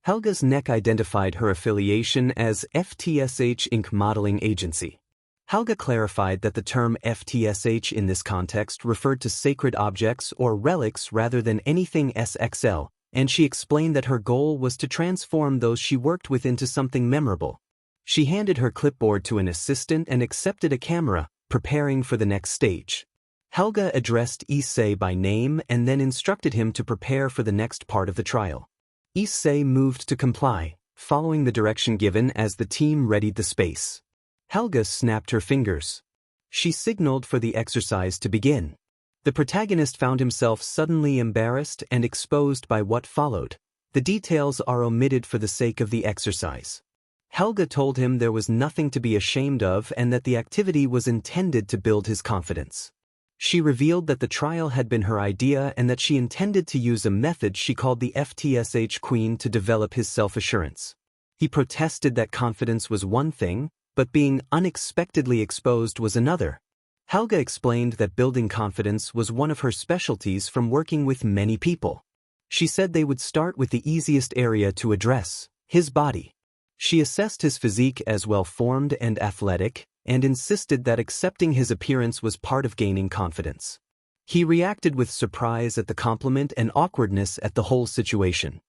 Helga's neck identified her affiliation as FTSH Inc. Modeling Agency. Helga clarified that the term FTSH in this context referred to sacred objects or relics rather than anything SXL, and she explained that her goal was to transform those she worked with into something memorable. She handed her clipboard to an assistant and accepted a camera, preparing for the next stage. Helga addressed Issei by name and then instructed him to prepare for the next part of the trial. Issei moved to comply, following the direction given as the team readied the space. Helga snapped her fingers. She signaled for the exercise to begin. The protagonist found himself suddenly embarrassed and exposed by what followed. The details are omitted for the sake of the exercise. Helga told him there was nothing to be ashamed of and that the activity was intended to build his confidence. She revealed that the trial had been her idea and that she intended to use a method she called the FTSH Queen to develop his self-assurance. He protested that confidence was one thing, but being unexpectedly exposed was another. Helga explained that building confidence was one of her specialties from working with many people. She said they would start with the easiest area to address, his body. She assessed his physique as well-formed and athletic, and insisted that accepting his appearance was part of gaining confidence. He reacted with surprise at the compliment and awkwardness at the whole situation.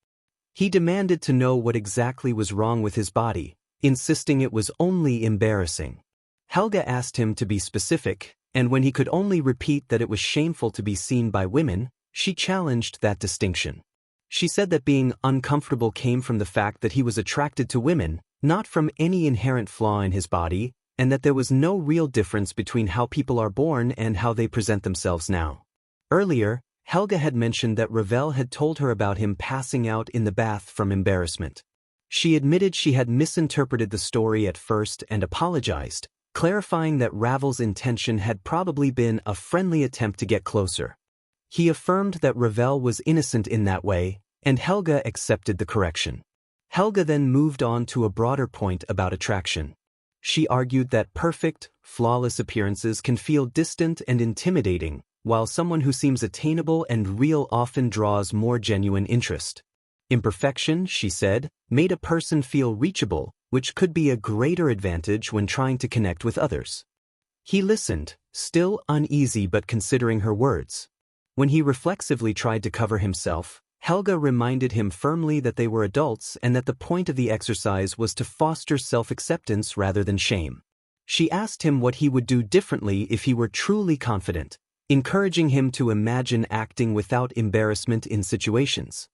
He demanded to know what exactly was wrong with his body, insisting it was only embarrassing. Helga asked him to be specific, and when he could only repeat that it was shameful to be seen by women, she challenged that distinction. She said that being uncomfortable came from the fact that he was attracted to women, not from any inherent flaw in his body, and that there was no real difference between how people are born and how they present themselves now. Earlier, Helga had mentioned that Ravel had told her about him passing out in the bath from embarrassment. She admitted she had misinterpreted the story at first and apologized, clarifying that Ravel's intention had probably been a friendly attempt to get closer. He affirmed that Ravel was innocent in that way, and Helga accepted the correction. Helga then moved on to a broader point about attraction. She argued that perfect, flawless appearances can feel distant and intimidating, while someone who seems attainable and real often draws more genuine interest. Imperfection, she said, made a person feel reachable, which could be a greater advantage when trying to connect with others. He listened, still uneasy but considering her words. When he reflexively tried to cover himself, Helga reminded him firmly that they were adults and that the point of the exercise was to foster self-acceptance rather than shame. She asked him what he would do differently if he were truly confident, encouraging him to imagine acting without embarrassment in situations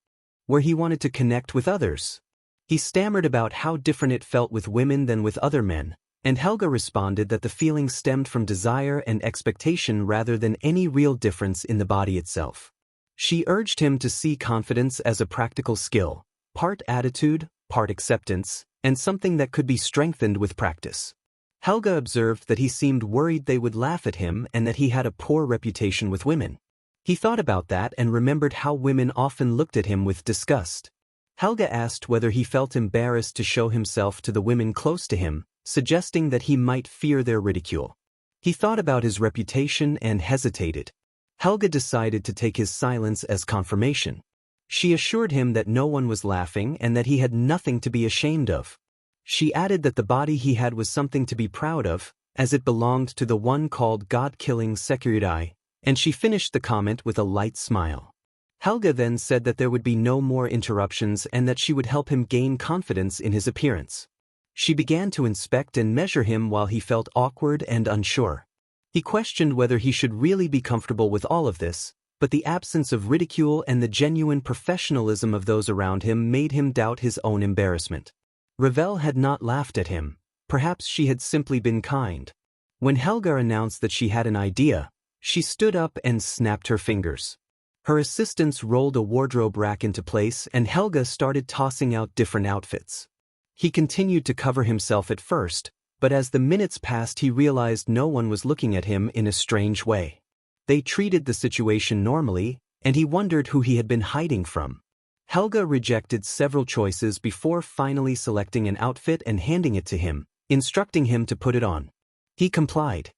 where he wanted to connect with others. He stammered about how different it felt with women than with other men, and Helga responded that the feeling stemmed from desire and expectation rather than any real difference in the body itself. She urged him to see confidence as a practical skill, part attitude, part acceptance, and something that could be strengthened with practice. Helga observed that he seemed worried they would laugh at him and that he had a poor reputation with women. He thought about that and remembered how women often looked at him with disgust. Helga asked whether he felt embarrassed to show himself to the women close to him, suggesting that he might fear their ridicule. He thought about his reputation and hesitated. Helga decided to take his silence as confirmation. She assured him that no one was laughing and that he had nothing to be ashamed of. She added that the body he had was something to be proud of, as it belonged to the one called God-killing Securidai, and she finished the comment with a light smile. Helga then said that there would be no more interruptions and that she would help him gain confidence in his appearance. She began to inspect and measure him while he felt awkward and unsure. He questioned whether he should really be comfortable with all of this, but the absence of ridicule and the genuine professionalism of those around him made him doubt his own embarrassment. Ravel had not laughed at him. Perhaps she had simply been kind. When Helga announced that she had an idea, she stood up and snapped her fingers. Her assistants rolled a wardrobe rack into place and Helga started tossing out different outfits. He continued to cover himself at first, but as the minutes passed he realized no one was looking at him in a strange way. They treated the situation normally, and he wondered who he had been hiding from. Helga rejected several choices before finally selecting an outfit and handing it to him, instructing him to put it on. He complied.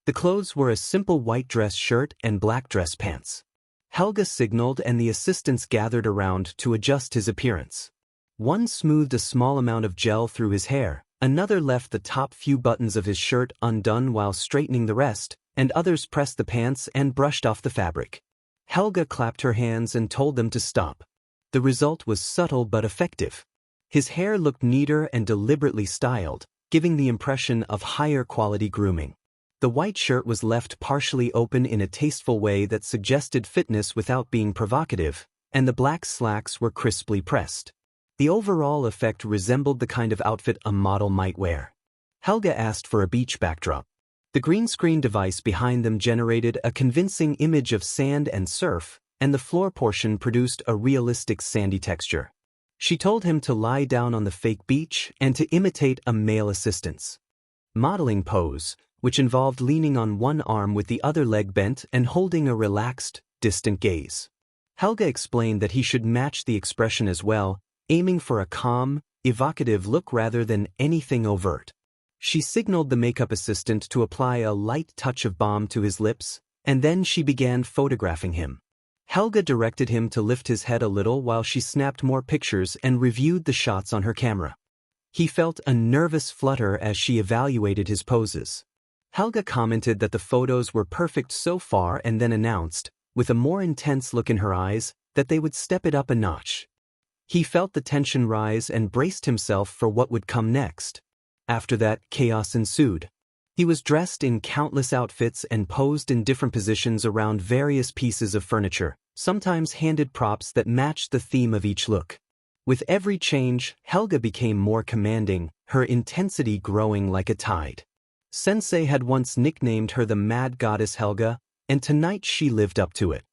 The clothes were a simple white dress shirt and black dress pants. Helga signaled and the assistants gathered around to adjust his appearance. One smoothed a small amount of gel through his hair, another left the top few buttons of his shirt undone while straightening the rest, and others pressed the pants and brushed off the fabric. Helga clapped her hands and told them to stop. The result was subtle but effective. His hair looked neater and deliberately styled, giving the impression of higher quality grooming. The white shirt was left partially open in a tasteful way that suggested fitness without being provocative, and the black slacks were crisply pressed. The overall effect resembled the kind of outfit a model might wear. Helga asked for a beach backdrop. The green screen device behind them generated a convincing image of sand and surf, and the floor portion produced a realistic sandy texture. She told him to lie down on the fake beach and to imitate a male assistant's modeling pose, which involved leaning on one arm with the other leg bent and holding a relaxed, distant gaze. Helga explained that he should match the expression as well, aiming for a calm, evocative look rather than anything overt. She signaled the makeup assistant to apply a light touch of balm to his lips, and then she began photographing him. Helga directed him to lift his head a little while she snapped more pictures and reviewed the shots on her camera. He felt a nervous flutter as she evaluated his poses. Helga commented that the photos were perfect so far and then announced, with a more intense look in her eyes, that they would step it up a notch. He felt the tension rise and braced himself for what would come next. After that, chaos ensued. He was dressed in countless outfits and posed in different positions around various pieces of furniture, sometimes handed props that matched the theme of each look. With every change, Helga became more commanding, her intensity growing like a tide. Sensei had once nicknamed her the Mad Goddess Helga, and tonight she lived up to it.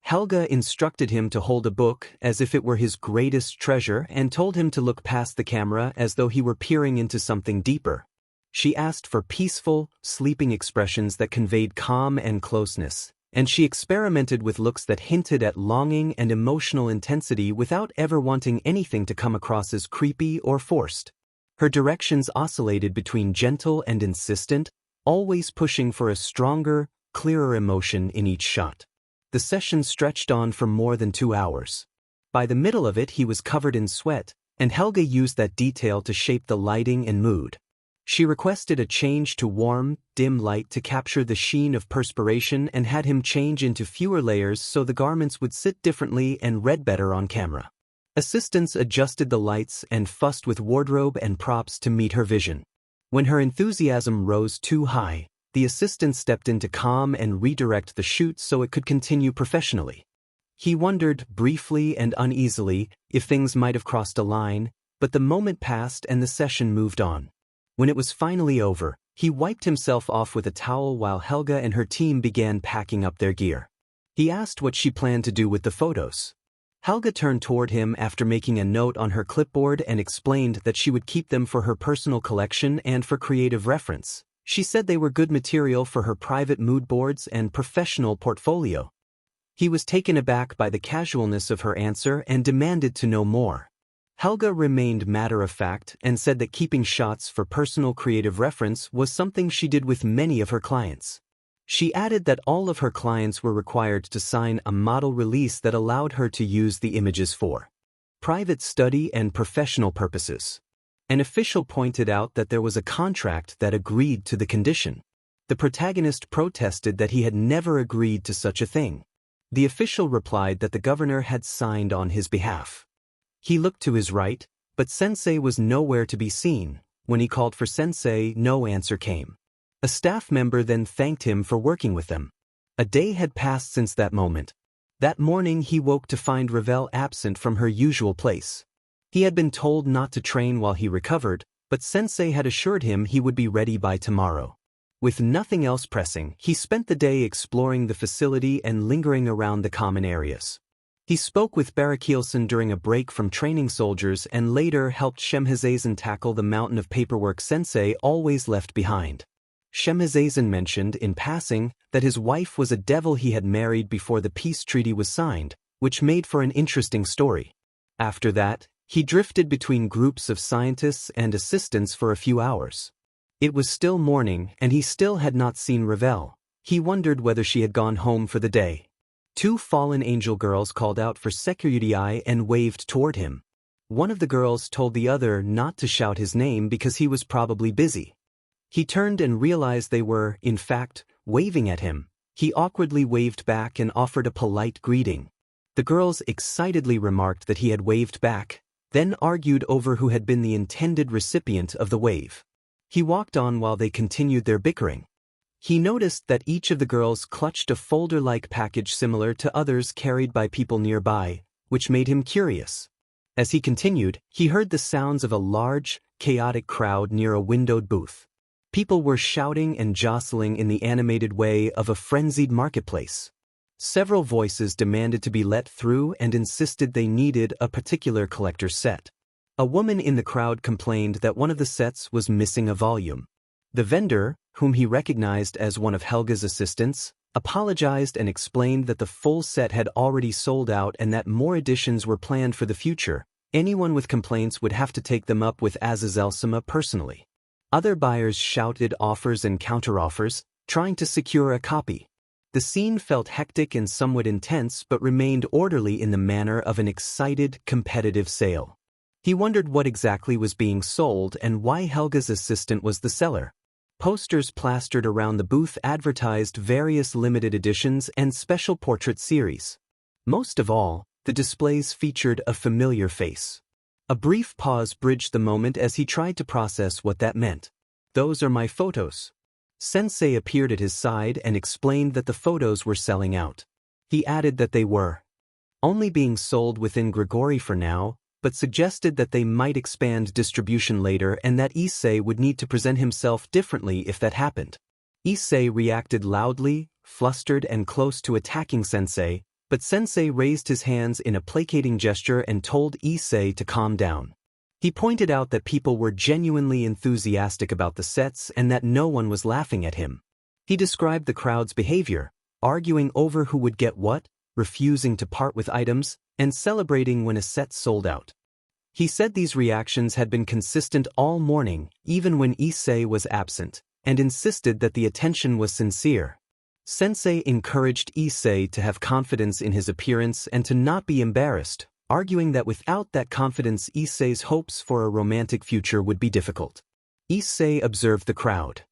Helga instructed him to hold a book as if it were his greatest treasure and told him to look past the camera as though he were peering into something deeper. She asked for peaceful, sleeping expressions that conveyed calm and closeness, and she experimented with looks that hinted at longing and emotional intensity without ever wanting anything to come across as creepy or forced. Her directions oscillated between gentle and insistent, always pushing for a stronger, clearer emotion in each shot. The session stretched on for more than 2 hours. By the middle of it he was covered in sweat, and Helga used that detail to shape the lighting and mood. She requested a change to warm, dim light to capture the sheen of perspiration and had him change into fewer layers so the garments would sit differently and read better on camera. Assistants adjusted the lights and fussed with wardrobe and props to meet her vision. When her enthusiasm rose too high, the assistant stepped in to calm and redirect the shoot so it could continue professionally. He wondered, briefly and uneasily, if things might have crossed a line, but the moment passed and the session moved on. When it was finally over, he wiped himself off with a towel while Helga and her team began packing up their gear. He asked what she planned to do with the photos. Helga turned toward him after making a note on her clipboard and explained that she would keep them for her personal collection and for creative reference. She said they were good material for her private mood boards and professional portfolio. He was taken aback by the casualness of her answer and demanded to know more. Helga remained matter-of-fact and said that keeping shots for personal creative reference was something she did with many of her clients. She added that all of her clients were required to sign a model release that allowed her to use the images for private study and professional purposes. An official pointed out that there was a contract that agreed to the condition. The protagonist protested that he had never agreed to such a thing. The official replied that the governor had signed on his behalf. He looked to his right, but Sensei was nowhere to be seen. When he called for Sensei, no answer came. A staff member then thanked him for working with them. A day had passed since that moment. That morning he woke to find Ravel absent from her usual place. He had been told not to train while he recovered, but Sensei had assured him he would be ready by tomorrow. With nothing else pressing, he spent the day exploring the facility and lingering around the common areas. He spoke with Barakielsen during a break from training soldiers and later helped Shemhazazen tackle the mountain of paperwork Sensei always left behind. Shemhazazen mentioned, in passing, that his wife was a devil he had married before the peace treaty was signed, which made for an interesting story. After that, he drifted between groups of scientists and assistants for a few hours. It was still morning and he still had not seen Ravel. He wondered whether she had gone home for the day. 2 fallen angel girls called out for security and waved toward him. One of the girls told the other not to shout his name because he was probably busy. He turned and realized they were, in fact, waving at him. He awkwardly waved back and offered a polite greeting. The girls excitedly remarked that he had waved back, then argued over who had been the intended recipient of the wave. He walked on while they continued their bickering. He noticed that each of the girls clutched a folder-like package similar to others carried by people nearby, which made him curious. As he continued, he heard the sounds of a large, chaotic crowd near a windowed booth. People were shouting and jostling in the animated way of a frenzied marketplace. Several voices demanded to be let through and insisted they needed a particular collector's set. A woman in the crowd complained that one of the sets was missing a volume. The vendor, whom he recognized as one of Helga's assistants, apologized and explained that the full set had already sold out and that more editions were planned for the future. Anyone with complaints would have to take them up with Azazelsima personally. Other buyers shouted offers and counteroffers, trying to secure a copy. The scene felt hectic and somewhat intense but remained orderly in the manner of an excited, competitive sale. He wondered what exactly was being sold and why Helga's assistant was the seller. Posters plastered around the booth advertised various limited editions and special portrait series. Most of all, the displays featured a familiar face. A brief pause bridged the moment as he tried to process what that meant. "Those are my photos." Sensei appeared at his side and explained that the photos were selling out. He added that they were only being sold within Grigori for now, but suggested that they might expand distribution later and that Issei would need to present himself differently if that happened. Issei reacted loudly, flustered and close to attacking Sensei, but Sensei raised his hands in a placating gesture and told Issei to calm down. He pointed out that people were genuinely enthusiastic about the sets and that no one was laughing at him. He described the crowd's behavior, arguing over who would get what, refusing to part with items, and celebrating when a set sold out. He said these reactions had been consistent all morning, even when Issei was absent, and insisted that the attention was sincere. Sensei encouraged Issei to have confidence in his appearance and to not be embarrassed, arguing that without that confidence Issei's hopes for a romantic future would be difficult. Issei observed the crowd.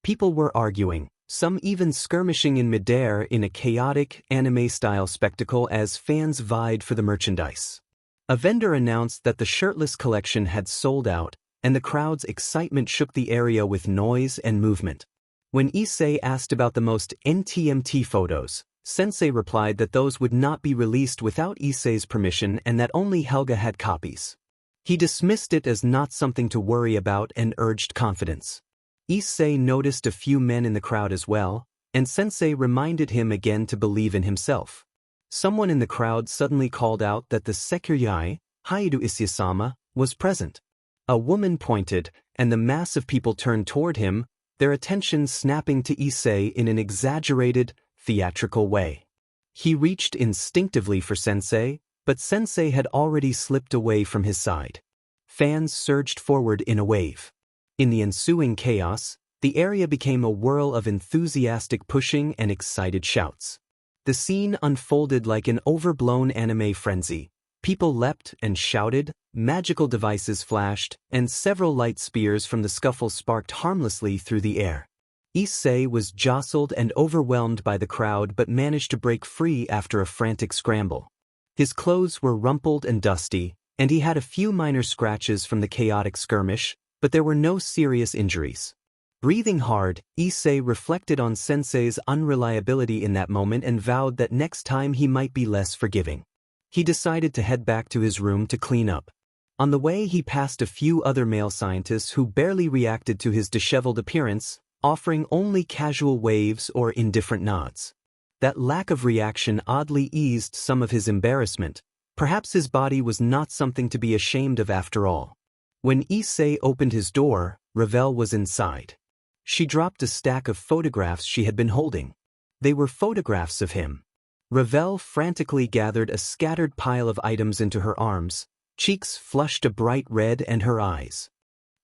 People were arguing, some even skirmishing in midair in a chaotic, anime-style spectacle as fans vied for the merchandise. A vendor announced that the shirtless collection had sold out, and the crowd's excitement shook the area with noise and movement. When Issei asked about the most NTMT photos, Sensei replied that those would not be released without Issei's permission and that only Helga had copies. He dismissed it as not something to worry about and urged confidence. Issei noticed a few men in the crowd as well, and Sensei reminded him again to believe in himself. Someone in the crowd suddenly called out that the Sekiryai, Haidu Issei-sama, was present. A woman pointed, and the mass of people turned toward him, their attention snapping to Issei in an exaggerated, theatrical way. He reached instinctively for Sensei, but Sensei had already slipped away from his side. Fans surged forward in a wave. In the ensuing chaos, the area became a whirl of enthusiastic pushing and excited shouts. The scene unfolded like an overblown anime frenzy. People leapt and shouted, magical devices flashed, and several light spears from the scuffle sparked harmlessly through the air. Issei was jostled and overwhelmed by the crowd but managed to break free after a frantic scramble. His clothes were rumpled and dusty, and he had a few minor scratches from the chaotic skirmish, but there were no serious injuries. Breathing hard, Issei reflected on Sensei's unreliability in that moment and vowed that next time he might be less forgiving. He decided to head back to his room to clean up. On the way he passed a few other male scientists who barely reacted to his disheveled appearance, offering only casual waves or indifferent nods. That lack of reaction oddly eased some of his embarrassment. Perhaps his body was not something to be ashamed of after all. When Issei opened his door, Ravel was inside. She dropped a stack of photographs she had been holding. They were photographs of him. Ravel frantically gathered a scattered pile of items into her arms, cheeks flushed a bright red and her eyes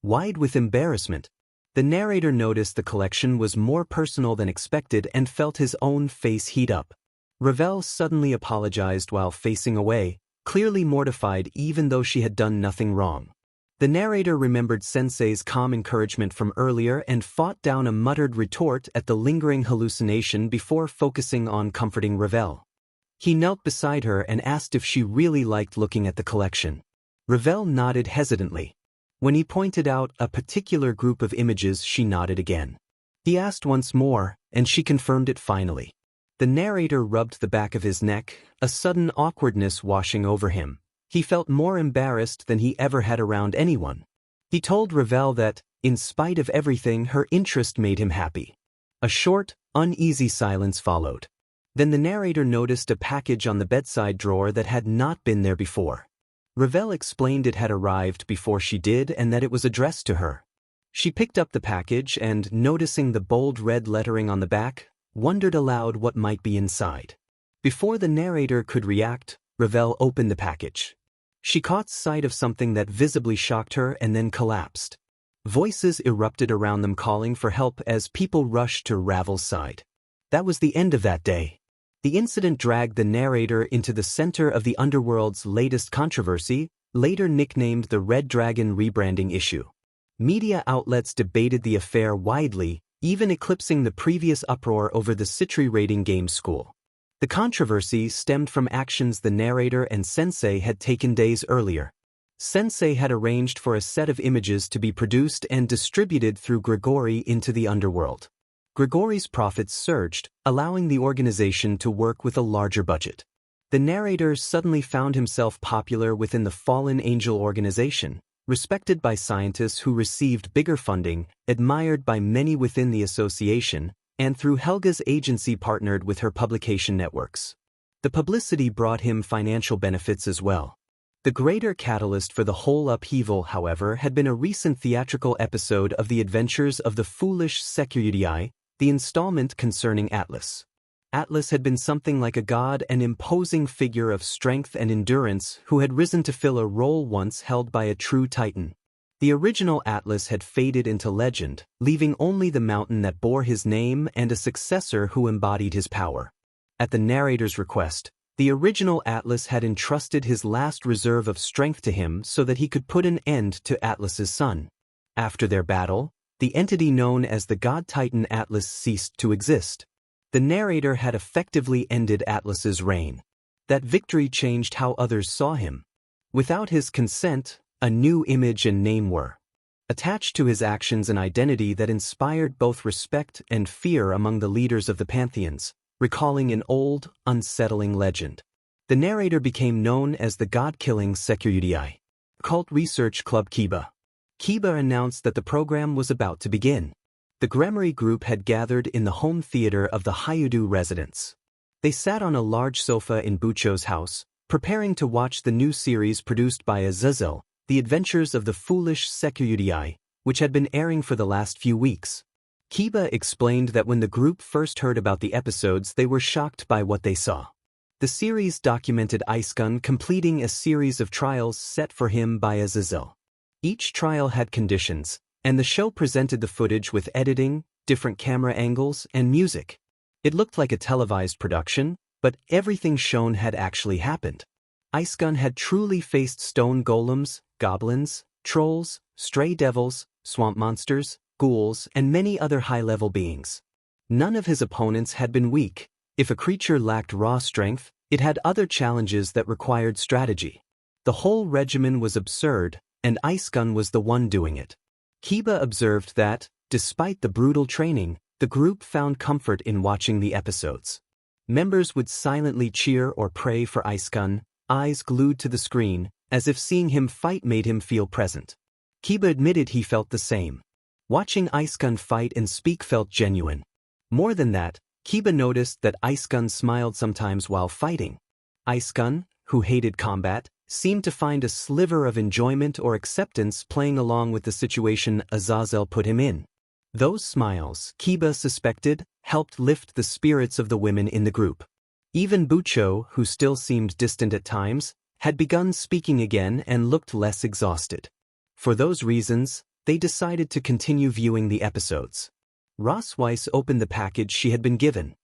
wide with embarrassment. The narrator noticed the collection was more personal than expected and felt his own face heat up. Ravel suddenly apologized while facing away, clearly mortified even though she had done nothing wrong. The narrator remembered Sensei's calm encouragement from earlier and fought down a muttered retort at the lingering hallucination before focusing on comforting Ravel. He knelt beside her and asked if she really liked looking at the collection. Ravel nodded hesitantly. When he pointed out a particular group of images, she nodded again. He asked once more, and she confirmed it finally. The narrator rubbed the back of his neck, a sudden awkwardness washing over him. He felt more embarrassed than he ever had around anyone. He told Ravel that, in spite of everything, her interest made him happy. A short, uneasy silence followed. Then the narrator noticed a package on the bedside drawer that had not been there before. Ravel explained it had arrived before she did and that it was addressed to her. She picked up the package and, noticing the bold red lettering on the back, wondered aloud what might be inside. Before the narrator could react, Ravel opened the package. She caught sight of something that visibly shocked her and then collapsed. Voices erupted around them calling for help as people rushed to Ravel's side. That was the end of that day. The incident dragged the narrator into the center of the underworld's latest controversy, later nicknamed the Red Dragon rebranding issue. Media outlets debated the affair widely, even eclipsing the previous uproar over the Citri rating game school. The controversy stemmed from actions the narrator and Sensei had taken days earlier. Sensei had arranged for a set of images to be produced and distributed through Grigori into the underworld. Grigory's profits surged, allowing the organization to work with a larger budget. The narrator suddenly found himself popular within the fallen angel organization, respected by scientists who received bigger funding, admired by many within the association, and through Helga's agency partnered with her publication networks. The publicity brought him financial benefits as well. The greater catalyst for the whole upheaval, however, had been a recent theatrical episode of The Adventures of the Foolish Security, the installment concerning Atlas. Atlas had been something like a god, an imposing figure of strength and endurance who had risen to fill a role once held by a true titan. The original Atlas had faded into legend, leaving only the mountain that bore his name and a successor who embodied his power. At the narrator's request, the original Atlas had entrusted his last reserve of strength to him so that he could put an end to Atlas's son. After their battle, the entity known as the god titan Atlas ceased to exist. The narrator had effectively ended Atlas's reign. That victory changed how others saw him. Without his consent, a new image and name were attached to his actions, an identity that inspired both respect and fear among the leaders of the pantheons, recalling an old, unsettling legend. The narrator became known as the God-killing Security. Cult Research Club Kiba. Kiba announced that the program was about to begin. The Gremory group had gathered in the home theater of the Hayudu residents. They sat on a large sofa in Bucho's house, preparing to watch the new series produced by Azazel, The Adventures of the Foolish Security, which had been airing for the last few weeks. Kiba explained that when the group first heard about the episodes, they were shocked by what they saw. The series documented Issei completing a series of trials set for him by Azazel. Each trial had conditions, and the show presented the footage with editing, different camera angles, and music. It looked like a televised production, but everything shown had actually happened. Issei had truly faced stone golems, goblins, trolls, stray devils, swamp monsters, ghouls, and many other high-level beings. None of his opponents had been weak. If a creature lacked raw strength, it had other challenges that required strategy. The whole regimen was absurd, and Issei was the one doing it. Kiba observed that, despite the brutal training, the group found comfort in watching the episodes. Members would silently cheer or pray for Issei, eyes glued to the screen, as if seeing him fight made him feel present. Kiba admitted he felt the same. Watching Issei fight and speak felt genuine. More than that, Kiba noticed that Issei smiled sometimes while fighting. Issei, who hated combat, seemed to find a sliver of enjoyment or acceptance playing along with the situation Azazel put him in. Those smiles, Kiba suspected, helped lift the spirits of the women in the group. Even Bucho, who still seemed distant at times, had begun speaking again and looked less exhausted. For those reasons, they decided to continue viewing the episodes. Ross Weiss opened the package she had been given.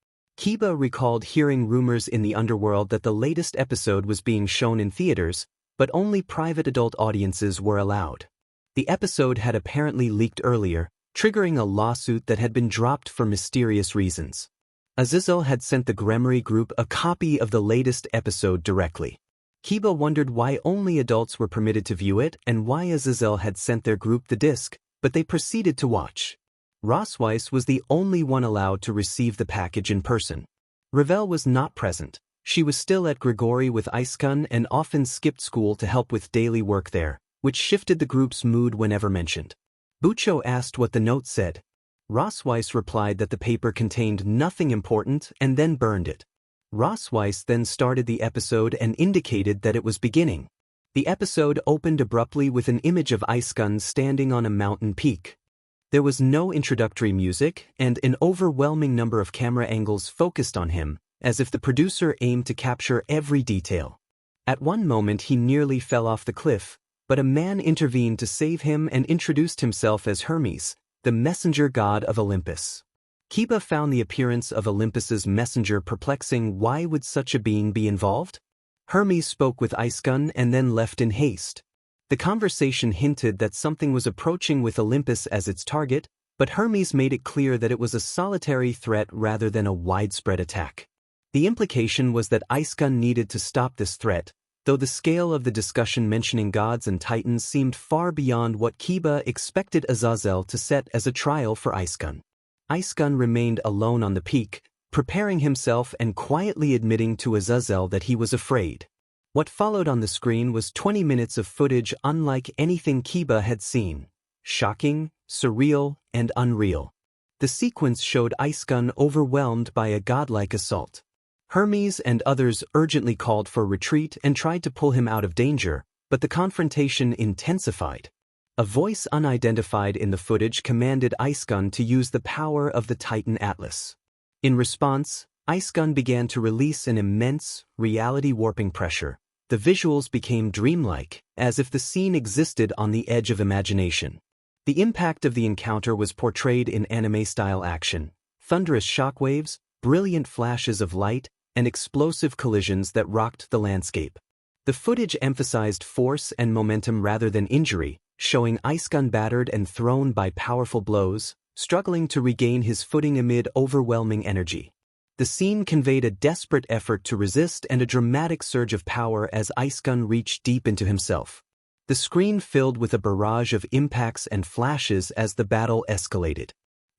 Kiba recalled hearing rumors in the underworld that the latest episode was being shown in theaters, but only private adult audiences were allowed. The episode had apparently leaked earlier, triggering a lawsuit that had been dropped for mysterious reasons. Azazel had sent the Gremory group a copy of the latest episode directly. Kiba wondered why only adults were permitted to view it and why Azazel had sent their group the disc, but they proceeded to watch. Ross Weiss was the only one allowed to receive the package in person. Ravel was not present. She was still at Grigory with Issei and often skipped school to help with daily work there, which shifted the group's mood whenever mentioned. Bucho asked what the note said. Ross Weiss replied that the paper contained nothing important and then burned it. Ross Weiss then started the episode and indicated that it was beginning. The episode opened abruptly with an image of Issei standing on a mountain peak. There was no introductory music, and an overwhelming number of camera angles focused on him, as if the producer aimed to capture every detail. At one moment he nearly fell off the cliff, but a man intervened to save him and introduced himself as Hermes, the messenger god of Olympus. Kiba found the appearance of Olympus's messenger perplexing. Why would such a being be involved? Hermes spoke with Issei and then left in haste. The conversation hinted that something was approaching with Olympus as its target, but Hermes made it clear that it was a solitary threat rather than a widespread attack. The implication was that Issei needed to stop this threat, though the scale of the discussion mentioning gods and titans seemed far beyond what Kiba expected Azazel to set as a trial for Issei. Icegun remained alone on the peak, preparing himself and quietly admitting to Azazel that he was afraid. What followed on the screen was 20 minutes of footage unlike anything Kiba had seen. Shocking, surreal, and unreal. The sequence showed Icegun overwhelmed by a godlike assault. Hermes and others urgently called for retreat and tried to pull him out of danger, but the confrontation intensified. A voice unidentified in the footage commanded Icegun to use the power of the Titan Atlas. In response, Icegun began to release an immense, reality-warping pressure. The visuals became dreamlike, as if the scene existed on the edge of imagination. The impact of the encounter was portrayed in anime-style action: thunderous shockwaves, brilliant flashes of light, and explosive collisions that rocked the landscape. The footage emphasized force and momentum rather than injury, showing Icegun battered and thrown by powerful blows, struggling to regain his footing amid overwhelming energy. The scene conveyed a desperate effort to resist and a dramatic surge of power as Icegun reached deep into himself. The screen filled with a barrage of impacts and flashes as the battle escalated.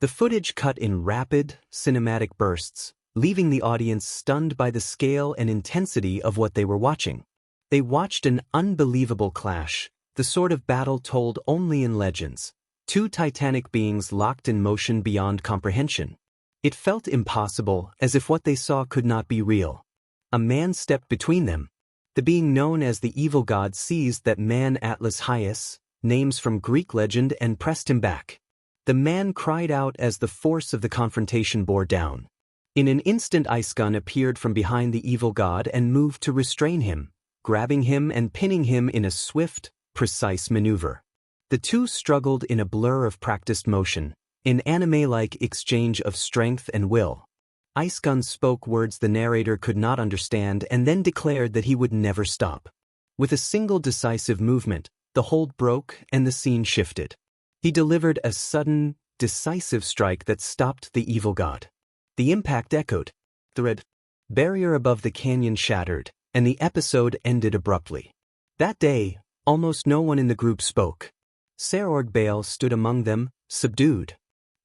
The footage cut in rapid, cinematic bursts, leaving the audience stunned by the scale and intensity of what they were watching. They watched an unbelievable clash, the sort of battle told only in legends. Two titanic beings locked in motion beyond comprehension. It felt impossible, as if what they saw could not be real. A man stepped between them. The being known as the evil god seized that man Atlas Hyas, names from Greek legend, and pressed him back. The man cried out as the force of the confrontation bore down. In an instant Icegun appeared from behind the evil god and moved to restrain him, grabbing him and pinning him in a swift, precise maneuver. The two struggled in a blur of practiced motion, an anime-like exchange of strength and will. Icegun spoke words the narrator could not understand and then declared that he would never stop. With a single decisive movement, the hold broke and the scene shifted. He delivered a sudden, decisive strike that stopped the evil god. The impact echoed. The red barrier above the canyon shattered, and the episode ended abruptly. That day, almost no one in the group spoke. Serorg Bale stood among them, subdued.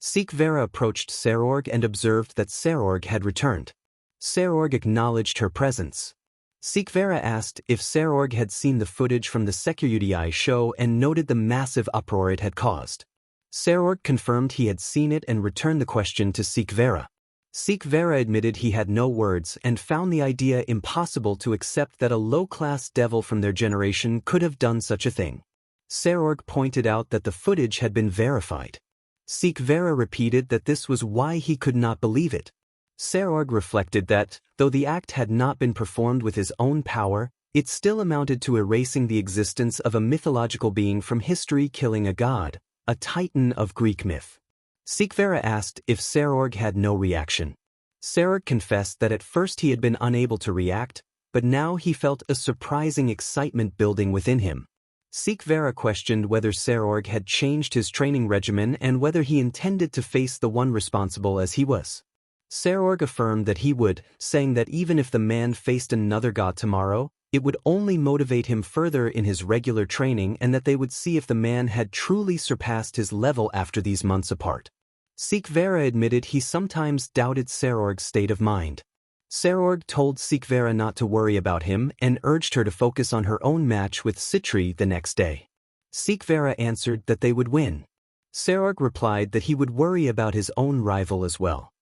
Seek Vera approached Serorg and observed that Serorg had returned. Serorg acknowledged her presence. Seek Vera asked if Serorg had seen the footage from the Security show and noted the massive uproar it had caused. Serorg confirmed he had seen it and returned the question to Seek Vera. Seek Vera admitted he had no words and found the idea impossible to accept that a low-class devil from their generation could have done such a thing. Serorg pointed out that the footage had been verified. Seek Vera repeated that this was why he could not believe it. Serorg reflected that, though the act had not been performed with his own power, it still amounted to erasing the existence of a mythological being from history, killing a god, a titan of Greek myth. Seek Vera asked if Serorg had no reaction. Serorg confessed that at first he had been unable to react, but now he felt a surprising excitement building within him. Seek Vera questioned whether Serorg had changed his training regimen and whether he intended to face the one responsible as he was. Serorg affirmed that he would, saying that even if the man faced another god tomorrow, it would only motivate him further in his regular training and that they would see if the man had truly surpassed his level after these months apart. Seek Vera admitted he sometimes doubted Serorg's state of mind. Serorg told Seek Vera not to worry about him and urged her to focus on her own match with Citri the next day. Seek Vera answered that they would win. Serorg replied that he would worry about his own rival as well.